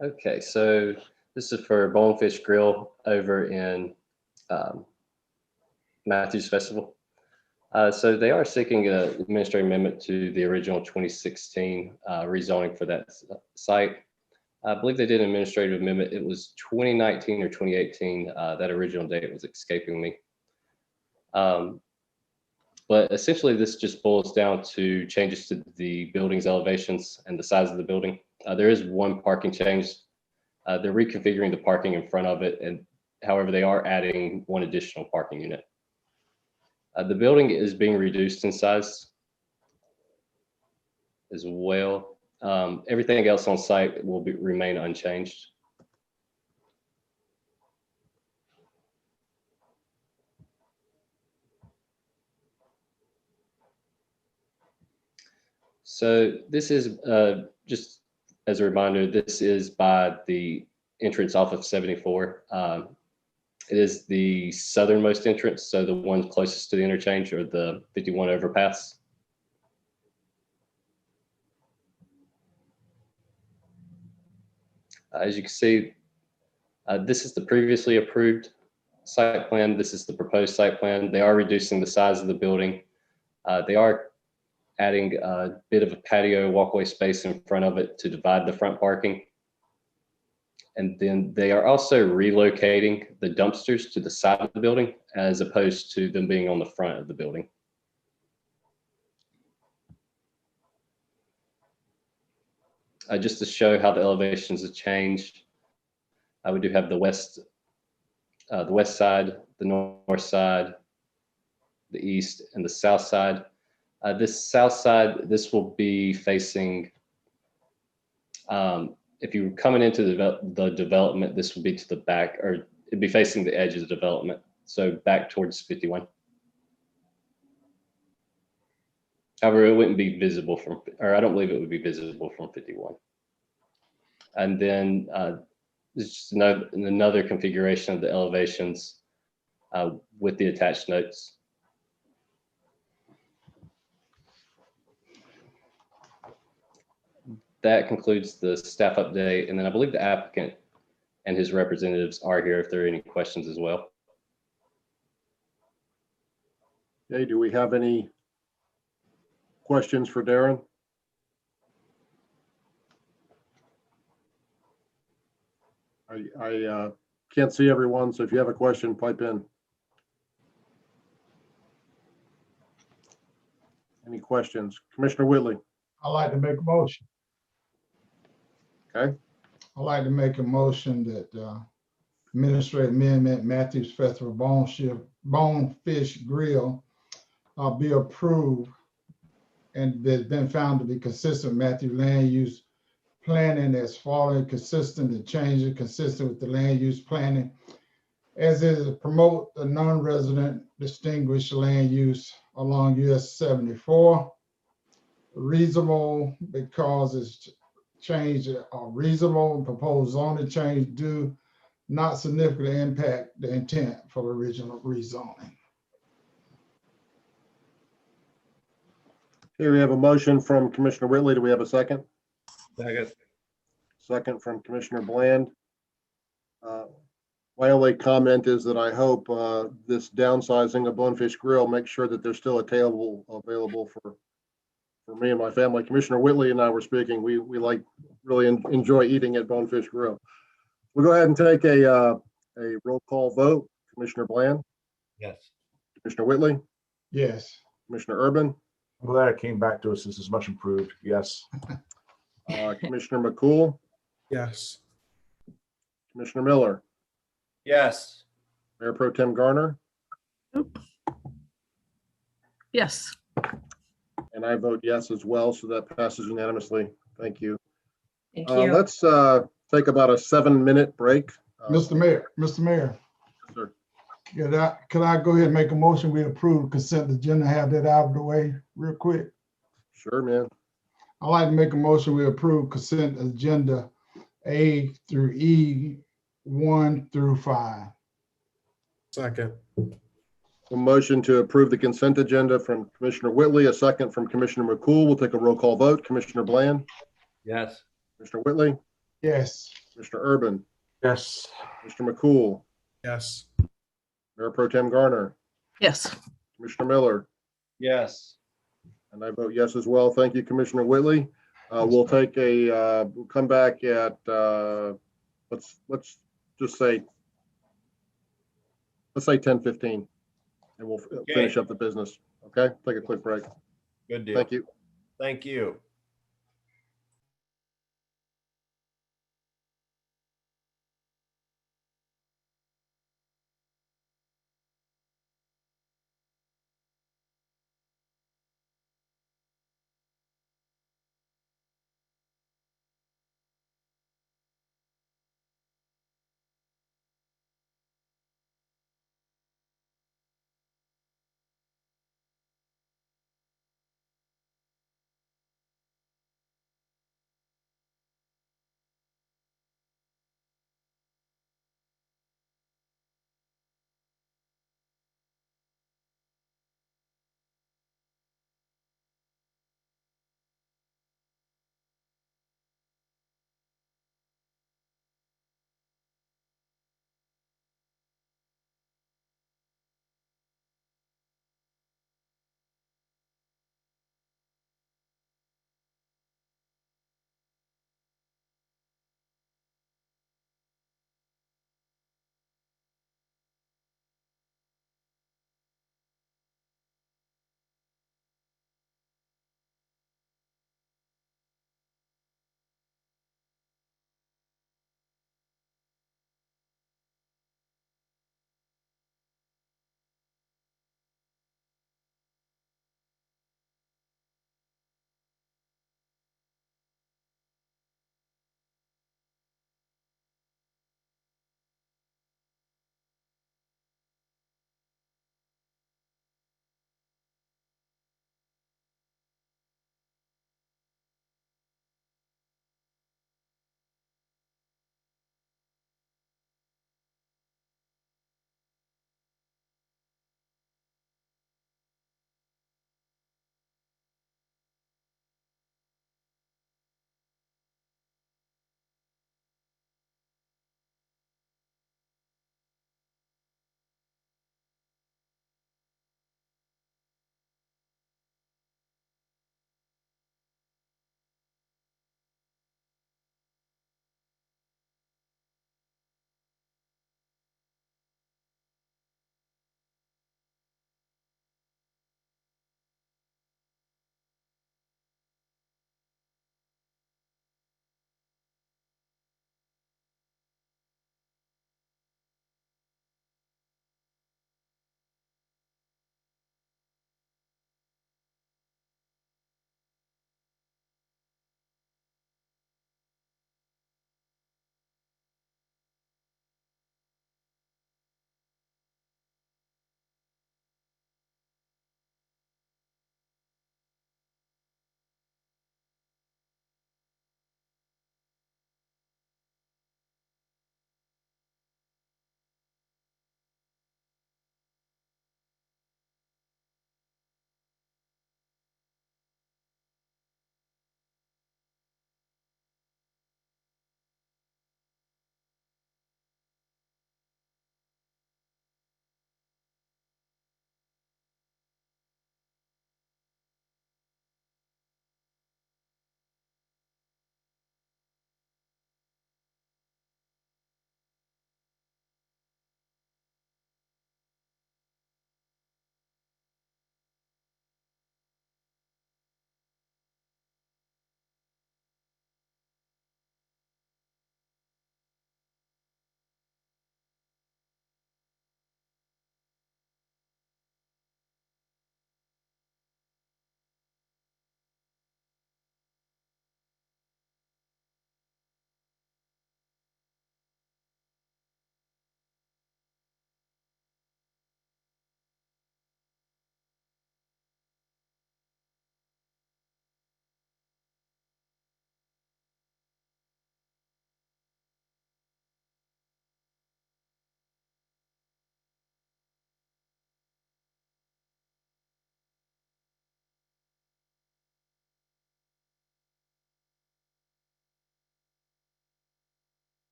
Okay, so this is for Bonefish Grill over in Matthews Festival. So they are seeking an administrative amendment to the original 2016 rezoning for that site. I believe they did an administrative amendment. It was 2019 or 2018. That original date was escaping me. But essentially, this just boils down to changes to the building's elevations and the size of the building. There is one parking change. They're reconfiguring the parking in front of it, and however, they are adding one additional parking unit. The building is being reduced in size as well. Everything else on site will remain unchanged. So this is just as a reminder, this is by the entrance off of 74. It is the southernmost entrance, so the one closest to the interchange or the 51 overpass. As you can see, this is the previously approved site plan. This is the proposed site plan. They are reducing the size of the building. They are adding a bit of a patio walkway space in front of it to divide the front parking. And then they are also relocating the dumpsters to the side of the building as opposed to them being on the front of the building. Just to show how the elevations have changed, we do have the west side, the north side, the east, and the south side. This south side, this will be facing, if you're coming into the development, this would be to the back, or it'd be facing the edge of the development. So back towards 51. However, it wouldn't be visible from, or I don't believe it would be visible from 51. And then there's just another configuration of the elevations with the attached notes. That concludes the staff update. And then I believe the applicant and his representatives are here if there are any questions as well. Okay, do we have any questions for Darren? I can't see everyone, so if you have a question, pipe in. Any questions? Commissioner Whitley. I'd like to make a motion. Okay. I'd like to make a motion that Administrative Amendment Matthews Festival Bonefish Grill be approved and has been found to be consistent with Matthews land use planning as following: consistent and changing, consistent with the land use planning as is to promote the non-resident distinguished land use along US 74. Reasonable because it's change are reasonable and proposed zoning change do not significantly impact the intent for the original rezoning. Here we have a motion from Commissioner Whitley. Do we have a second? Second. Second from Commissioner Bland. My only comment is that I hope this downsizing of Bonefish Grill makes sure that there's still a table available for me and my family. Commissioner Whitley and I were speaking. We really enjoy eating at Bonefish Grill. We'll go ahead and take a roll call vote. Commissioner Bland? Yes. Commissioner Whitley? Yes. Commissioner Urban? I'm glad it came back to us. This is much improved. Yes. Commissioner McCool? Yes. Commissioner Miller? Yes. Mayor Pro Tem Garner? Yes. And I vote yes as well, so that passes unanimously. Thank you. Thank you. Let's take about a 7-minute break. Mr. Mayor, Sir. Could I go ahead and make a motion? We approve consent agenda, have that out of the way real quick. Sure, man. I'd like to make a motion. We approve consent agenda A through E, 1 through 5. Second. A motion to approve the consent agenda from Commissioner Whitley, a second from Commissioner McCool. We'll take a roll call vote. Commissioner Bland? Yes. Commissioner Whitley? Yes. Commissioner Urban? Yes. Mr. McCool? Yes. Mayor Pro Tem Garner? Yes. Commissioner Miller? Yes. And I vote yes as well. Thank you, Commissioner Whitley. We'll take we'll come back at, let's just say, let's say 10:15, and we'll finish up the business. Okay, take a quick break. Good deal. Thank you. Thank you.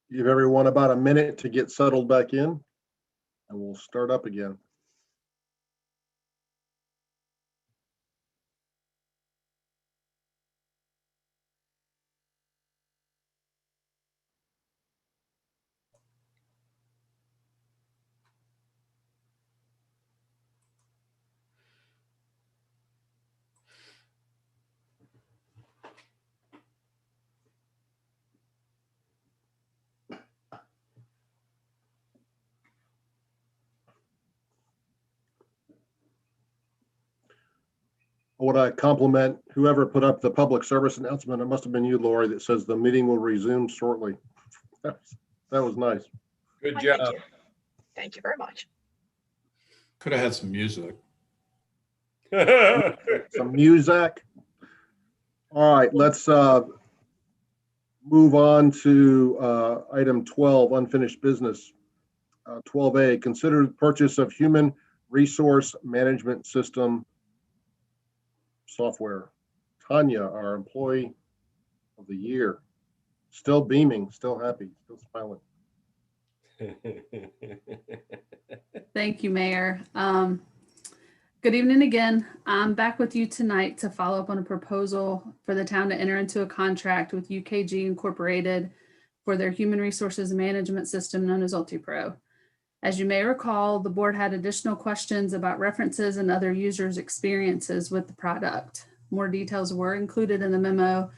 Give everyone about a minute to get settled back in, and we'll start up again. I want to compliment whoever put up the public service announcement. It must have been you, Lori, that says the meeting will resume shortly. That was nice. Good Thank job. you. Thank you very much. Could have had some music. Some music. All right, let's move on to item 12, unfinished business. 12A, consider the purchase of human resource management system software. Tanya, our employee of the year, still beaming, still happy, still smiling. Thank you, Mayor. Good evening again. I'm back with you tonight to follow up on a proposal for the town to enter into a contract with UKG Incorporated for their human resources management system known as UltiPro. As you may recall, the board had additional questions about references and other users' experiences with the product. More details were included in the memo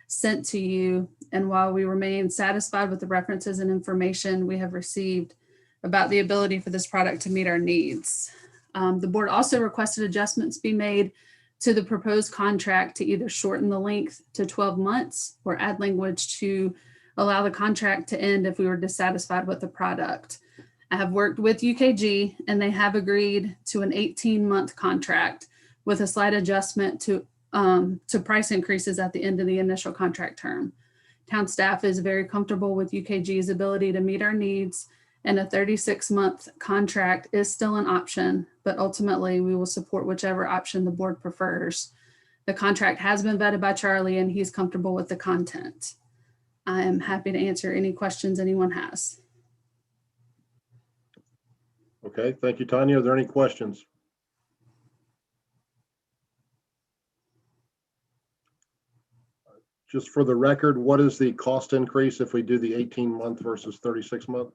sent to you. And while we remain satisfied with the references and information we have received about the ability for this product to meet our needs. The board also requested adjustments be made to the proposed contract to either shorten the length to 12 months or add language to allow the contract to end if we were dissatisfied with the product. I have worked with UKG and they have agreed to an 18-month contract with a slight adjustment to price increases at the end of the initial contract term. Town staff is very comfortable with UKG's ability to meet our needs, and a 36-month contract is still an option, but ultimately we will support whichever option the board prefers. The contract has been vetted by Charlie and he's comfortable with the content. I am happy to answer any questions anyone has. Okay, thank you, Tanya. Are there any questions? Just for the record, what is the cost increase if we do the 18-month versus 36-month?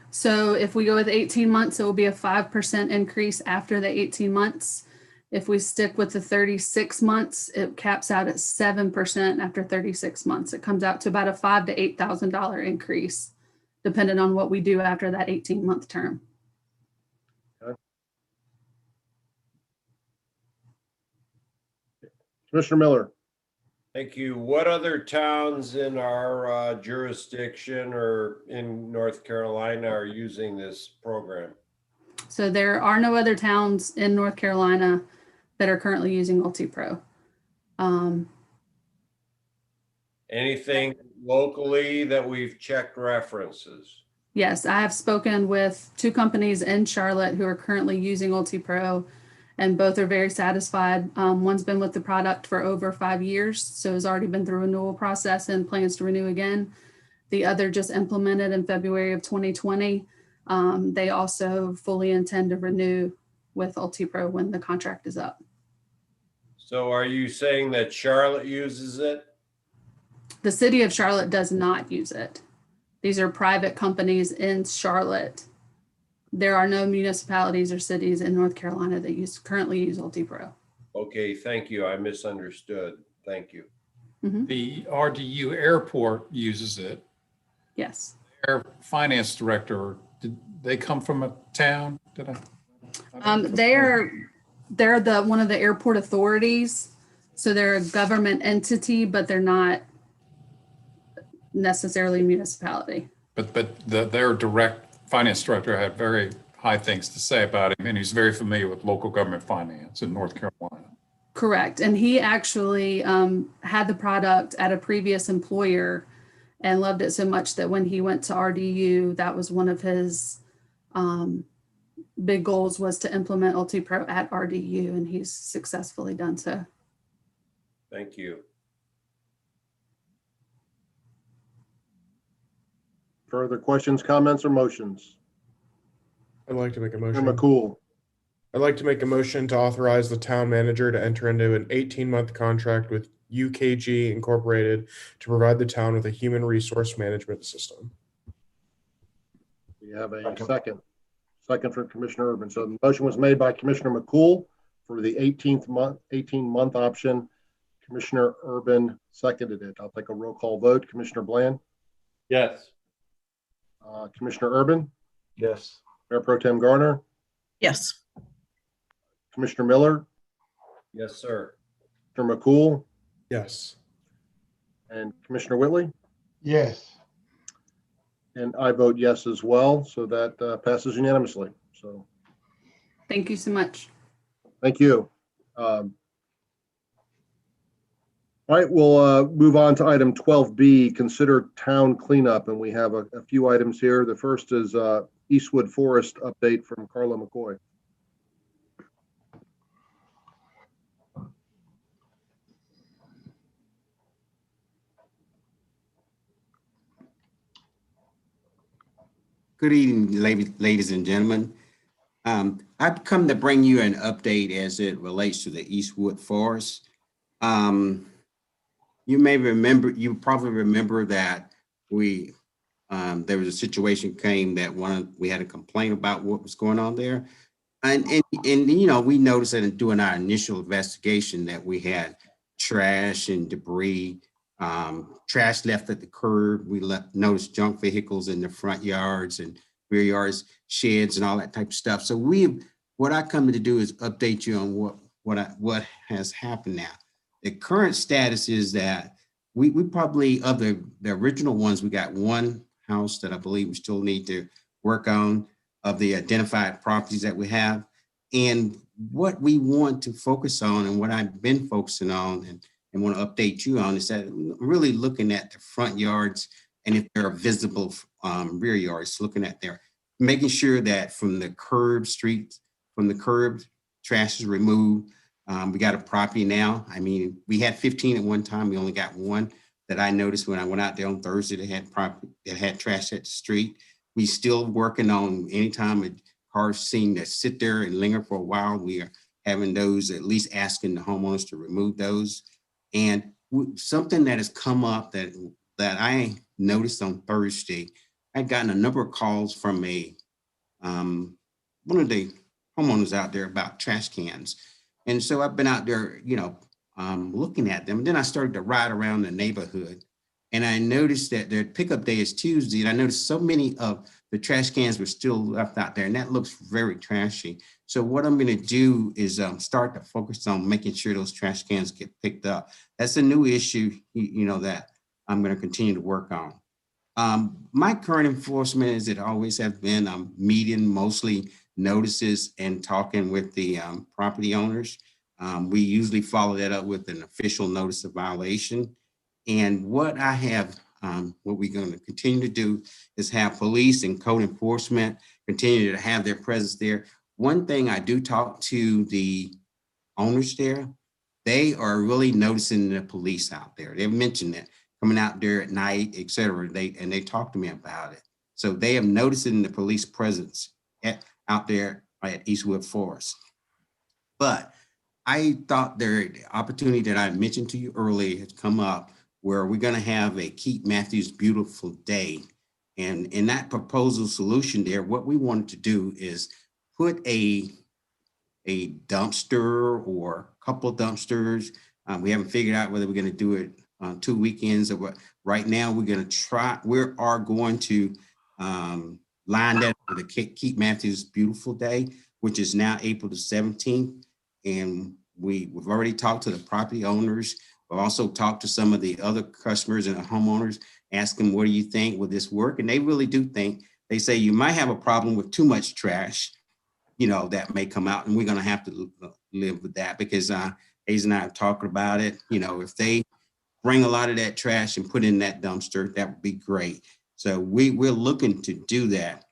So if we go with 18 months, it will be a 5% increase after the 18 months. If we stick with the 36 months, it caps out at 7% after 36 months. It comes out to about a $5,000 to $8,000 increase, depending on what we do after that 18-month term. Okay. Commissioner Miller. Thank you. What other towns in our jurisdiction or in North Carolina are using this program? So there are no other towns in North Carolina that are currently using UltiPro. Anything locally that we've checked references? Yes, I have spoken with 2 companies in Charlotte who are currently using UltiPro, and both are very satisfied. One's been with the product for over 5 years, so has already been through a renewal process and plans to renew again. The other just implemented in February of 2020. They also fully intend to renew with UltiPro when the contract is up. So are you saying that Charlotte uses it? The city of Charlotte does not use it. These are private companies in Charlotte. There are no municipalities or cities in North Carolina that currently use UltiPro. Okay, thank you. I misunderstood. Thank you. The RDU airport uses it. Yes. Their finance director, did they come from a town? They're one of the airport authorities. So they're a government entity, but they're not necessarily a municipality. But their direct finance director had very high things to say about him, and he's very familiar with local government finance in North Carolina. Correct. And he actually had the product at a previous employer and loved it so much that when he went to RDU, that was one of his big goals, was to implement UltiPro at RDU, and he's successfully done so. Thank you. Further questions, comments, or motions? I'd like to make a motion. Commissioner McCool, I'd like to make a motion to authorize the town manager to enter into an 18-month contract with UKG Incorporated to provide the town with a human resource management system. we have a second. Second from Commissioner Urban. So the motion was made by Commissioner McCool for the 18-month option. Commissioner Urban seconded it. I'll take a roll call vote. Commissioner Bland? Yes. Commissioner Urban? Yes. Mayor Pro Tem Garner? Yes. Commissioner Miller? Yes, sir. Commissioner McCool? Yes. And Commissioner Whitley? Yes. And I vote yes as well. So that passes unanimously. So Thank you so much. thank you. All right, we'll move on to item 12B, consider town cleanup. And we have a few items here. The first is Eastwood Forest update from Carla McCoy. Good evening, ladies and gentlemen. I've come to bring you an update as it relates to the Eastwood Forest. You probably remember that there was a situation came that we had a complaint about what was going on there. And you know, we noticed that in doing our initial investigation that we had trash and debris, trash left at the curb. We noticed junk vehicles in the front yards and rear yards, sheds and all that type of stuff. So what I come to do is update you on what has happened now. The current status is that we probably, of the original ones, we got one house that I believe we still need to work on of the identified properties that we have. And what we want to focus on and what I've been focusing on and want to update you on is that really looking at the front yards and if there are visible rear yards, looking at there, making sure that from the curb, trash is removed. We got a property now. I mean, we had 15 at one time. We only got one that I noticed when I went out there on Thursday that had trash at the street. We still working on anytime a car's seen that sit there and linger for a while, we are having those, at least asking the homeowners to remove those. And something that has come up that I noticed on Thursday, I'd gotten a number of calls from one of the homeowners out there about trash cans. And so I've been out there, you know, looking at them. And then I started to ride around the neighborhood and I noticed that their pickup day is Tuesday. And I noticed so many of the trash cans were still left out there and that looks very trashy. So what I'm going to do is start to focus on making sure those trash cans get picked up. That's a new issue, you know, that I'm going to continue to work on. My current enforcement, as it always has been, I'm meeting mostly notices and talking with the property owners. We usually follow that up with an official notice of violation. And what I have, what we're going to continue to do is have police and code enforcement continue to have their presence there. One thing I do talk to the owners there, they are really noticing the police out there. They've mentioned that coming out there at night, et cetera. They talk to me about it. So they have noticed the police presence out there at Eastwood Forest. But I thought the opportunity that I mentioned to you earlier has come up where we're going to have a Keep Matthews Beautiful Day. And in that proposal solution there, what we wanted to do is put a dumpster or a couple of dumpsters. We haven't figured out whether we're going to do it on 2 weekends or what. Right now, we are going to line that with the Keep Matthews Beautiful Day, which is now April the 17th. And we've already talked to the property owners. We've also talked to some of the other customers and the homeowners, ask them, what do you think? Will this work? And they really do think. They say you might have a problem with too much trash, you know, that may come out, and we're going to have to live with that because Hayes and I are talking about it. You know, if they bring a lot of that trash and put in that dumpster, that would be great. So we're looking to do that.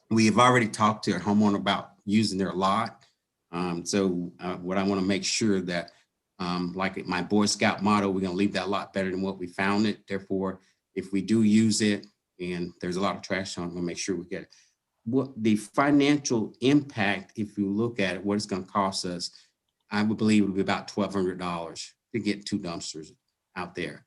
We have already talked to a homeowner about using their lot. What I want to make sure that, like my Boy Scout motto, we're going to leave that lot better than what we found it. Therefore, if we do use it, and there's a lot of trash, so I'm gonna make sure we get it. What the financial impact, if you look at it, what it's gonna cost us, I would believe it would be about $1,200 to get 2 dumpsters out there.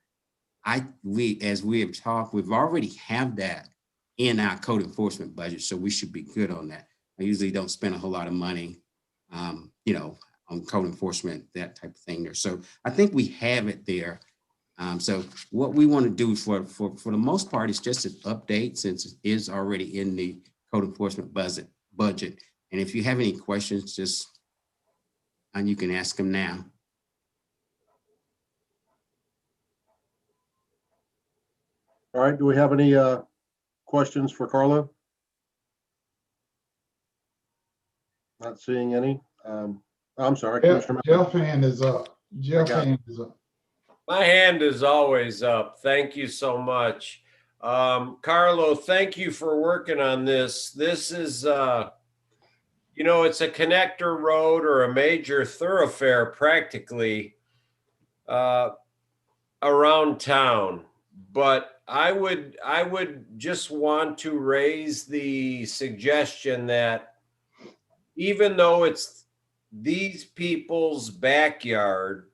As we have talked, we've already have that in our code enforcement budget, so we should be good on that. I usually don't spend a whole lot of money, on code enforcement, that type of thing there. So I think we have it there. So what we want to do for the most part is just an update, since it is already in the code enforcement budget. And if you have any questions, and you can ask them now. All right, do we have any questions for Carlo? Not seeing any. I'm sorry. Jeff hand is up. Jeff hand is up. My hand is always up. Thank you so much. Carlo, thank you for working on this. This is, it's a connector road or a major thoroughfare practically around town. But I would just want to raise the suggestion that even though it's these people's backyard,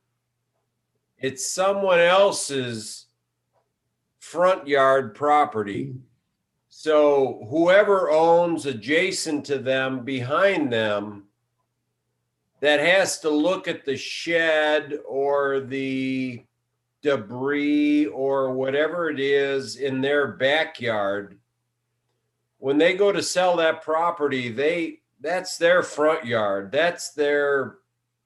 it's someone else's front yard property. So whoever owns adjacent to them, behind them, that has to look at the shed or the debris or whatever it is in their backyard, when they go to sell that property, that's their front yard, that's their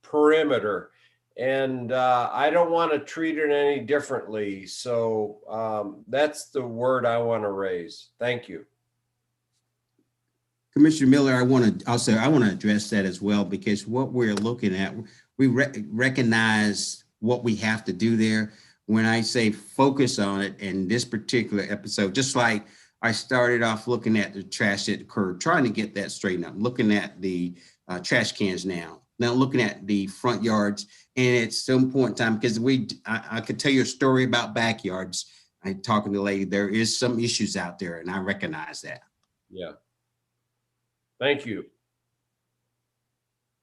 perimeter. And I don't want to treat it any differently. So that's the word I want to raise. Thank you. Commissioner Miller, I want to address that as well, because what we're looking at, we recognize what we have to do there. When I say focus on it in this particular episode, just like I started off looking at the trash at the curb, trying to get that straightened up, looking at the trash cans now looking at the front yards, and at some point in time, because I could tell you a story about backyards. I'm talking to the lady, there is some issues out there, and I recognize that. Yeah. Thank you.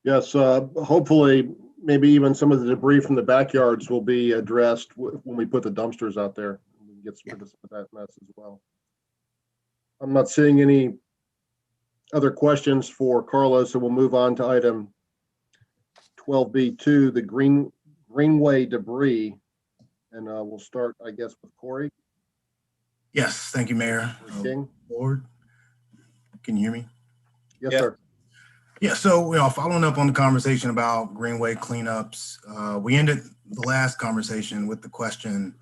Yes, hopefully, maybe even some of the debris from the backyards will be addressed when we put the dumpsters out there. We can get rid of some of that mess as well. I'm not seeing any other questions for Carlos, so we'll move on to item 12B2, the Greenway debris. And we'll start, I guess, with Corey. Yes, thank you, Mayor. King. Board, can you hear me? Yes, sir. Yeah, so following up on the conversation about Greenway cleanups, we ended the last conversation with the question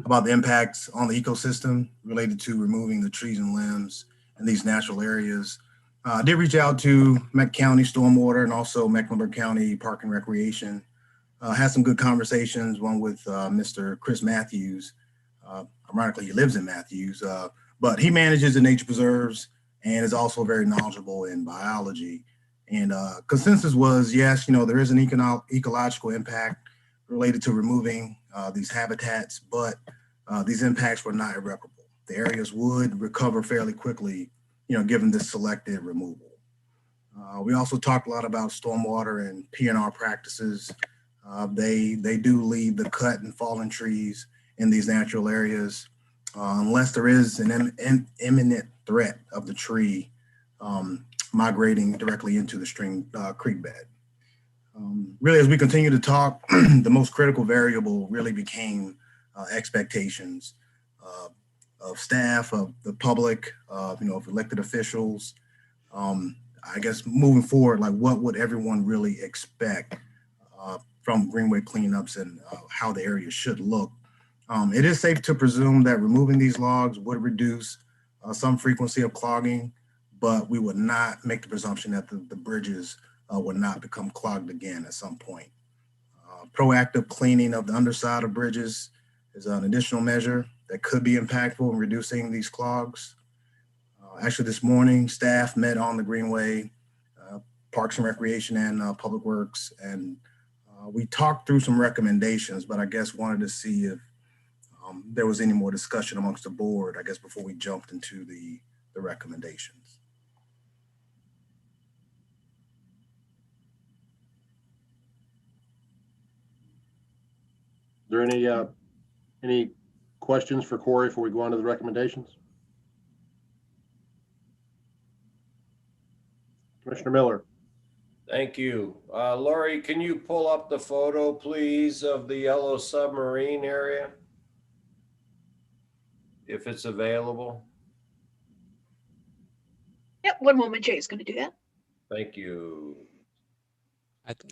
about the impacts on the ecosystem related to removing the trees and limbs in these natural areas. I did reach out to Meck County Stormwater and also Mecklenburg County Park and Recreation. Had some good conversations, one with Mr. Chris Matthews. Ironically, he lives in Matthews, but he manages the nature preserves and is also very knowledgeable in biology. And consensus was, yes, there is an ecological impact related to removing these habitats, but these impacts were not irreparable. The areas would recover fairly quickly, given this selective removal. We also talked a lot about stormwater and PNR practices. They do leave the cut and fallen trees in these natural areas unless there is an imminent threat of the tree migrating directly into the stream creek bed. Really, as we continue to talk, the most critical variable really became expectations of staff, of the public, of elected officials. I guess moving forward, like what would everyone really expect from Greenway cleanups and how the area should look? It is safe to presume that removing these logs would reduce some frequency of clogging, but we would not make the presumption that the bridges would not become clogged again at some point. Proactive cleaning of the underside of bridges is an additional measure that could be impactful in reducing these clogs. Actually, this morning, staff met on the Greenway, Parks and Recreation and Public Works, and we talked through some recommendations, but I guess wanted to see if there was any more discussion amongst the board, I guess, before we jumped into the recommendations. Is there any questions for Corey before we go on to the recommendations? Commissioner Miller. Thank you. Lori, can you pull up the photo, please, of the yellow submarine area? If it's available. Yep, one moment, Jay's going to do that. Thank you.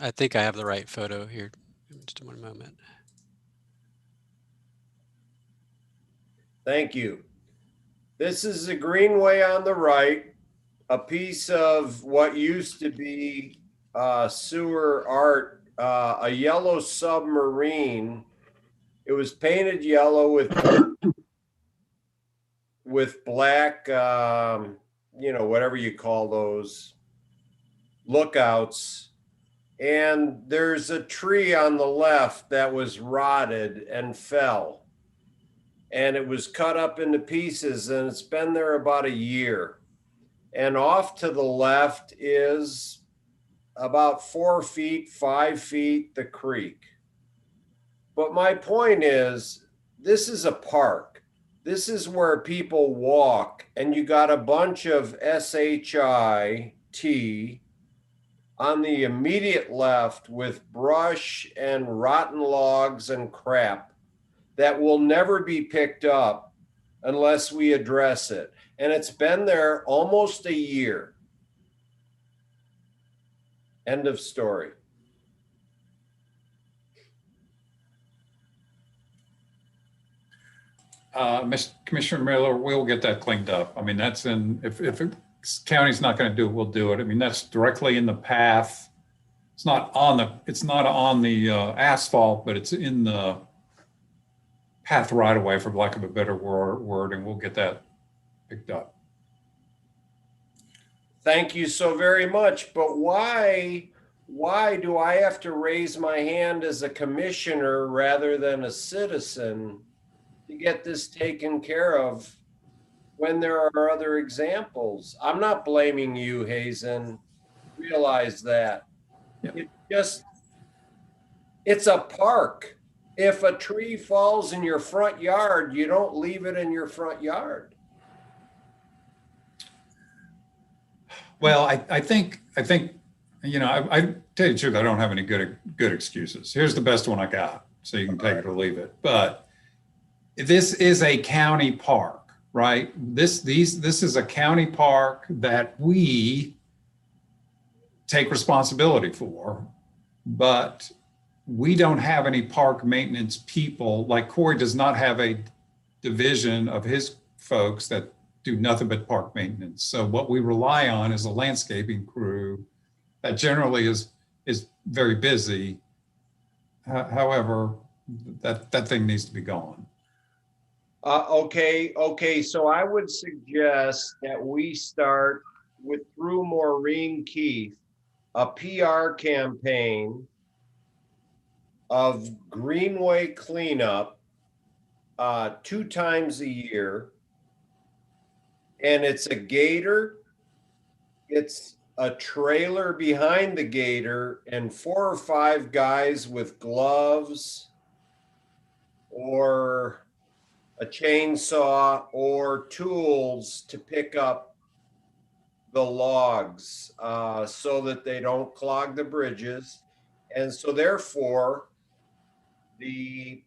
I think I have the right photo here. Just one moment. Thank you. This is the greenway on the right, a piece of what used to be sewer art, a yellow submarine. It was painted yellow with black, you know, whatever you call those lookouts. And there's a tree on the left that was rotted and fell. And it was cut up into pieces, and it's been there about a year. And off to the left is about 4 feet, 5 feet, the creek. But my point is, this is a park. This is where people walk, and you got a bunch of SHIT on the immediate left with brush and rotten logs and crap that will never be picked up unless we address it. And it's been there almost a year. End of story. Commissioner Miller, we'll get that cleaned up. I mean, that's in, if county's not going to do it, we'll do it. I mean, that's directly in the path. It's not on the asphalt, but it's in the path right away, for lack of a better word, and we'll get that picked up. Thank you so very much. But why do I have to raise my hand as a commissioner rather than a citizen to get this taken care of when there are other examples? I'm not blaming you, Hazen. Realize that. Yep. It's a park. If a tree falls in your front yard, you don't leave it in your front yard. Well, I think, you know, I tell you the truth, I don't have any good excuses. Here's the best one I got, so you can take it or leave it. But this is a county park, right? This is a county park that we take responsibility for, but we don't have any park maintenance people. Like Corey does not have a division of his folks that do nothing but park maintenance. So what we rely on is a landscaping crew that generally is very busy. However, that thing needs to be gone. Okay. So I would suggest that we start with, through Maureen Keith, a PR campaign of greenway cleanup 2 times a year. And it's a gator, it's a trailer behind the gator, and 4 or 5 guys with gloves or a chainsaw or tools to pick up the logs so that they don't clog the bridges. And so therefore, the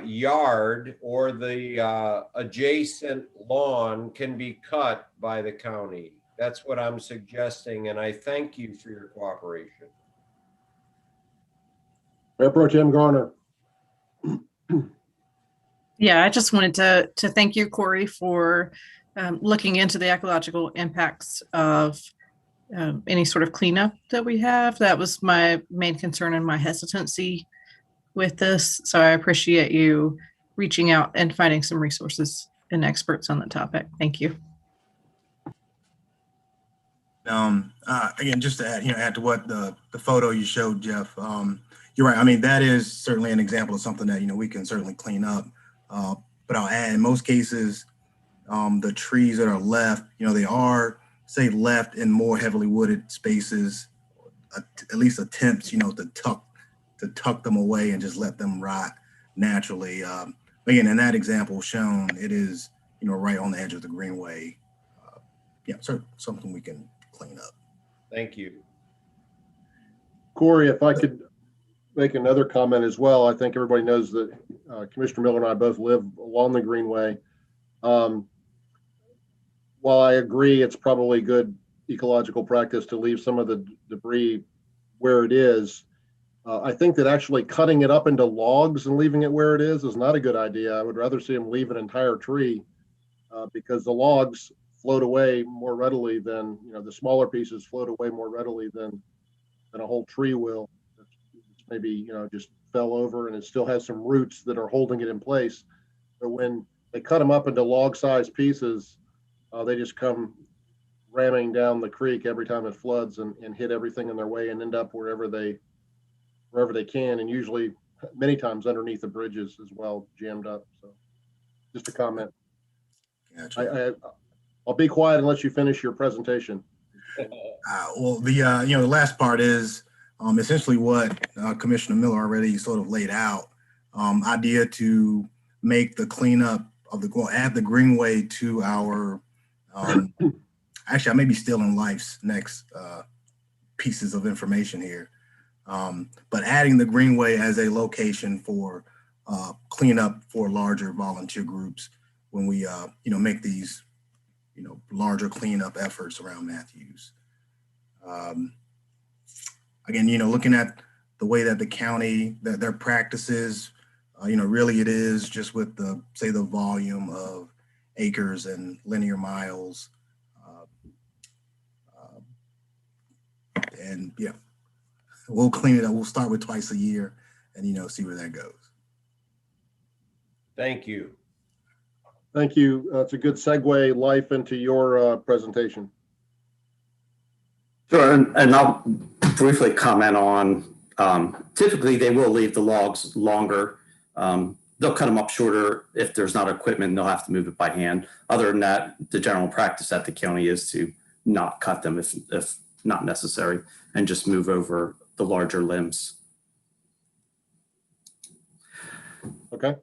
yard or the adjacent lawn can be cut by the county. That's what I'm suggesting, and I thank you for your cooperation. Mayor Pro Tem Garner. Yeah, I just wanted to thank you, Corey, for looking into the ecological impacts of any sort of cleanup that we have. That was my main concern and my hesitancy with this. So I appreciate you reaching out and finding some resources and experts on the topic. Thank you. Again, just to add to what the photo you showed, Jeff, you're right. I mean, that is certainly an example of something that, we can certainly clean up. But I'll add, in most cases, the trees that are left, they are, say, left in more heavily wooded spaces, at least attempts, to tuck them away and just let them rot naturally. Again, in that example shown, it is, right on the edge of the greenway. So something we can clean up. Thank you. Corey, if I could make another comment as well. I think everybody knows that Commissioner Miller and I both live along the greenway. While I agree it's probably good ecological practice to leave some of the debris where it is, I think that actually cutting it up into logs and leaving it where it is not a good idea. I would rather see them leave an entire tree because the logs float away more readily than, the smaller pieces float away more readily than a whole tree will. It's maybe, just fell over and it still has some roots that are holding it in place. But when they cut them up into log-sized pieces, they just come ramming down the creek every time it floods and hit everything in their way and end up wherever they can, and usually many times underneath the bridges as well, jammed up. So just a comment. Gotcha. I'll be quiet and let you finish your presentation. Well, the last part is essentially what Commissioner Miller already sort of laid out. Idea to make the cleanup of add the greenway to our, actually, I may be stealing Life's next pieces of information here. But adding the greenway as a location for cleanup for larger volunteer groups when we, make these, larger cleanup efforts around Matthews. Again, looking at the way that the county, that their practices, really it is just with the volume of acres and linear miles. And yeah, we'll clean it up. We'll start with twice a year and, see where that goes. Thank you. Thank you. It's a good segue, Life, into your presentation. Sure, and I'll briefly comment on, typically they will leave the logs longer. They'll cut them up shorter. If there's not equipment, they'll have to move it by hand. Other than that, the general practice at the county is to not cut them if not necessary and just move over the larger limbs. Okay.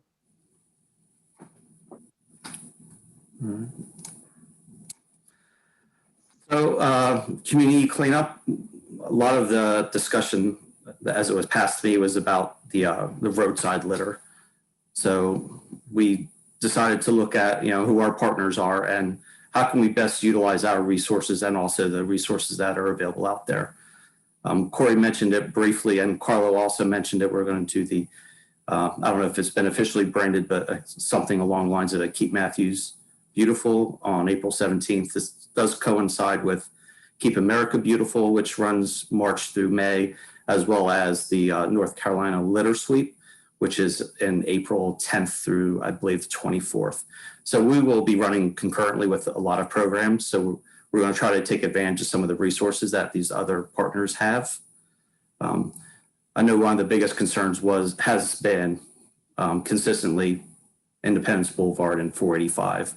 So community cleanup, a lot of the discussion as it was passed to me was about the roadside litter. So we decided to look at, who our partners are and how can we best utilize our resources and also the resources that are available out there. Corey mentioned it briefly and Carlo also mentioned it. We're going to do the, I don't know if it's been officially branded, but something along the lines of a Keep Matthews Beautiful on April 17th. This does coincide with Keep America Beautiful, which runs March through May, as well as the North Carolina Litter Sweep, which is in April 10th through, I believe, 24th. So we will be running concurrently with a lot of programs. So we're going to try to take advantage of some of the resources that these other partners have. I know one of the biggest concerns has been consistently Independence Boulevard and 485.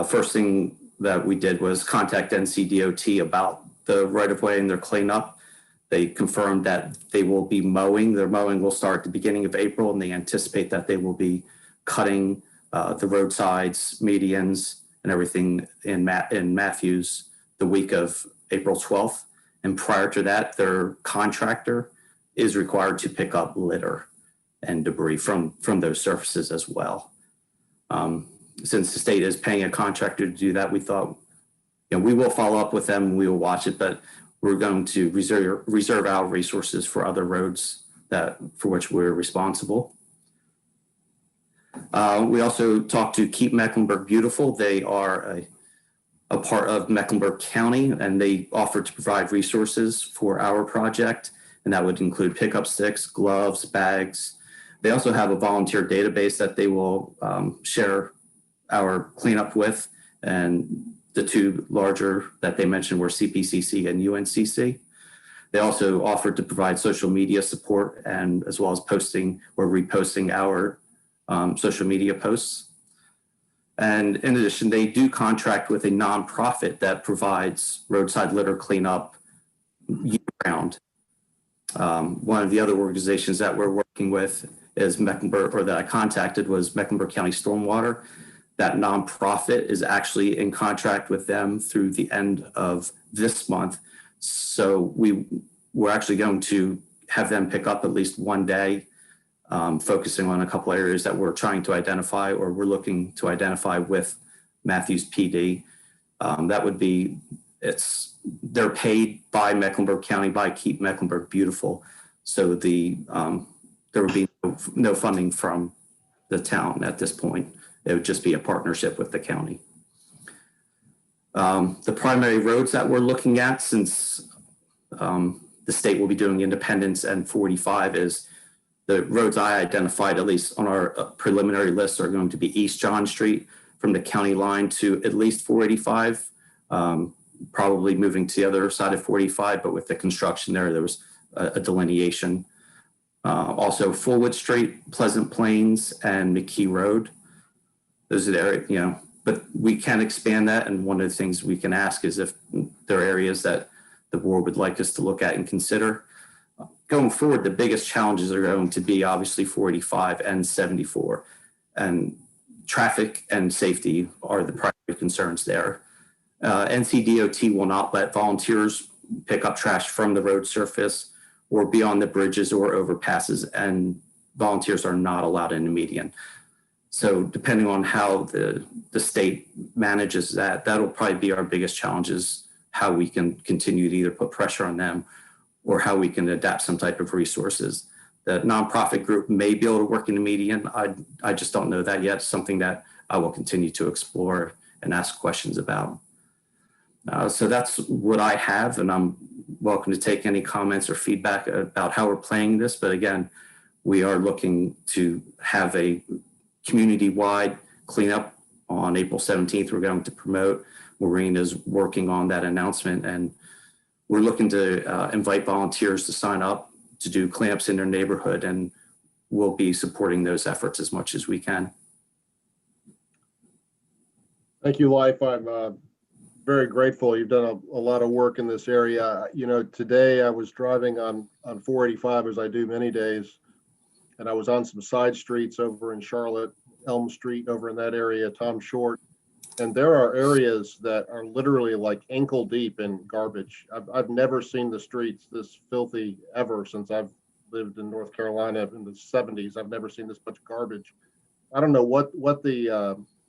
First thing that we did was contact NCDOT about the right-of-way and their cleanup. They confirmed that they will be mowing. Their mowing will start at the beginning of April, and they anticipate that they will be cutting the roadsides, medians, and everything in Matthews the week of April 12th. And prior to that, their contractor is required to pick up litter and debris from those surfaces as well. Since the state is paying a contractor to do that, we thought, we will follow up with them and we will watch it, but we're going to reserve our resources for other roads for which we're responsible. We also talked to Keep Mecklenburg Beautiful. They are a part of Mecklenburg County, and they offered to provide resources for our project, and that would include pickup sticks, gloves, bags. They also have a volunteer database that they will share our cleanup with, and the two larger that they mentioned were CPCC and UNCC. They also offered to provide social media support and as well as posting or reposting our social media posts. And in addition, they do contract with a nonprofit that provides roadside litter cleanup year-round. One of the other organizations that we're working with is Mecklenburg, or that I contacted, was Mecklenburg County Stormwater. That nonprofit is actually in contract with them through the end of this month. So we're actually going to have them pick up at least one day, focusing on a couple areas that we're trying to identify, or we're looking to identify with Matthews PD. That would be, they're paid by Mecklenburg County, by Keep Mecklenburg Beautiful. So there would be no funding from the town at this point. It would just be a partnership with the county. The primary roads that we're looking at, since the state will be doing Independence and 45, is the roads I identified, at least on our preliminary list, are going to be East John Street from the county line to at least 485, probably moving to the other side of 45, but with the construction there was a delineation. Also Fullwood Street, Pleasant Plains, and McKee Road. Those are the areas, but we can expand that. And one of the things we can ask is if there are areas that the board would like us to look at and consider. Going forward, the biggest challenges are going to be obviously 45 and 74. And traffic and safety are the primary concerns there. NCDOT will not let volunteers pick up trash from the road surface or be on the bridges or overpasses, and volunteers are not allowed in the median. So depending on how the state manages that, that'll probably be our biggest challenges, how we can continue to either put pressure on them or how we can adapt some type of resources. The nonprofit group may be able to work in the median. I just don't know that yet. Something that I will continue to explore and ask questions about. So that's what I have, and I'm welcome to take any comments or feedback about how we're playing this. But again, we are looking to have a community-wide cleanup on April 17th. We're going to promote. Maureen is working on that announcement, and we're looking to invite volunteers to sign up to do cleanups in their neighborhood, and we'll be supporting those efforts as much as we can. Thank you, Life. I'm very grateful. You've done a lot of work in this area. Today I was driving on 485, as I do many days, and I was on some side streets over in Charlotte, Elm Street over in that area, Tom Short. And there are areas that are literally like ankle deep in garbage. I've never seen the streets this filthy ever since I've lived in North Carolina in the 70s. I've never seen this much garbage. I don't know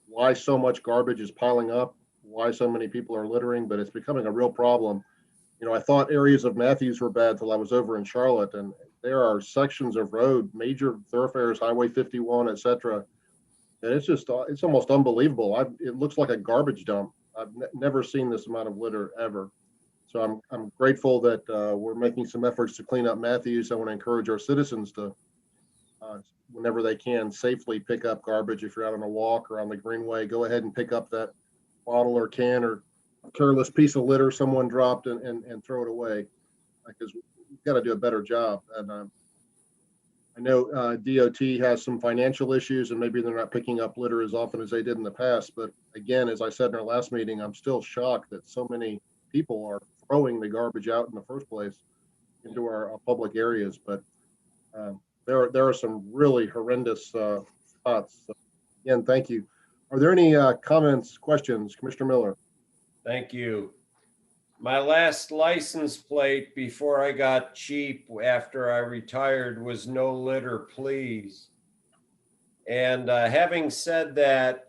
why so much garbage is piling up, why so many people are littering, but it's becoming a real problem. I thought areas of Matthews were bad till I was over in Charlotte, and there are sections of road, major thoroughfares, Highway 51, et cetera, and it's almost unbelievable. It looks like a garbage dump. I've never seen this amount of litter ever. So I'm grateful that we're making some efforts to clean up Matthews. I want to encourage our citizens to, whenever they can, safely pick up garbage. If you're out on a walk or on the Greenway, go ahead and pick up that bottle or can or careless piece of litter someone dropped and throw it away, because we've got to do a better job. And I know DOT has some financial issues, and maybe they're not picking up litter as often as they did in the past. But again, as I said in our last meeting, I'm still shocked that so many people are throwing the garbage out in the first place into our public areas. But there are some really horrendous spots. So again, thank you. Are there any comments, questions? Commissioner Miller. Thank you. My last license plate before I got cheap after I retired was "No litter, please." And having said that,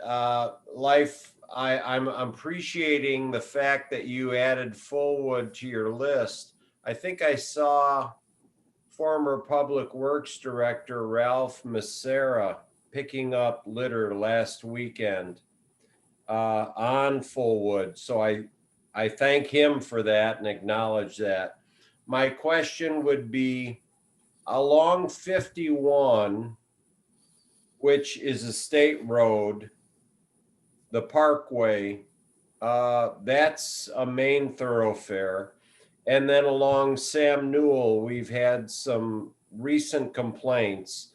Life, I'm appreciating the fact that you added Fullwood to your list. I think I saw former Public Works Director Ralph Macera picking up litter last weekend on Fullwood. So I thank him for that and acknowledge that. My question would be, along 51, which is a state road, the Parkway, that's a main thoroughfare. And then along Sam Newell, we've had some recent complaints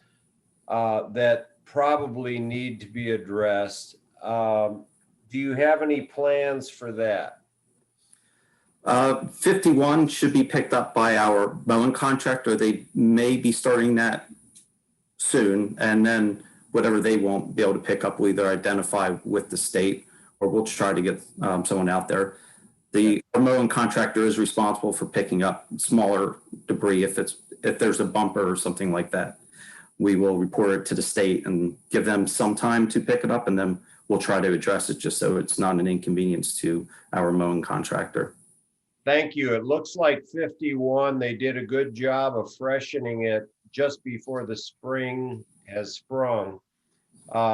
that probably need to be addressed. Do you have any plans for that? 51 should be picked up by our mowing contractor. They may be starting that soon, and then whatever they won't be able to pick up, we'll either identify with the state or we'll try to get someone out there. The mowing contractor is responsible for picking up smaller debris. If there's a bumper or something like that, we will report it to the state and give them some time to pick it up, and then we'll try to address it just so it's not an inconvenience to our mowing contractor. Thank you. It looks like 51, they did a good job of freshening it just before the spring has sprung.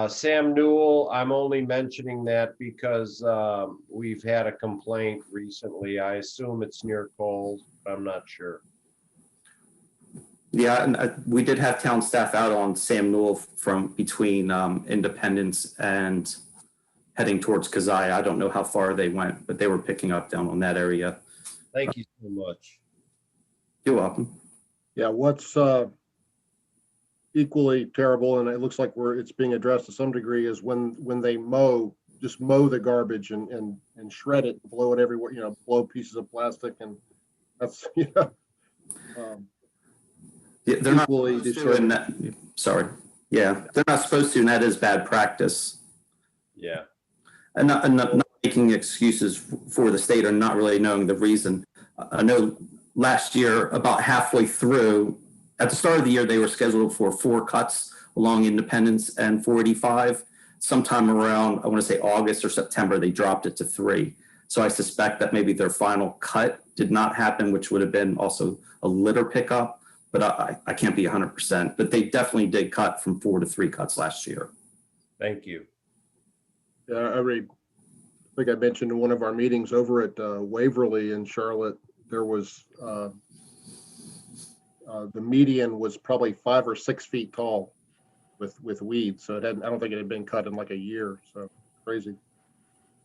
Sam Newell, I'm only mentioning that because we've had a complaint recently. I assume it's near Coles, but I'm not sure. Yeah, and we did have town staff out on Sam Newell from between Independence and heading towards Kazai. I don't know how far they went, but they were picking up down on that area. Thank you so much. You're welcome. Yeah, what's equally terrible, and it looks like it's being addressed to some degree, is when they just mow the garbage and shred it, blow it everywhere, blow pieces of plastic, and that's, yeah, they're not supposed to, and that, sorry. Yeah, they're not supposed to, and that is bad practice. Yeah. And not making excuses for the state or not really knowing the reason. I know last year, about halfway through, at the start of the year, they were scheduled for 4 cuts along Independence and 485. Sometime around, I want to say August or September, they dropped it to 3. So I suspect that maybe their final cut did not happen, which would have been also a litter pickup, but I can't be 100%. But they definitely did cut from 4 to 3 cuts last year. Thank you. Yeah, I think I mentioned in one of our meetings over at Waverly in Charlotte, there was the median was probably 5 or 6 feet tall with weeds. So I don't think it had been cut in like a year. So crazy.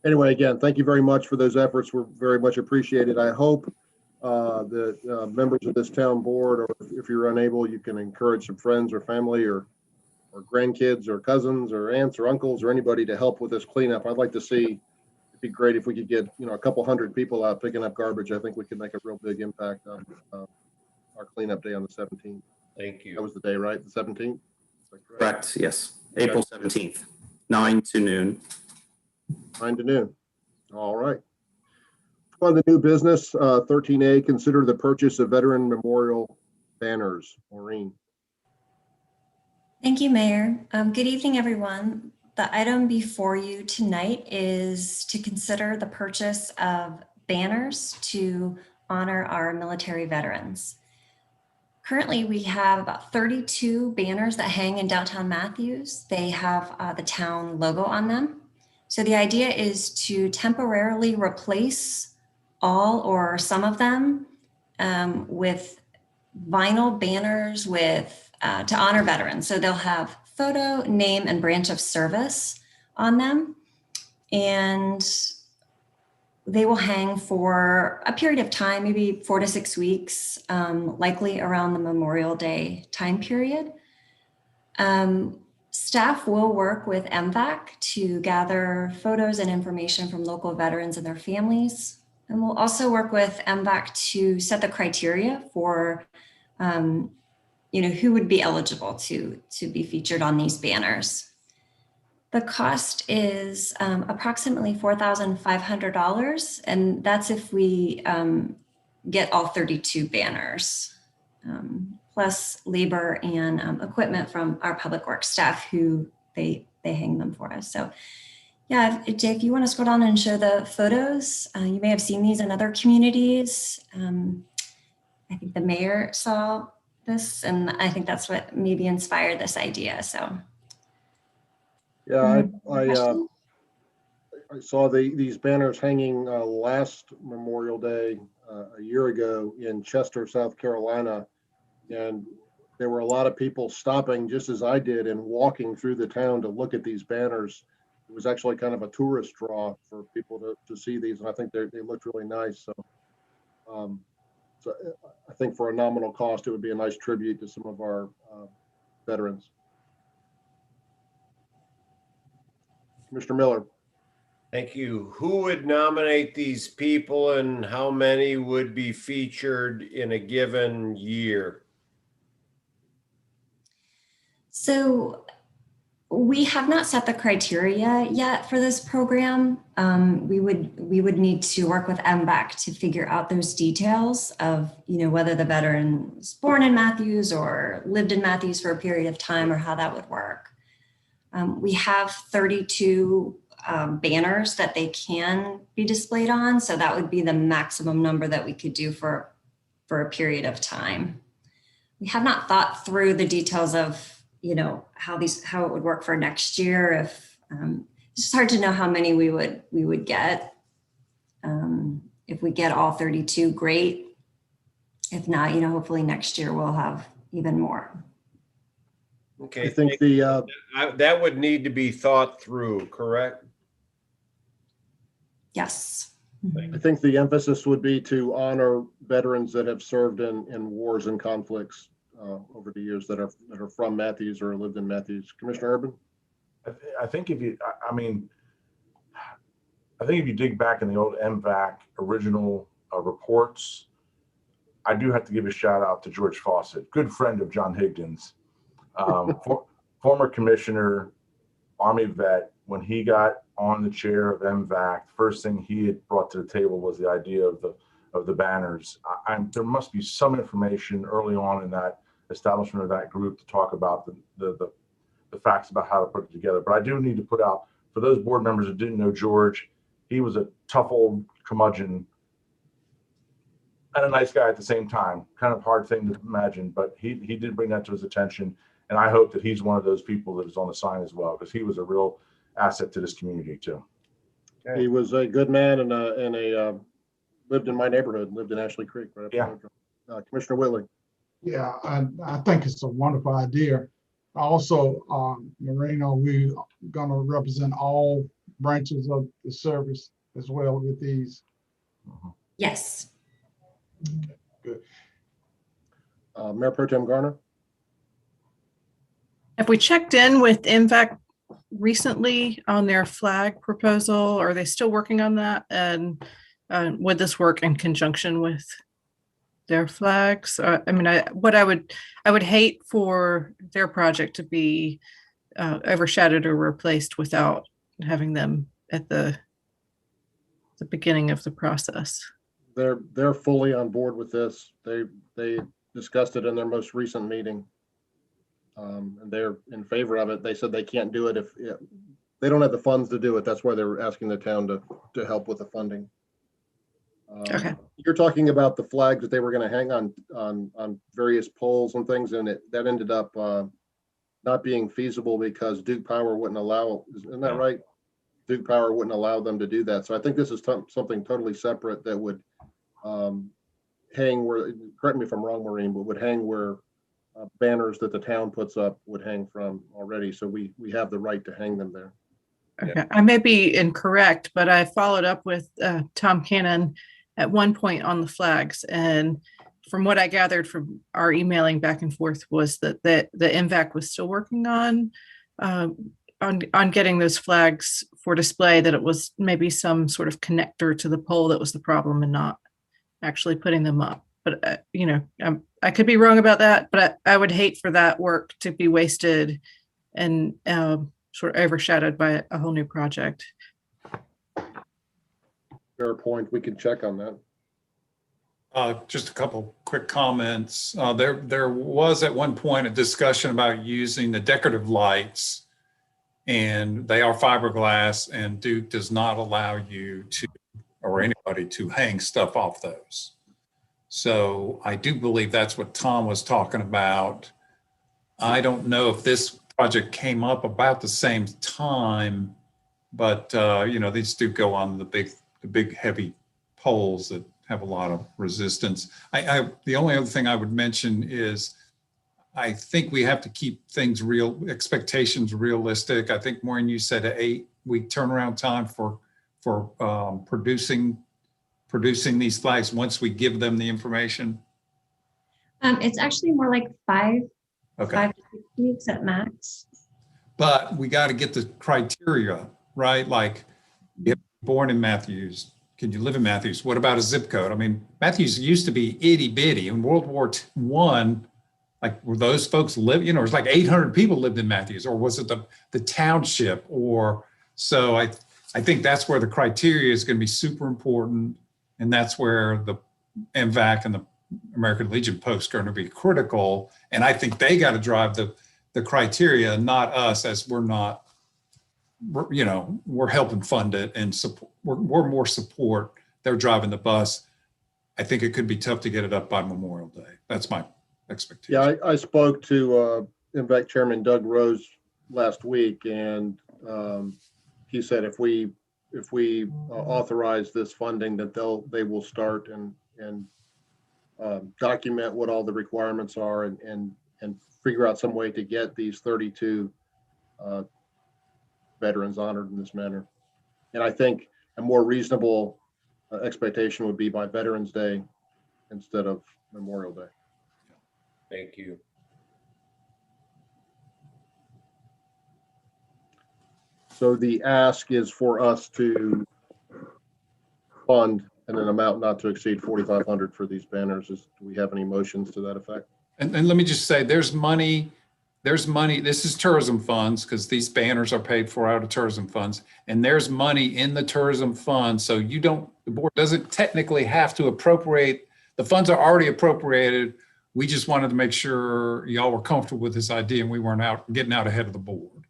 Anyway, again, thank you very much for those efforts. We're very much appreciated. I hope that members of this town board, or if you're unable, you can encourage some friends or family or grandkids or cousins or aunts or uncles or anybody to help with this cleanup. I'd like to see, it'd be great if we could get, a couple hundred people out picking up garbage. I think we could make a real big impact on our cleanup day on the 17th. Thank you. That was the day, right? The 17th? Correct, yes. April 17th, 9 to noon. 9 to noon. All right. On the new business, 13A, consider the purchase of veteran memorial banners. Maureen. Thank you, Mayor. Good evening, everyone. The item before you tonight is to consider the purchase of banners to honor our military veterans. Currently, we have about 32 banners that hang in downtown Matthews. They have the town logo on them. So the idea is to temporarily replace all or some of them with vinyl banners to honor veterans. So they'll have photo, name, and branch of service on them. And they will hang for a period of time, maybe 4 to 6 weeks, likely around the Memorial Day time period. Staff will work with MVAC to gather photos and information from local veterans and their families. And we'll also work with MVAC to set the criteria for who would be eligible to be featured on these banners. The cost is approximately $4,500, and that's if we get all 32 banners, plus labor and equipment from our public works staff who they hang them for us. So yeah, Jay, if you want to scroll down and show the photos, you may have seen these in other communities. I think the mayor saw this, and I think that's what maybe inspired this idea. So, yeah, I saw these banners hanging last Memorial Day a year ago in Chester, South Carolina, and there were a lot of people stopping, just as I did, and walking through the town to look at these banners. It was actually kind of a tourist draw for people to see these, and I think they looked really nice. So I think for a nominal cost, it would be a nice tribute to some of our veterans. Commissioner Miller. Thank you. Who would nominate these people and how many would be featured in a given year? So we have not set the criteria yet for this program. We would need to work with MVAC to figure out those details of, whether the veteran was born in Matthews or lived in Matthews for a period of time, or how that would work. We have 32 banners that they can be displayed on, so that would be the maximum number that we could do for a period of time. We have not thought through the details of how it would work for next year. If it's hard to know how many we would get. If we get all 32, great. If not, hopefully next year we'll have even more. Okay, I think that would need to be thought through, correct? Yes. I think the emphasis would be to honor veterans that have served in wars and conflicts over the years that are from Matthews or lived in Matthews. Commissioner Urban? I think if you dig back in the old MVAC original reports, I do have to give a shout out to George Fawcett, good friend of John Higdon's, former commissioner, Army vet. When he got on the chair of MVAC, first thing he had brought to the table was the idea of the banners. There must be some information early on in that establishment of that group to talk about the facts about how to put it together. But I do need to put out, for those board members that didn't know George, he was a tough old curmudgeon and a nice guy at the same time. Kind of hard thing to imagine, but he did bring that to his attention. And I hope that he's one of those people that is on the sign as well, because he was a real asset to this community too. He was a good man and lived in my neighborhood, lived in Ashley Creek. Right up Commissioner Whitley. Yeah, I think it's a wonderful idea. Also, Marino, we're going to represent all branches of the service as well with these. Yes. Good. Mayor Pro Tem Garner. Have we checked in with MVAC recently on their flag proposal? Are they still working on that? And would this work in conjunction with their flags? I would hate for their project to be overshadowed or replaced without having them at the beginning of the process. They're fully on board with this. They discussed it in their most recent meeting. And they're in favor of it. They said they can't do it if they don't have the funds to do it. That's why they're asking the town to help with the funding. Okay. You're talking about the flags that they were going to hang on various poles and things, and that ended up not being feasible because Duke Power wouldn't allow. Isn't that right? Duke Power wouldn't allow them to do that. So I think this is something totally separate that would hang where. Correct me if I'm wrong, Maureen, but would hang where banners that the town puts up would hang from already. So we have the right to hang them there. Okay. I may be incorrect, but I followed up with Tom Cannon at one point on the flags. And from what I gathered from our emailing back and forth was that the MVAC was still working on getting those flags for display, that it was maybe some sort of connector to the pole that was the problem and not actually putting them up. But, I could be wrong about that, but I would hate for that work to be wasted and sort of overshadowed by a whole new project. Fair point. We can check on that. Just a couple quick comments. There was at one point a discussion about using the decorative lights, and they are fiberglass, and Duke does not allow you to, or anybody to, hang stuff off those. So I do believe that's what Tom was talking about. I don't know if this project came up about the same time, but these do go on the big heavy poles that have a lot of resistance. The only other thing I would mention is I think we have to keep things expectations realistic. I think, Maureen, you said an 8-week turnaround time for producing these flags once we give them the information. It's actually more like 5 Okay. 5 to 6 weeks at max. But we got to get the criteria right? Like, if you're born in Matthews, can you live in Matthews? What about a zip code? I mean, Matthews used to be itty bitty. In World War I, like, were those folks live, you know, it was like 800 people lived in Matthews, or was it the township? Or so I think that's where the criteria is going to be super important. And that's where the MVAC and the American Legion Post are going to be critical. And I think they got to drive the criteria, not us, as we're helping fund it and support. We're more support. They're driving the bus. I think it could be tough to get it up by Memorial Day. That's my expectation. Yeah, I spoke to MVAC Chairman Doug Rose last week, and he said if we authorize this funding, that they will start and document what all the requirements are and figure out some way to get these 32 veterans honored in this manner. And I think a more reasonable expectation would be by Veterans Day instead of Memorial Day. Thank you. So the ask is for us to fund in an amount not to exceed 4,500 for these banners. Do we have any motions to that effect? And let me just say, there's money, this is tourism funds, because these banners are paid for out of tourism funds, and there's money in the tourism fund. So the board doesn't technically have to appropriate, the funds are already appropriated. We just wanted to make sure y'all were comfortable with this idea and we weren't getting out ahead of the board.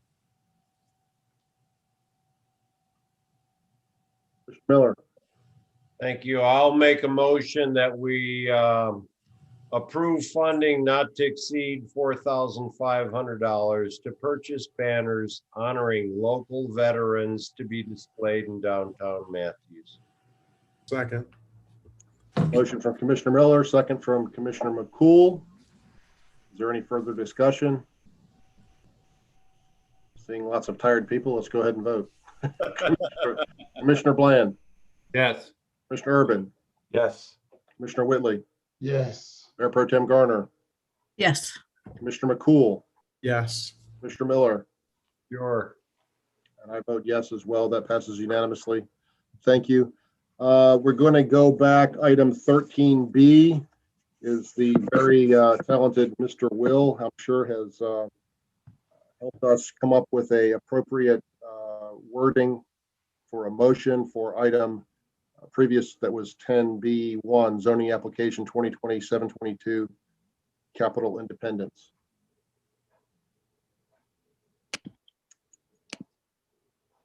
Mr. Miller. Thank you. I'll make a motion that we approve funding not to exceed $4,500 to purchase banners honoring local veterans to be displayed in downtown Matthews. Second. Motion from Commissioner Miller, second from Commissioner McCool. Is there any further discussion? Seeing lots of tired people, let's go ahead and vote. Commissioner Bland. Yes. Commissioner Urban. Yes. Commissioner Whitley. Yes. Mayor Pro Tem Garner. Yes. Commissioner McCool. Yes. Commissioner Miller. Sure. And I vote yes as well. That passes unanimously. Thank you. We're going to go back. Item 13B is the very talented Mr. Will, I'm sure has helped us come up with a appropriate wording for a motion for item previous that was 10B1, zoning application 2020-722, Capital Independence.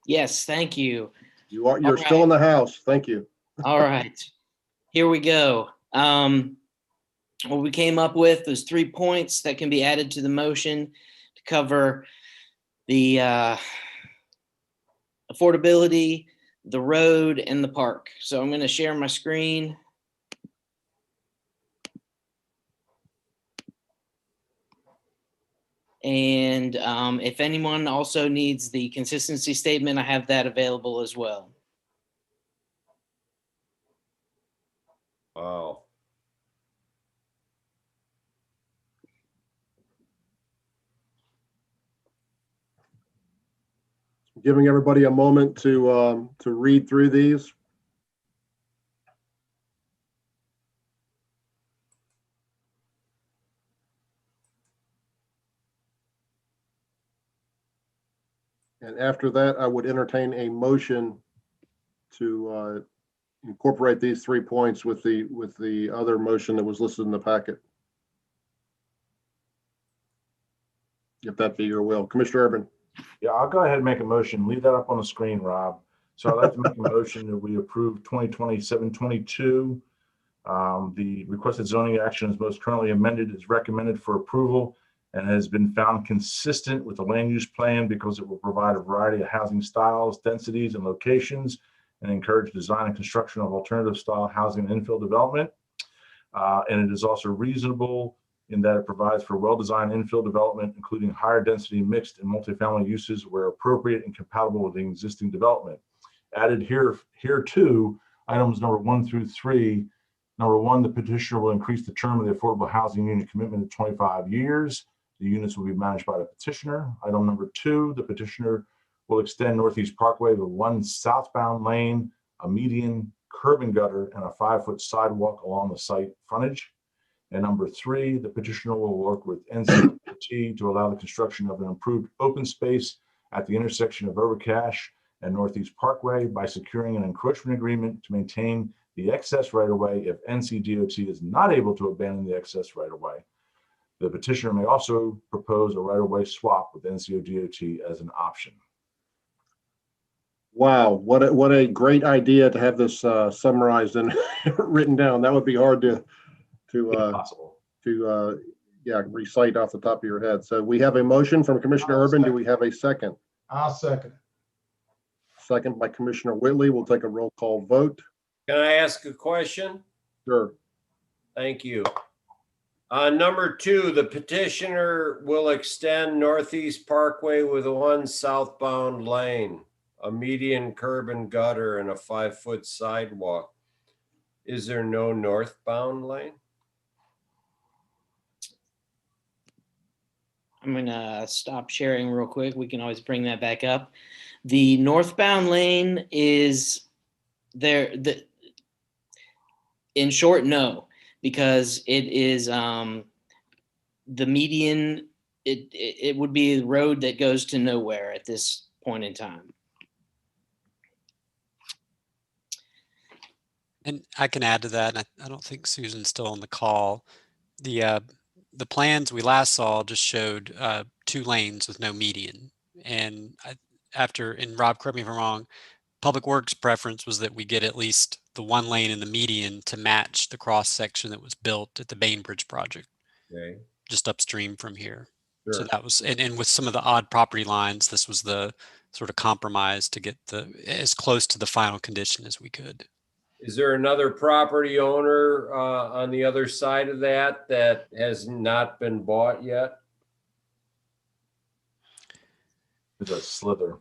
Yes, thank you. You're still in the house. Thank you. All right, here we go. What we came up with was 3 points that can be added to the motion to cover the affordability, the road, and the park. So I'm going to share my screen. And if anyone also needs the consistency statement, I have that available as well. Wow. Giving everybody a moment to read through these. And after that, I would entertain a motion to incorporate these 3 points with the other motion that was listed in the packet. If that be your will. Commissioner Urban. Yeah, I'll go ahead and make a motion. Leave that up on the screen, Rob. So I'd like to make a motion that we approve 2020-722. The requested zoning action is most currently amended, is recommended for approval, and has been found consistent with the land use plan because it will provide a variety of housing styles, densities, and locations, and encourage design and construction of alternative style housing and infill development. And it is also reasonable in that it provides for well-designed infill development, including higher density mixed and multifamily uses where appropriate and compatible with the existing development. Added here too, items number 1 through 3. Number 1, the petitioner will increase the term of the affordable housing unit commitment to 25 years. The units will be managed by the petitioner. Item number 2, the petitioner will extend Northeast Parkway with one southbound lane, a median curb and gutter, and a 5-foot sidewalk along the site frontage. And number 3, the petitioner will work with NCDOT to allow the construction of an improved open space at the intersection of Overcash and Northeast Parkway by securing an encroachment agreement to maintain the excess right-of-way if NCDOT is not able to abandon the excess right-of-way. The petitioner may also propose a right-of-way swap with NCDOT as an option. Wow, what a great idea to have this summarized and written down. That would be hard to recite off the top of your head. So we have a motion from Commissioner Urban. Do we have a second? I'll second. Second by Commissioner Whitley. We'll take a roll call vote. Can I ask a question? Sure. Thank you. Number 2, the petitioner will extend Northeast Parkway with one southbound lane, a median curb and gutter, and a 5-foot sidewalk. Is there no northbound lane? I'm gonna stop sharing real quick. We can always bring that back up. The northbound lane is there. In short, no, because it is the median. It would be a road that goes to nowhere at this point in time. And I can add to that. And I don't think Susan's still on the call. The plans we last saw just showed 2 lanes with no median. And Rob, correct me if I'm wrong, Public Works preference was that we get at least the 1 lane in the median to match the cross section that was built at the Bainbridge project, just upstream from here. Sure. So that was, and with some of the odd property lines, this was the sort of compromise to get as close to the final condition as we could. Is there another property owner on the other side of that has not been bought yet? There's a slither.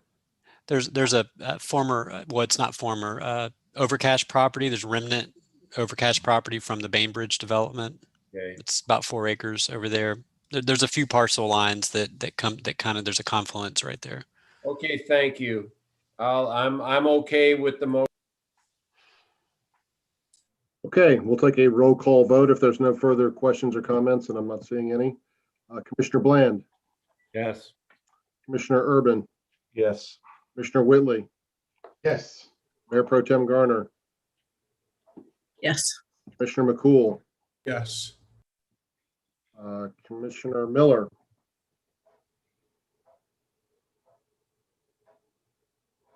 There's a former, well, it's not former, Overcash property. There's remnant Overcash property from the Bainbridge development. Okay. It's about 4 acres over there. There's a few parcel lines that kind of, there's a confluence right there. Okay, thank you. I'm okay with the motion. Okay, we'll take a roll call vote if there's no further questions or comments, and I'm not seeing any. Commissioner Bland, Yes. Commissioner Urban, Yes. Commissioner Whitley, Yes. Mayor Pro Tem Garner, Yes. Commissioner McCool, Yes. Commissioner Miller,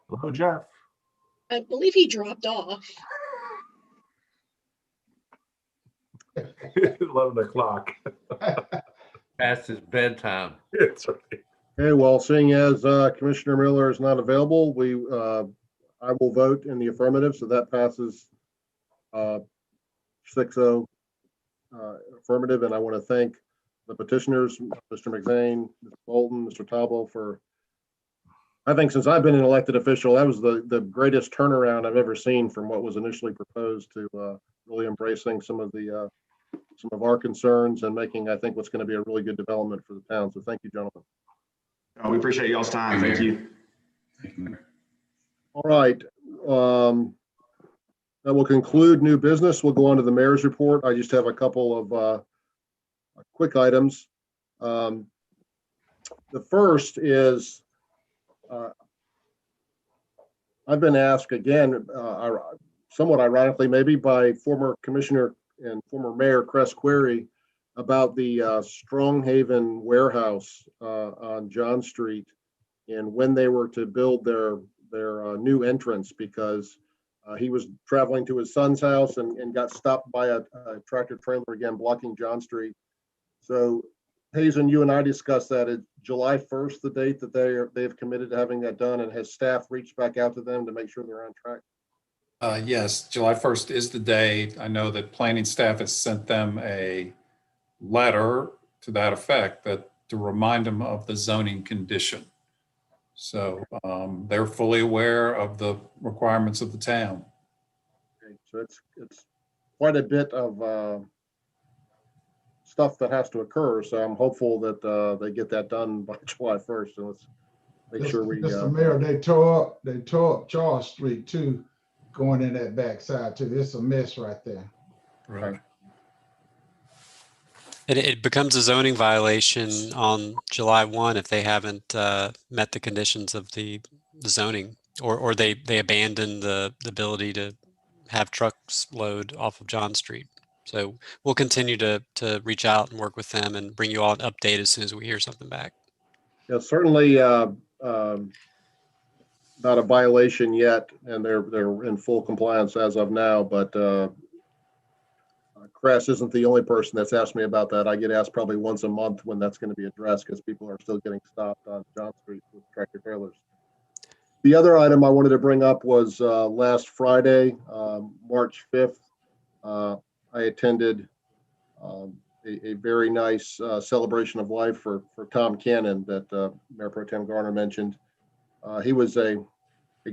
Hello, Jeff. I believe he dropped off. 11 o'clock. Past his bedtime. It's okay. Okay, well, seeing as Commissioner Miller is not available, I will vote in the affirmative, so that passes 6-0 affirmative, and I want to thank the petitioners, Mr. McZane, Mr. Bolton, Mr. Tabo, for, I think since I've been an elected official, that was the greatest turnaround I've ever seen from what was initially proposed to really embracing some of our concerns and making, I think, what's going to be a really good development for the town. So thank you, gentlemen. We appreciate y'all's time. Thank you. All right. That will conclude new business. We'll go on to the mayor's report. I just have a couple of quick items. The first is I've been asked again, somewhat ironically, maybe by former Commissioner and former Mayor Cress Query about the Stronghaven warehouse on John Street and when they were to build their new entrance, because he was traveling to his son's house and got stopped by a tractor trailer again blocking John Street. So Hazen, you and I discussed that. It's July 1st, the date that they've committed to having that done, and has staff reached back out to them to make sure they're on track? Yes, July 1st is the date. I know that planning staff has sent them a letter to that effect, that to remind them of the zoning condition. So they're fully aware of the requirements of the town. Okay, so it's quite a bit of stuff that has to occur. So I'm hopeful that they get that done by July 1st. And make sure we, Mr. Mayor, they tore up Charles Street too, going in that backside too. It's a mess right there. Right. It becomes a zoning violation on July 1 if they haven't met the conditions of the zoning, or they abandon the ability to have trucks load off of John Street. So we'll continue to reach out and work with them and bring you all an update as soon as we hear something back. yeah, certainly not a violation yet, and they're in full compliance as of now, but Cress isn't the only person that's asked me about that. I get asked probably once a month when that's going to be addressed because people are still getting stopped on John Street with tractor trailers. The other item I wanted to bring up was last Friday, March 5th, I attended a very nice celebration of life for Tom Cannon that Mayor Pro Tem Garner mentioned. He was a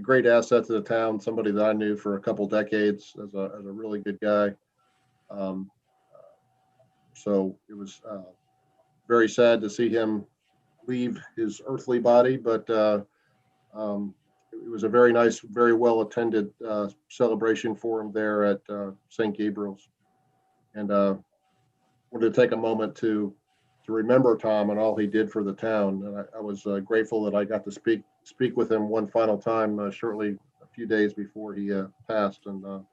great asset to the town, somebody that I knew for a couple decades as a really good guy. So it was very sad to see him leave his earthly body, but it was a very nice, very well attended celebration for him there at St. Gabriel's. And wanted to take a moment to remember Tom and all he did for the town. And I was grateful that I got to speak with him one final time shortly a few days before he passed. And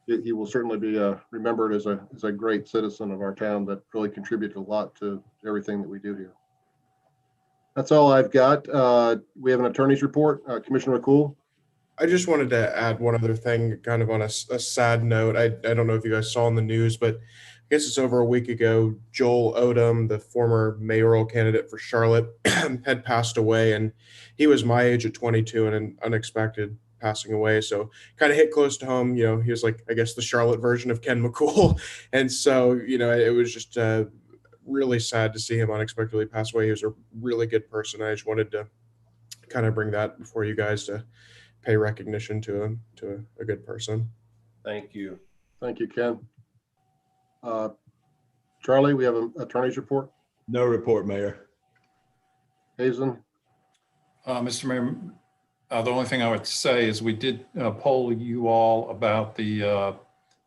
he will certainly be remembered as a great citizen of our town that really contributed a lot to everything that we do here. That's all I've got. We have an attorney's report. Commissioner McCool. I just wanted to add one other thing, kind of on a sad note. I don't know if you guys saw in the news, but I guess it's over a week ago, Joel Odom, the former mayoral candidate for Charlotte, had passed away, and he was my age at 22 and an unexpected passing away. So kind of hit close to home. You know, he was like, I guess, the Charlotte version of Ken McCool. And so, you know, it was just really sad to see him unexpectedly pass away. He was a really good person. I just wanted to kind of bring that before you guys to pay recognition to him, to a good person. Thank you. Thank you, Ken. Charlie, we have an attorney's report. No report, Mayor. Hazen. Mr. Mayor, the only thing I would say is we did poll you all about the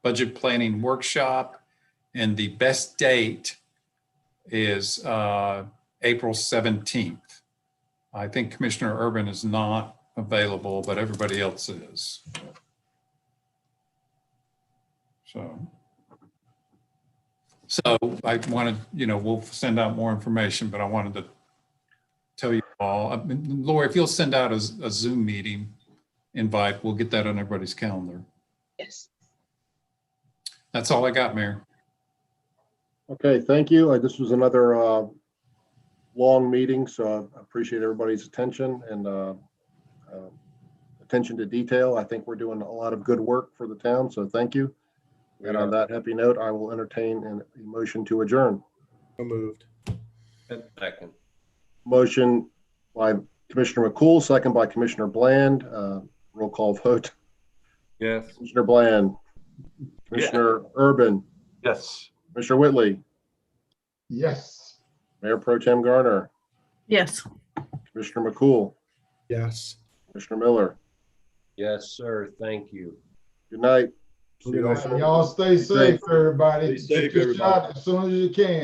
budget planning workshop, and the best date is April 17th. I think Commissioner Urban is not available, but everybody else is. So I wanted, you know, we'll send out more information, but I wanted to tell you all. Lori, if you'll send out a Zoom meeting invite, we'll get that on everybody's calendar. Yes. That's all I got, Mayor. Okay, thank you. This was another long meeting, so I appreciate everybody's attention and attention to detail. I think we're doing a lot of good work for the town, so thank you. And on that happy note, I will entertain a motion to adjourn. So moved. Second. Motion by Commissioner McCool, second by Commissioner Bland. Roll call vote. Yes. Commissioner Bland. Commissioner Urban. Yes. Commissioner Whitley. Yes. Mayor Pro Tem Garner. Yes. Commissioner McCool. Yes. Commissioner Miller. Yes, sir. Thank you. Good night. See you all soon. Y'all stay safe, everybody. Stay safe, Get your shot everybody. as soon as you can.